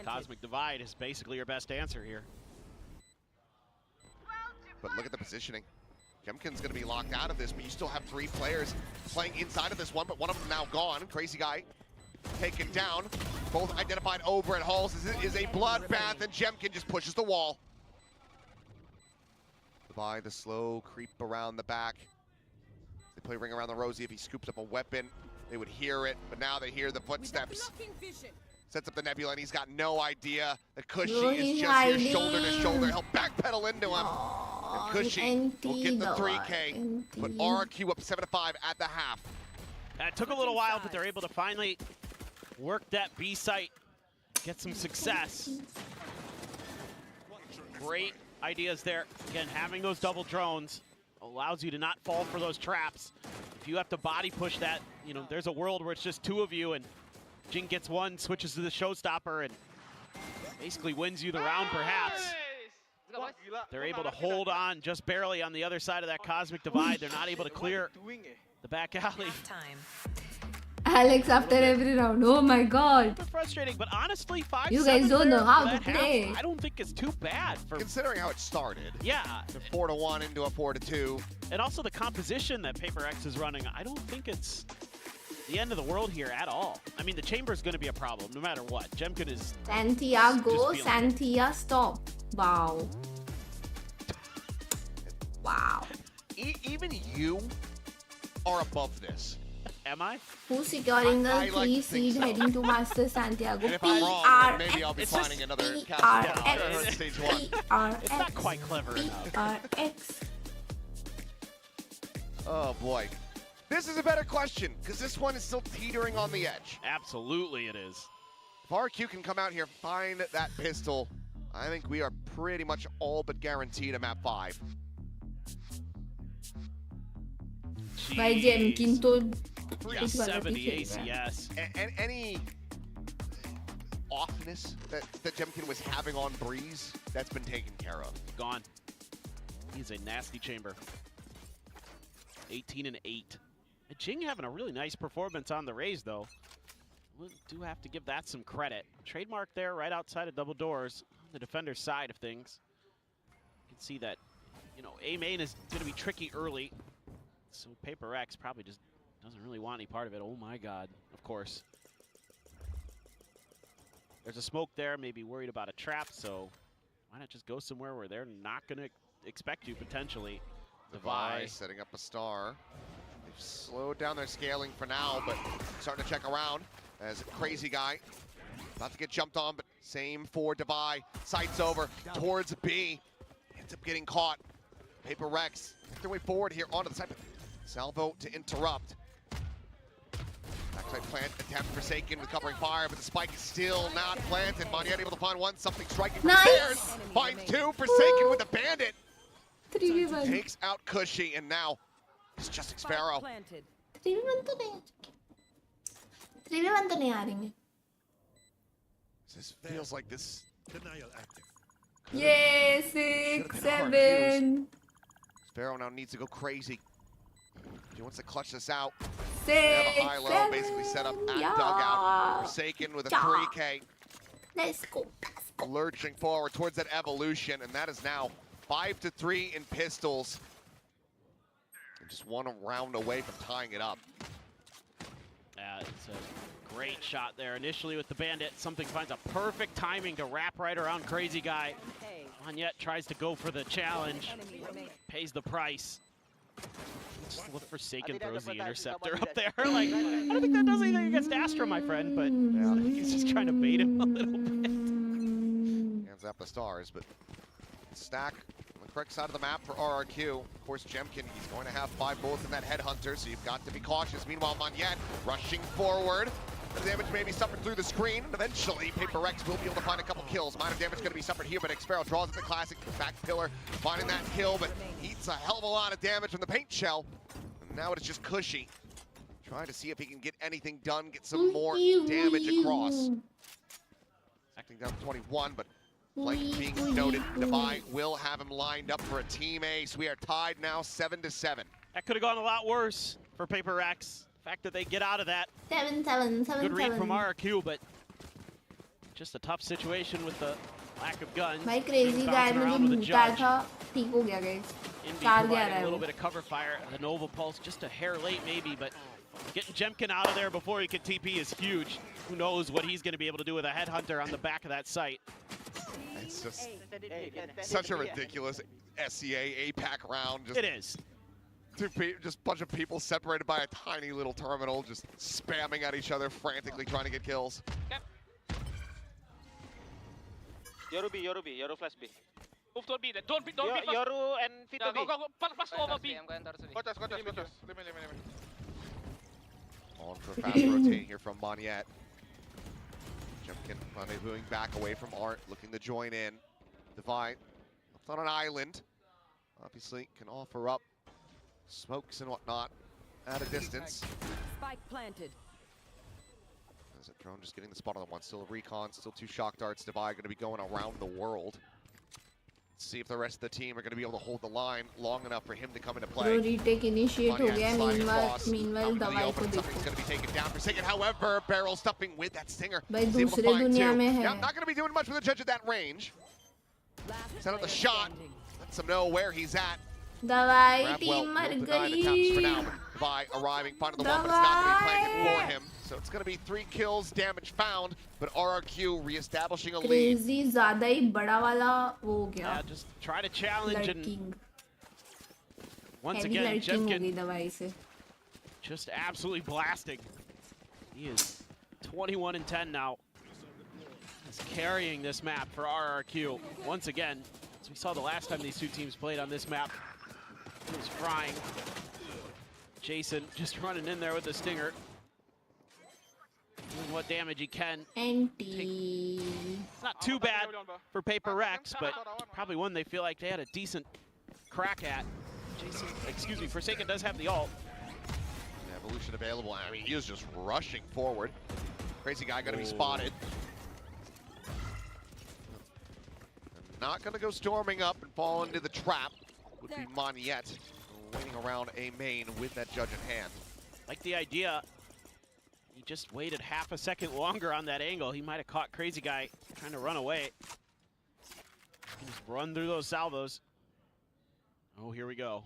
Cosmic Divide is basically your best answer here. But look at the positioning. Jemkin's going to be locked out of this, but you still have 3 players playing inside of this one, but one of them now gone. Crazy Guy taken down. Both identified over at Halls. This is a bloodbath, and Jemkin just pushes the wall. By the slow creep around the back. They play Ring Around the Rosie. If he scoops up a weapon, they would hear it, but now they hear the footsteps. Sets up the Nebula, and he's got no idea that Cushy is just here shoulder to shoulder. He'll backpedal into him. And Cushy will get the 3K, but RRQ up 7-5 at the half. It took a little while, but they're able to finally work that B site, get some success. Great ideas there. Again, having those double drones allows you to not fall for those traps. If you have to body push that, you know, there's a world where it's just 2 of you and Jing gets one, switches to the showstopper, and basically wins you the round perhaps. They're able to hold on just barely on the other side of that Cosmic Divide. They're not able to clear the back alley. Alex after every round. Oh my God. Super frustrating, but honestly, 5-7 You guys don't know how to half, play. I don't think it's too bad for Considering how it started. Yeah. The 4-1 into a 4-2. And also the composition that Prx is running, I don't think it's the end of the world here at all. I mean, the chamber is going to be a problem no matter what. Jemkin is Santiago, Santia, stop. Wow. Wow. Even you are above this. Am I? Who's securing the I like 3 to think seed so. heading to Master Santiago? And if I'm wrong, then maybe I'll be It's finding just another PRX. castle stage 1. It's not quite clever enough. PRX. Oh boy. This is a better question, because this one is still teetering on the edge. Absolutely it is. If RQ can come out here, find that pistol, I think we are pretty much all but guaranteed a map 5. By Jemkin to 370 ACS. And any offness that Jemkin was having on Breeze, that's been taken care of. Gone. He's a nasty chamber. 18-8. Jing having a really nice performance on the Raze, though. We do have to give that some credit. Trademark there right outside of double doors on the defender's side of things. You can see that, you know, A main is going to be tricky early. So Prx probably just doesn't really want any part of it. Oh my God, of course. There's a smoke there, maybe worried about a trap, so why not just go somewhere where they're not going to expect you potentially. Devi setting up a star. They've slowed down their scaling for now, but starting to check around as Crazy Guy about to get jumped on, but same for Devi. Sights over towards B. Ends up getting caught. Prx make their way forward here onto the side. Salvo to interrupt. Backside plant attempt Forsaken with covering fire, but the spike is still not planted. Maniette able to find one, something striking from stairs. Finds 2, Forsaken with the bandit. 3v1. Takes out Cushy, and now it's just Sparrow. 3v1 तो नहीं 3v1 तो नहीं आ रही हैं. This feels like this. Yay, 6-7. Sparrow now needs to go crazy. He wants to clutch this out. 6-7. They have a high-low basically set up at dugout. Forsaken with a 3K. Let's go. Lurching forward towards that evolution, and that is now 5-3 in pistols. Just one round away from tying it up. Yeah, it's a great shot there. Initially with the Bandit, something finds a perfect timing to wrap right around Crazy Guy. Monyet tries to go for the challenge, pays the price. Just look Forsaken throws the interceptor up there. Like, I don't think that does anything against Astra, my friend, but yeah, he's just trying to bait him a little bit. Hands up the stars, but stack on the correct side of the map for RRQ. Of course, Jemkin, he's going to have 5 bullets in that headhunter, so you've got to be cautious. Meanwhile, Monyet rushing forward. The damage may be suffered through the screen. Eventually, Paper Rex will be able to find a couple kills. Minor damage going to be suffered here, but Xferro draws at the classic back pillar, finding that kill, but eats a hell of a lot of damage from the paint shell. And now it's just Cushy, trying to see if he can get anything done, get some more damage across. Acting down to 21, but like being noted, Devi will have him lined up for a team ace. We are tied now 7-7. That could have gone a lot worse for Paper Rex. The fact that they get out of that. 7-7. Good read from RRQ, but just a tough situation with the lack of guns. भाई crazy guy में जो भूता था ठीक हो गया guys. 4 गया रहा A little bit of cover fire. The Nova Pulse just a hair late maybe, but getting Jemkin out of there before he can TP is huge. Who knows what he's going to be able to do with a headhunter on the back of that site. It's just such a ridiculous SCA APAC round. Just it is. Just a bunch of people separated by a tiny little terminal, just spamming at each other, frantically trying to get kills. Yoru B, Yoru flash B. Move toward B then. Don't be fast. Yoru and Vito B. Go. Pass over B. Got us. Let me. On for a fast rotate here from Monyet. Jemkin rendezvousing back away from Art, looking to join in. Devi left on an island. Obviously can offer up smokes and whatnot at a distance. Spike planted. As a drone just getting the spot on the one. Still a recon, still 2 shock darts. Devi going to be going around the world. Let's see if the rest of the team are going to be able to hold the line long enough for him to come into play. retake initiate हो गया. Meanwhile दवाई को देखो. Something's going to be taken down for Forsaken. However, barrel stuffing with that stinger. भाई दूसरे दुनिया में है. Yeah, I'm not going to be doing much with the judge at that range. Send out the shot. Lets him know where he's at. दवाई team मर For now, गई. Devi arriving, finding the one, but it's not going to be planted for him. So it's going to be 3 kills, damage found, but RRQ reestablishing a lead. Crazy ज़्यादा ही बड़ा वाला वो हो गया. Yeah, just try to challenge and once Heavy again, lurking हो गई Jemkin दवाई से. just absolutely blasting. He is 21-10 now. He's carrying this map for RRQ once again. As we saw the last time these two teams played on this map, he was frying. Jason just running in there with the stinger. Doing what damage he can. Anti. It's not too bad for Paper Rex, but probably one they feel like they had a decent crack at. Jason, excuse me, Forsaken does have the ult. Yeah, evolution available. I mean, he is just rushing forward. Crazy Guy going to be spotted. Not going to go storming up and fall into the trap. Would be Monyet waiting around a main with that judge in hand. Like the idea. He just waited half a second longer on that angle. He might have caught Crazy Guy trying to run away. He can just run through those salvos. Oh, here we go.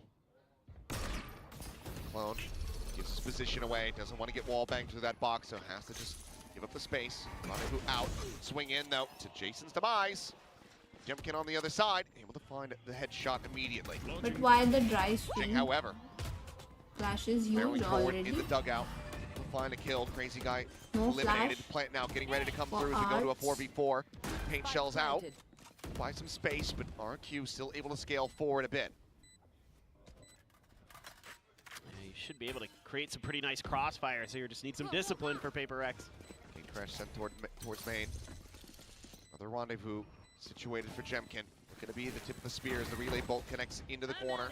Clone gives his position away. Doesn't want to get wall banged through that box, so has to just give up the space. Rendezvous out. Swing in, though, to Jason's demise. Jemkin on the other side, able to find the headshot immediately. But why the dry Jing, stream? however, Flash is barreling used forward already. in the dugout. Will find a kill. Crazy Guy No eliminated. flash. Plant now getting ready to come For through as we go to a Arts. 4v4. Paint shells out. Buy some space, but RQ still able to scale forward a bit. Yeah, you should be able to create some pretty nice crossfires here. Just need some discipline for Paper Rex. King Crash sent towards main. Another rendezvous situated for Jemkin. Going to be the tip of the spear as the relay bolt connects into the corner.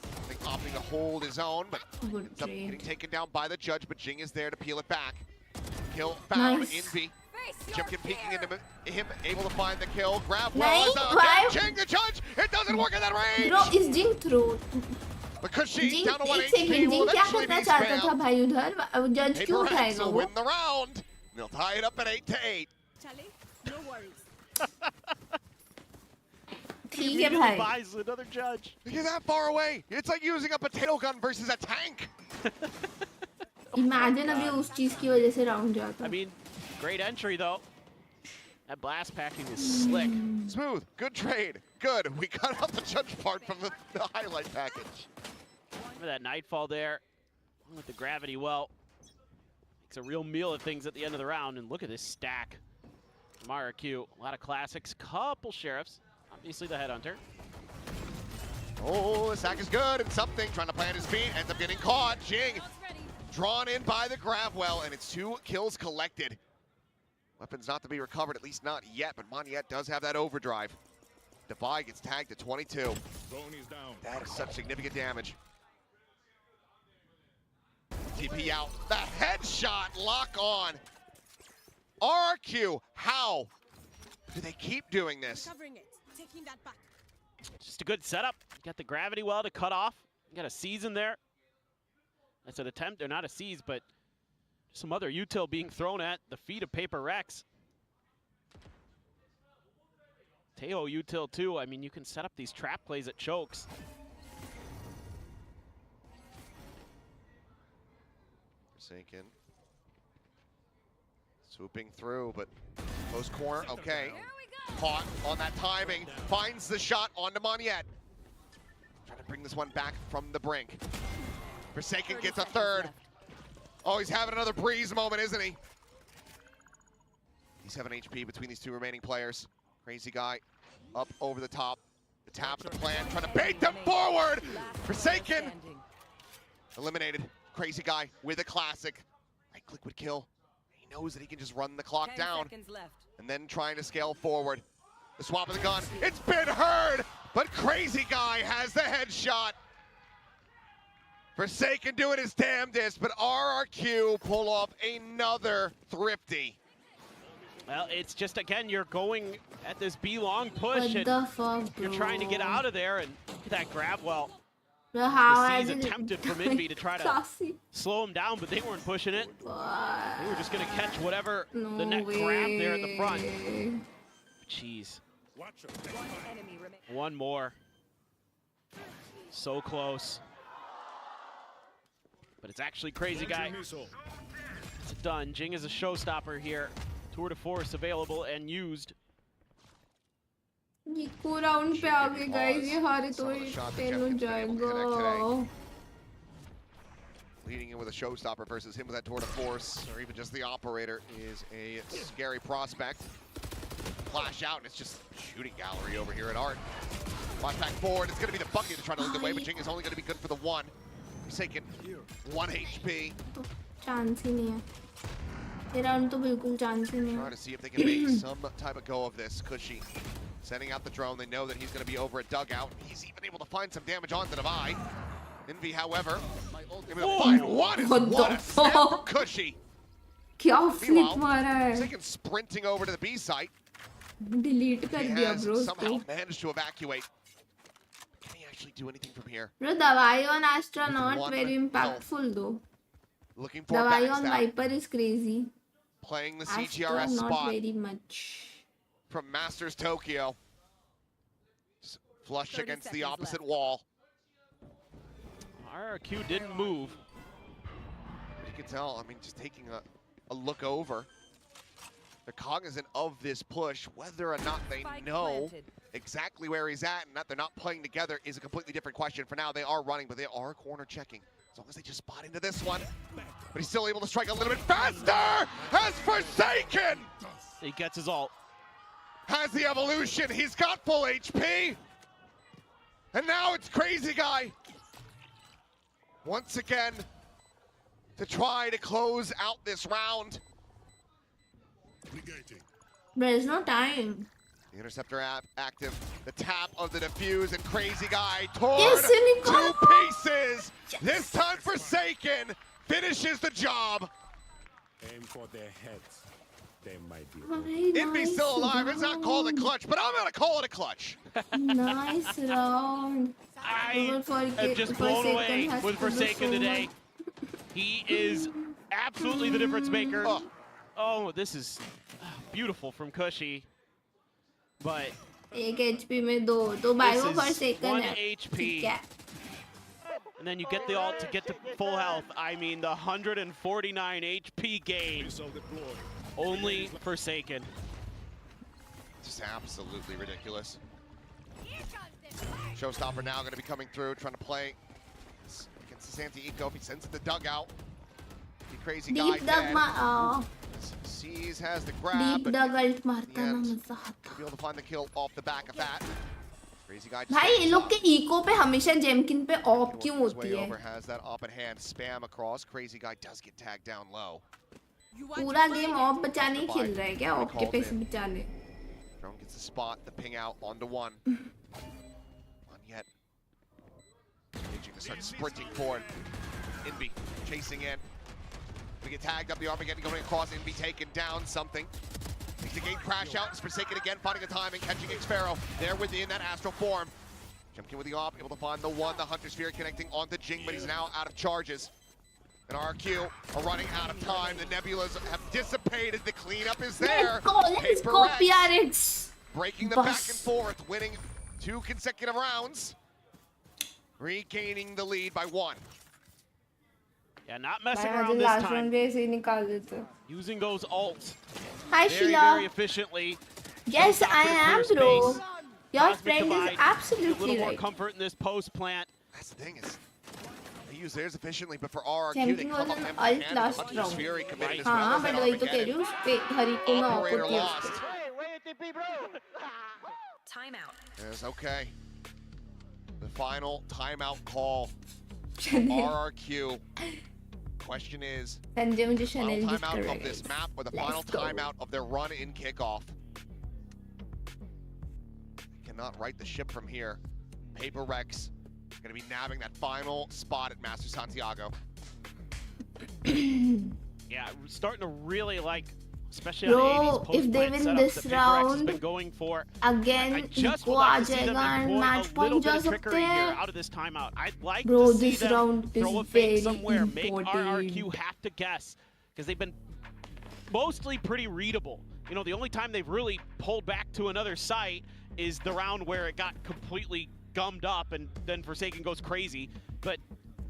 I think opting to hold his own, but Good ends up trade. getting taken down by the judge, but Jing is there to peel it back. Kill found Nice. in V. Jemkin peeking into him, able to find the kill. Grab Nice. well Why? Jing the judge! It doesn't work at that range! Bro, is Jing throw? Because she's Jing, down to 1 एक HP, second, will Jing क्या eventually करना be चाहता था spammed. भाई उधर? जज Paper क्यों Rex उठाएगा will वो? win the round. They'll tie it up at 8-8. Charlie, no worries. ठीक है Immediately भाई. buys another judge. You're that far away. It's like using a potato gun versus a tank. Imagine अभी उस चीज की वजह से round जाता. I mean, great entry though. That blast packing is slick. Smooth. Good trade. Good. We cut out the judge part from the highlight package. Remember that Nightfall there with the gravity well. Makes a real meal of things at the end of the round. And look at this stack. Rrq, a lot of classics, couple sheriffs. Obviously the headhunter. Oh, the sack is good and something. Trying to plant his feet. Ends up getting caught. Jing drawn in by the grab well, and it's 2 kills collected. Weapons not to be recovered, at least not yet, but Monyet does have that overdrive. Defy gets tagged to 22. That is such significant damage. TP out. The headshot lock on. Rrq, how do they keep doing this? Covering it. Taking that back. Just a good setup. Got the gravity well to cut off. Got a seize in there. That's an attempt, or not a seize, but some other util being thrown at the feet of Prx. Teo util too. I mean, you can set up these trap plays at chokes. Forsaken. Swooping through, but close corner, okay. Caught on that timing, finds the shot onto Monyet. Trying to bring this one back from the brink. Forsaken gets a third. Oh, he's having another breeze moment, isn't he? He's 7 HP between these 2 remaining players. Crazy guy up over the top. The tap of the plan, trying to bait them forward. Forsaken eliminated. Crazy guy with a classic. Right click would kill. He knows that he can just run the clock down. And then trying to scale forward. The swap of the gun. It's been heard, but Crazy Guy has the headshot. Forsaken doing his damnedest, but Rrq pull off another thrifty. Well, it's just, again, you're going at this B-long push, What the fuck, bro? you're trying to get out of there, and look at that grab well. Bro, how The I C's did attempted from Envy to try to Classy. slow him down, but they weren't pushing it. What? They were just going to catch whatever No the net way. grab there at the front. Jeez. One more. So close. But it's actually Crazy Guy. It's done. Jing is a showstopper here. Tour de force available and used. ये को round पे आ गए guys ये हारे तो Some of the shots that ten Jeff हो Gibbs been able to connect जाएगा. Leading in with a showstopper versus him with that tour de force, or even just the operator, is a scary prospect. Flash out, and it's just shooting gallery over here at Art. Flash back forward, it's going to be the bucket to try to lead the way, but Jing is only going to be good for the 1. Forsaken, 1 HP. Chance ही नहीं है. ये round तो बिल्कुल chance ही नहीं Trying है. to see if they can make some type of go of this. Cushy sending out the drone. They know that he's going to be over at dugout. He's even able to find some damage on the Devi. Envy, however, able to find one. What a snap from Cushy. क्या flip Meanwhile, मारा है. Forsaken sprinting over to the B site. Delete कर He दिया has bro somehow उसको. managed to evacuate. Can he actually do anything from here? Bro, दवाई on Astra not One very health. impactful though. Looking for a दवाई on backstab. Viper is crazy. Playing the Astra CGRS not spot very much. from Masters Tokyo. Flush against the opposite wall. Rrq didn't move. But you can tell, I mean, just taking a look over. They're cognizant of this push. Whether or not they know exactly where he's at and that they're not playing together is a completely different question. For now, they are running, but they are corner checking. As long as they just spot into this one. But he's still able to strike a little bit faster! Has Forsaken! He gets his ult. Has the evolution. He's got full HP. And now it's Crazy Guy. Once again, to try to close out this round. There's no time. The interceptor app active. The tap of the defuse and Crazy Guy torn Yes, to pieces. Yes. This time Forsaken finishes the job. Aim for their heads. They might be. Very Envy's nice still alive. It's not called a round. clutch, but I'm gonna call it a clutch. Nice round. I am just blown away with Forsaken today. He is absolutely the difference maker. Oh, this is beautiful from Cushy. But 1 HP में 2 तो bio पर second 1 है HP. ठीक है And then you get the ult to get to full health. I mean, the 149 HP gain. Only Forsaken. Just absolutely ridiculous. Showstopper now going to be coming through, trying to play against the Santi-Eco. He sends it the dugout. The crazy guy dead. Seas has the grab. Deep dug ult मारता ना मजा आता Be able to find the kill off the back of that. Crazy guy. भाई ये लोग के eco पे हमेशा जेमकिन पे ऑफ क्यों होती है Has that up in hand. Spam across. Crazy guy does get tagged down low. पूरा गेम ऑफ बचाने खेल रहा है क्या ऑफ के पैसे बचाने Drone gets the spot, the ping out onto one. One yet. Aging to start sprinting forward. Invi chasing in. We get tagged up the Armageddon going across. Invi taken down something. Makes the gate crash out. It's Forsaken again, finding the time and catching Xpharaoh. There within that astral form. Jumping with the op, able to find the one. The Hunter Sphere connecting onto Jing, but he's now out of charges. And RQ are running out of time. The Nebulas have dissipated. The cleanup is there. Let's go, Prx. Breaking the back and forth, winning 2 consecutive rounds. Regaining the lead by 1. Yeah, not messing around this time. Using those ults Hi, very, Sheila. very efficiently. Yes, I am, bro. Your Cosmic friend is Divide, a absolutely little more right. comfort in this post plant. That's the thing is, they use theirs efficiently, but for RRQ, they Champion come was up an empty-handed. alt last Hunter's round. Fury committed as हाँ well as but that वही तो कह रही Armageddon. हूँ उस पे हरी को ना Operator होती है lost. Timeout. Yes, okay. The final timeout call from RRQ. Question is, Sanjay मुझे final Chanel gift timeout कर of this रहा map or the Let's final go. timeout of their run in kickoff? Cannot right the ship from here. Paper Rex going to be nabbing that final spot at Master Santiago. Yeah, starting to really like, especially on Bro, AD's post if they plant win setup this that Paper Rex has round, been going for. Again, I just eco would आ like to see them जाएगा and employ match a little point जा bit of सकते trickery here हैं out of this timeout. I'd like Bro, to see this them round is throw a fade very somewhere, make important. RRQ have to guess, because they've been mostly pretty readable. You know, the only time they've really pulled back to another site is the round where it got completely gummed up and then Forsaken goes crazy. But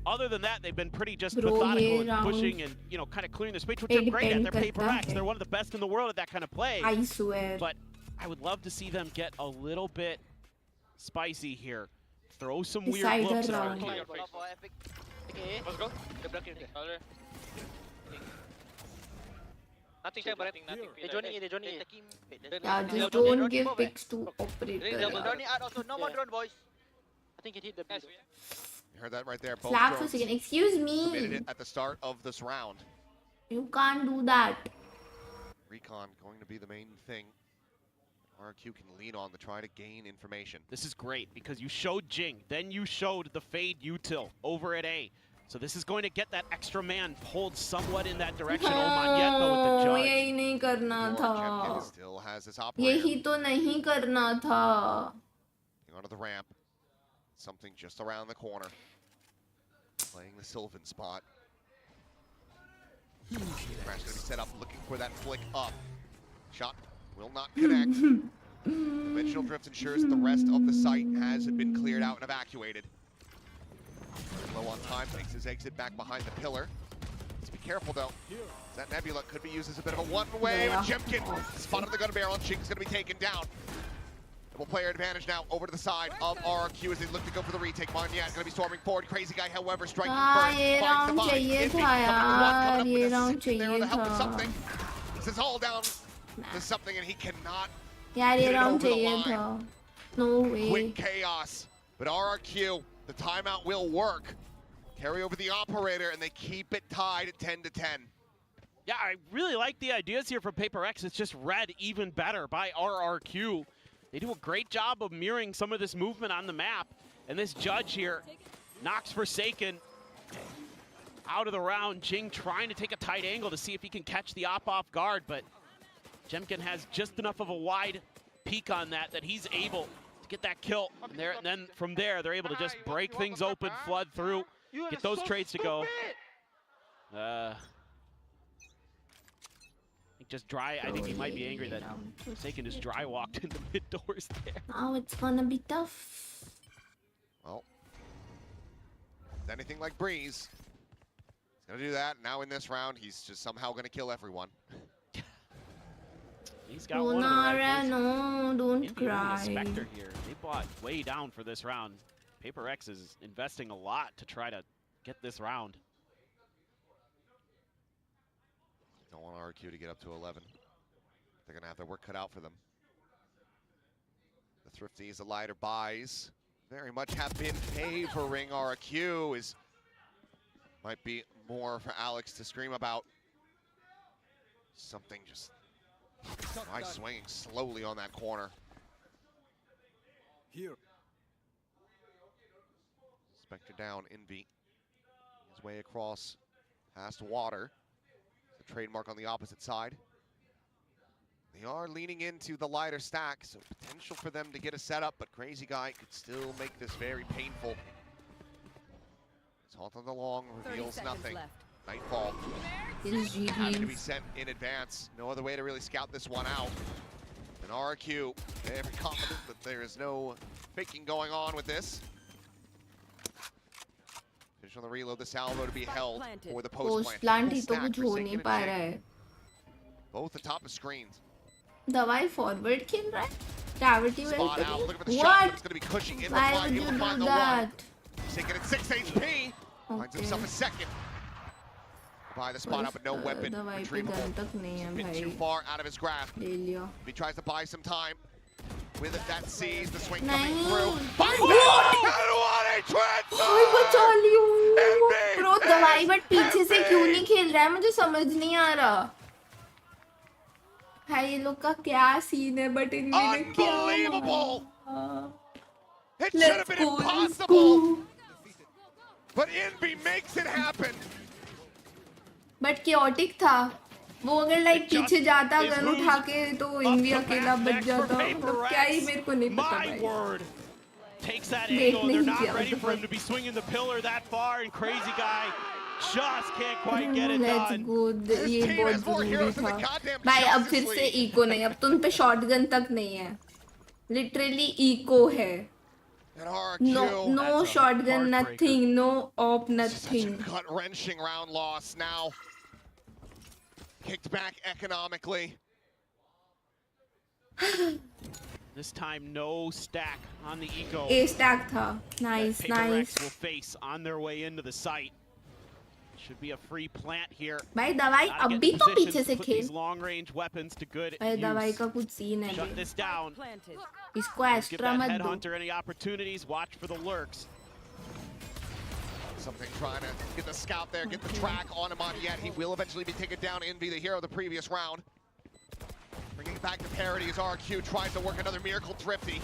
other than that, they've been pretty just Bro, methodical ये and pushing round and, you know, kind of clearing the space, which they're great at. They're depend Paper करता Rex. है. They're one of the best in the world at that kind of play. I swear. But I would love to see them get a little bit spicy here. Throw some weird Decider looks at round. RQ. Let's go. Color. Nothing siya, Barret. They're joining A. Yeah, just don't give picks to operator. Also, no more drone, boys. I think it hit the B. You heard that right there. Both Flag for drones second. Excuse committed me. it at the start of this round. You can't do that. Recon going to be the main thing RRQ can lean on to try to gain information. This is great because you showed Jing, then you showed the fade util over at A. So this is going to get that extra man pulled somewhat in that direction. Oh, Magneto with the judge. यही नहीं करना था. Champion still has this operator. यही तो नहीं करना था. Onto the ramp. Something just around the corner. Playing the Sylvan spot. Crash going to be set up, looking for that flick up. Shot will not connect. Dimensional drift ensures that the rest of the site has been cleared out and evacuated. Low on time, makes his exit back behind the pillar. Let's be careful though. That Nebula could be used as a bit of a one-way. Yeah. Jemkin spotted the gun barrel, and Ching's going to be taken down. Double player advantage now over to the side of RRQ as they look to go for the retake. Manya going to be storming forward. Crazy guy, however, striking first. ये finds the round bind. चाहिए Invi था यार. coming ये up round with a six there with चाहिए the help of था. something. This is all down to something, and he cannot यार get ये it round over the चाहिए line. था. No way. Quick chaos. But RRQ, the timeout will work. Carry over the operator, and they keep it tied at 10-10. Yeah, I really like the ideas here from Paper X. It's just read even better by RRQ. They do a great job of mirroring some of this movement on the map. And this judge here knocks Forsaken out of the round. Jing trying to take a tight angle to see if he can catch the op off guard, but Jemkin has just enough of a wide peak on that he's able to get that kill. And then from there, they're able to just break things open, flood through, get those trades to go. just dry. I think he might be angry that Forsaken just dry walked in the mid doors there. Now it's gonna be tough. Well, it's anything like Breeze. He's gonna do that. Now in this round, he's just somehow gonna kill everyone. He's got one of the rifles. No, don't Maybe even a cry. Spectre here. They bought way down for this round. Prx is investing a lot to try to get this round. Don't want RQ to get up to 11. They're gonna have their work cut out for them. The Thrifties, the lighter buys, very much have been favoring RQ. Might be more for Alex to scream about. Something just nice swinging slowly on that corner. Here. Spectre down, Envy. His way across past water. The trademark on the opposite side. They are leaning into the lighter stack, so potential for them to get a setup, but Crazy Guy could still make this very painful. Assault on the long reveals nothing. Nightfall having to be sent in advance. No other way to really scout this one out. And RQ, very confident that there is no faking going on with this. Finish on the reload, the salvo to be held for the post plant. ही तो कुछ हो नहीं पा रहा है. Both atop of screens. दवाई forward खेल रहा है. Gravity well. Spot out, look at the What? shot. It's going to be Cushy in the Why fight. would He you will find do the one. that? He's taking it 6 HP. Finds himself a second. Buy the spot out, but no weapon दवाई पे retrievable. दम तक नहीं है Been भाई. too far out of his grasp. ले लियो. If he tries to buy some time, with it, that sees the swing नहीं. coming through. ओए बचा लियो. Bro दवाई बट पीछे से क्यों नहीं खेल रहा है मुझे समझ नहीं आ रहा. भाई ये लोग का क्या सीन है बट इनमें क्या Unbelievable! It should Let's have been go, impossible. But Envy makes it happen. But chaotic था. वो अगर लाइक पीछे जाता गन उठा के तो इनवी अकेला बच जाता. मतलब क्या ही मेरे को नहीं पता भाई. Takes that angle, they're not ready for him to be swinging the pillar that far, and Crazy Guy just can't quite get it Let's done. go. ये बहुत जरूरी था. भाई अब फिर से इको नहीं. अब तो उन पे शॉटगन तक नहीं है. Literally इको है. No shotgun, nothing, no op, nothing. Such a gut-wrenching round loss now. Kicked back economically. This time, no stack on the eco. A stack था. Nice, nice. Will face on their way into the site. Should be a free plant here. भाई दवाई अभी तो पीछे से खेल. These long-range weapons to good भाई use. दवाई का कुछ सीन है. Shut this down. इसको एक्स्ट्रा मत दो. Headhunter any opportunities. Watch for the lurks. Something trying to get the scout there, get the track on him on yet. He will eventually be taken down. Envy, the hero of the previous round. Bringing it back to parity as RQ tries to work another miracle thrifty.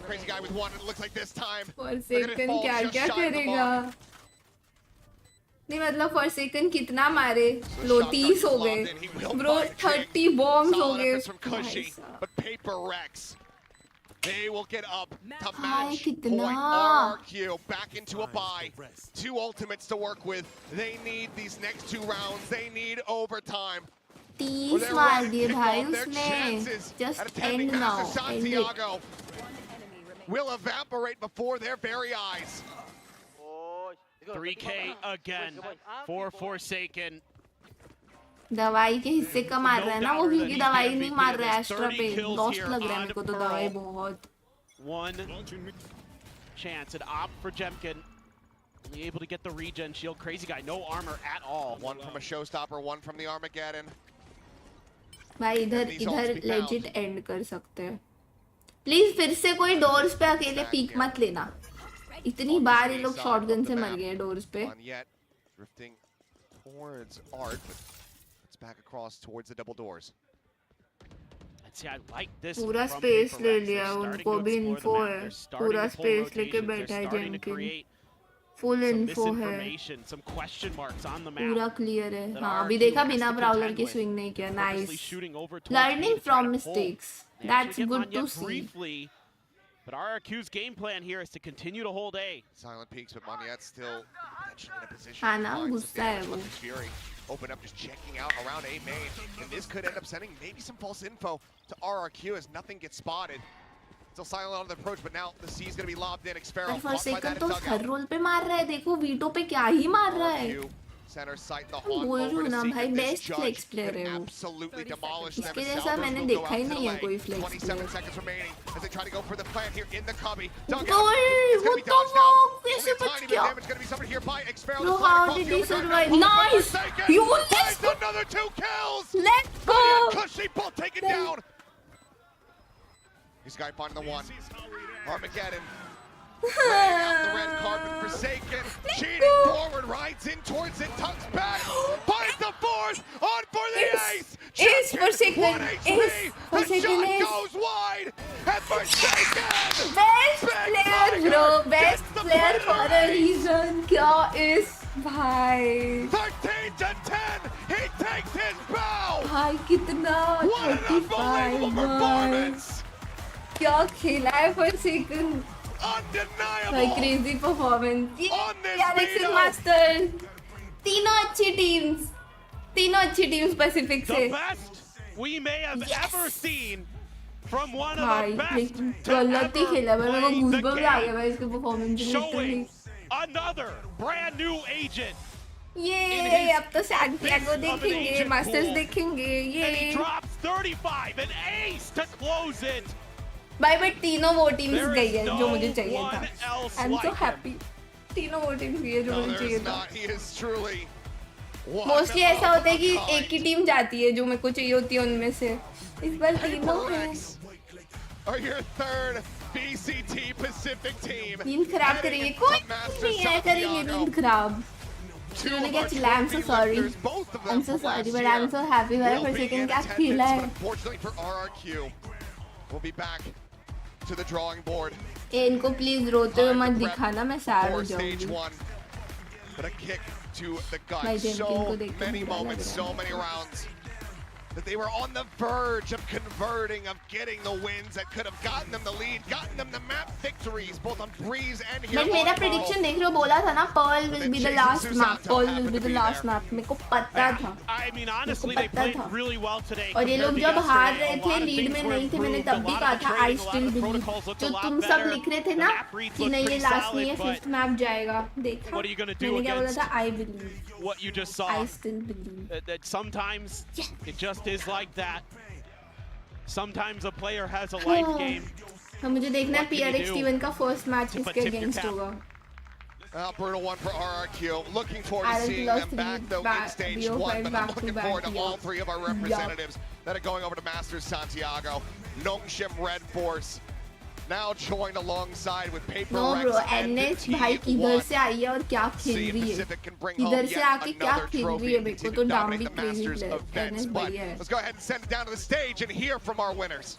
Crazy Guy with one, and it looks like this time. Forsaken क्या करेगा? नहीं मतलब Forsaken कितना मारे? लो 30 हो गए. Bro 30 bombs हो गए. But Prx, they will get up to भाई match कितना? point. RQ back into a bye. 2 ultimates to work with. They need these next 2 rounds. They need overtime. 30 मार दिए भाई उसने. Just end now. Santiago will evaporate before their very eyes. 3K again for Forsaken. दवाई के हिस्से का मार रहा है ना वो क्योंकि दवाई नहीं मार रहा है एक्स्ट्रा पे. लॉस्ट लग रहा है मेरे को तो दवाई बहुत. One chance at op for Jemkin. Only able to get the regen shield. Crazy Guy, no armor at all. One from a showstopper, one from the Armageddon. भाई इधर legit end कर सकते हैं. प्लीज फिर से कोई डोर्स पे अकेले पीक मत लेना. इतनी बार ये लोग शॉटगन से मर गए डोर्स पे. Drifting towards Art, but it's back across towards the double doors. See, I like this. पूरा स्पेस ले लिया. उनको भी इन्फो है. पूरा स्पेस लेके बैठा है जेमकिन. फुल इन्फो है. पूरा क्लियर है. हाँ अभी देखा बिना ब्राउलर के स्विंग नहीं किया. Nice. Learning from mistakes. That's good to see. But RRQ's game plan here is to continue to hold A. Silent peaks, but Moniette's still potentially in a position हाँ ना गुस्सा है वो. open up, just checking out around A main. And this could end up sending maybe some false info to RRQ as nothing gets spotted. Still silent on the approach, but now the C is going to be lobbed in. Xfero for a caught by that second तो dugout. हर role पे मार रहा है देखो veto पे क्या ही मार रहा है RRQ center sight the hawk बोल रही over हूँ to ना see भाई that this best judge flex player could है वो absolutely demolish them. इसके as जैसा Salvers मैंने will go देखा ही out to नहीं है the कोई lane. Flex 27 player seconds remaining as they try to go for the plant here in the cubby. Dugout. Goal! It's going to be What the dodged out. fuck? Only कैसे a बच tiny bit गया? of damage going to be suffered here by Xfero. Bro, how did he survive? Nice! You Finds another 2 kills! Let's go! Cushy ball taken down! This guy finding the one. Armageddon. Laying out the red carpet, Forsaken, cheating forward, rides in towards it, tucks back, finds the fourth, on for the ace! Ace Forsaken, 1 HP, ace the Forsaken, shot ace. goes wide, and Forsaken! Best Big player Tiger bro, gets best the player player for a reason. क्या इस भाई 13 to 10, he takes his bow! भाई कितना What an 35 unbelievable भाई performance! क्या खेला है Forsaken Undeniable! भाई crazy performance On this Prx video. Master तीनों अच्छी टीम्स पैसिफिक The से best we may have Yes. ever seen from one of भाई the best लेकिन to गलत ही ever खेला भाई मेरे को play the गूज़बम्स आ गए game. भाई इसके performance Showing another brand new agent. ये अब तो सैंटियागो Fist of an देखेंगे agent मास्टर्स pool. देखेंगे And he ये drops 35, an ace to close it. भाई बट तीनों वो टीम्स There गई is है जो मुझे चाहिए no था one else I am so like him. Happy तीनों वो टीम्स गई है जो No, मुझे there चाहिए is था not. He is truly one mostly ऐसा of होता है कि a kind. एक ही टीम जाती है जो मेरे को चाहिए होती है उनमें से इस बार तीनों है Prx are your third VCT Pacific team. नींद खराब करेंगे कोई नहीं है करेंगे नींद खराब उन्होंने क्या चिल्लाया I am so sorry I am so sorry but I am so happy भाई फॉर सेकंड क्या खेला है Unfortunately for RRQ, we'll be back to the drawing board. ए इनको प्लीज रोते हुए मत दिखाना मैं सैड हो For stage जाऊंगी 1. But a kick to the gut. भाई जेनकिन So को देख के many बुरा लग moments, रहा so है many rounds. That they were on the verge of converting, of getting the wins that could have gotten them the lead, gotten them the map victories, both on Breeze and here but मेरा on prediction देख रहे हो बोला था ना Pearl will be the last map Pearl will be the last map मेरे को पता था I mean, honestly, they पता played था। really well today. और ये लोग compared to जब हार yesterday. रहे A थे lot of लीड things में were नहीं थे मैंने improved, तब a भी lot कहा of था the I trading, a lot still of the believe protocols looked a जो lot तुम सब better. लिख रहे थे The ना map reads कि looked नहीं ये pretty लास्ट नहीं है solid, फिफ्थ मैप जाएगा देखा what are you gonna do मैंने क्या बोला against था I believe what you just saw. I still believe That sometimes it just is like that. Sometimes a player has a life game. अब मुझे देखना है What can you PRX do टीवन का first match to किसके tip your against cap? होगा Brutal one for RRQ. Looking forward to Alex seeing lost them three back though in back- stage BO5 1, but I'm back to looking back, forward to yeah. all three of our representatives that are going over to Masters Santiago. Nongshim Red Force now joined alongside with Paper no bro Rex and the NH भाई किधर से आई है और क्या खेल See if रही है Pacific can bring किधर home से yet आके क्या another खेल रही trophy है and मेरे को continue तो to डाम भी dominate the crazy Masters player events. NH But बढ़िया है let's go ahead and send it down to the stage and hear from our winners.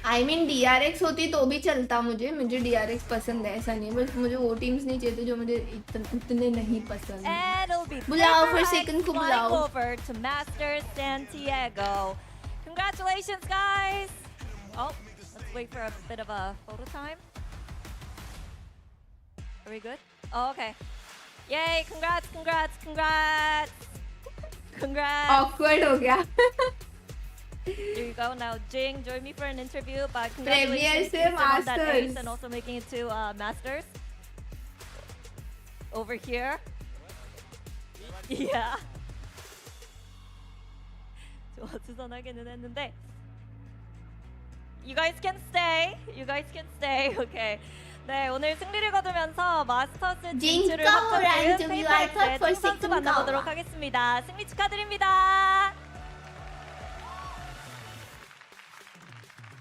I mean DRX होती तो भी चलता मुझे DRX पसंद है ऐसा नहीं बस मुझे वो टीम्स नहीं चाहिए जो मुझे उतने नहीं पसंद And it'll be बुलाओ Prx for second को flying बुलाओ over to Masters Santiago. Congratulations, guys. Oh, let's wait for a bit of a photo time. Are we good? Oh, okay. Yay, congrats, congrats, congrats. Congrats. Awkward हो गया Here you go. Now, Jing, join me for an interview. But Premier congratulations से on that Masters. ace and also making it to Masters. Over here. Yeah. 주선하기는 했는데. You guys can stay. You guys can stay. Okay. 네, 오늘 승리를 거두면서 마스터스 진출을 진짜 확정된 interview. I thought for 페이퍼엑스의 선수 second 만나보도록 go. 하겠습니다. 승리 축하드립니다.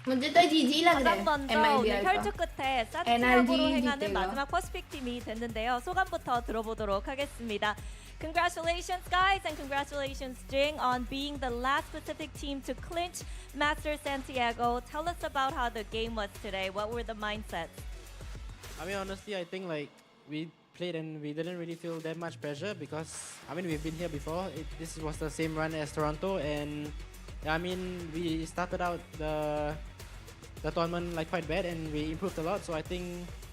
मुझे तो जीजी लग रहा 가장 है 먼저 오늘 MIBR 혈투 का 끝에 NRG 산티아고로 행하는 जीतेगा। 마지막 퍼시픽 팀이 됐는데요. 소감부터 들어보도록 하겠습니다. Congratulations, guys, and congratulations, Jing, on being the last Pacific team to clinch Master Santiago. Tell us about how the game was today. What were the mindsets? I mean, honestly, I think like we played and we didn't really feel that much pressure because I mean we've been here before. This was the same run as Toronto, and I mean we started out the tournament like quite bad and we improved a lot. So I think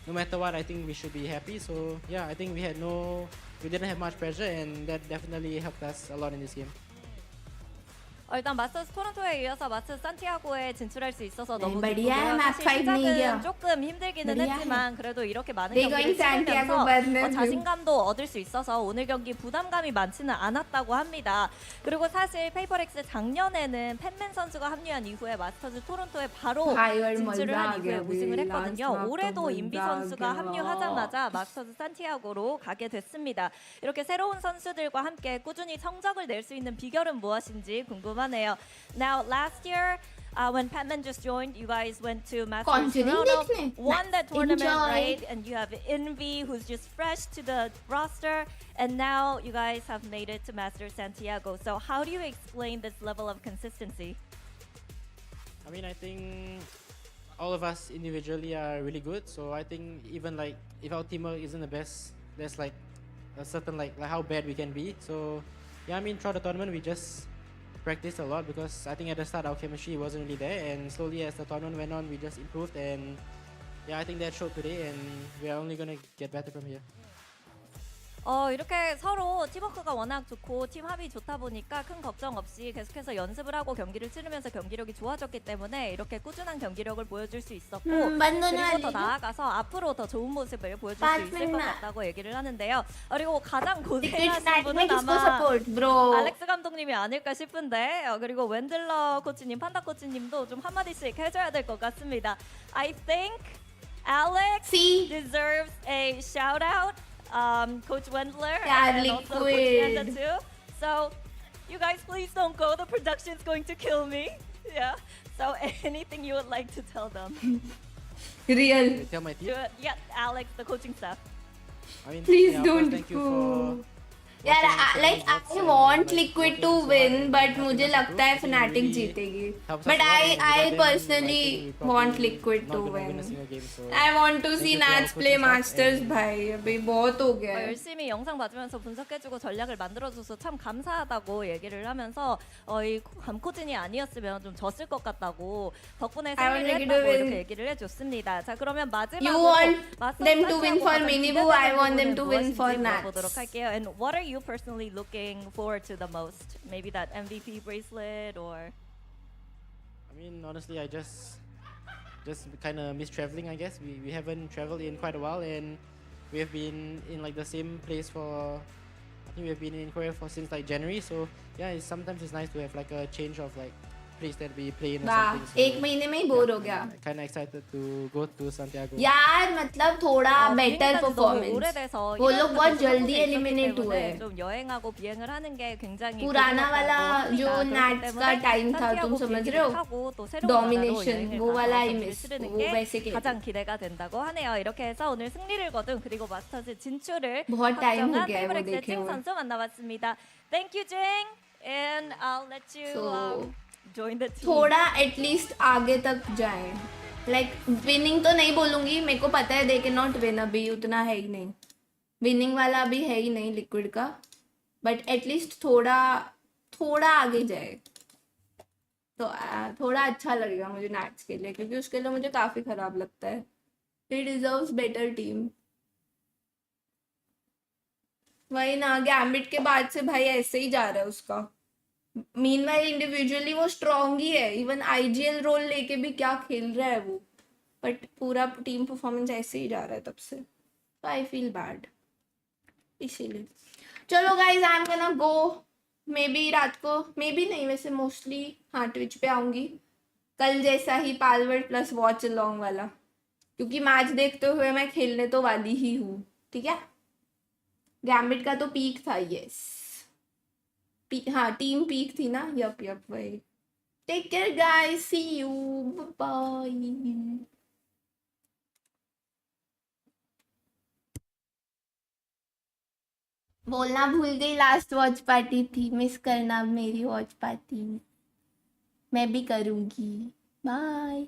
no matter what, I think we should be happy. So yeah, I think we had no we didn't have much pressure, and that definitely helped us a lot in this game. 일단 마스터스 토론토에 이어서 마스터스 산티아고에 진출할 수 있어서 네, 너무 बढ़िया है, 기쁘고요. Match 사실 5 नहीं गया. 시작은 조금 힘들기는 बढ़िया 했지만 그래도 이렇게 많은 They 경기를 going Santiago 치르면서 Bernabeu. 자신감도 얻을 수 있어서 오늘 경기 부담감이 많지는 않았다고 합니다. 그리고 사실 페이퍼렉스 작년에는 팬맨 선수가 합류한 이후에 마스터즈 토론토에 바로 Higher 진출을 한 멀다 이후에 गया 우승을 भी, 했거든요. last 올해도 round 인비 멀다 선수가 गया. 합류하자마자 마스터즈 산티아고로 가게 됐습니다. 이렇게 새로운 선수들과 함께 꾸준히 성적을 낼 수 있는 비결은 무엇인지 궁금하네요. Now, last year, when Patman just joined, you guys went to Masters Conjuring Toronto, देखने. won that tournament, Enjoy. right? And you have Envy, who's just fresh to the roster, and now you guys have made it to Masters Santiago. So how do you explain this level of consistency? I mean, I think all of us individually are really good. So I think even like if our teamwork isn't the best, there's like a certain like how bad we can be. So yeah, I mean throughout the tournament we just practiced a lot because I think at the start our chemistry wasn't really there, and slowly as the tournament went on we just improved, and yeah, I think that showed today, and we are only gonna get better from here. 이렇게 서로 팀워크가 워낙 좋고 팀 합이 좋다 보니까 큰 걱정 없이 계속해서 연습을 하고 경기를 치르면서 경기력이 좋아졌기 때문에 이렇게 꾸준한 경기력을 보여줄 수 있었고 그리고 더 나아가서 앞으로 더 좋은 모습을 보여줄 수 있을 것 같다고 얘기를 하는데요. 그리고 가장 고생하신 분은 아마 알렉스 감독님이 아닐까 싶은데 그리고 웬들러 코치님, 판다 코치님도 좀 한마디씩 해줘야 될 것 같습니다. I think Alex deserves a shout out. Coach Wendler and also Coach Panda too. So you guys please don't go. The production's going to kill me. Yeah. So anything you would like to tell them? Real. Tell my team. Yeah, Alex, the coaching staff. I mean, Please yeah, don't thank you go. for यार I want Liquid to win, but मुझे लगता है Fnatic जीतेगी. But I personally want Liquid to win. I want to see Nats play Masters भाई. अभी बहुत हो गया है. 열심히 영상 봐주면서 분석해주고 전략을 만들어줘서 참 감사하다고 얘기를 하면서 이 감코진이 아니었으면 좀 졌을 것 같다고 덕분에 승리를 했다고 이렇게 얘기를 해줬습니다. 자 그러면 마지막으로 You want them to win for Minibu, I want them to win for Nats. 보도록 할게요. And what are you personally looking forward to the most? Maybe that MVP bracelet or? I mean, honestly, I just kind of miss traveling. I guess we haven't traveled in quite a while, and we have been in like the same place for. I think we have been in Korea for since like January. So yeah, sometimes it's nice to have like a change of like place that we play in or वाह something. So, एक महीने में ही bore हो गया. Kind of excited to go to Santiago. यार मतलब थोड़ा better performance. वो लोग बहुत जल्दी एलिमिनेट हुए. 좀 여행하고 비행을 하는 게 굉장히 पुराना वाला जो नैट्स का टाइम था तुम समझ रहे हो? डोमिनेशन वो वाला ही मिस. वो वैसे के 가장 기대가 된다고 하네요. 이렇게 해서 오늘 승리를 거둔 그리고 마스터즈 진출을 बहुत टाइम हो गया है वो 페이버렉스의 देखे 찡 हुए. 선수 만나봤습니다. Thank you, Jing, and I'll let you join the team. थोड़ा एटलीस्ट आगे तक जाए. लाइक विनिंग तो नहीं बोलूंगी, मेरे को पता है दे कैन नॉट विन, अभी उतना है ही नहीं. विनिंग वाला अभी है ही नहीं लिक्विड का, बट एटलीस्ट थोड़ा आगे जाए तो थोड़ा अच्छा लगेगा मुझे नैट्स के लिए, क्योंकि उसके लिए मुझे काफी खराब लगता है. ही डिजर्व्स बेटर टीम. वही ना, गैम्बिट के बाद से भाई ऐसे ही जा रहा है उसका. मीनवाइल इंडिविजुअली वो स्ट्रॉन्ग ही है, इवन आईजीएल रोल लेके भी क्या खेल रहा है वो, बट पूरा टीम परफॉर्मेंस ऐसे ही जा रहा है तब से. तो आई फील बैड इसीलिए. चलो guys, I am gonna go. May be रात को, मे बी नहीं वैसे मोस्टली हाँ ट्विच पे आऊँगी कल जैसा ही पालवर्ड प्लस वॉच अलॉन्ग वाला, क्योंकि मैच देखते हुए मैं खेलने तो वाली ही हूँ. ठीक है, गैम्बिट का तो पीक था. यस हाँ टीम पीक थी ना. यप वही. Take care guys, see you, bye. बोलना भूल गई, लास्ट वॉच पार्टी थी, मिस करना मेरी वॉच पार्टी. मैं भी करूँगी. बाय.